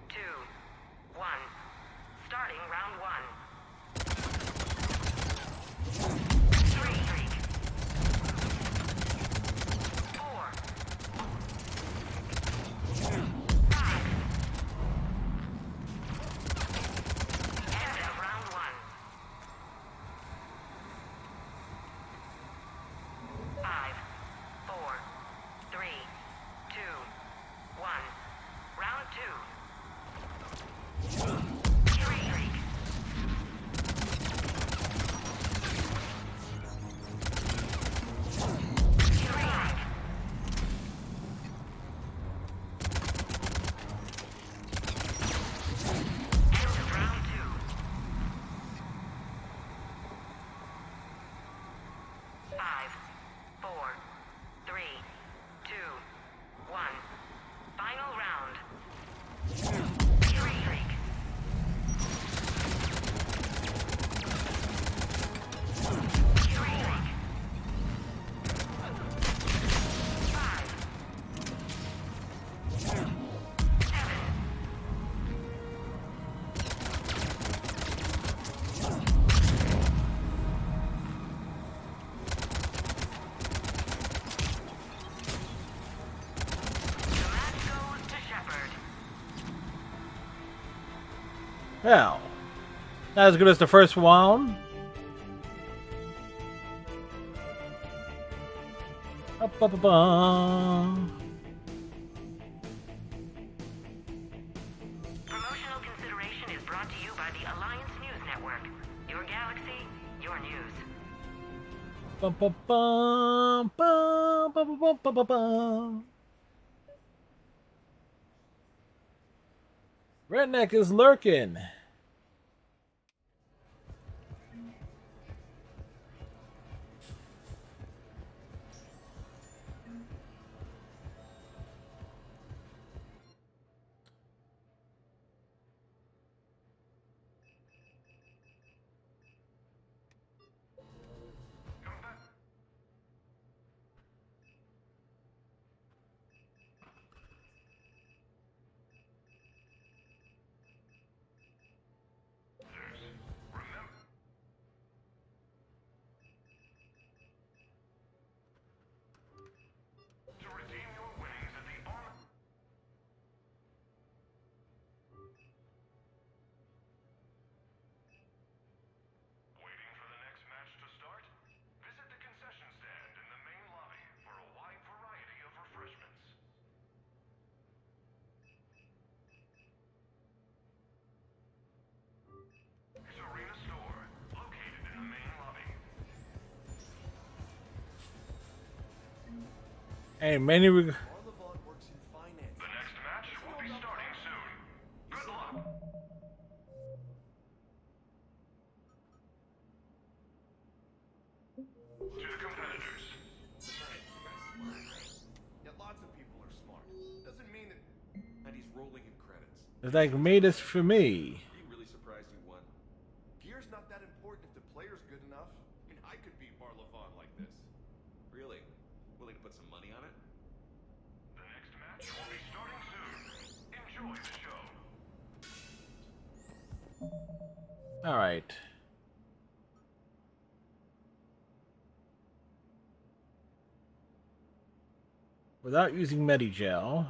2, 1. Starting round 1. 3. 4. 5. End of round 1. 5, 4, 3, 2, 1. Round 2. Streak. End of round 2. 5, 4, 3, 2, 1. Final round. Streak. Well, not as good as the first round. Promotional consideration is brought to you by the Alliance News Network. Your galaxy, your news. Bum, bum, bum, bum, bum, bum, bum, bum, bum. Redneck is lurking. Hey, many. The next match will be starting soon. Good luck. To the competitors. Yeah, lots of people are smart. Doesn't mean that. And he's rolling in credits. It's like made this for me. Are you really surprised you won? Gear's not that important if the player's good enough. I mean, I could beat Marlevon like this. Really? Willing to put some money on it? The next match will be starting soon. Enjoy the show. All right. Without using Medigel.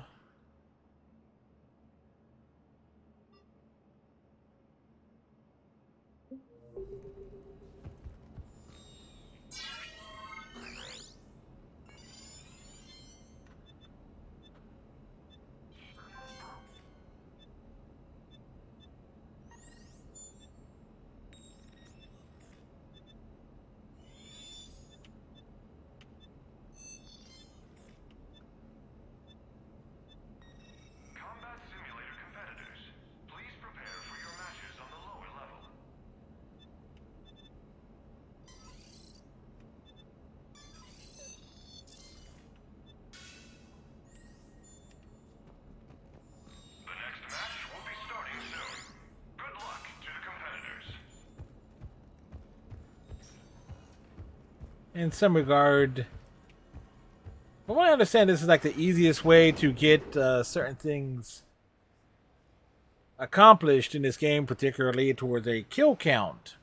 in some regard. From what I understand, this is like the easiest way to get certain things accomplished in this game, particularly towards a kill count.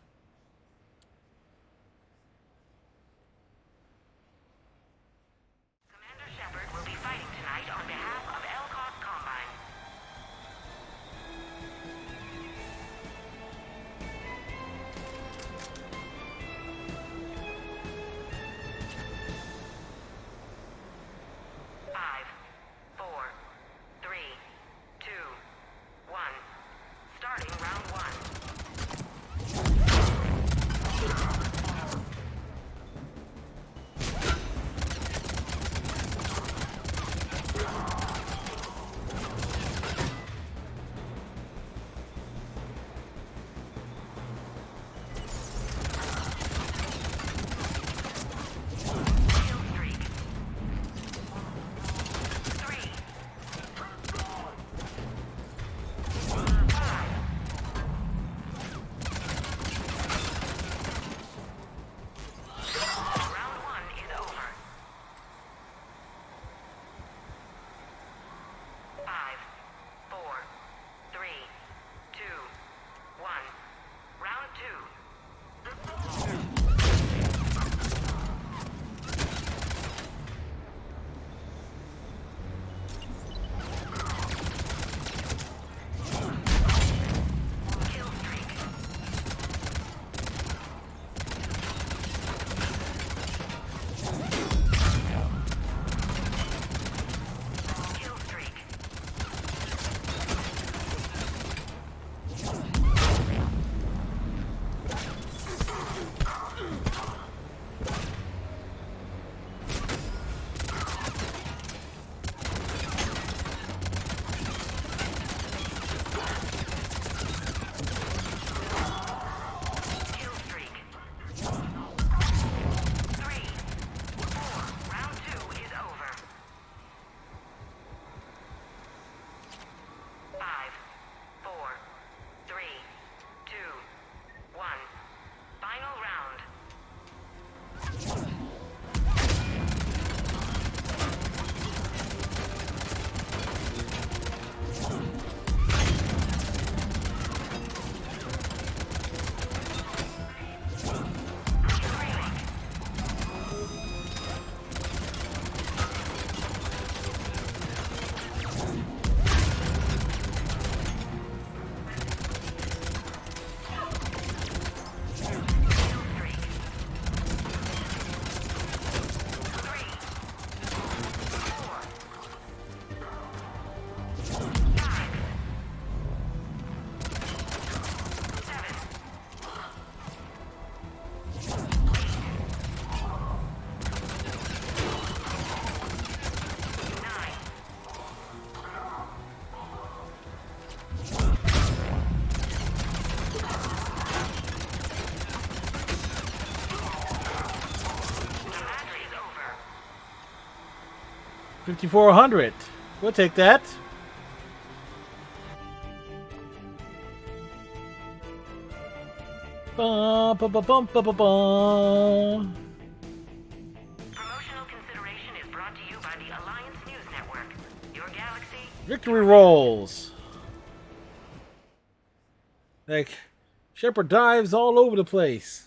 Commander Shepard will be fighting tonight on behalf of Elcott Combine. Five, four, three, two, one. Starting round one. Five, four, three, two, one. Round two. Round two is over. Five, four, three, two, one. Final round. Match is over. 5,400. We'll take that. Bum, bum, bum, bum, bum, bum, bum. Promotional consideration is brought to you by the Alliance News Network. Your galaxy. Victory rolls. Like, Shepard dives all over the place.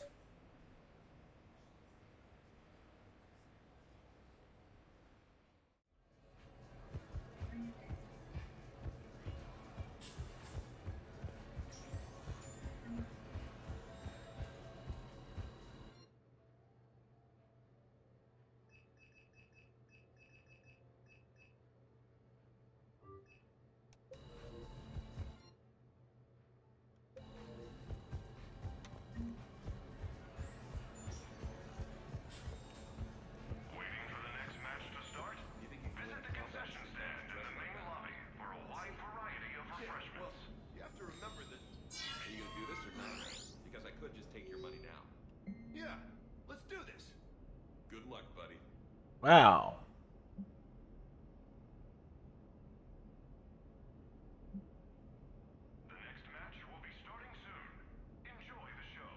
Wow. The next match will be starting soon. Enjoy the show.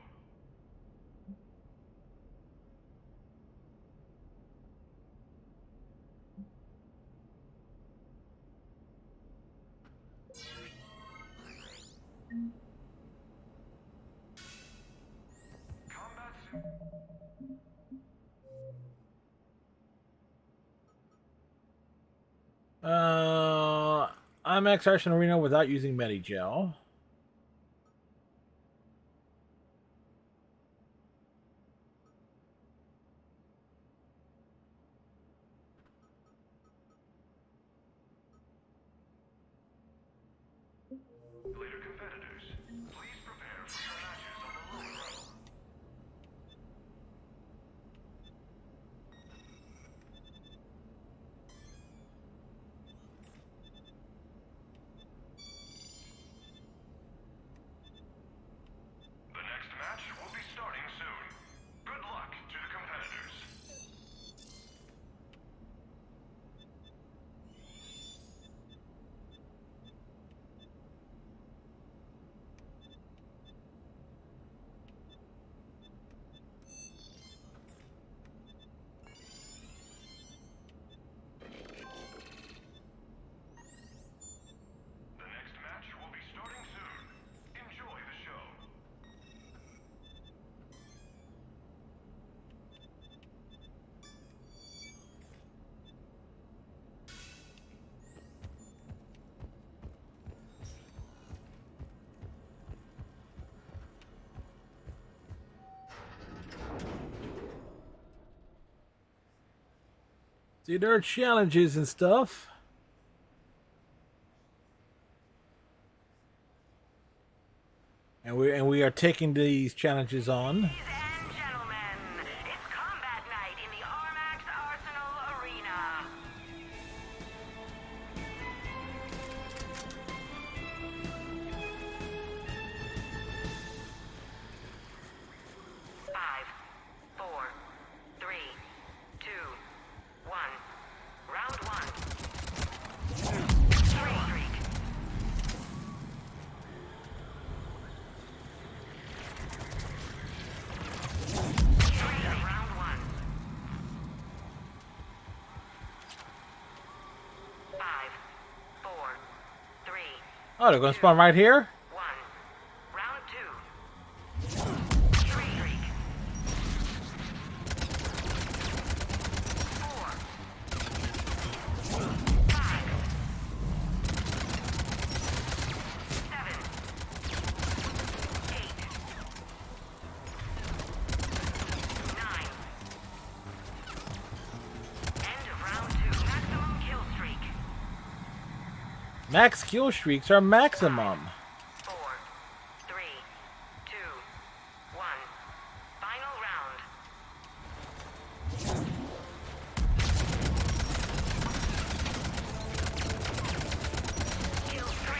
IMAX Arsenal Arena without using Medigel. Later competitors, please prepare for your matches on the lower level. The next match will be starting soon. Good luck to the competitors. The next match will be starting soon. Enjoy the show. See, there are challenges and stuff. And we are taking these challenges on. Oh, they're going to spawn right here? Max kill streaks are maximum. 4, 3, 2, 1. Final round. Kill 3.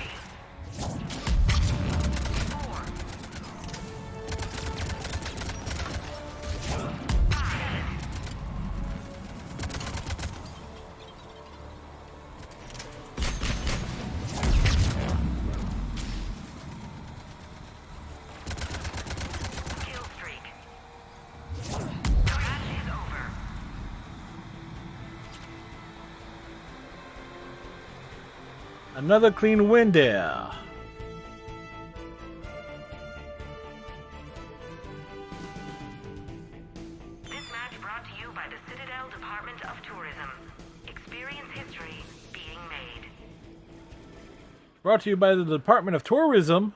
4. 5. Kill streak. The match is over. Another clean win there. This match brought to you by the Citadel Department of Tourism. Experience history being made. Brought to you by the Department of Tourism.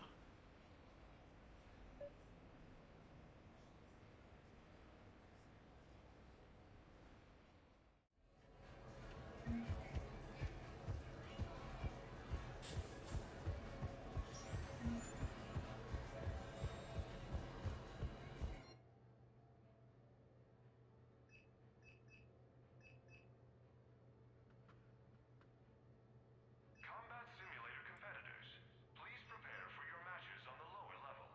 Combat Simulator competitors, please prepare for your matches on the lower level.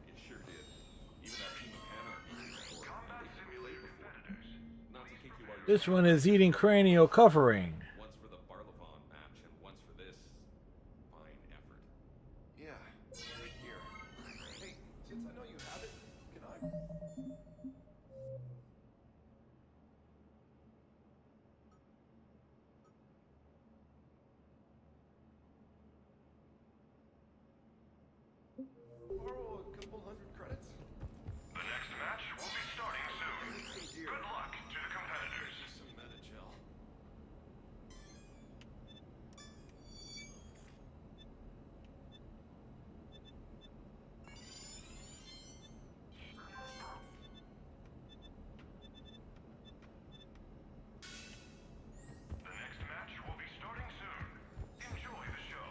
You sure did. Even that team of anarchy. Combat Simulator competitors, Not to kick you while you're This one is eating cranial covering. once for the Barlavon match and once for this fine effort. Yeah, right here. Hey, since I know you have it, can I? Borrow a couple hundred credits? The next match will be starting soon. Good luck to the competitors. Some meta gel. The next match will be starting soon. Enjoy the show.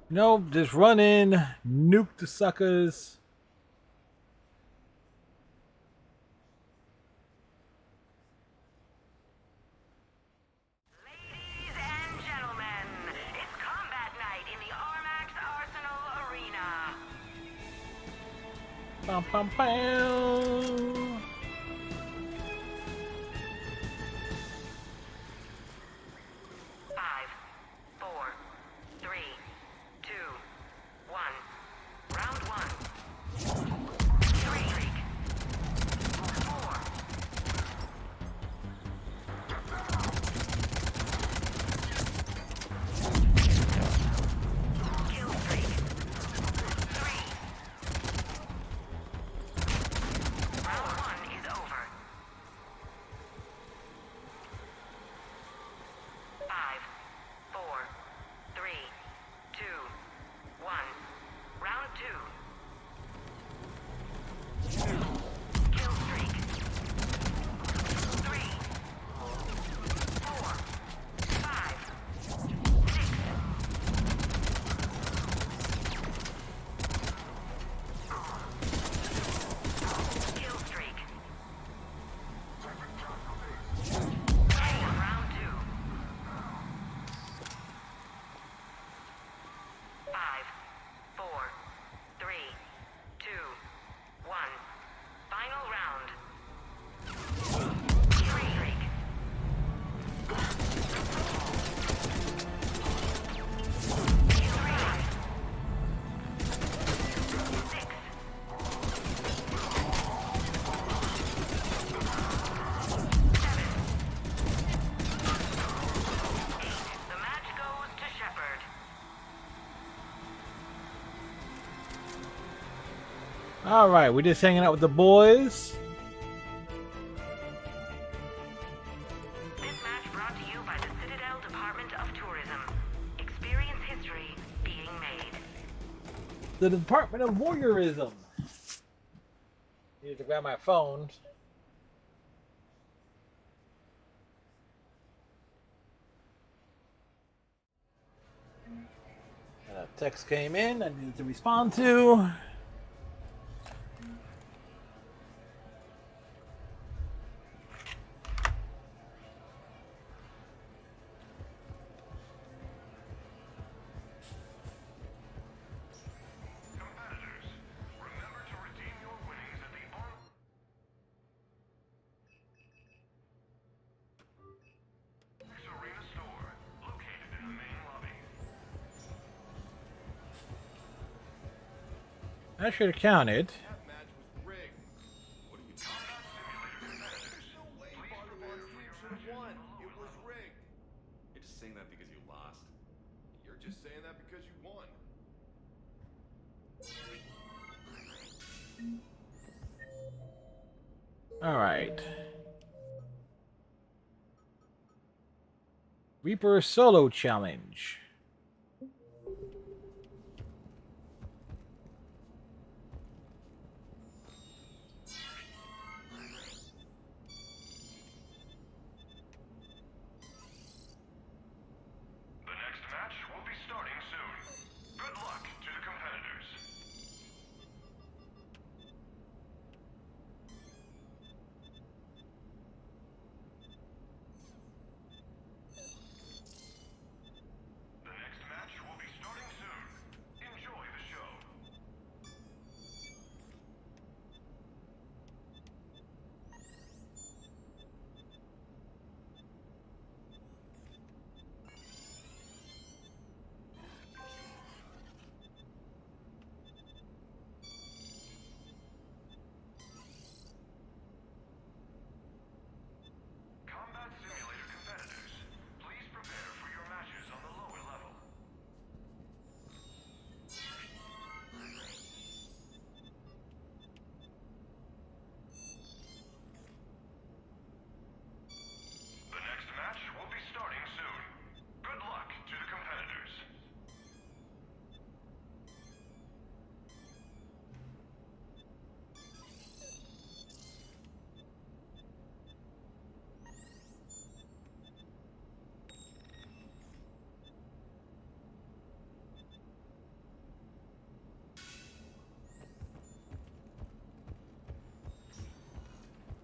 Nope, just run in, nuke the suckers. Ladies and gentlemen, it's combat night in the Armax Arsenal Arena. Bum, bum, bum. 5, 4, 3, 2, 1. Round 1. 3, 4. Kill streak. 3. Round 1 is over. 5, 4, 3, 2, 1. Round 2. Kill streak. 3, 4, 5, 6. Kill streak. Round 2. 5, 4, 3, 2, 1. Final round. Kill streak. 6. The match goes to Shepard. All right, we're just hanging out with the boys. This match brought to you by the Citadel Department of Tourism. Experience history being made. The Department of Voyeurism. Need to grab my phone. A text came in I needed to respond to. Competitors, remember to redeem your winnings at the Armax Arena store, located in the main lobby. I should have counted. That match was rigged. What are you talking about? There's no way Bartolom's team should have won. It was rigged. You're just saying that because you lost. You're just saying that because you won. All right. Reaper Solo Challenge. The next match will be starting soon. Good luck to the competitors.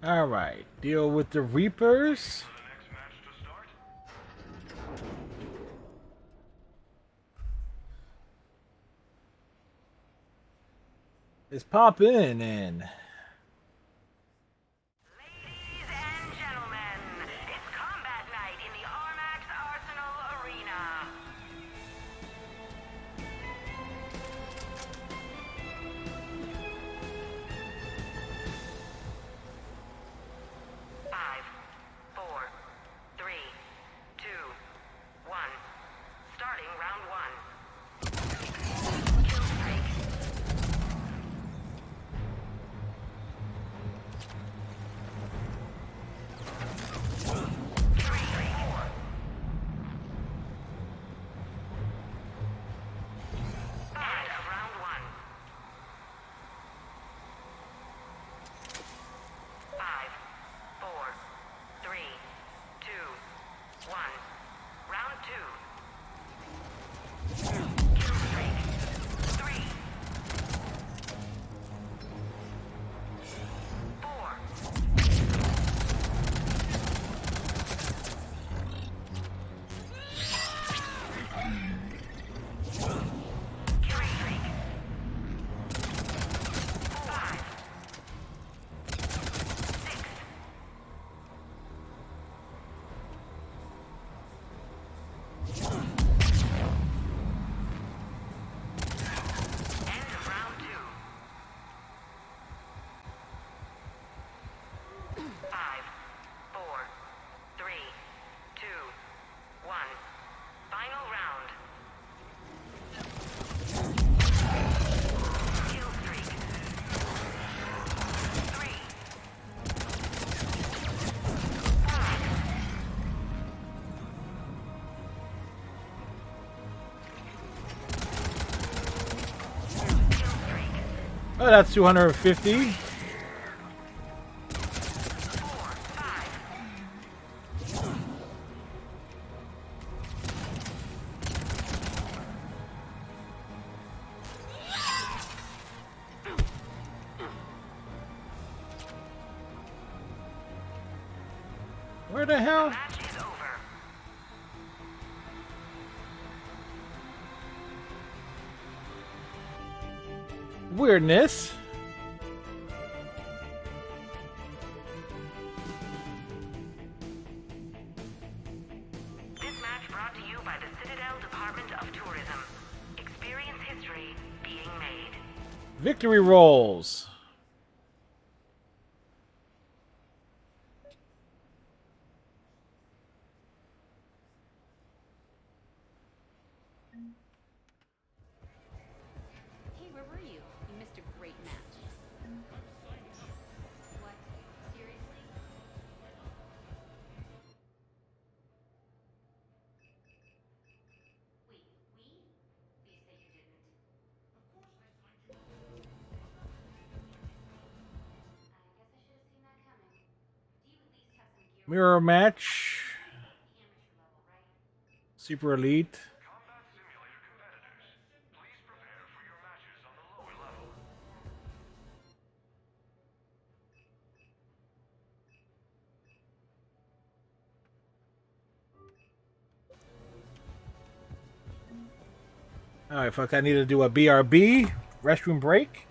All right, deal with the Reapers. Let's pop in and. Oh, that's 250. Where the hell? Weirdness. This match brought to you by the Citadel Department of Tourism. Experience history being made. Victory rolls. Hey, where were you? You missed a great match. What? Seriously? Wait, we? Please say you didn't. Of course I signed you. I guess I should have seen that coming. Do you at least have some gear? Mirror match. Super Elite. Alright, folks, I need to do a BRB. Restroom break.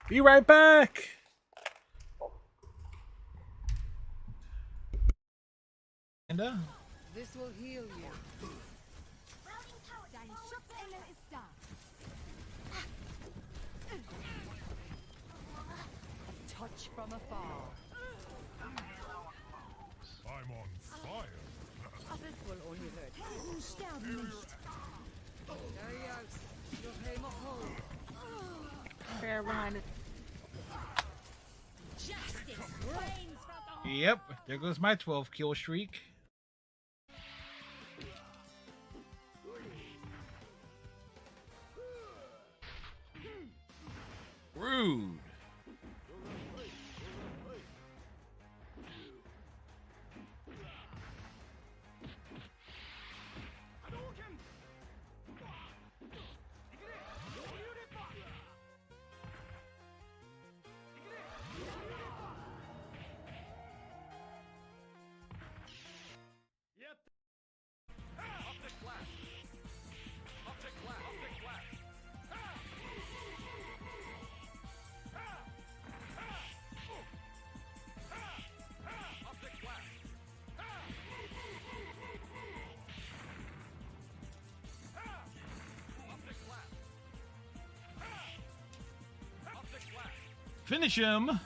Be right back. This will heal you. Dein Schutzengel ist da. A touch from afar. I'm on fire. This will only hurt. Sterben nicht. Carry out. Your aim of home. Fair behind it. Justice reigns from the Yep, there goes my 12 kill streak. Rude. Finish him.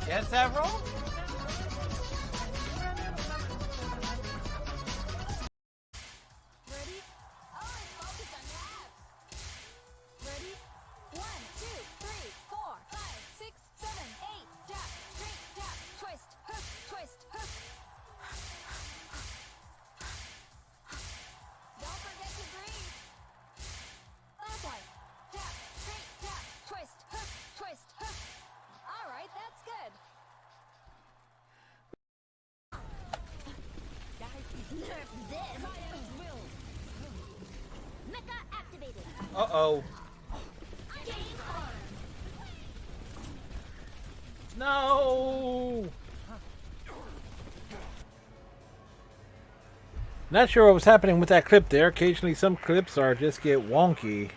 Yes, several. Ready? Always focus on that. Ready? 1, 2, 3, 4, 5, 6, 7, 8. Tap, straight, tap, twist, hook, twist, hook. Don't forget to breathe. Last one. Tap, straight, tap, twist, hook, twist, hook. All right, that's good. Nerf this. Mecha activated. Uh-oh. No. Not sure what was happening with that clip there. Occasionally some clips are just get wonky.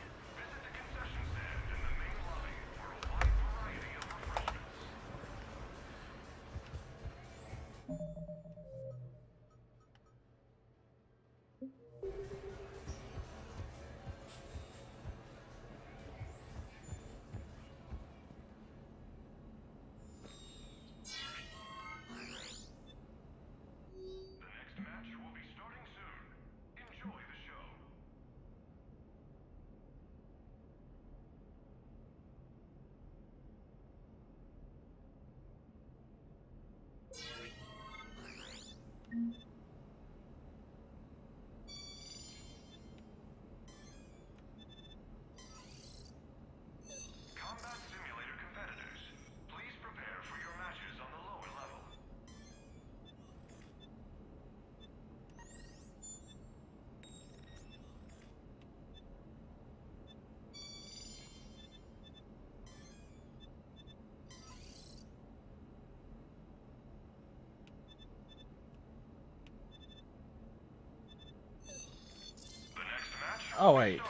Oh, wait.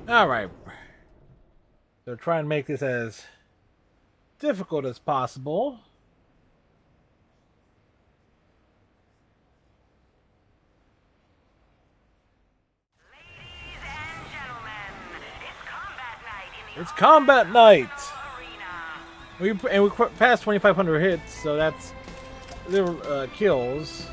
Alright. So try and make this as difficult as possible. It's combat night. We passed 2,500 hits, so that's little kills.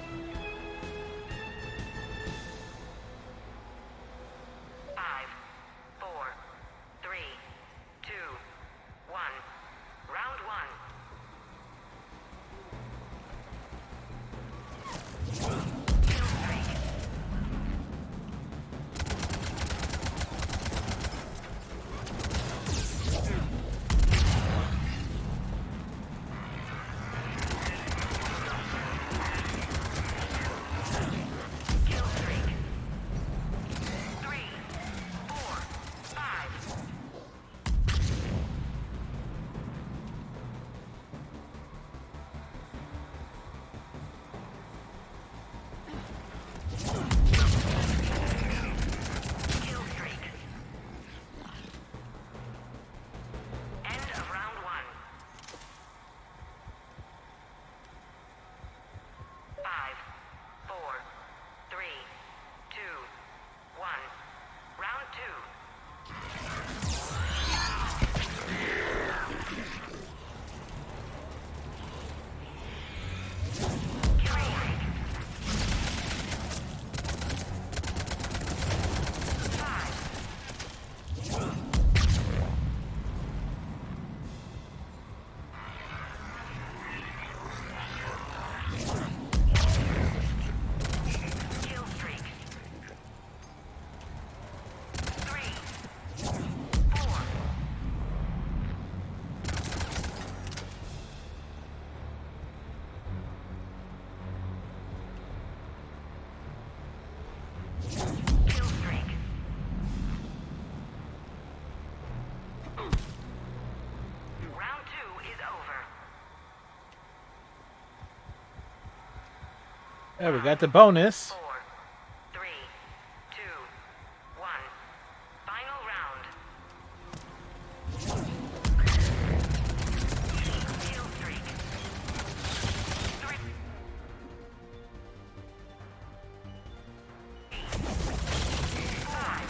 Yeah, we got the bonus. 4, 3, 2, 1. Final round. Kill streak. 3. 5.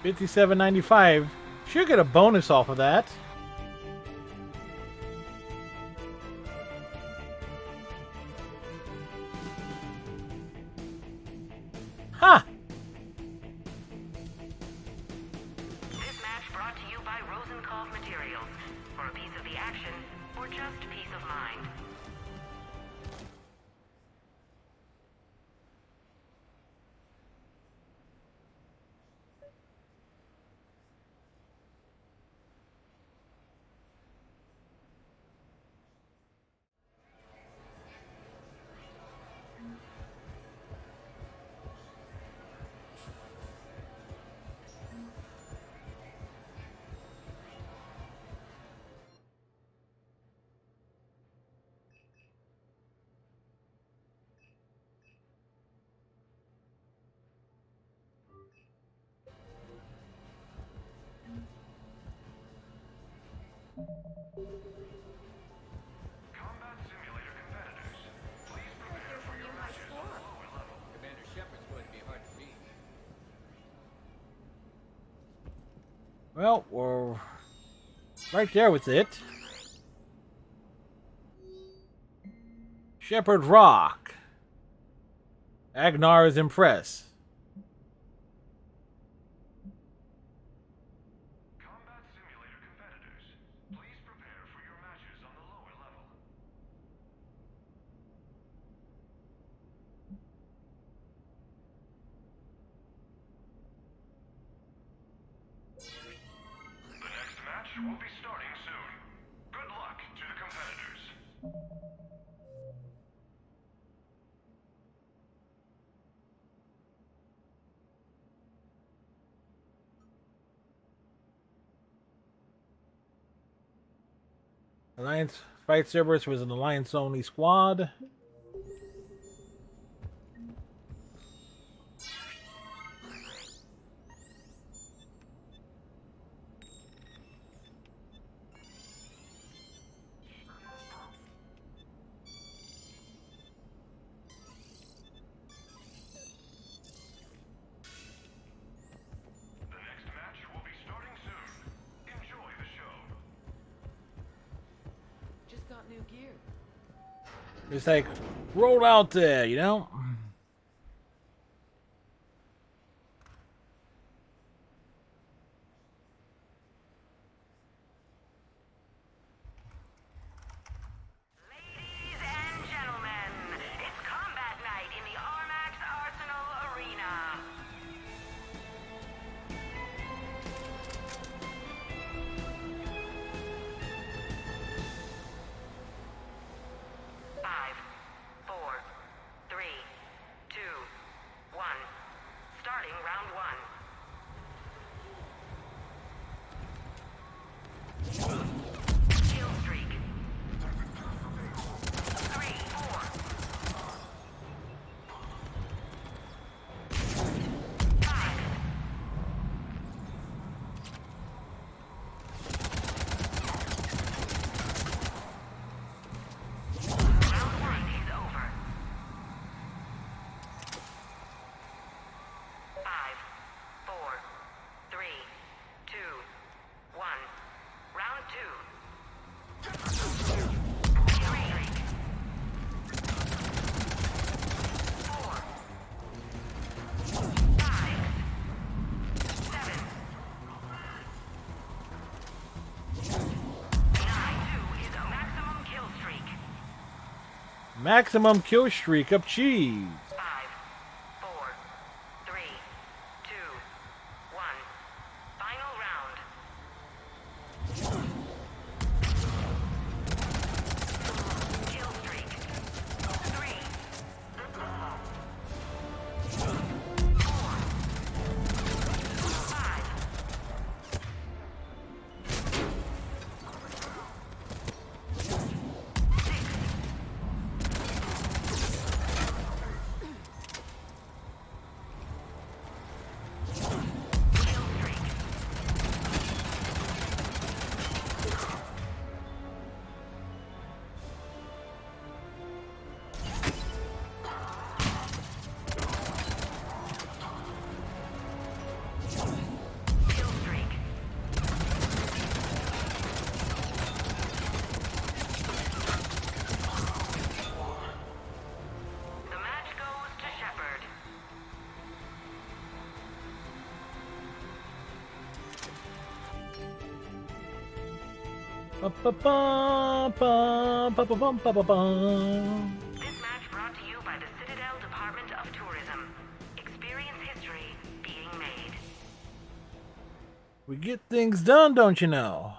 57.95. Should get a bonus off of that. Huh. This match brought to you by Rosenkopf Materials. For a piece of the action, or just peace of mind. Combat simulator competitors, please prepare for your matches on the lower level. Commander Shepard's going to be hard to beat. Well, we're right there with it. Shepard Rock. Agnar is impressed. Combat simulator competitors, please prepare for your matches on the lower level. The next match will be starting soon. Good luck to the competitors. Alliance Fight Cerberus was an Alliance-only squad. The next match will be starting soon. Enjoy the show. Just got new gear. It's like, roll out there, you know? Ladies and gentlemen, it's combat night in the Armax Arsenal Arena. Five, 4, 3, Maximum kill streak of cheese. 5, 4, 3, 2, 1. Final round. Kill streak. 3. This match brought to you by the Citadel Department of Tourism. Experience history being made. We get things done, don't you know?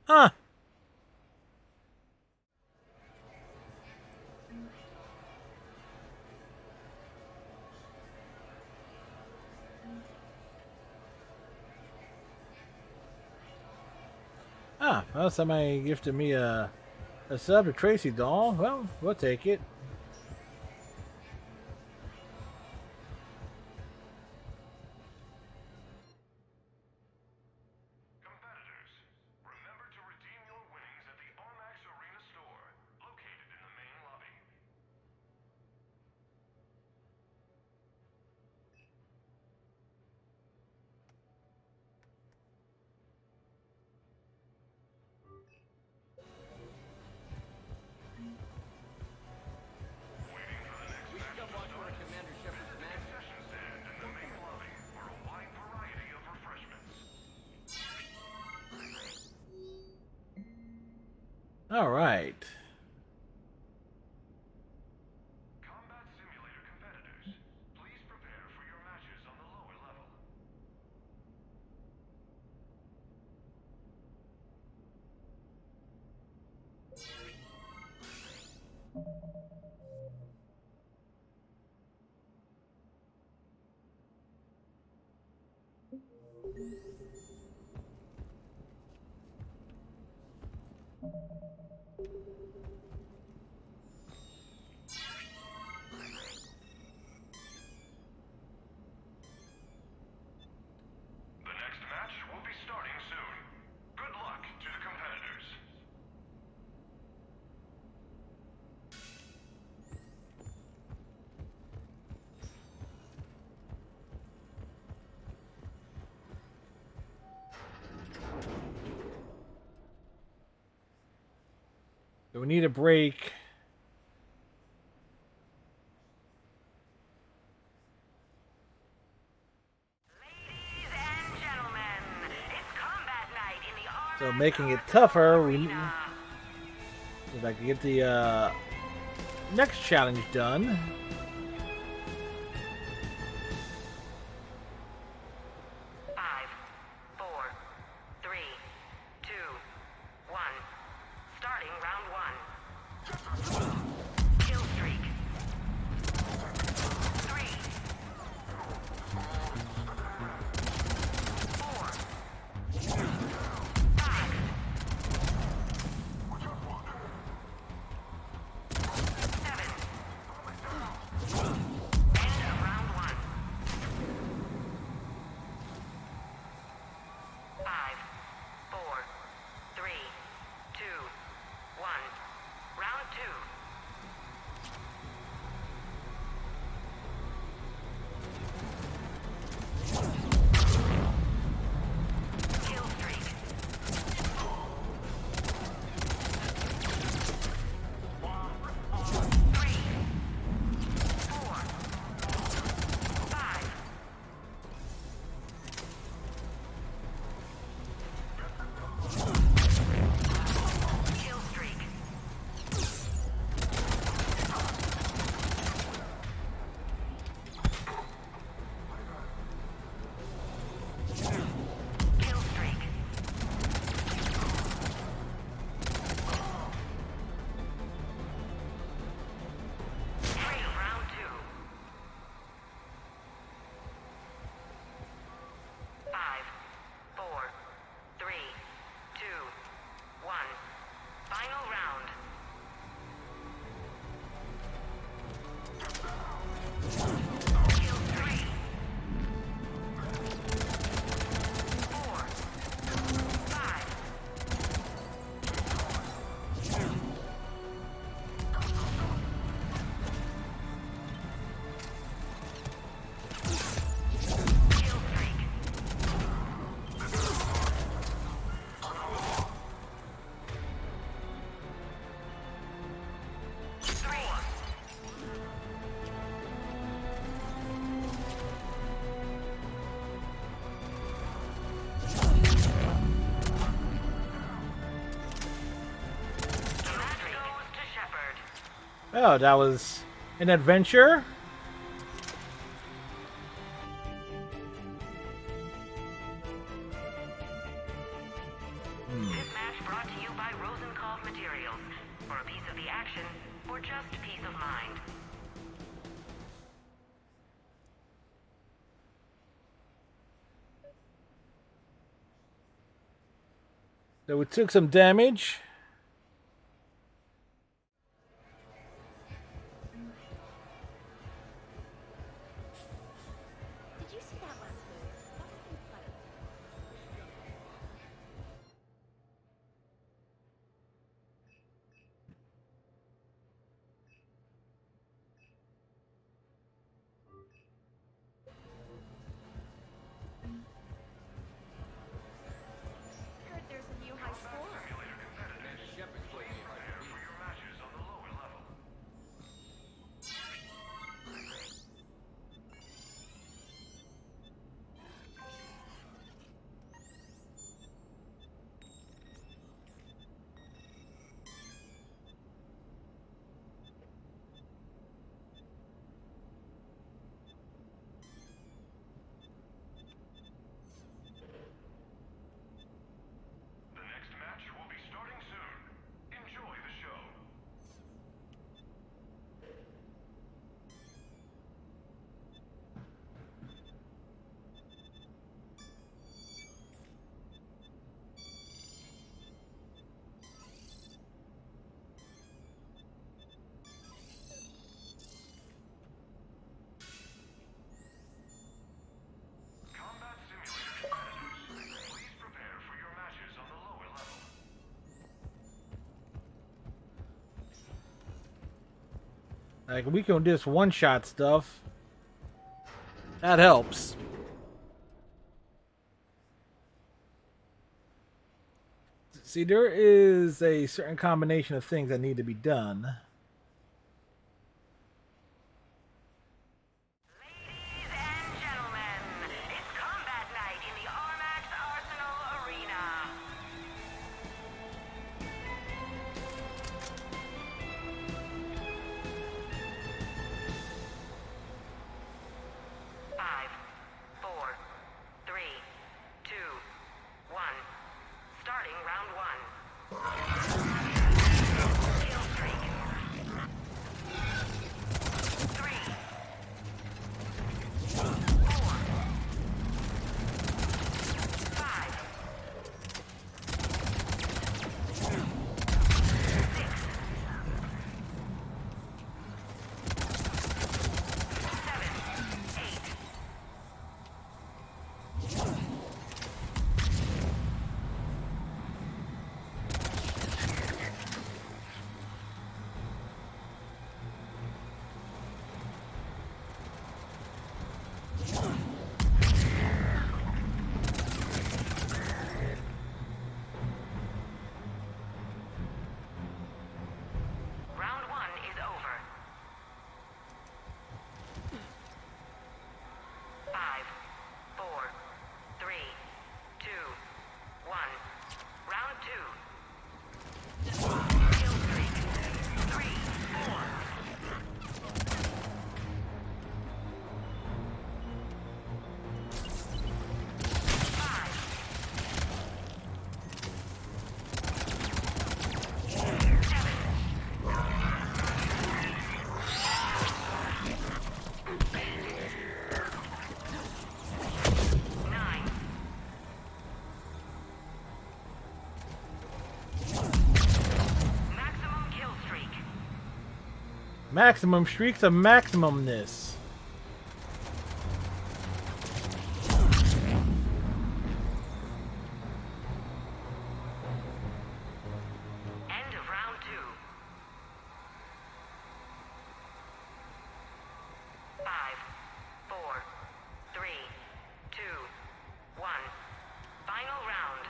Huh. Ah, well, somebody gifted me a sub to Tracy doll. Well, we'll take it. All right. Combat Simulator competitors, please prepare for your matches on the lower level. The next match will be starting soon. Good luck to the competitors. So we need a break. So making it tougher, we need, if I can get the next challenge done. Oh, that was an adventure. This match brought to you by Rosenkopf Materials. For a piece of the action, or just peace of mind. So we took some damage. Did you see that last move? That was incredible. Heard there's a new high score. The next match will be starting soon. Enjoy the show. Combat Simulator competitors, please prepare for your matches on the lower level. Like, we can just one-shot stuff. That helps. See, there is a certain combination of things that need to be done. It's combat night in the Armax Arsenal Arena. Five, four, three, two, one. Starting round one. Kill streak. 3, 4, 5, 6, 7, 8. Round one is over. 5, 4, 3, 2, 1. Round two. Kill streak. 3, 4. Maximum kill streak. Maximum streaks of maximumness. End of round two. 5, 4, 3, 2, 1. Final round.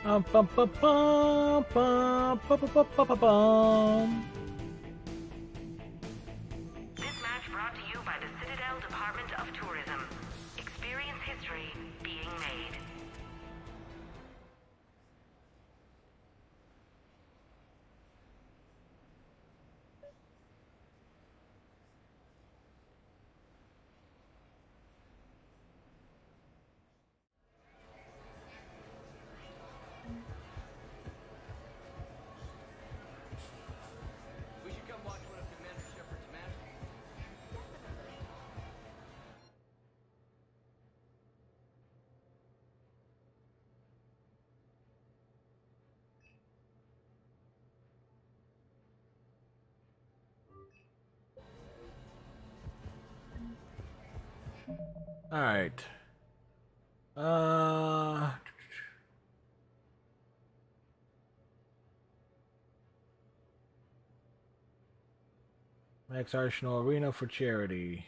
Bum, bum, bum, bum, bum, bum, bum, bum, bum, bum. This match brought to you by the Citadel Department of Tourism. Experience history being made. We should come watch one of Commander Shepard's matches. All right. Max Arsenal Arena for charity.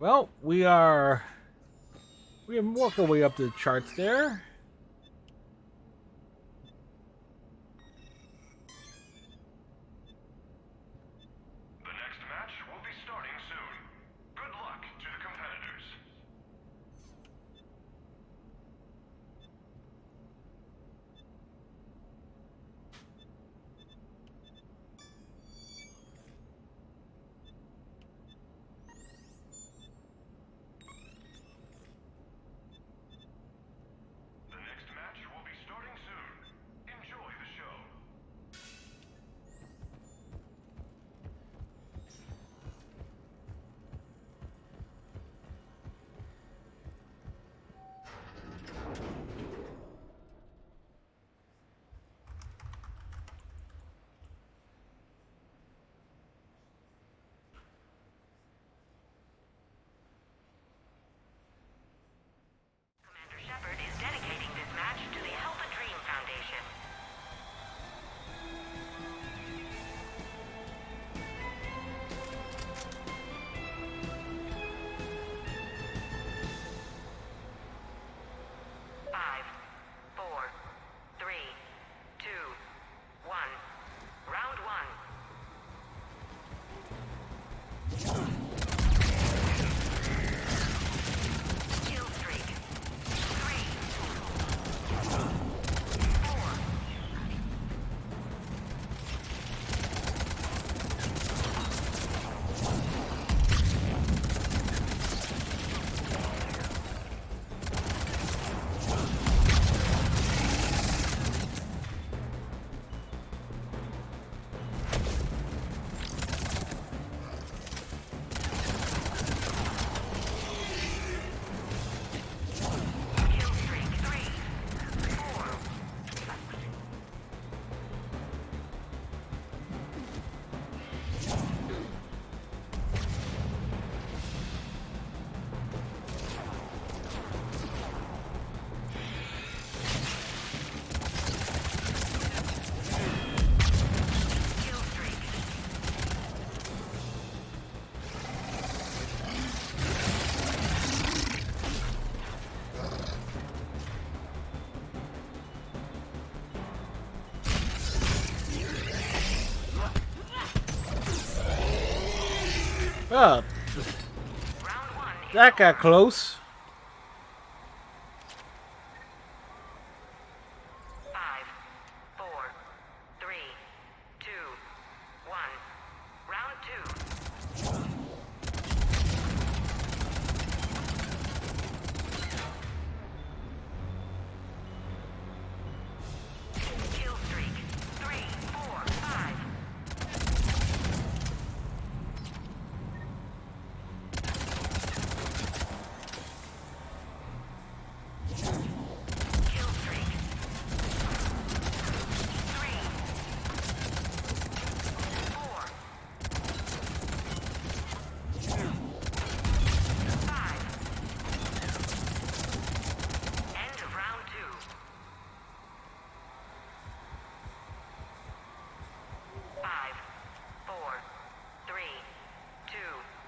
Well, we are working our way up the charts there. The next match will be starting soon. Good luck to the competitors. The next match will be starting soon. Enjoy the show. Commander Shepard is dedicating this match to the Help a Dream Foundation. Five, four, three, two, one. Round one. Kill streak. 3, 4. Kill streak. 3, 4. Kill streak. Well, that got close. 5, 4, 3, 2, 1. Round 2. Kill streak. 3, 4, 5.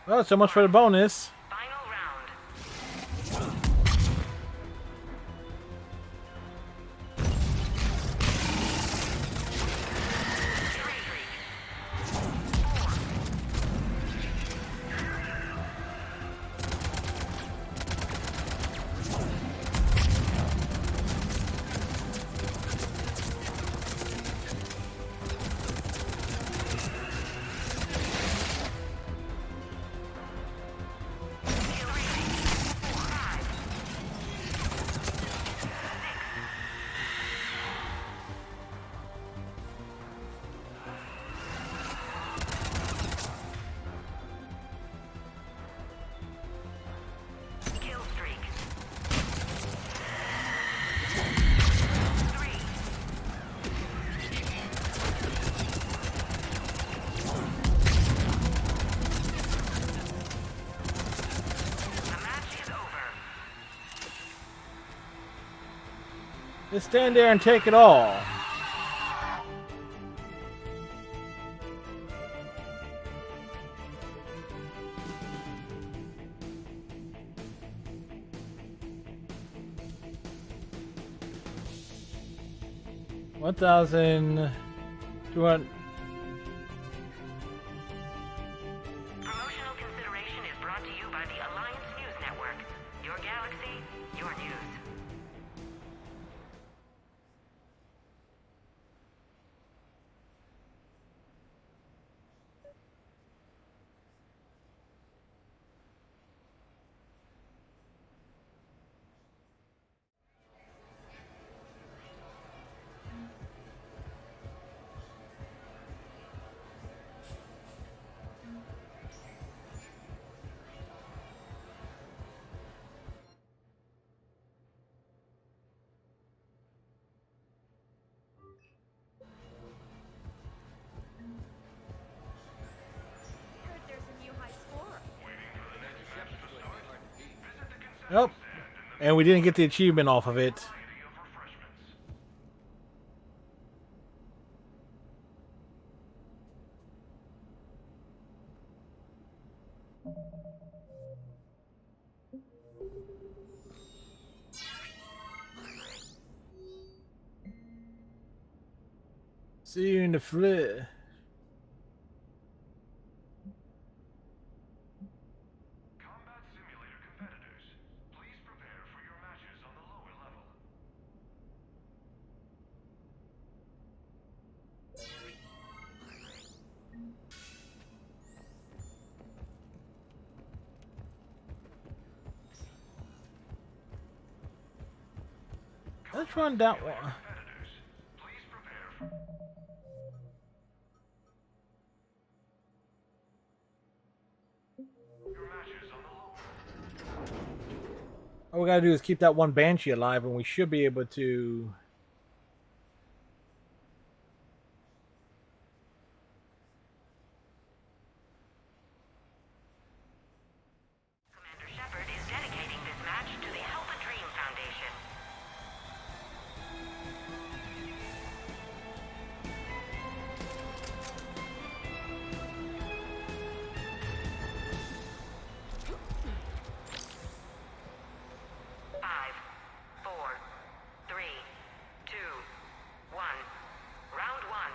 Well, so much for the bonus. Just stand there and take it all. $1,200. Promotional consideration is brought to you by the Alliance News Network. Your galaxy, your news. Nope. And we didn't get the achievement off of it. See you in the flip. Let's run that one. All we gotta do is keep that one Banshee alive, and we should be able to. Commander Shepard is dedicating this match to the Help a Dream Foundation. Five, four, three, two, one. Round one.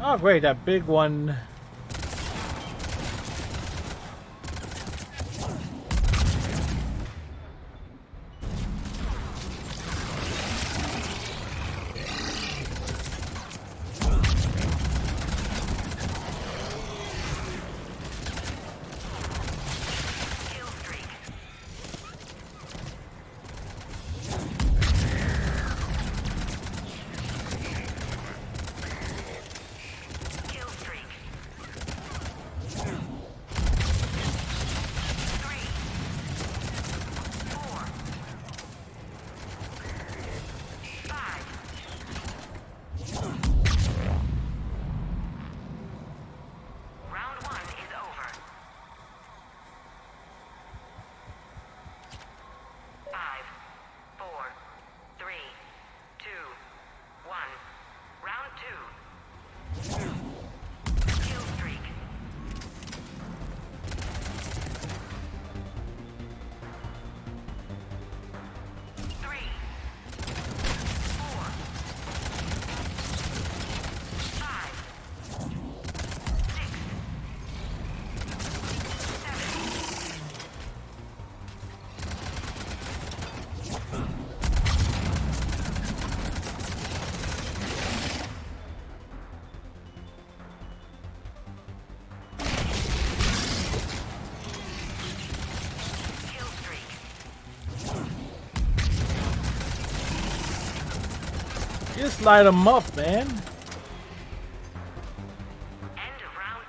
Oh, great, that big one. Just light them up, man. End of round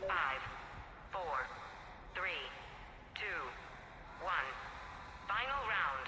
2. Five, four, three, two, one. Final round.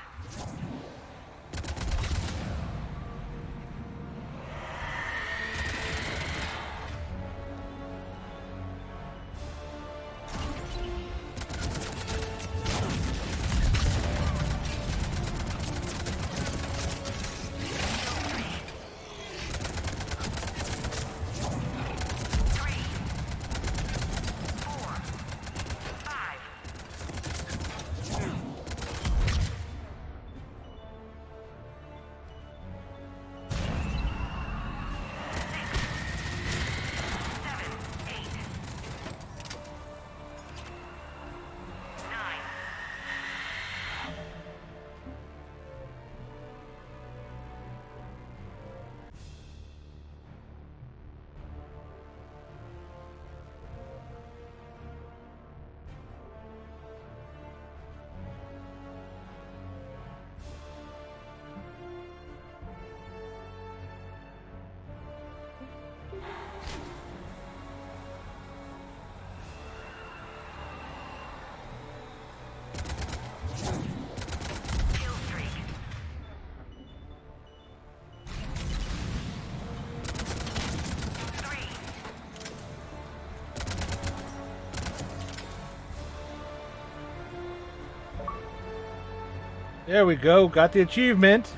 There we go. Got the achievement.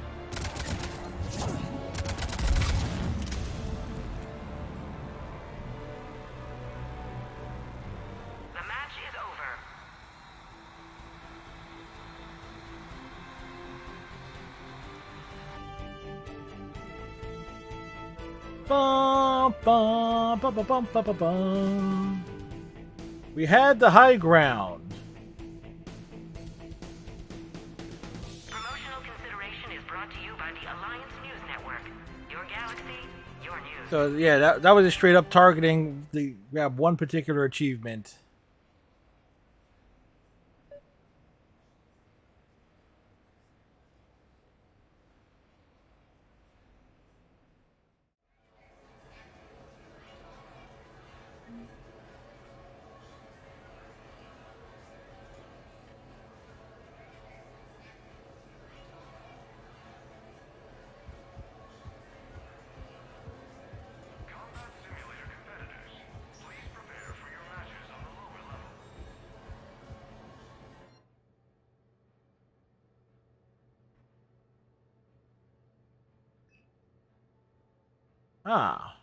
The match is over. Bum, bum, bum, bum, bum, bum, bum, bum. We had the high ground. Promotional consideration is brought to you by the Alliance News Network. Your galaxy, your news. So yeah, that was a straight up targeting the grab one particular achievement. Ah.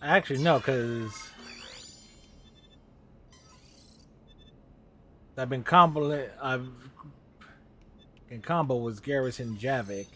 Actually, no, because I've been in combo with Garrison Javik.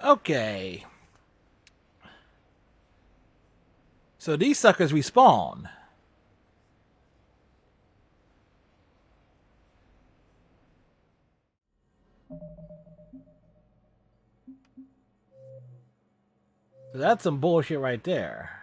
Okay. So these suckers respawn. So that's some bullshit right there.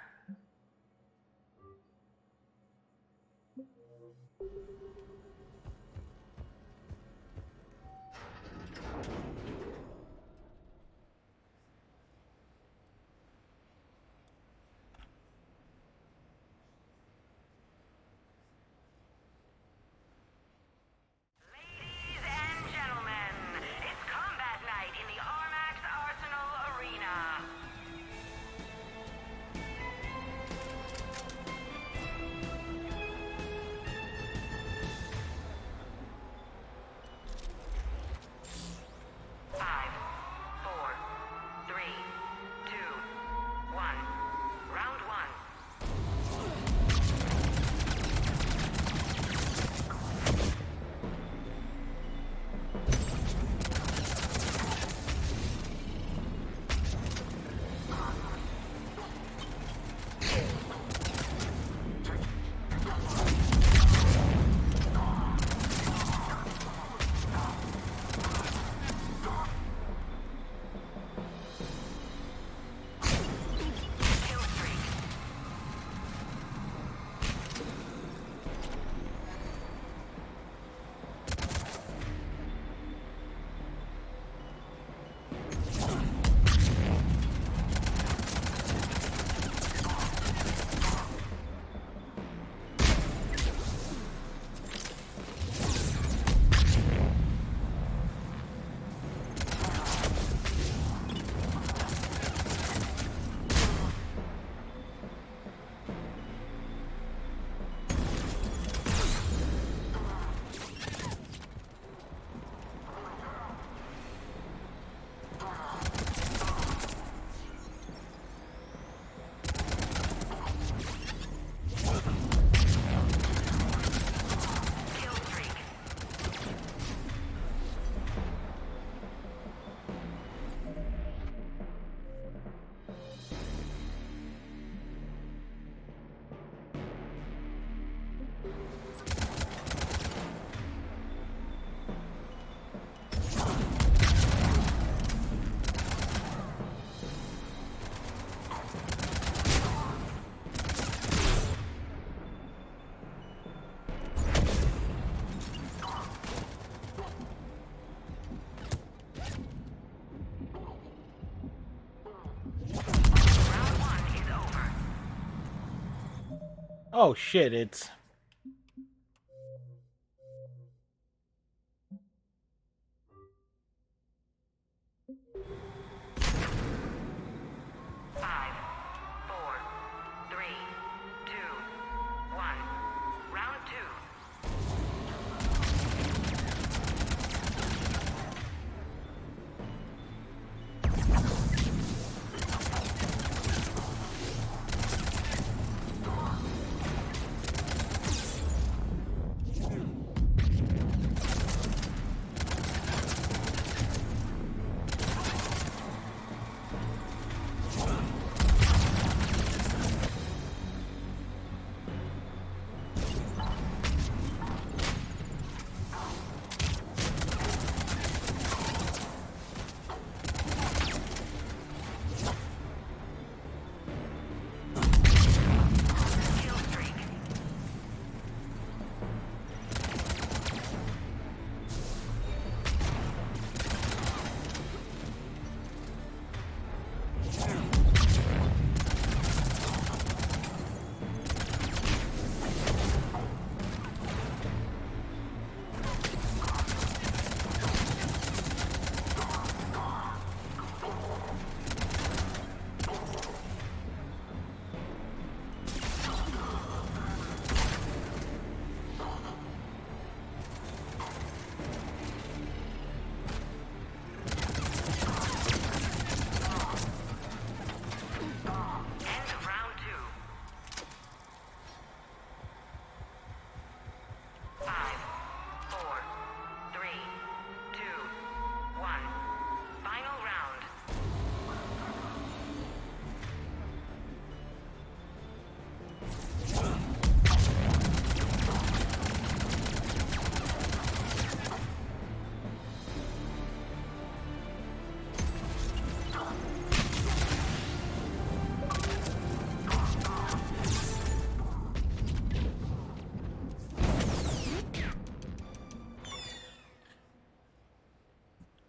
Oh shit, it's...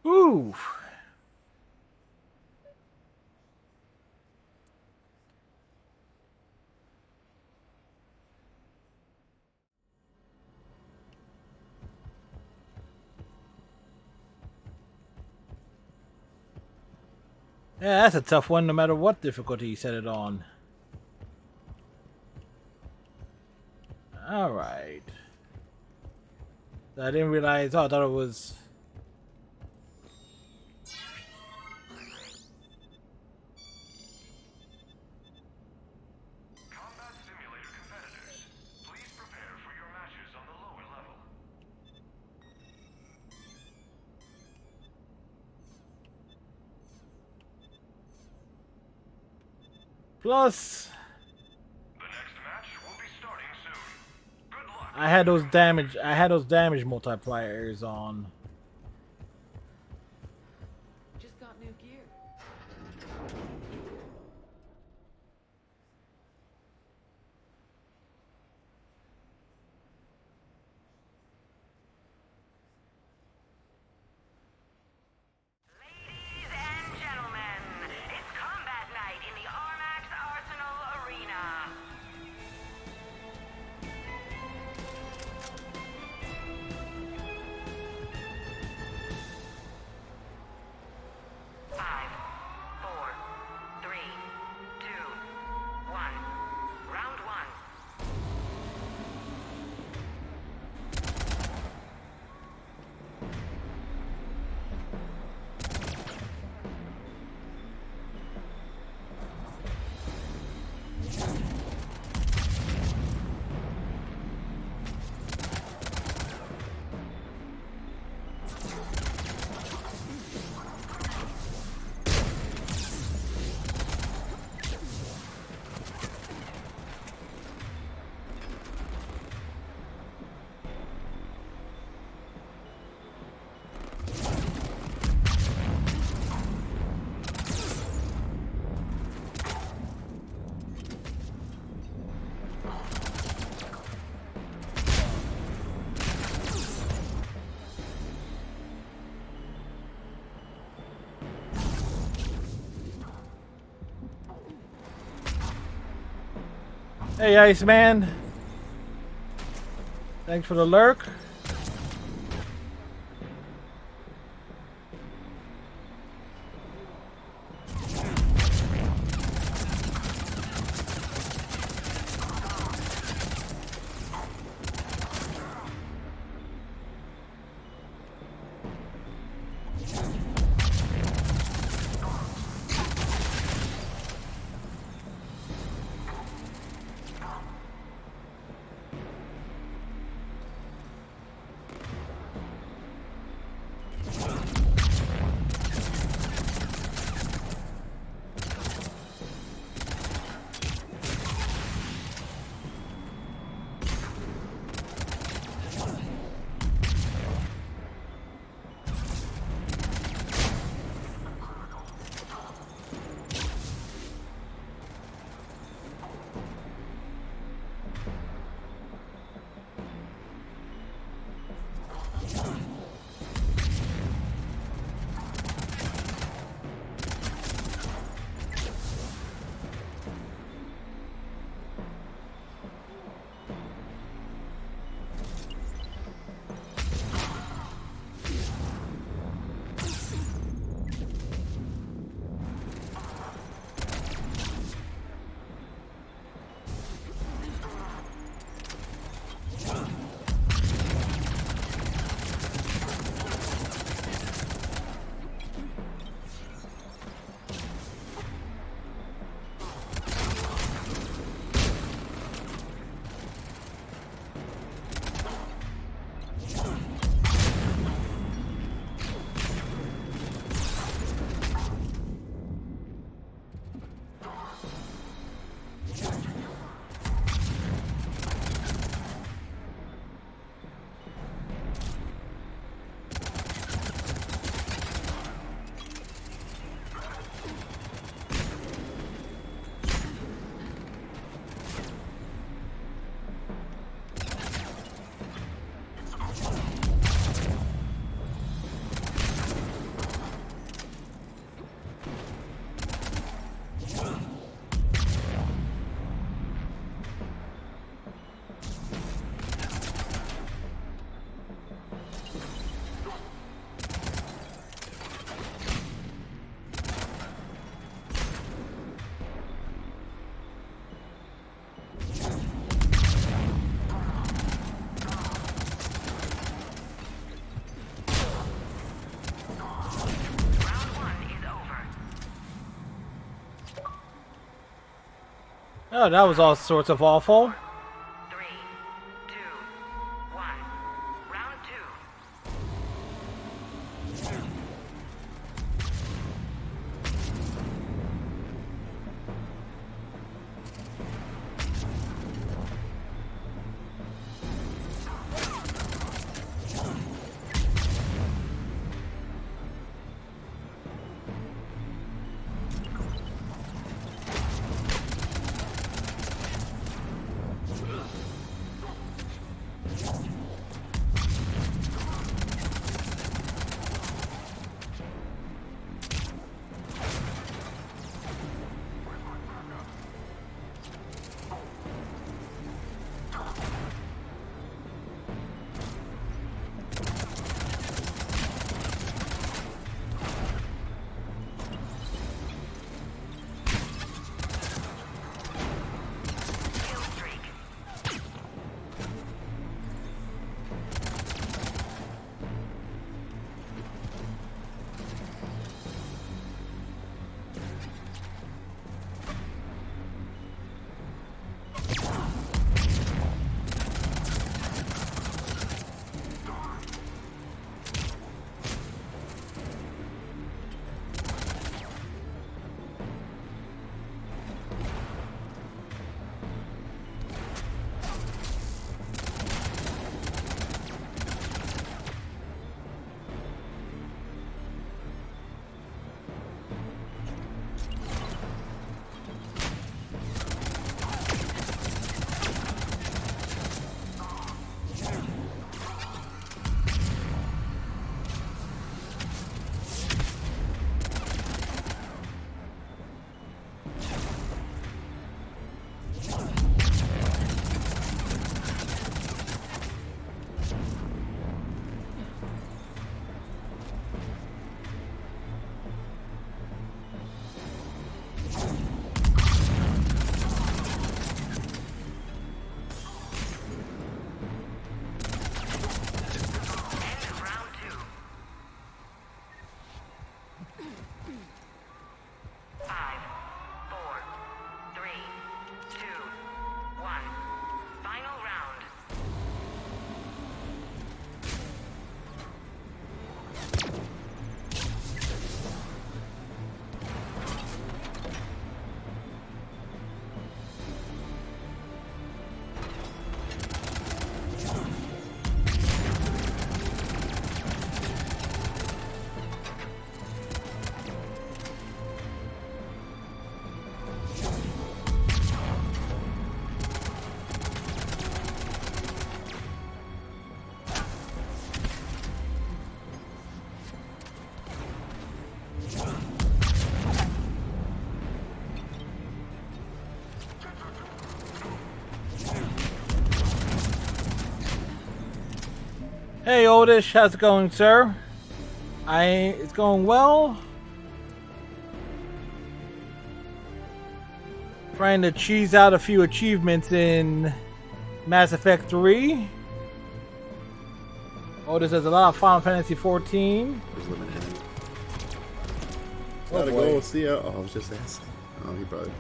Ooh. Yeah, that's a tough one no matter what difficulty you set it on. Alright. I didn't realize, oh, I thought it was... Plus, I had those damage multipliers on. Just got new gear. Hey, Iceman. Thanks for the lurk. Oh, that was all sorts of awful. Hey Otis, how's it going, sir? It's going well. Trying to cheese out a few achievements in Mass Effect 3. Otis has a lot of Final Fantasy 14. Who's living in it? Oh, Gotta boy. go see it. Oh, I was just asking. Oh, he probably.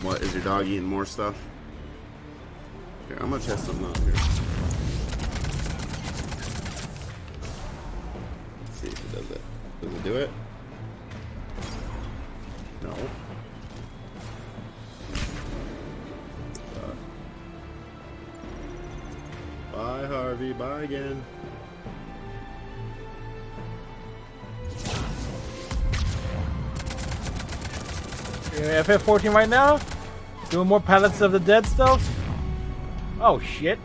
What, is your dog eating more stuff? Here, I'm gonna test something out here. Let's see if it does it. Does it do it? No. Bye, Harvey. Bye again. You're in FF14 right now? Doing more pallets of the dead stuff? Oh shit.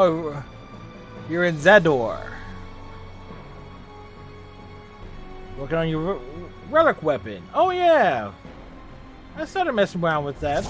Oh, you're in Zador. Working on your relic weapon. Oh yeah, I started messing around with that.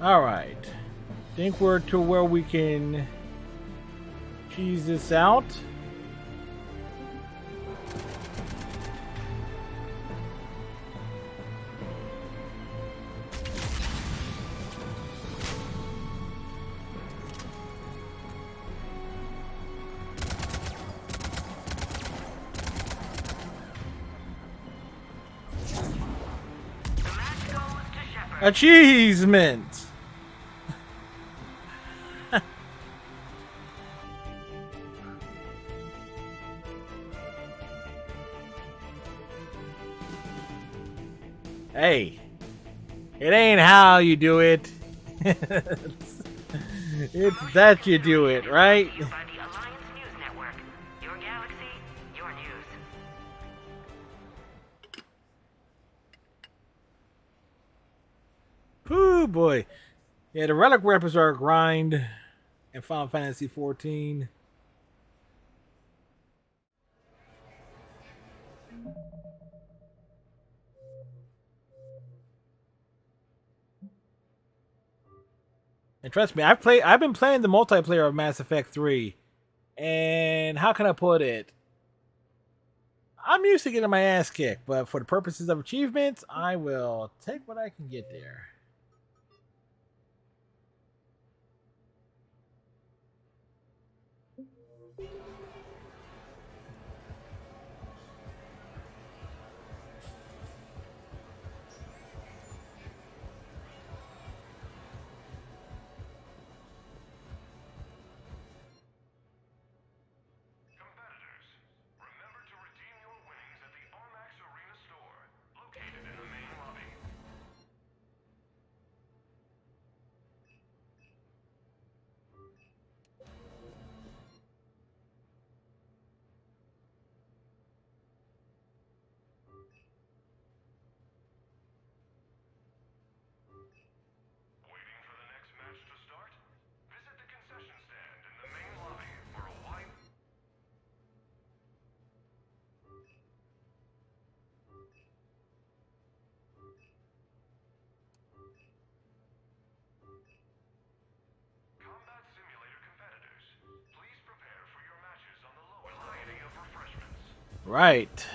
Alright. Think we're to where we can cheese this out. Achievement! Hey, it ain't how you do it. It's that you do it, right? Ooh boy. Yeah, the relic weapons are a grind in Final Fantasy 14. And trust me, I've been playing the multiplayer of Mass Effect 3. And how can I put it? I'm used to getting my ass kicked, but for the purposes of achievements, I will take what I can get there. Right.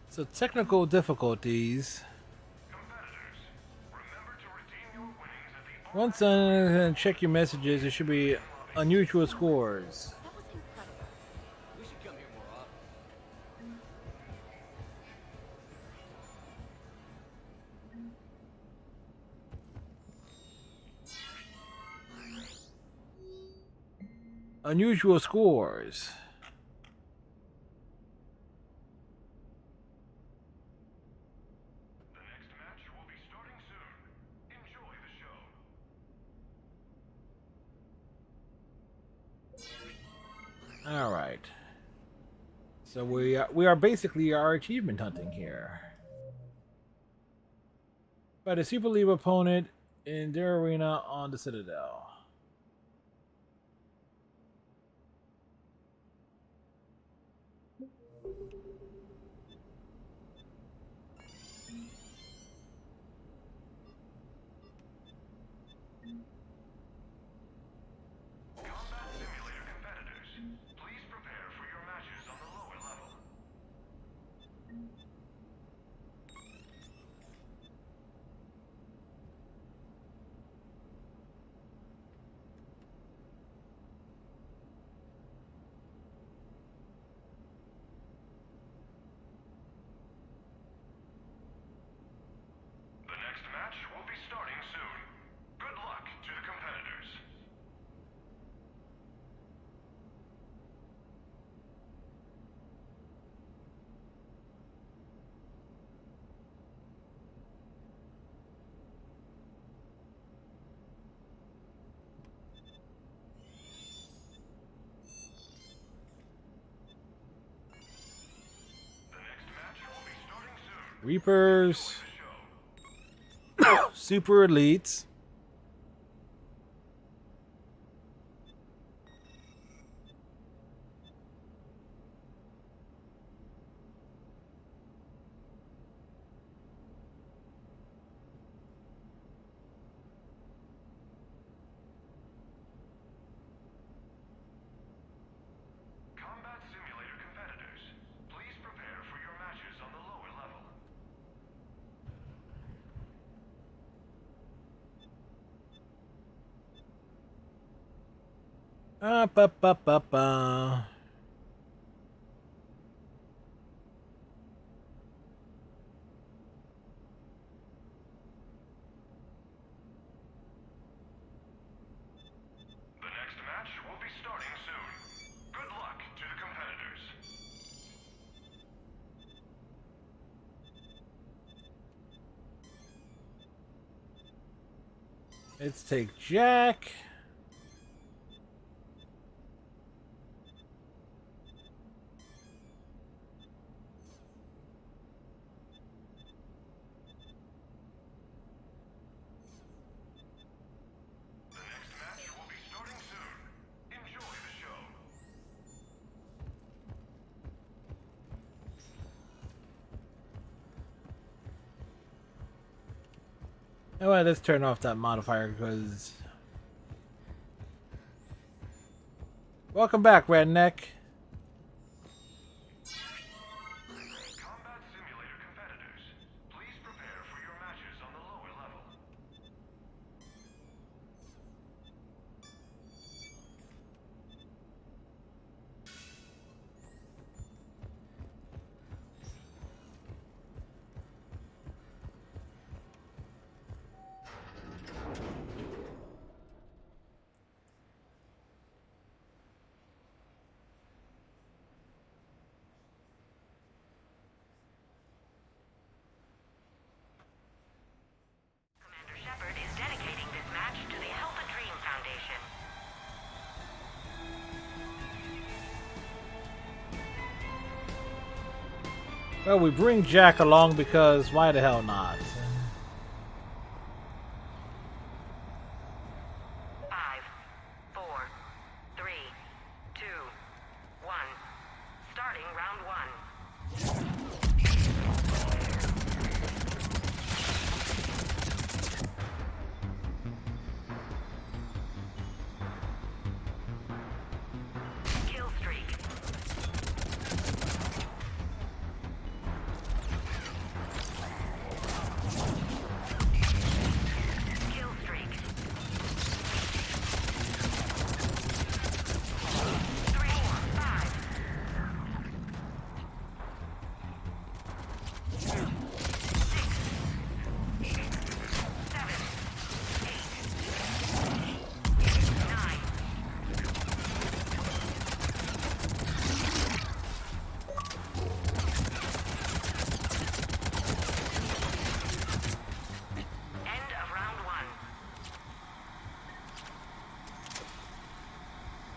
So technical difficulties. Once done, check your messages. There should be unusual scores. We should come here more often. Unusual scores. The next match will be starting soon. Enjoy the show. All right. So we are basically achievement hunting here. Fight a Super League opponent in their arena on the Citadel. Combat Simulator competitors, please prepare for your matches on the lower level. The next match will be starting soon. Good luck to the competitors. The next match will be starting soon. Reapers. Super Elites. Combat Simulator competitors, please prepare for your matches on the lower level. Ba ba ba ba. The next match will be starting soon. Good luck to the competitors. Let's take Jack. The next match will be starting soon. Enjoy the show. Well, let's turn off that modifier because. Welcome back, Redneck. Combat Simulator competitors, please prepare for your matches on the lower level. Commander Shepard is dedicating this match to the Help a Dream Foundation. Well, we bring Jack along because why the hell not? 5, 4, 3, 2, 1. Starting round 1.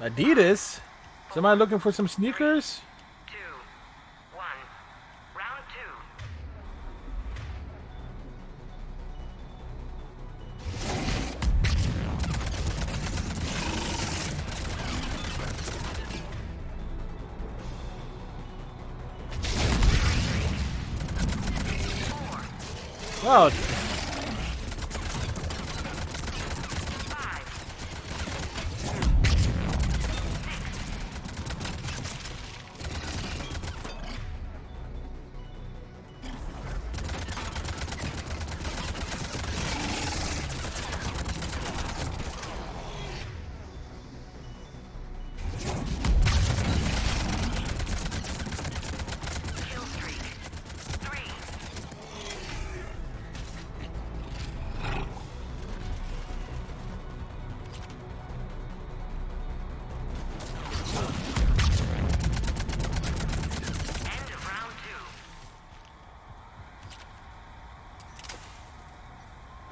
Adidas? Somebody looking for some sneakers? 2, 1. Round 2. Well,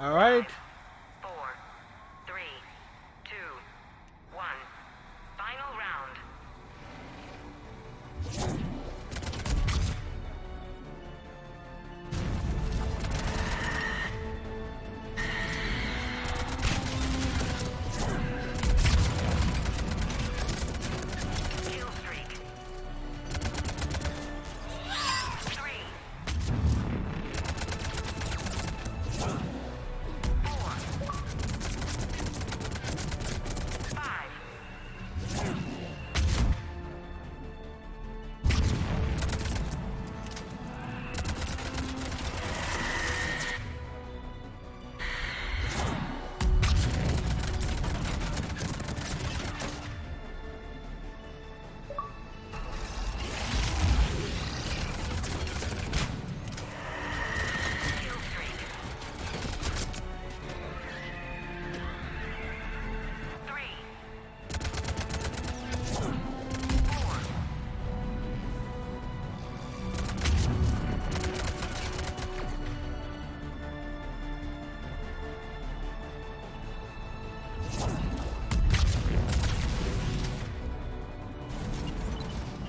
all right. 4, 3, 2, 1. Final round. Kill streak. 3. 5.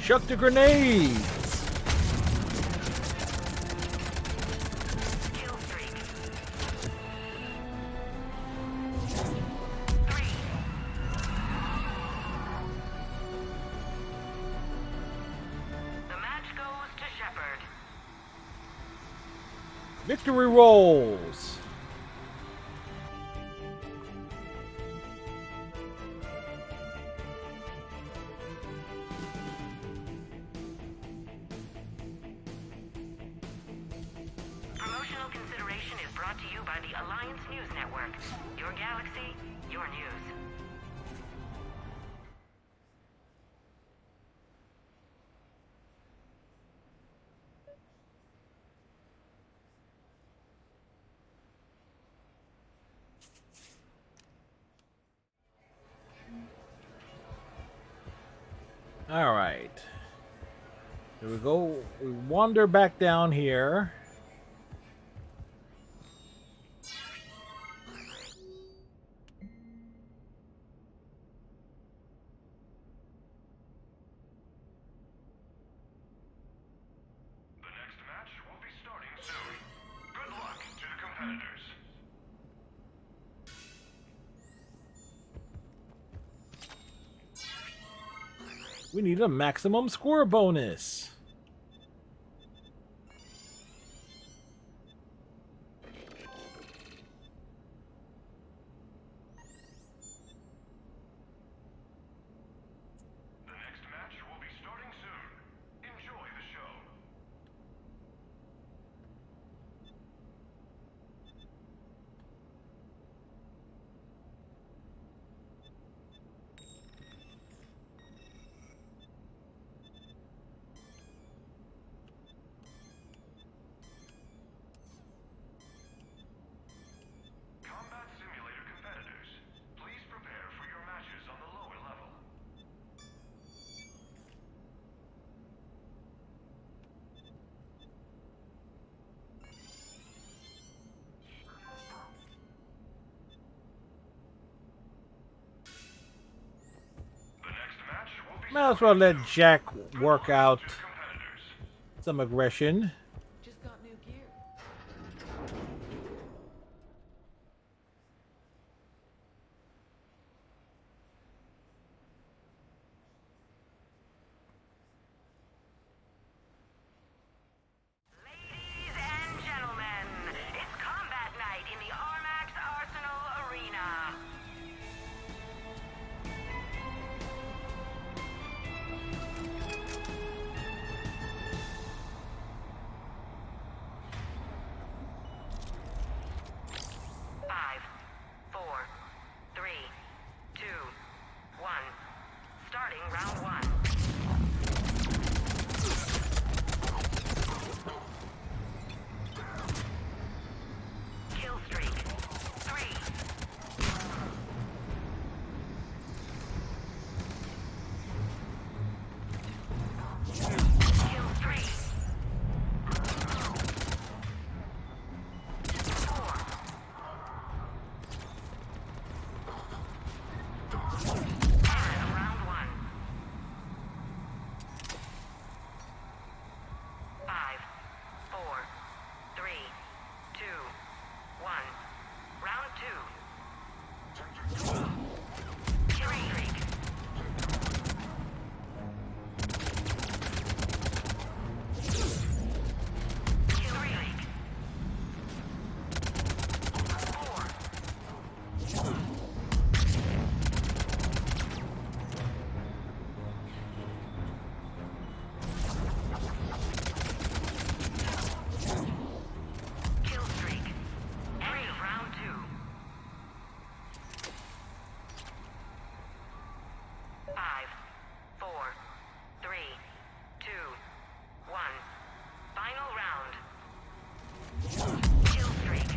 Chuck the grenades. The match goes to Shepard. Victory rolls. Promotional consideration is brought to you by the Alliance News Network. Your galaxy, your news. All right. Here we go. We wander back down here. The next match will be starting soon. Good luck to the competitors. We need a maximum score bonus. The next match will be starting soon. Enjoy the show. Might as well let Jack work out some aggression. Just got new gear. Ladies and gentlemen, it's combat night in the Armax Arsenal Arena. Five, four, three, two, one. Starting round one. Kill streak. 3. Kill streak. 4. And round one. 5, 4, 3, 2, 1. Round two. Kill streak. Kill streak. 4. Kill streak. End of round two. 5, 4, 3, 2, 1. Final round. Kill streak.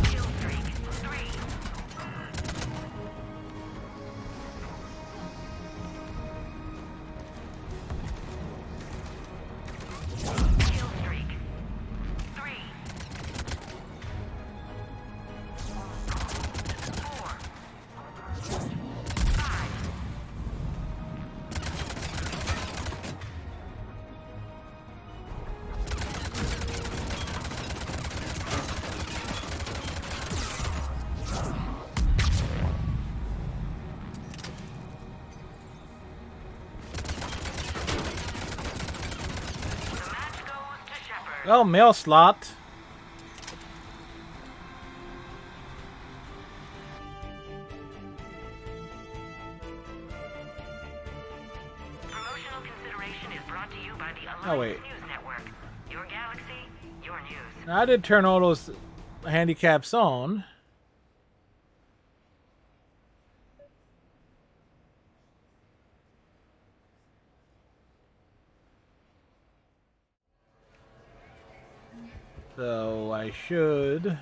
Kill streak. 3. Kill streak. 3. 4. 5. The match goes to Shepard. Oh, mail slot. Promotional consideration is brought to you by the Alliance Oh, wait. News Network. Your galaxy, your news. Now, I did turn all those handicaps on. So I should.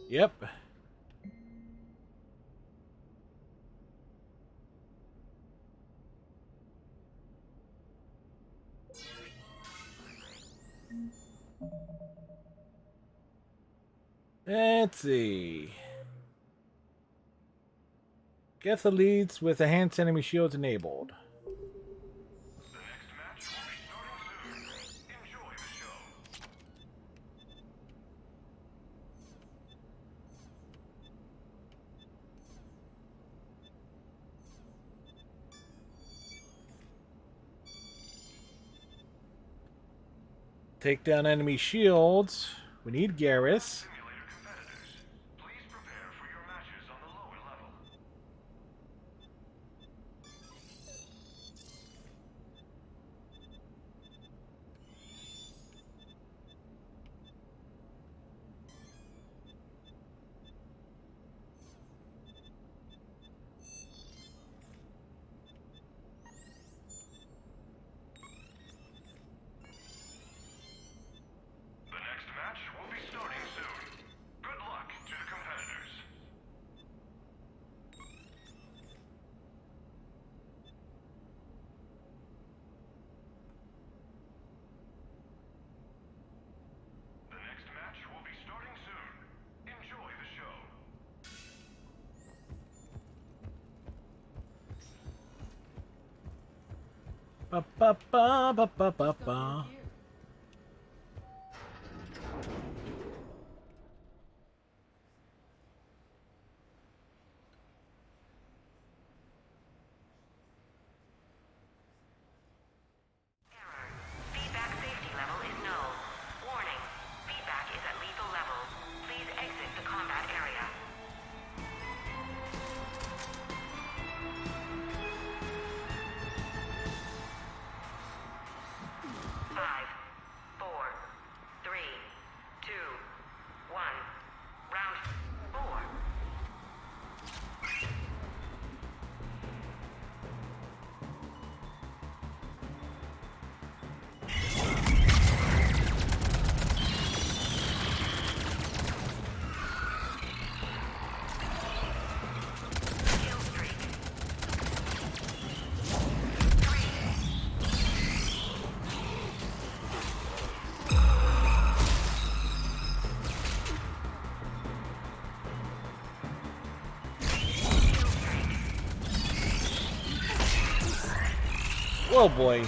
Yep. Let's see. Get the leads with enhanced enemy shields enabled. Take down enemy shields. We need Garrus. The next match will be starting soon. Ba ba ba ba ba ba ba. Feedback safety level is null. Warning. Feedback is at lethal levels. Please exit the combat area. 5, 4, 3, 2, 1. Round 4. Kill streak. Whoa, boy.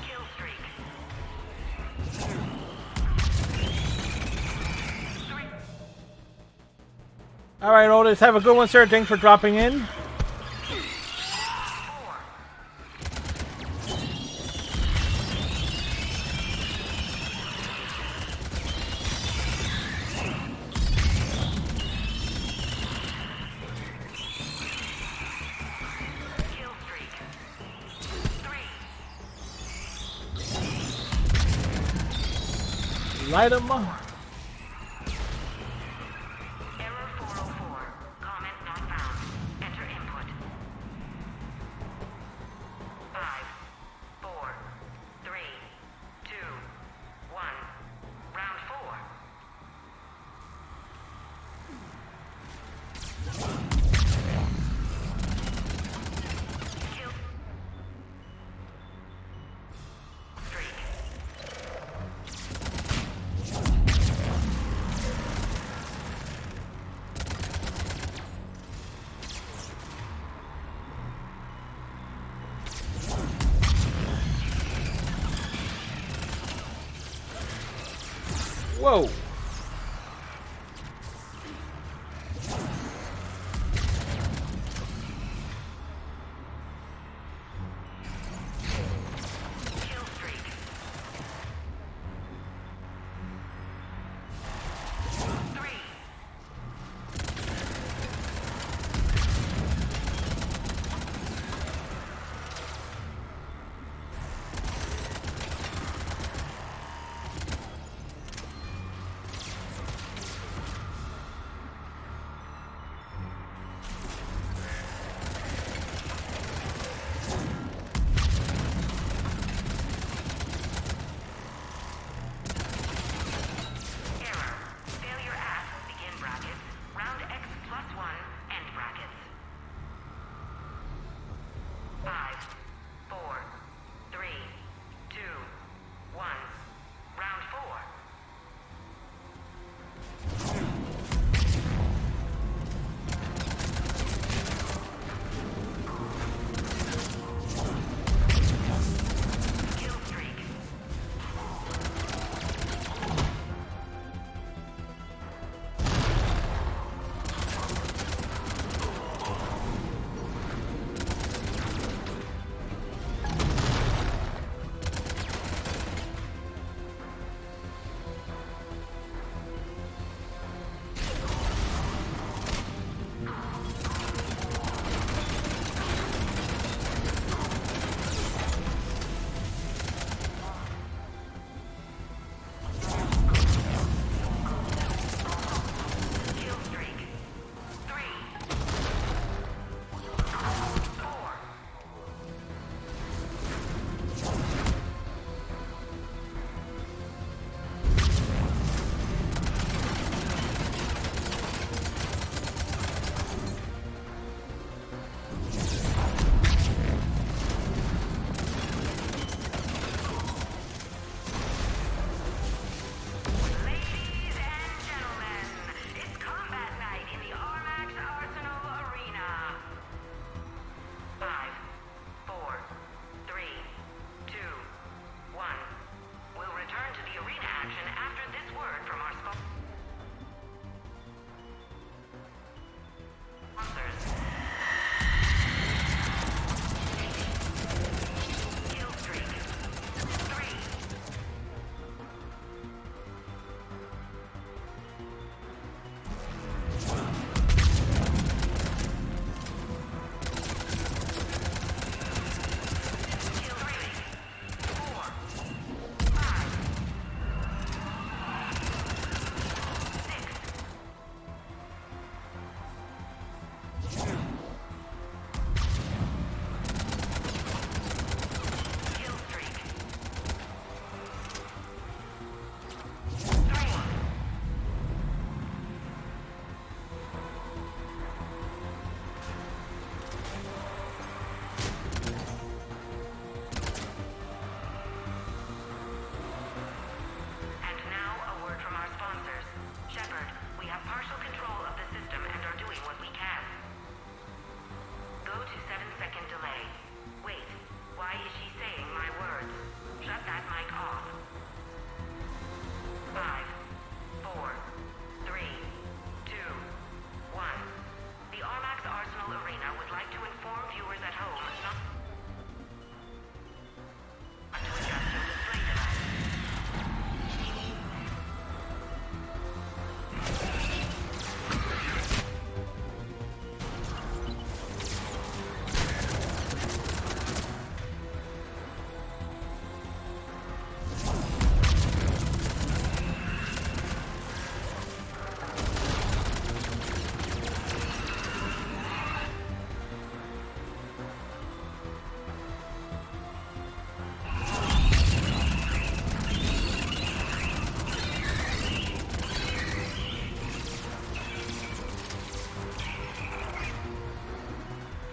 Kill streak. All right, Otis, have a good one, sir. Thanks for dropping in. Kill streak. 3. Light 'em up. Error 404. Comment not found. Enter input. 5, 4, 3, 2, 1. Round 4. Kill streak. Whoa. Kill streak. 3.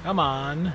Come on.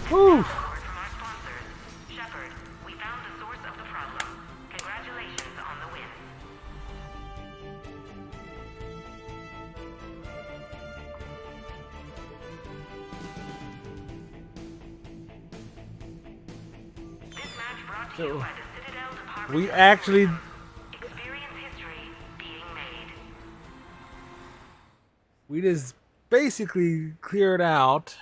Whew. Shepard, we found the source of the problem. Congratulations on the win. This match brought to you by the Citadel Department. We actually Experience history being made. we just basically cleared out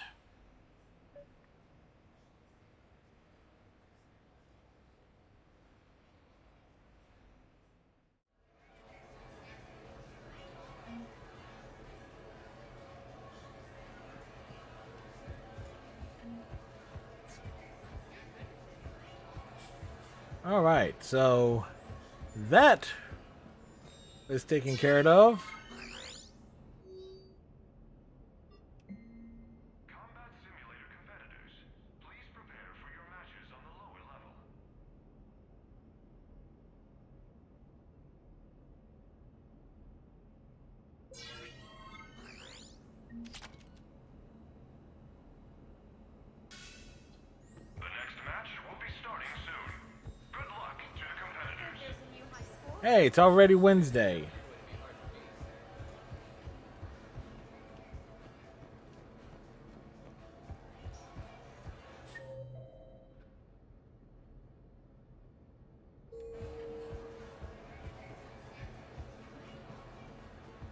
all right, so that is taken care of. Hey, it's already Wednesday.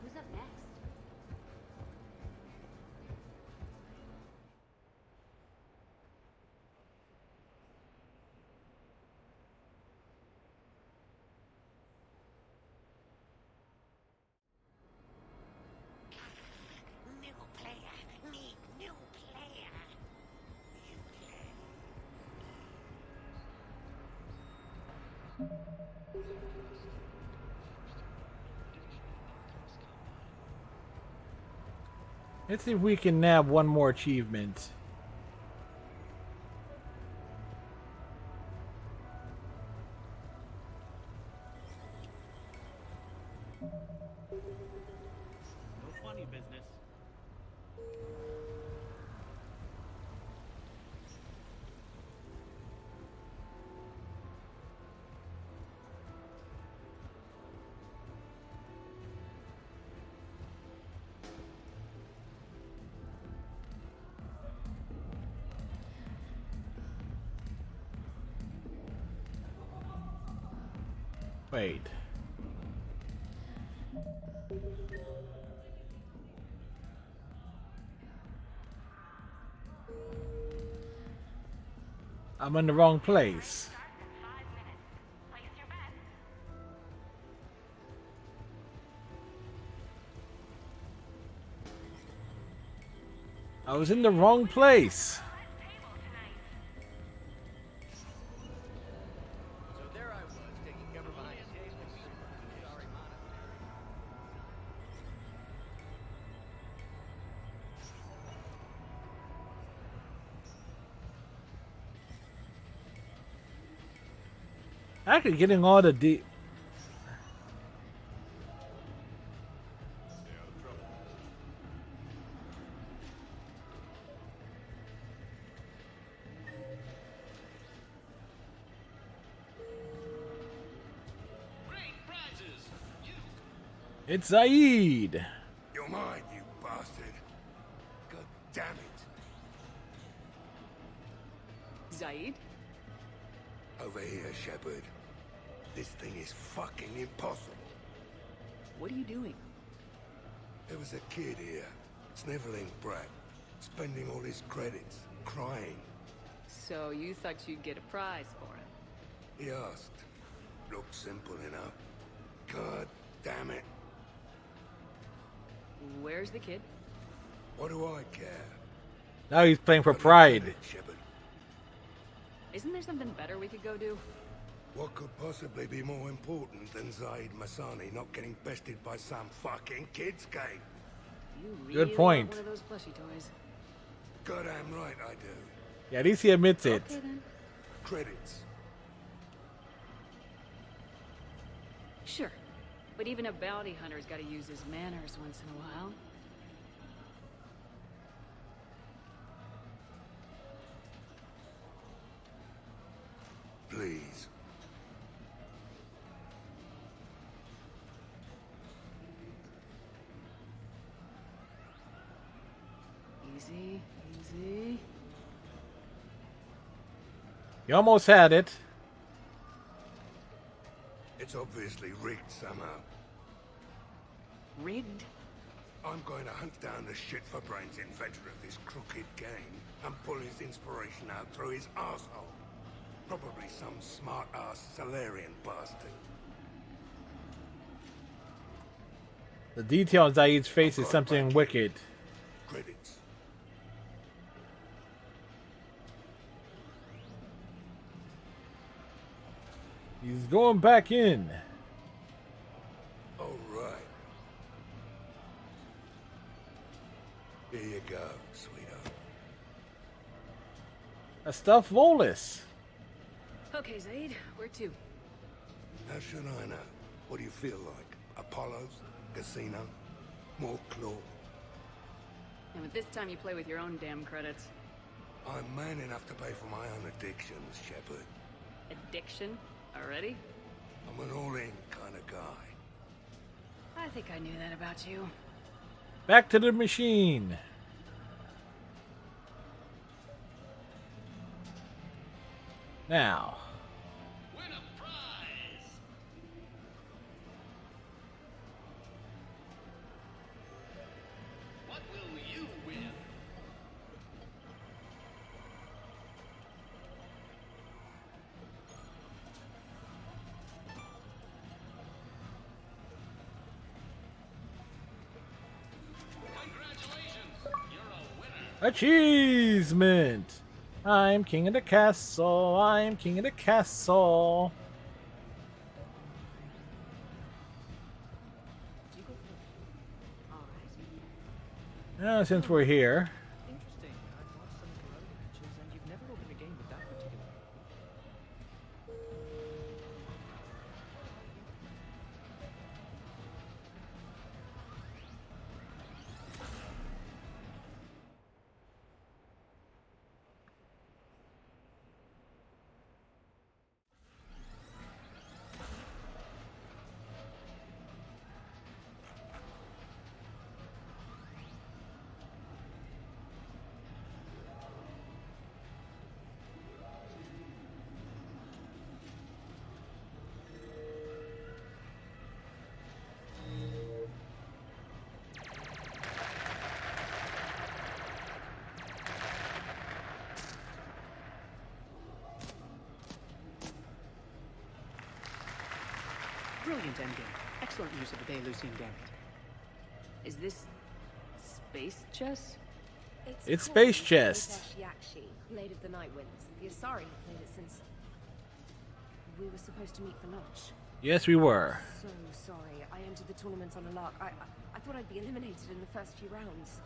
Who's up next? New player. Need new player. Let's see if we can nab one more achievement. No funny business. Wait. I'm in the wrong place. I was in the wrong place. So there I was, taking cover behind a table. Sorry, Actually, getting all the deep. It's Zaid. You're mine, you bastard. God damn it. Zaid? Over here, Shepard. This thing is fucking impossible. What are you doing? There was a kid here, sniveling brat, spending all his credits, crying. So you thought you'd get a prize for it? He asked. Looked simple enough. God damn it. Where's the kid? What do I care? Now he's playing for pride. Shepard. Isn't there something better we could go do? What could possibly be more important than Zaid Masani not getting bested by some fucking kids game? You really Good point. want one of those plushy toys. Goddamn right I do. Yeah, at least he admits it. Okay, then. Credits. Sure. But even a bounty hunter's gotta use his manners once in a while. Please. Easy, easy. You almost had it. It's obviously rigged somehow. Rigged? I'm going to hunt down the shit-for-brains inventor of this crooked game and pull his inspiration out through his arsehole. Probably some smart-ass Salarian bastard. The detail on Zaid's face is something wicked. Credits. He's going back in. All right. Here you go, sweetheart. A stuffed Volus. Okay, Zaid, where to? How should I know? What do you feel like? Apollo's? Casino? More claw? And with this time you play with your own damn credits. I'm man enough to pay for my own addictions, Shepard. Addiction? Already? I'm an all-in kind of guy. I think I knew that about you. Back to the machine. Now. Win a prize! What will you win? Congratulations! You're a winner! Achievement! I'm king of the castle. I'm king of the castle. Now, since we're here, Interesting. I've watched some karate matches, and you've never opened a game with that particular. Brilliant endgame. Excellent use of the Belarusian gambit. Is this space chess? It's space chess. Yakshi, Blade of the Night Winds. The Asari have played it since we were supposed to meet for lunch. Yes, we were. So sorry. I entered the tournament on a lark. I thought I'd be eliminated in the first few rounds.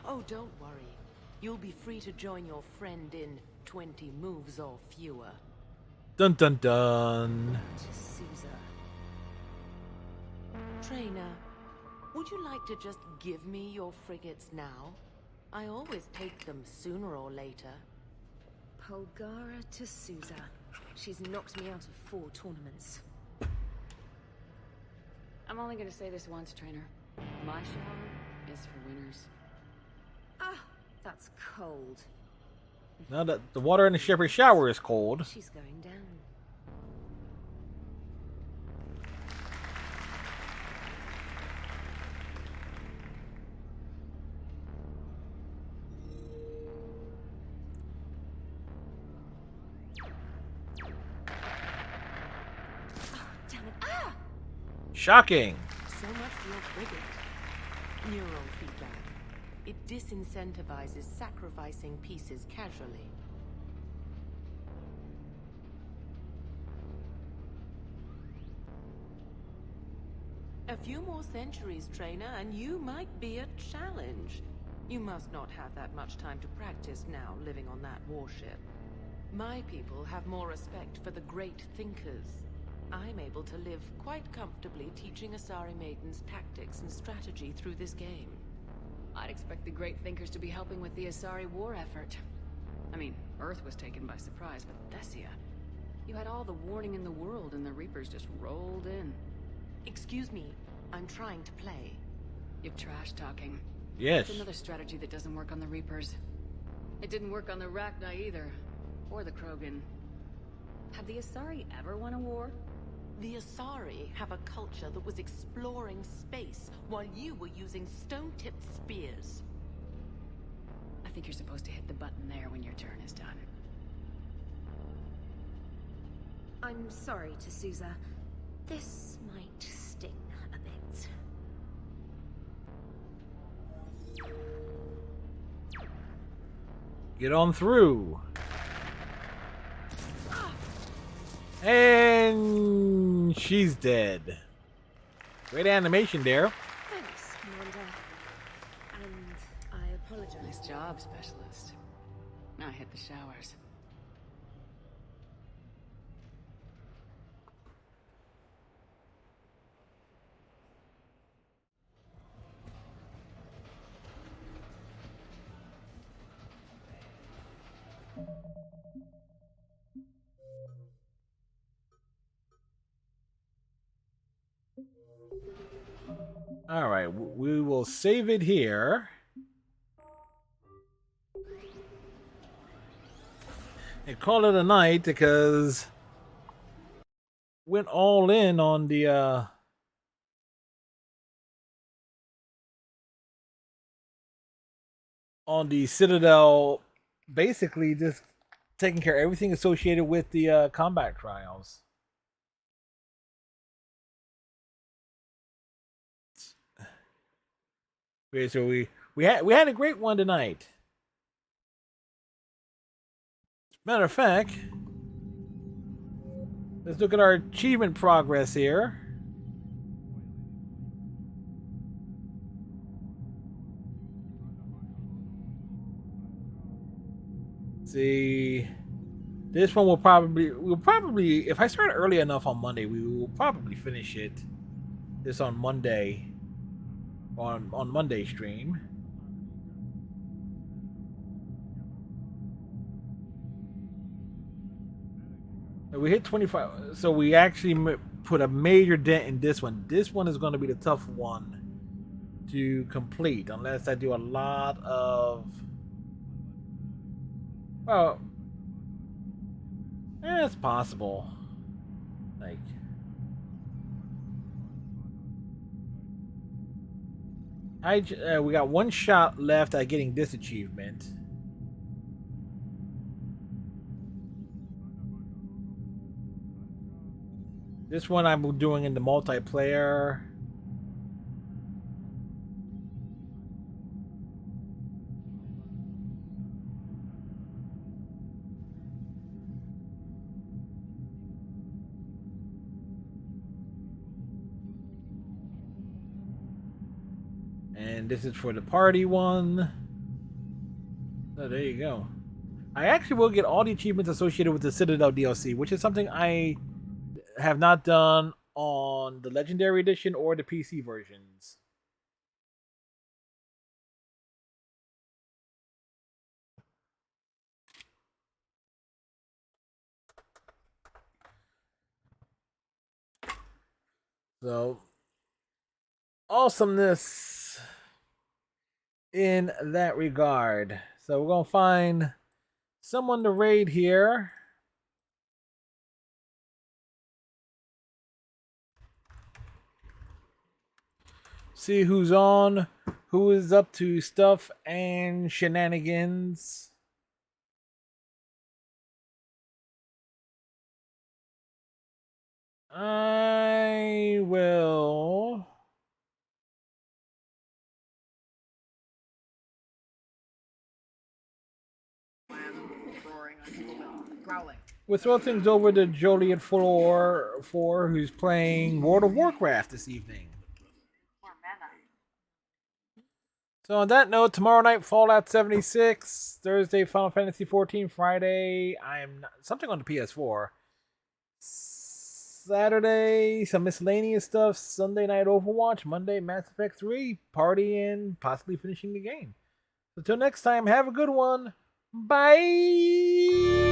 Oh, don't worry. You'll be free to join your friend in 20 moves or fewer. Dun dun dun. Caesar. Trainer, would you like to just give me your frigates now? I always take them sooner or later. Polgara to Sousa. She's knocked me out of 4 tournaments. I'm only gonna say this once, Trainer. My shower is for winners. Ah, that's cold. Now that the water in the Shepherd shower is cold. She's going down. Shocking. So much for your frigate. Neural feedback. It disincentivizes sacrificing pieces casually. A few more centuries, Trainer, and you might be a challenge. You must not have that much time to practice now, living on that warship. My people have more respect for the great thinkers. I'm able to live quite comfortably teaching Asari maidens tactics and strategy through this game. I'd expect the great thinkers to be helping with the Asari war effort. I mean, Earth was taken by surprise, but Thessia... You had all the warning in the world and the Reapers just rolled in. Excuse me, I'm trying to play. You're trash talking. Yes. It's another strategy that doesn't work on the Reapers. It didn't work on the Rachni either. Or the Krogan. Have the Asari ever won a war? The Asari have a culture that was exploring space while you were using stone-tipped spears. I think you're supposed to hit the button there when your turn is done. I'm sorry, T'Souza. This might sting a bit. Get on through. And she's dead. Great animation there. Thanks, Commander. And I apologize. Nice job, Specialist. Now hit the showers. All right, we will save it here. And call it a night because went all in on the Citadel, basically just taking care of everything associated with the combat trials. Okay, so we had a great one tonight. Matter of fact, let's look at our achievement progress here. See, this one we'll probably if I start early enough on Monday, we will probably finish it. This on Monday. On Monday stream. We hit 25, so we actually put a major dent in this one. This one is going to be the tough one to complete unless I do a lot of... Well, it's possible. Like... we got one shot left at getting this achievement. This one I'm doing in the multiplayer. And this is for the party one. So there you go. I actually will get all the achievements associated with the Citadel DLC, which is something I have not done on the Legendary Edition or the PC versions. So, awesomeness in that regard. So we're going to find someone to raid here. See who's on, who is up to stuff and shenanigans. I will growling. We'll throw things over to Jolien Four, who's playing World of Warcraft this evening. So on that note, tomorrow night Fallout 76, Thursday Final Fantasy 14, Friday something on the PS4. Saturday some miscellaneous stuff, Sunday night Overwatch, Monday Mass Effect 3, partying, possibly finishing the game. So until next time, have a good one. Bye.